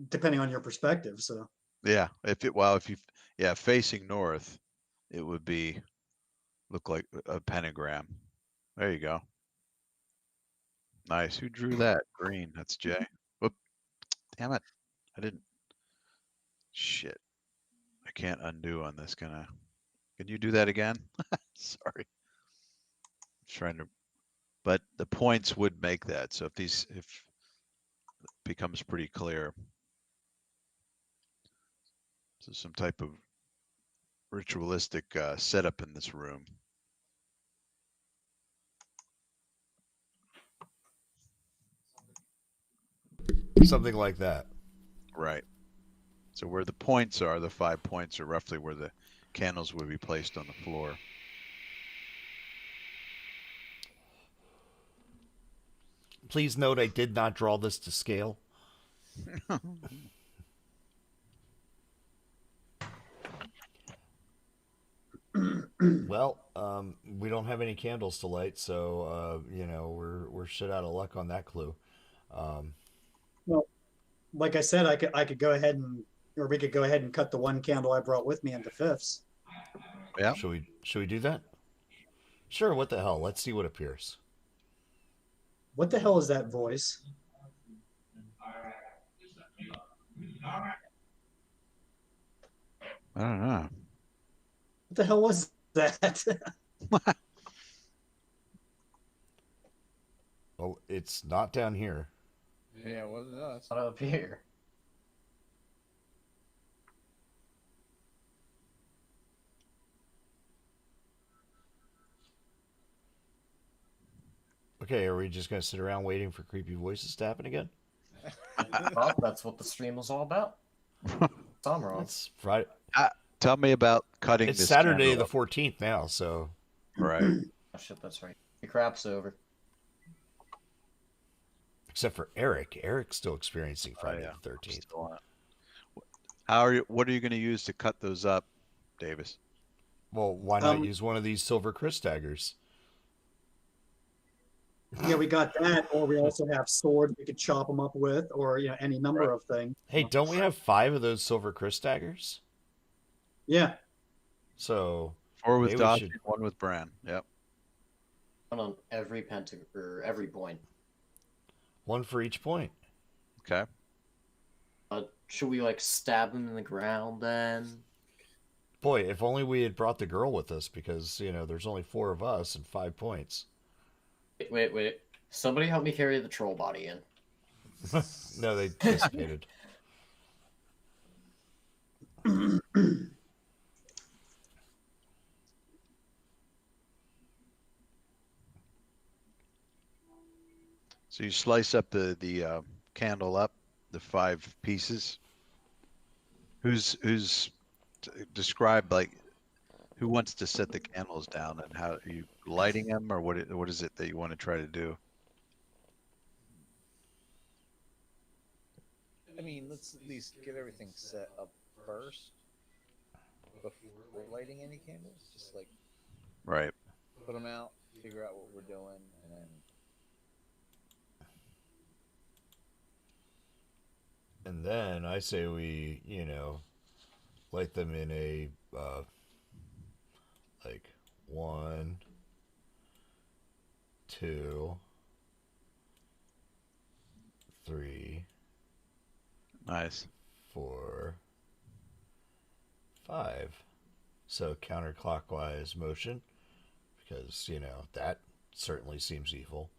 depending on your perspective. So Yeah, if you facing north, it would be look like a pentagram. There you go. Nice. Who drew that? Green. That's Jay. Whoop. Damn it. I didn't. Shit. I can't undo on this. Can you do that again? Sorry. Trying to, but the points would make that. So if it becomes pretty clear. So some type of ritualistic setup in this room. Something like that. Right. So where the points are, the 5 points are roughly where the candles would be placed on the floor. Please note I did not draw this to scale. Well, we don't have any candles to light, so you know we're shit out of luck on that clue. well, like I said, I could go ahead or we could go ahead and cut the one candle I brought with me into fifths. Yeah. Should we do that? Sure. What the hell? Let's see what appears. What the hell is that voice? I don't know. What the hell was that? Well, it's not down here. Yeah, well, no, that's Not up here. Okay, are we just gonna sit around waiting for creepy voices to happen again? Well, that's what the stream was all about. I'm wrong. It's Friday. Tell me about cutting It's this Saturday candle the up. 14th now, so Right. Oh shit, that's right. The crap's over. except for Eric. Eric's still experiencing Friday yeah. the 13th. Still on it. What are you going to use to cut those up, Davis? Well, why not use one of these silver Chris daggers? Yeah, we got that, or we also have swords we could chop them up with, or any number of things. Hey, don't we have 5 of those silver Chris daggers? Yeah, So 4 with maybe we Dodge should- and 1 with Bran. Yep. One on every pentagram or every point. one for each point. Okay. Should we like stab him in the ground then? Boy, if only we had brought the girl with us, because there's only 4 of us and 5 points. Wait. Somebody help me carry the troll body in. No, they dissipated. So you slice up the candle up, the 5 pieces. Who's describe like who wants to set the candles down, and how are you lighting them, or what is it that you want to try to do? I mean, let's at least get everything set up first before lighting any candles. Just like Right. put them out, figure out what we're doing, and then. And then I say we, light them in a, like 1, 2, 3, Nice. 4, 5. So counterclockwise motion, because, that certainly seems evil.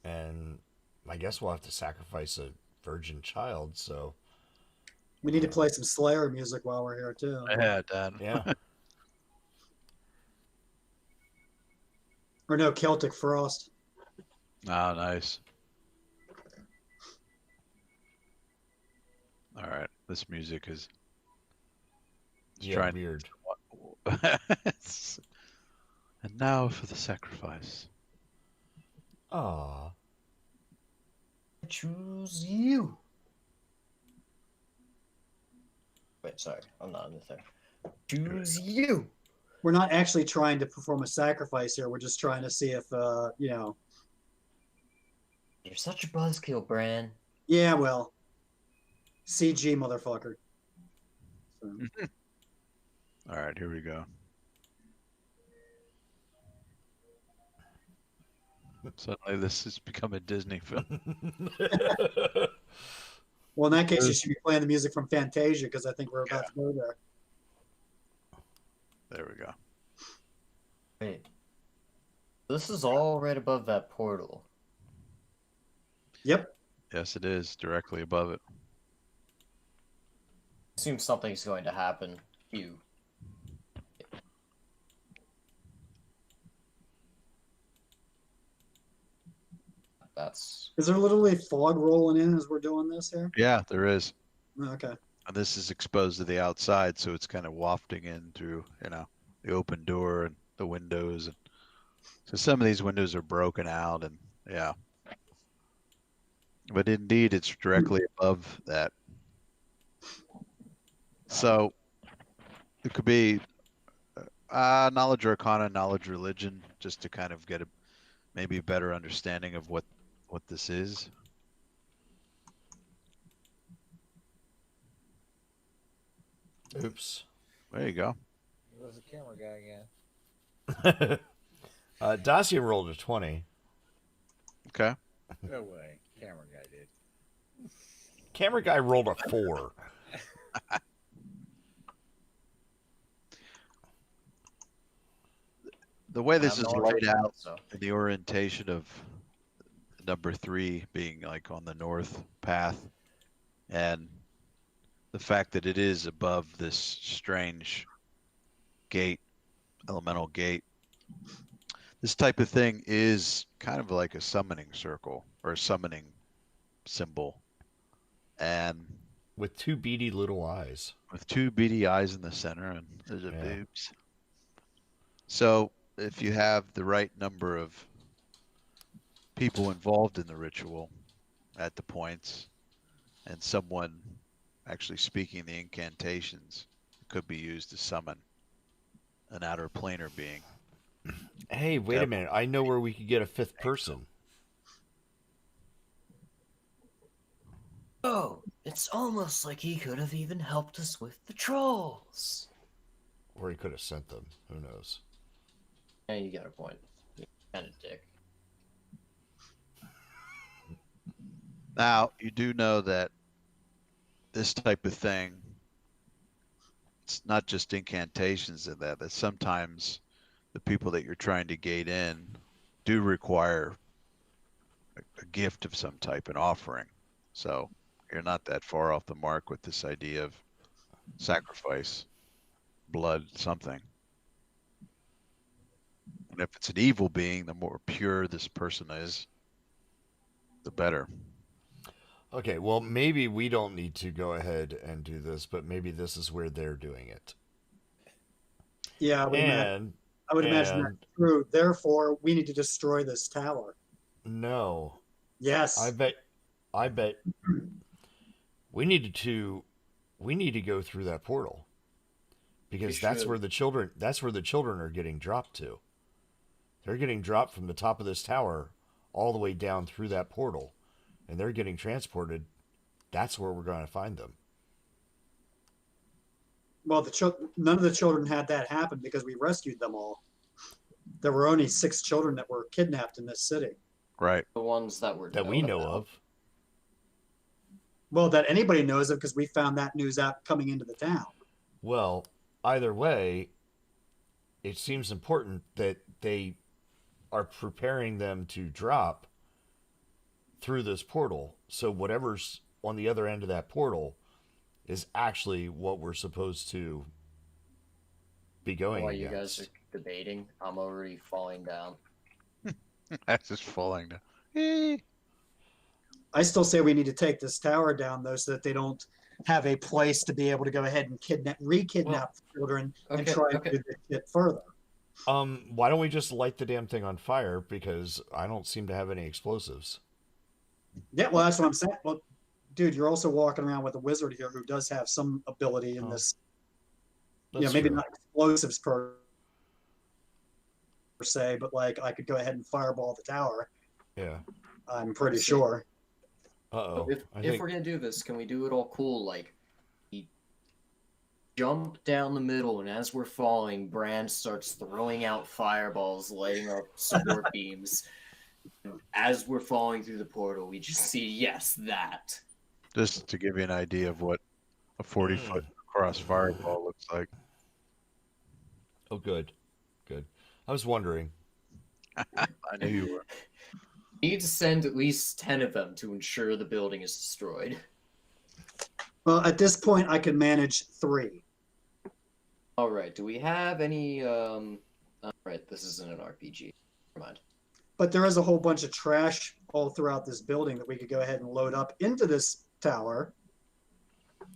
and I guess we'll have to sacrifice a virgin child. So We need to play some Slayer music while we're here too. Yeah, Dad. yeah, Or no, Celtic Frost. Oh, nice. All right, this music is yeah, trying. weird. It's- and now for the sacrifice. Ah, I choose you. Wait, sorry, I'm not in the thing. Choose you. We're not actually trying to perform a sacrifice here. We're just trying to see if, You're such a buzzkill, Bran. yeah, well, CG motherfucker. So, All right, here we go. Suddenly, this has become a Disney film. well, in that case, you should be playing the music from Fantasia because I think we're about to go there. There we go. Wait. This is all right above that portal. Yep. Yes, it is directly above it. Assume something's going to happen. You. That's Is there literally fog rolling in as we're doing this here? Yeah, there is. Okay. And this is exposed to the outside, so it's kind of wafting in through, the open door and the windows. And so some of these windows are broken out, and yeah. But indeed, it's directly above that. So it could be knowledge arcana, knowledge religion, just to kind of get maybe a better understanding of what this is. oops. There you go. There's a camera guy again. Dacia rolled a 20. Okay. No way. Camera guy did. Camera guy rolled a 4. The way this is knowledge laid arcana, out, so. and the orientation of number 3 being like on the north path, and the fact that it is above this strange gate, elemental gate, this type of thing is kind of like a summoning circle or a summoning symbol, and With 2 beady little eyes. with 2 beady eyes in the center, and there's a Yeah. boobs. So if you have the right number of people involved in the ritual at the points, and someone actually speaking the incantations, it could be used to summon an outer planar being. Hey, wait a minute. I know where we could get a 5th person. Oh, it's almost like he could have even helped us with the trolls. Or he could have sent them. Who knows? Yeah, you got a point. You're kind of dick. Now, you do know that this type of thing, it's not just incantations and that sometimes the people that you're trying to gate in do require a gift of some type, an offering. So you're not that far off the mark with this idea of sacrifice, blood, something. And if it's an evil being, the more pure this person is, the better. Okay, well, maybe we don't need to go ahead and do this, but maybe this is where they're doing it. Yeah, I would imagine that's true. Therefore, we need to destroy this tower. No. Yes. I bet we need to go through that portal. Because that's where the children are getting dropped to. They're getting dropped from the top of this tower all the way down through that portal. And they're getting transported. That's where we're going to find them. Well, none of the children had that happen because we rescued them all. There were only 6 children that were kidnapped in this city. Right. The ones that were That we know of. Well, that anybody knows of because we found that news out coming into the town. Well, either way, it seems important that they are preparing them to drop through this portal. So whatever's on the other end of that portal is actually what we're supposed to be going While you guys against. are debating, I'm already falling down. That's just falling down. Eh. I still say we need to take this tower down, though, so that they don't have a place to be able to go ahead and re-kidnap the children and try and do this shit further. Why don't we just light the damn thing on fire? Because I don't seem to have any explosives. Yeah, well, that's what I'm saying. Well, dude, you're also walking around with a wizard here who does have some ability in this. That's Maybe true. not explosives per se, but like I could go ahead and fireball the tower. Yeah. I'm pretty sure. Uh-oh. If we're gonna do this, can we do it all cool? Like, we jump down the middle, and as we're falling, Brand starts throwing out fireballs, lighting up support beams. As we're falling through the portal, we just see, yes, that. Just to give you an idea of what a 40-foot cross fireball looks like. Oh, good. Good. I was wondering. I knew you were. We need to send at least 10 of them to ensure the building is destroyed. Well, at this point, I can manage 3. All right. Do we have any? All right. This isn't an RPG. Never mind. But there is a whole bunch of trash all throughout this building that we could go ahead and load up into this tower,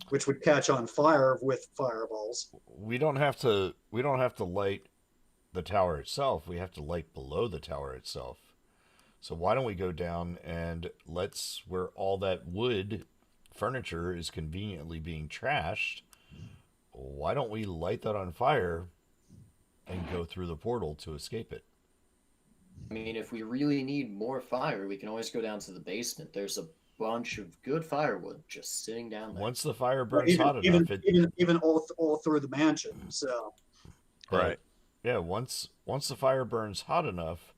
which would catch on fire with fireballs. We don't have to light the tower itself. We have to light below the tower itself. So why don't we go down and let's, where all that wood furniture is conveniently being trashed, why don't we light that on fire and go through the portal to escape it? I mean, if we really need more fire, we can always go down to the basement. There's a bunch of good firewood just sitting down there. Once the fire burns hot enough, even all through the mansion. So Right. Yeah, once the fire burns hot enough,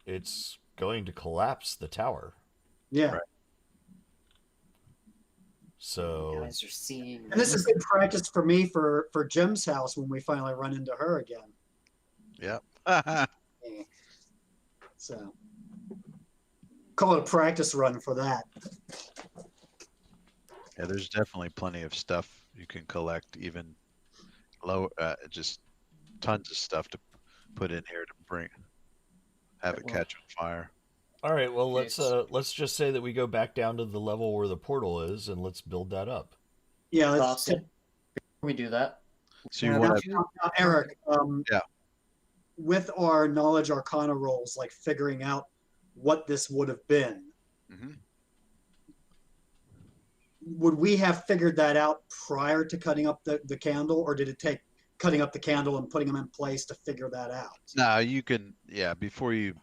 it's going to collapse the tower. Yeah. Right. So You guys are seeing. And this is good practice for me for Jim's house when we finally run into her again. Yep. So call it a practice run for that. Yeah, there's definitely plenty of stuff you can collect, even low, just tons of stuff to put in here to have it catch on fire. all right, well let's just say that we go back down to the level where the portal is and let's build that up. Yeah, let's Dawson, before we do that, So you want to? now, Eric. Yeah. With our knowledge arcana rolls, like figuring out what this would have been, Mhm. would we have figured that out prior to cutting up the candle, or did it take cutting up the candle and putting them in place to figure that out? No, you can. Yeah, before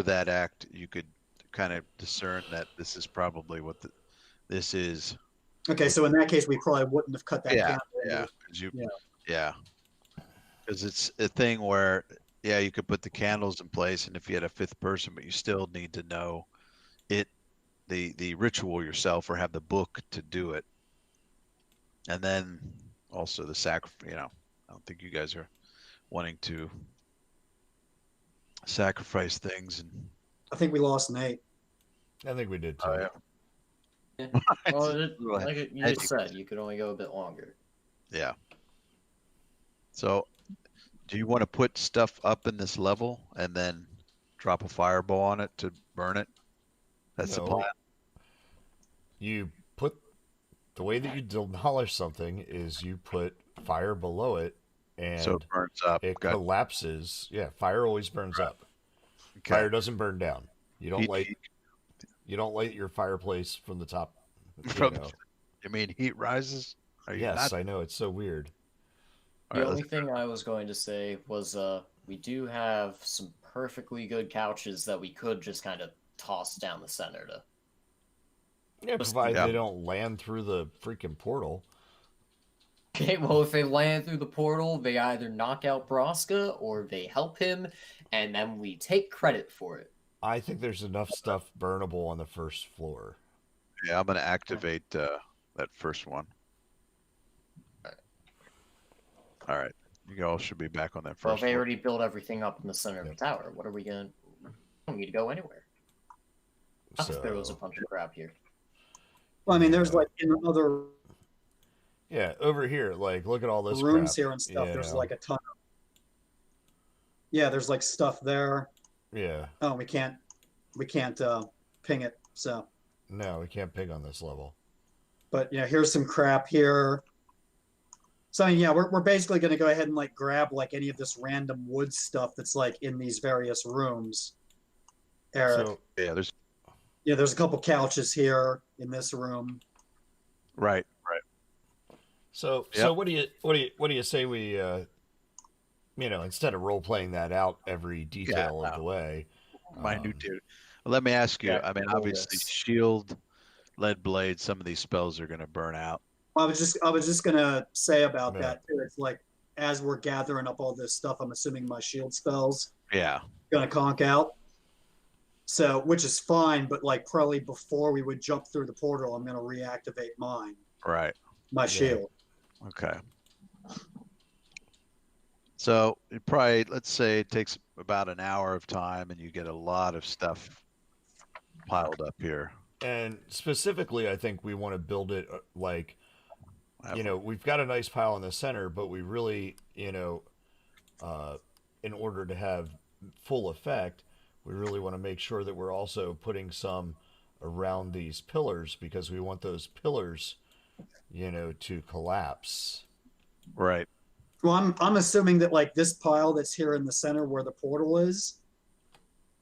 that act, you could kind of discern that this is probably what this is. Okay, so in that case, we probably wouldn't have cut that candle. Yeah, because it's a thing where you could put the candles in place, and if you had a 5th person, but you still need to know the ritual yourself or have the book to do it, and then also the sacrifice. I don't think you guys are wanting to sacrifice things. And I think we lost Nate. I think we did too. oh yeah, well, like you just said, you could only go a bit longer. yeah. So, do you want to put stuff up in this level and then drop a fireball on it to burn it? That's the No. plan. You put the way that you demolish something is you put fire below it and So it burns up. it Got- collapses. Yeah, fire always burns up. okay. Fire doesn't burn down. You don't Heat- light your fireplace from the top. From- You mean heat rises? Are you Yes, not? I know, it's so weird. All The right, only thing I was going to say was we do have some perfectly good couches that we could just kind of toss down the center to. Yeah, provided they don't land through the freaking portal. Okay, well, if they land through the portal, they either knock out Braska or they help him, and then we take credit for it. I think there's enough stuff burnable on the first floor. Yeah, I'm going to activate that first one. All right. You all should be back on that Well, first if they floor. already built everything up in the center of the tower, what are we going to... We don't need to go anywhere. There was a So bunch of crap here. Well, I mean, there's like in other yeah, over here, like look at all this rooms crap, here and stuff. you There's know? like a ton. Yeah, there's like stuff there. Yeah. Oh, we can't ping it. So, No, we can't pig on this level. but here's some crap here. So yeah, we're basically going to go ahead and like grab like any of this random wood stuff that's like in these various rooms. Eric. So Yeah, there's There's a couple couches here in this room. right. so Yep. what do you say we instead of role playing that out every detail of the way, Minute dude. Well, let me ask you. Yeah, I mean, roll obviously, this. shield, lead blade. Some of these spells are going to burn out. I was just gonna say about Yeah. that too. It's like as we're gathering up all this stuff, I'm assuming my shield spells Yeah. gonna conk out. So, which is fine, but like probably before we would jump through the portal, I'm gonna reactivate Right. my shield. Okay. So it probably, let's say it takes about an hour of time and you get a lot of stuff piled up here. and specifically, I think we want to build it like we've got a nice pile in the center, but we really, in order to have full effect, we really want to make sure that we're also putting some around these pillars because we want those pillars, to collapse. Right. Well, I'm assuming that like this pile that's here in the center where the portal is,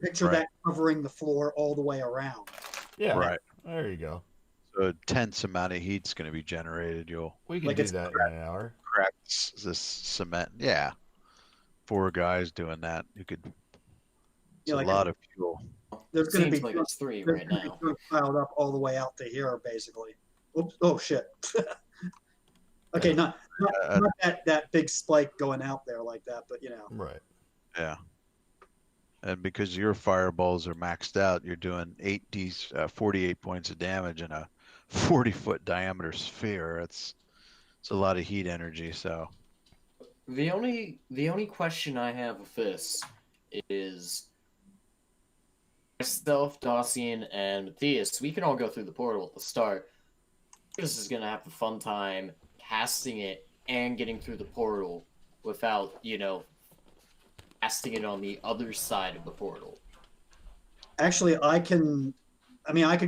picture Right. that covering the floor all the way around. Yeah. Right. There you go. So a tense amount of heat's going to be generated. You'll We can Like do it's that in an hour. crack this cement. Yeah. 4 guys doing that. You could. It's Yeah, a like lot of fuel. There's going to be Seems like it's 3 there's right gonna be now. junk piled up all the way out to here, basically. Oops! Oh shit! Okay, not that big spike going out there like that, but Right. Yeah. And because your fireballs are maxed out, you're doing 48 points of damage in a 40-foot diameter sphere. It's a lot of heat energy. So The only question I have with this is myself, Dacian, and Matthias, we can all go through the portal at the start. This is gonna have a fun time casting it and getting through the portal without, casting it on the other side of the portal. actually, I could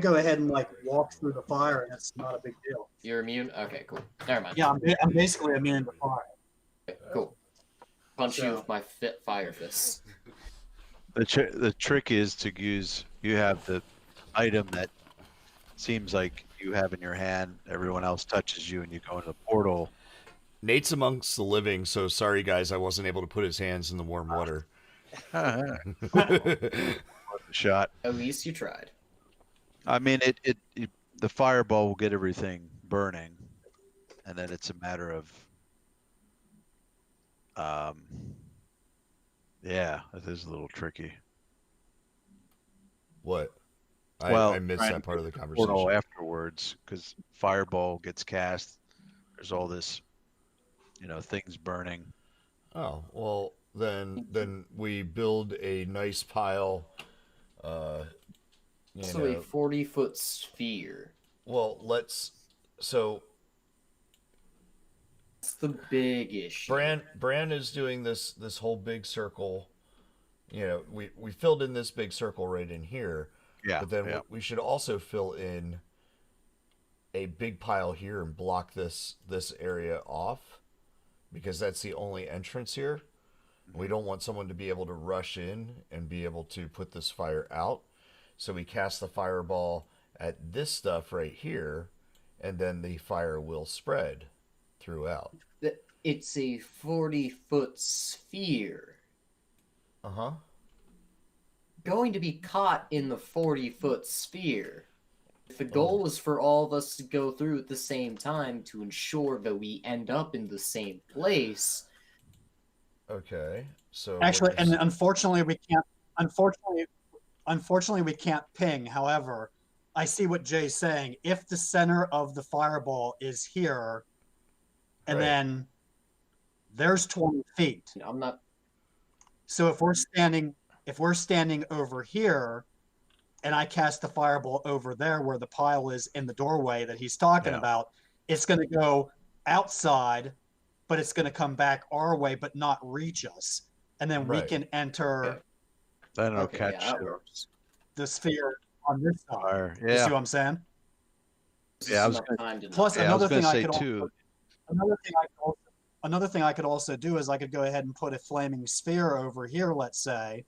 go ahead and like walk through the fire, and it's not a big deal. You're immune? Okay, cool. Never mind. Yeah, I'm basically immune to fire. Okay, cool. Punch you So- with my fire fist. the trick is to use. You have the item that seems like you have in your hand. Everyone else touches you, and you go into the portal. Nate's amongst the living, so sorry guys, I wasn't able to put his hands in the warm water. Shot. At least you tried. I mean, the fireball will get everything burning, and then it's a matter of, yeah, it is a little tricky. What? Well, I missed trying that to part of the get conversation. portal afterwards, because fireball gets cast. There's all this, things burning. Oh, well, then we build a nice pile. So a 40-foot sphere. Well, so That's the big issue. Bran is doing this whole big circle. We filled in this big circle right in here. Yeah. But then yeah. we should also fill in a big pile here and block this area off because that's the only entrance here. We don't want someone to be able to rush in and be able to put this fire out. So we cast the fireball at this stuff right here, and then the fire will spread throughout. It's a 40-foot sphere. Uh-huh. Going to be caught in the 40-foot sphere. If the goal is for all of us to go through at the same time to ensure that we end up in the same place. Okay. So Actually, what is- and unfortunately, we can't. Unfortunately, we can't ping. However, I see what Jay's saying. If the center of the fireball is here, and Right. then there's 20 feet. I'm not. So if we're standing over here, and I cast the fireball over there where the pile is in the doorway that he's talking Yeah. about, it's going to go outside, but it's going to come back our way, but not reach us. And then we Right. can enter Then it'll Okay, catch yeah, that works. the sphere on this side. fire. You see Yeah. what I'm saying? Yeah, I was Enough gonna- time to Plus, not- Yeah, I was another gonna thing I say could too. also, another thing I could also do is I could go ahead and put a flaming sphere over here, let's say.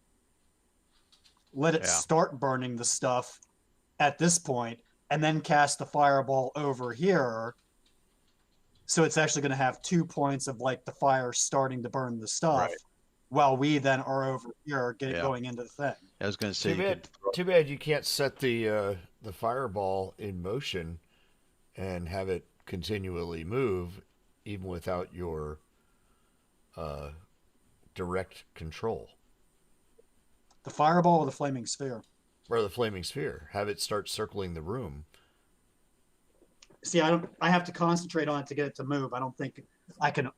Let it Yeah. start burning the stuff at this point, and then cast the fireball over here. So it's actually going to have 2 points of like the fire starting to burn the stuff, Right. while we then are over here Yeah. going into the thing. I was gonna say Too you bad. could throw- Too bad you can't set the fireball in motion and have it continually move, even without your direct control. The fireball or the flaming sphere? Or the flaming sphere. Have it start circling the room. See, I have to concentrate on it to get it to move. I don't think I can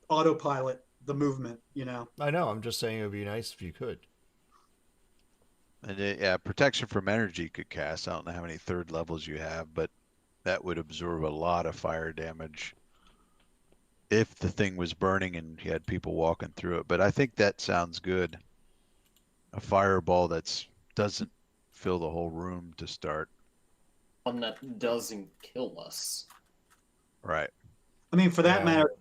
autopilot the movement, you know. I know. I'm just saying it would be nice if you could. And yeah, protection from energy could cast. I don't know how many third levels you have, but that would absorb a lot of fire damage if the thing was burning and you had people walking through it. But I think that sounds good. A fireball that's doesn't fill the whole room to start. One that doesn't kill us. Right. I mean, for that Yeah. matter,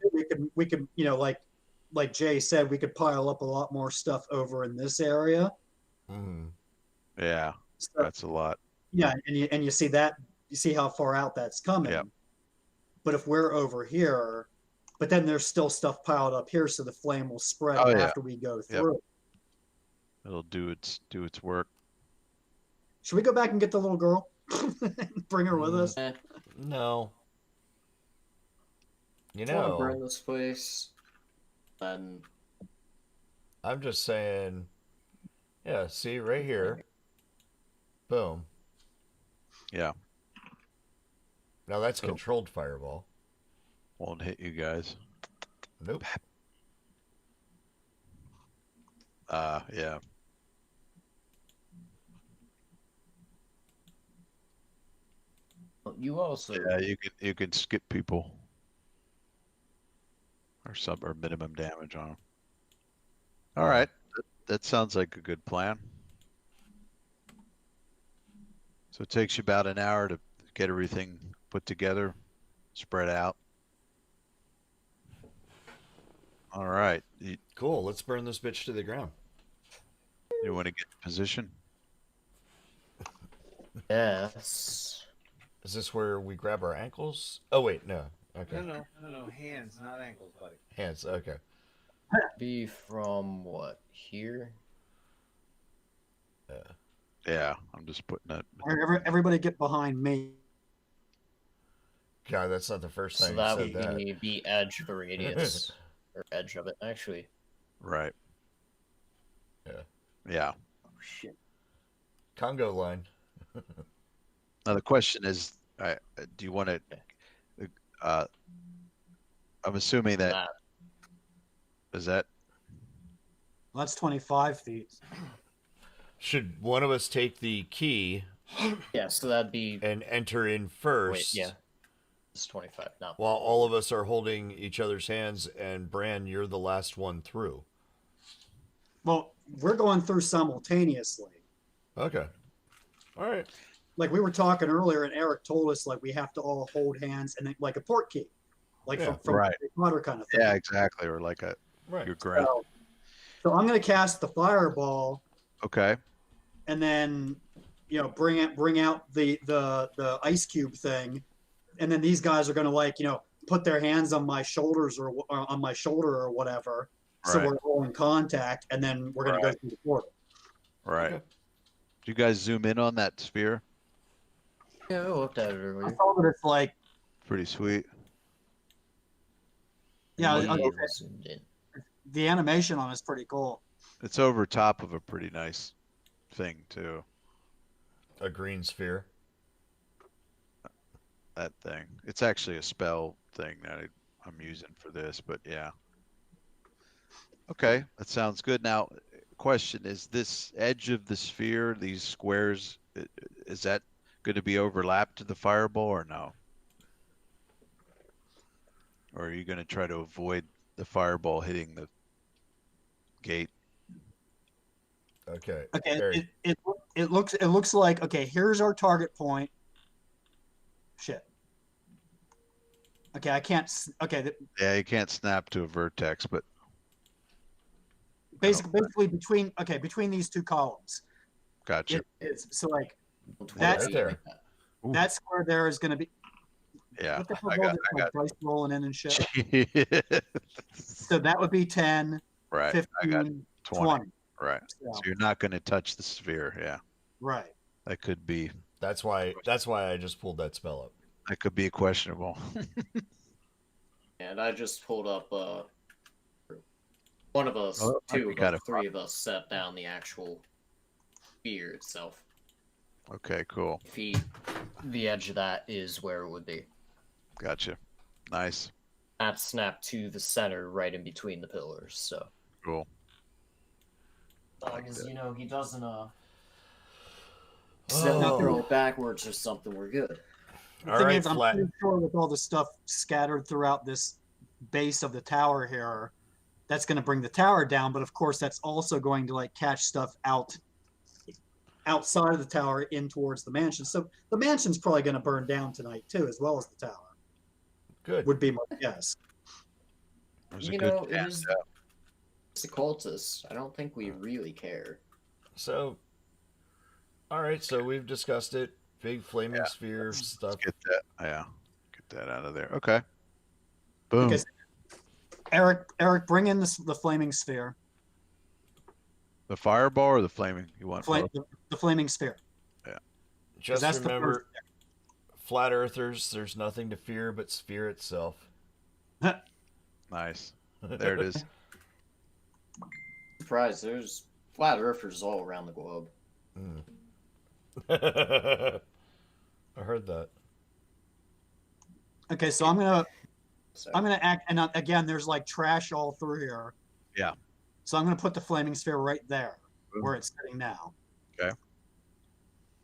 we could, you know, like Jay said, we could pile up a lot more stuff over in this area. Mm. Yeah, So, that's a lot. yeah, and you see that, you see how far out that's coming. Yep. But if we're over here, but then there's still stuff piled up here, so the flame will spread Oh, yeah. after we go through. It'll do its work. Should we go back and get the little girl? Bring her with us? Eh, No. You I want to burn know, this place. Then I'm just saying. Yeah, see right here. Boom. Yeah, Now that's So- controlled fireball. won't hit you guys. Nope. Yeah. you also Yeah, you can skip people. Or minimum damage on them. All right. That sounds like a good plan. So it takes you about an hour to get everything put together, spread out. All right. Cool. Let's burn this bitch to the ground. You want to get in position? yes. Is this where we grab our ankles? Oh wait, no. Okay. No, hands, not ankles, buddy. Hands. Okay. Be from what here? Yeah, I'm just putting that. Everybody get behind me. God, that's not the first So time that you would said that. be edge of the radius or edge of it. Actually, Right. Yeah. Yeah. oh shit. Congo line. Now the question is, do you want to? I'm assuming that is that. Well, that's 25 feet. Should one of us take the key Yeah, so that'd be and enter in first? wait, yeah. It's 25 now. While all of us are holding each other's hands, and Bran, you're the last one through. Well, we're going through simultaneously. Okay. All right. Like we were talking earlier, and Eric told us like we have to all hold hands and then, like a port key, like Yeah, from right. Harry Potter kind of thing. Yeah, exactly. Or like a Right. your ground. So I'm going to cast the fireball, Okay. and then bring out the ice cube thing, and then these guys are going to put their hands on my shoulders or on my shoulder or whatever, so Right. we're all in contact, and then we're going to go through the portal. Right. Okay. Do you guys zoom in on that sphere? Yeah, I looked at it I earlier. saw that it's like Pretty sweet. yeah, Yeah, okay. zoomed in. The animation on it's pretty cool. It's over top of a pretty nice thing too. A green sphere. That thing. It's actually a spell thing that I'm using for this, but yeah. Okay, that sounds good. Now, question: is this edge of the sphere, these squares, is that going to be overlapped to the fireball or no? Or are you going to try to avoid the fireball hitting the gate? Okay. Okay, Eric. it looks like, okay, here's our target point. Shit. Okay, I can't. Okay, Yeah, you can't snap to a vertex, but basically between these two columns. gotcha. It's so like That's right there. that square there is going to be. Yeah, What the hell I is got, all this, like, dice rolling in and shit? it. So that would be 10, Right, 15, I got 20. Right. So, So you're not going to touch the sphere. Yeah, right. that could be. That's why I just pulled that spell up. That could be questionable. And I just pulled up one of us, Oh, that'd two be of kinda us, three of us set down the actual sphere itself. Okay, cool. Feet, the edge of that is where it would be. Gotcha. Nice. That snapped to the center, right in between the pillars. So Cool. because you know he doesn't Oh. throw it backwards or something. We're good. The All thing right, is, I'm flat. pretty sure with all the stuff scattered throughout this base of the tower here, that's going to bring the tower down. But of course, that's also going to like catch stuff outside of the tower in towards the mansion. So the mansion's probably going to burn down tonight too, as well as the tower. Good. Would be my guess. There's a You good know, it chance. is it's a cultist. I don't think we really care. So, all right. So we've discussed it. Big flaming sphere stuff. Let's get that. Yeah, get that out of there. Okay. Boom. Okay, Eric, bring in the flaming sphere. The fireball or the flaming? You want both? The flaming sphere. Just that's the remember, flat earthers. There's nothing to fear but sphere itself. Nice. There it is. Surprise! There's flat earthers all around the globe. I heard that. Okay, so I'm gonna act, and again, there's like trash all through here. Yeah. So I'm gonna put the flaming sphere right there, where it's sitting now. Okay.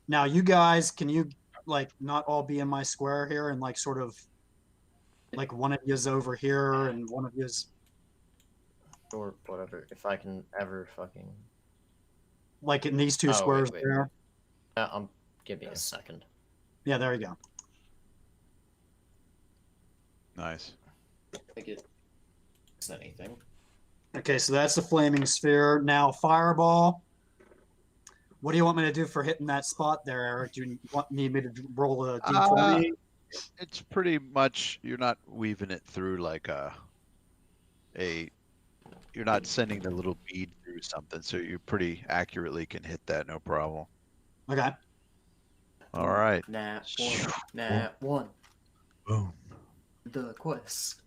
Now, you guys, can you like not all be in my square here, and like sort of, like one of you's over here, and one of you's Or whatever. If I can ever fucking. like in these two Oh, squares wait. there. Give me a second. Yeah, there you go. Nice. I think it's anything. Okay, so that's the flaming sphere. Now, fireball. What do you want me to do for hitting that spot there, Eric? Do you need me to roll a d20? It's pretty much, you're not weaving it through like you're not sending the little bead through something, so you pretty accurately can hit that, no problem. Okay. All right. Nat one. Boom. The quest.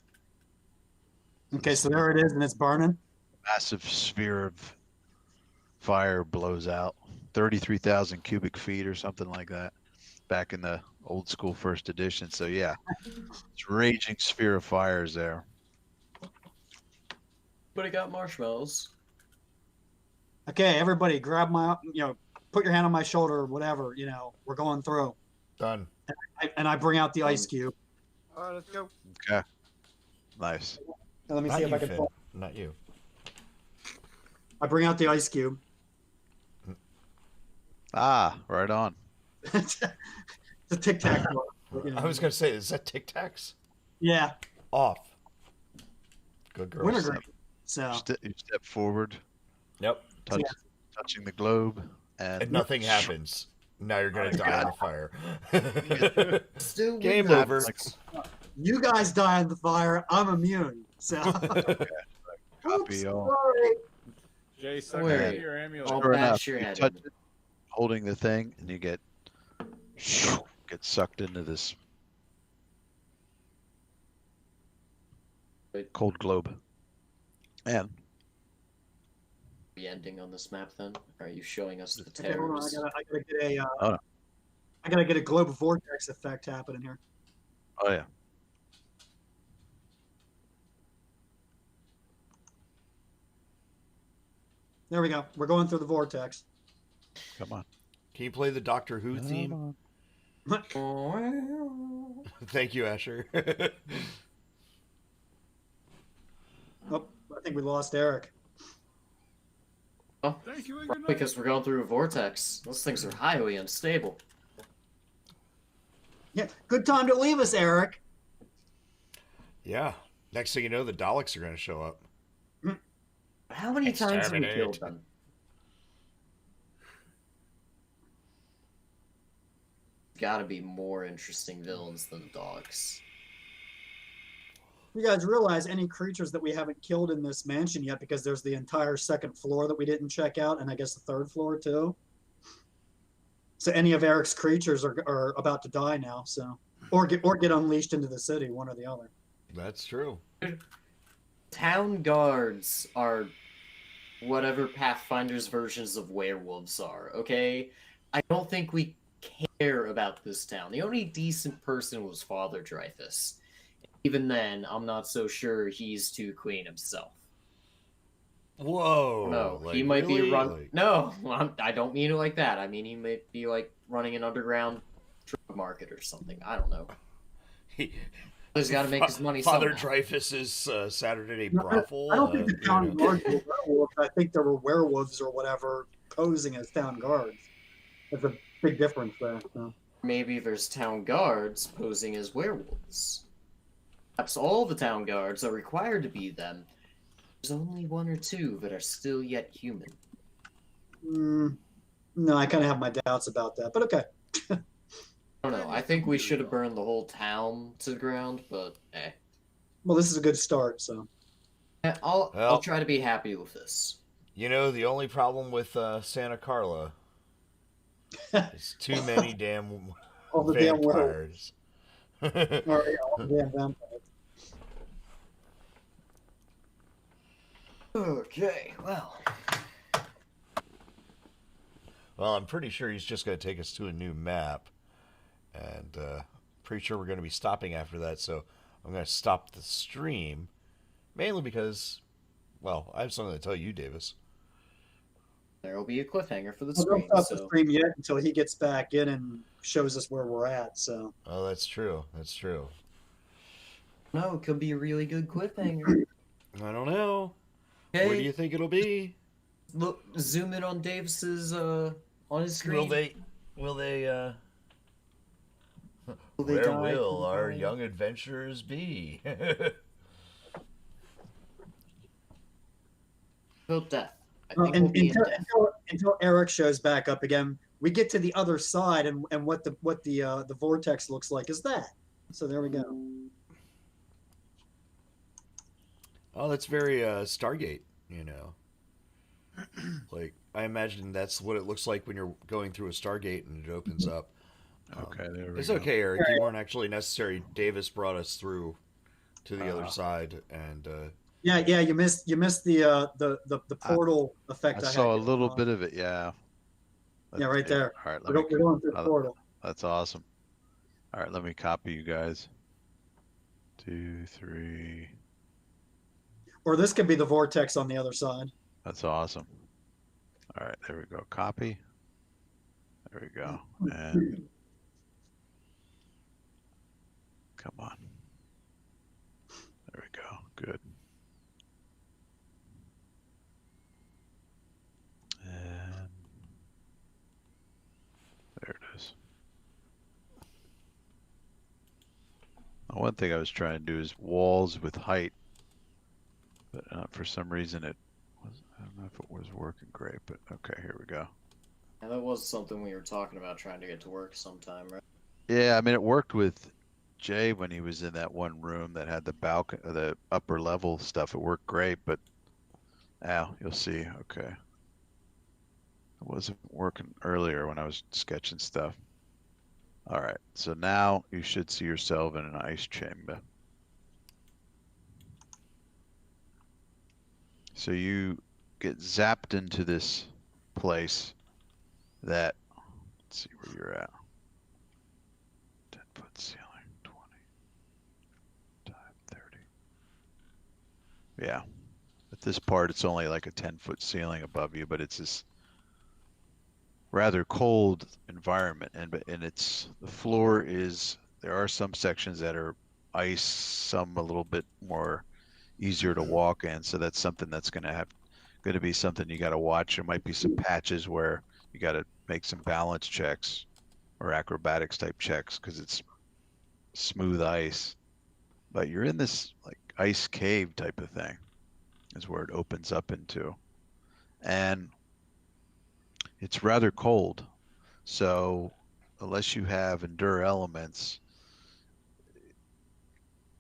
Okay, so there it is, and it's burning. Massive sphere of fire blows out. 33,000 cubic feet or something like that. Back in the old school first edition. So yeah, it's raging sphere of fires there. But it got marshmallows. Okay, everybody, grab my, put your hand on my shoulder, or whatever. We're going through. Done. And I bring out the ice cube. All right, let's go. Okay. Nice. Now, let me Not see if you, I can. Finn. Not you. I bring out the ice cube. Ah, right on. It's a tic tac toe. I was gonna say, is that Tic Tacs? Yeah, Off. Good girl. wintergreen. So You step forward, Yep. touching the globe, and And nothing happens. Now you're gonna die in the fire. Still Game with over. you guys die in the fire. I'm immune. So copy all. sorry. Jay, suck Wait. into your amulet. I'll Sure enough, bash your you head touch in. it, holding the thing, and you get sucked into this cold globe. And The ending on this map, then? Are you showing us the Okay, hold on. terrors? I gotta get a globe vortex effect happening here. oh yeah, There we go. We're going through the vortex. Come on. Can you play the Doctor Who theme? Thank you, Asher. Oh, I think we lost Eric. Oh, Thank you. because we're going through a vortex. Those things are highly unstable. Yeah, good time to leave us, Eric. Yeah. Next thing you know, the Daleks are going to show up. How many times have we Exterminate. killed them? Gotta be more interesting villains than the dogs. You guys realize any creatures that we haven't killed in this mansion yet, because there's the entire second floor that we didn't check out, and I guess the third floor too. So any of Eric's creatures are about to die now, so or get unleashed into the city, one or the other. That's true. Town guards are whatever Pathfinder's versions of werewolves are, okay? I don't think we care about this town. The only decent person was Father Dreyfus. Even then, I'm not so sure he's too clean himself. Whoa. No, like, he might really? be run. Like- No, I don't mean it like that. I mean he might be like running an underground drug market or something. I don't know. He's got to make his money Father somehow. Dreyfus's Saturday No, brothel. I don't think the town you know. guards were werewolves. I think there were werewolves or whatever posing as town guards. There's a big difference there. So. Maybe there's town guards posing as werewolves. Perhaps all the town guards are required to be them. There's only one or two that are still yet human. No, I kind of have my doubts about that, but okay. I don't know. I think we should have burned the whole town to the ground, but Well, this is a good start, so. I'll try to be happy with this. You know, the only problem with Santa Carla is too many damn All the damn werewolves. vampires. All the damn vampires. Okay, well. Well, I'm pretty sure he's just going to take us to a new map. And pretty sure we're going to be stopping after that. So I'm going to stop the stream. Mainly because, well, I have something to tell you, Davis. There will be a cliffhanger for the Well, stream. don't stop the So stream yet until he gets back in and shows us where we're at, so. Oh, that's true. That's true. no, it could be a really good cliffhanger. I don't know. Okay, Where do you think it'll be? look, zoom in on Davis's on his screen. Will they Will they where die will from our dying? young adventurers be? Till death. I Well, think we'll be in death. until Eric shows back up again, we get to the other side, and what the vortex looks like is that. So there we go. Oh, that's very Stargate, you know. Like, I imagine that's what it looks like when you're going through a Stargate and it opens up. Okay, there we It's go. okay, Eric. You weren't actually necessary. Davis brought us through to the other side, and Yeah, you missed the portal effect. I I saw a had little going on. bit of it, yeah. Yeah, right there. All right, We're going through the portal. that's awesome. All right, let me copy you guys. 2, 3. Or this could be the vortex on the other side. That's awesome. All right, there we go. Copy. There we go. And come on. There we go. Good. And there it is. Now, one thing I was trying to do is walls with height, but for some reason it was, I don't know if it was working great, but okay, here we go. Yeah, that was something we were talking about trying to get to work sometime, right? Yeah, I mean, it worked with Jay when he was in that one room that had the balcony, the upper level stuff. It worked great, but now you'll see. Okay, it wasn't working earlier when I was sketching stuff. All right, so now you should see yourself in an ice chamber. So you get zapped into this place that, let's see where you're at. 10-foot ceiling, 20, time 30. Yeah, this part, it's only like a 10-foot ceiling above you, but it's this rather cold environment, and it's the floor is, there are some sections that are ice, some a little bit more easier to walk in, so that's something that's going to be something you got to watch. There might be some patches where you got to make some balance checks or acrobatics type checks because it's smooth ice. But you're in this like ice cave type of thing is where it opens up into, and it's rather cold. So unless you have endure elements,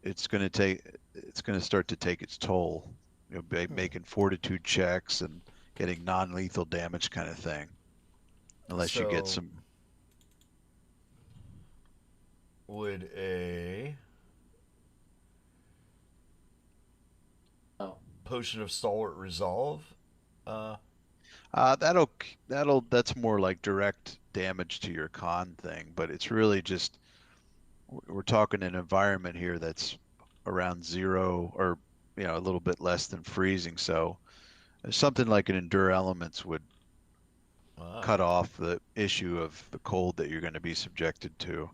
it's going to start to take its toll. You'll be making fortitude checks and getting non-lethal damage kind of thing. Unless you get So, some. would a Oh. potion of stalwart resolve? That's more like direct damage to your con thing, but it's really just, we're talking an environment here that's around 0 or, a little bit less than freezing. So something like an endure elements would cut off the issue of the cold that you're going to be subjected to.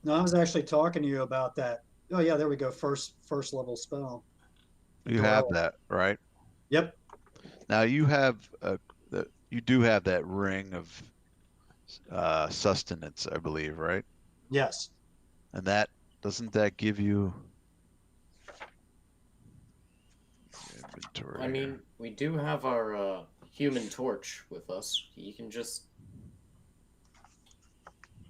No, I was actually talking to you about that. Oh yeah, there we go. First level spell. You have that, right? Yep. Now you have you do have that ring of sustenance, I believe, right? Yes. And that doesn't that give you inventory? I mean, we do have our human torch with us. You can just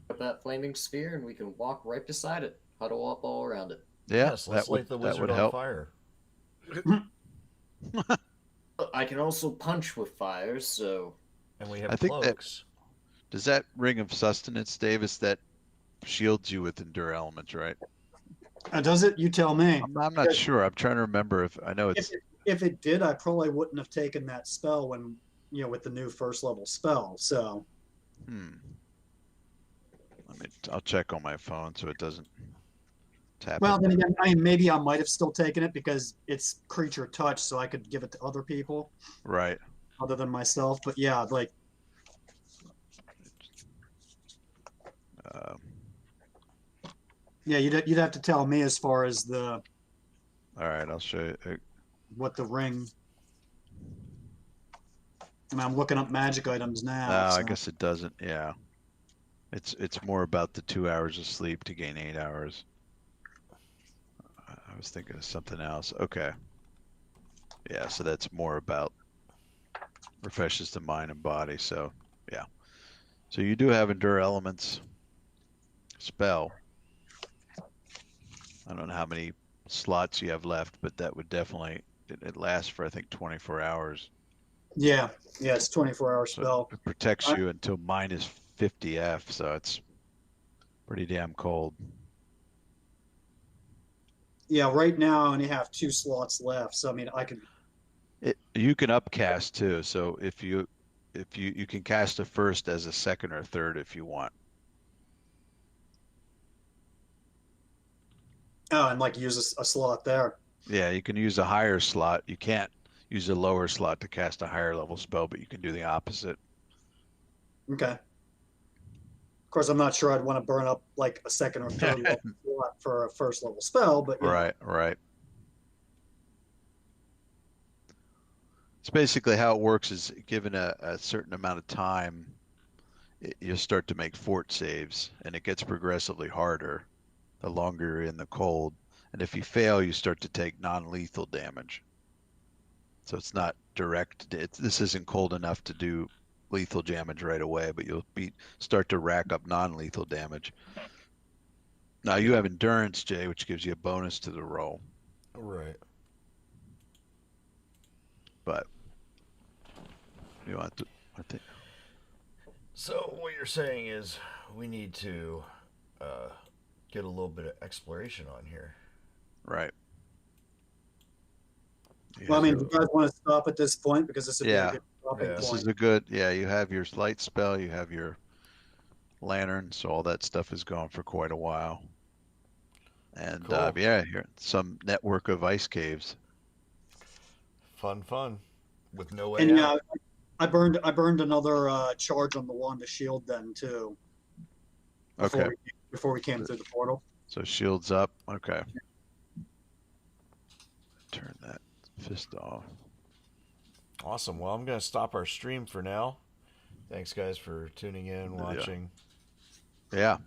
put that flaming sphere and we can walk right beside it, huddle up all around it. Yeah, Yes, let's light the wizard on fire. I can also punch with fire, so. And we have I think cloaks. Does that ring of sustenance, Davis, that shields you with endure elements, right? Does it? You tell me. I'm not sure. I'm trying to remember if I know it's. If it did, I probably wouldn't have taken that spell when, with the new first level spell. So. I'll check on my phone so it doesn't tap. Well, then again, maybe I might have still taken it because it's creature touch, so I could give it to other people. Right. Other than myself, but yeah, like. Yeah, you'd have to tell me as far as the. All right, I'll show you. What the ring. I'm looking up magic items now. I guess it doesn't. Yeah, it's more about the 2 hours of sleep to gain 8 hours. I was thinking of something else. Okay. Yeah, so that's more about refreshes the mind and body. So yeah, so you do have endure elements spell. I don't know how many slots you have left, but that would definitely, it lasts for I think 24 hours. Yeah, it's 24-hour spell. It protects you until minus 50 F, so it's pretty damn cold. Yeah, right now I only have 2 slots left, so I mean I could. You can upcast too, so if you can cast a first as a second or third if you want. Oh, and like use a slot there. Yeah, you can use a higher slot. You can't use a lower slot to cast a higher level spell, but you can do the opposite. Okay. Of course, I'm not sure I'd want to burn up like a second or third level slot for a first level spell, but yeah. Right. It's basically how it works is given a certain amount of time, you'll start to make fort saves, and it gets progressively harder the longer you're in the cold. And if you fail, you start to take non-lethal damage. So it's not direct. This isn't cold enough to do lethal damage right away, but you'll start to rack up non-lethal damage. Now you have endurance, Jay, which gives you a bonus to the roll. Right. But you want to, I think. So what you're saying is we need to get a little bit of exploration on here. Right. Well, I mean, do you guys want to stop at this point because this would be a good stopping This point. is a good. Yeah, you have your light spell, you have your lantern, so all that stuff is going for quite a while. And Cool. yeah, here some network of ice caves. Fun. With no way And out. yeah, I burned another charge on the one to shield then too. Okay. Before we came through the portal. So shields up. Okay. Turn that fist off. Awesome. Well, I'm going to stop our stream for now. Thanks, guys, for tuning in, watching. Yeah.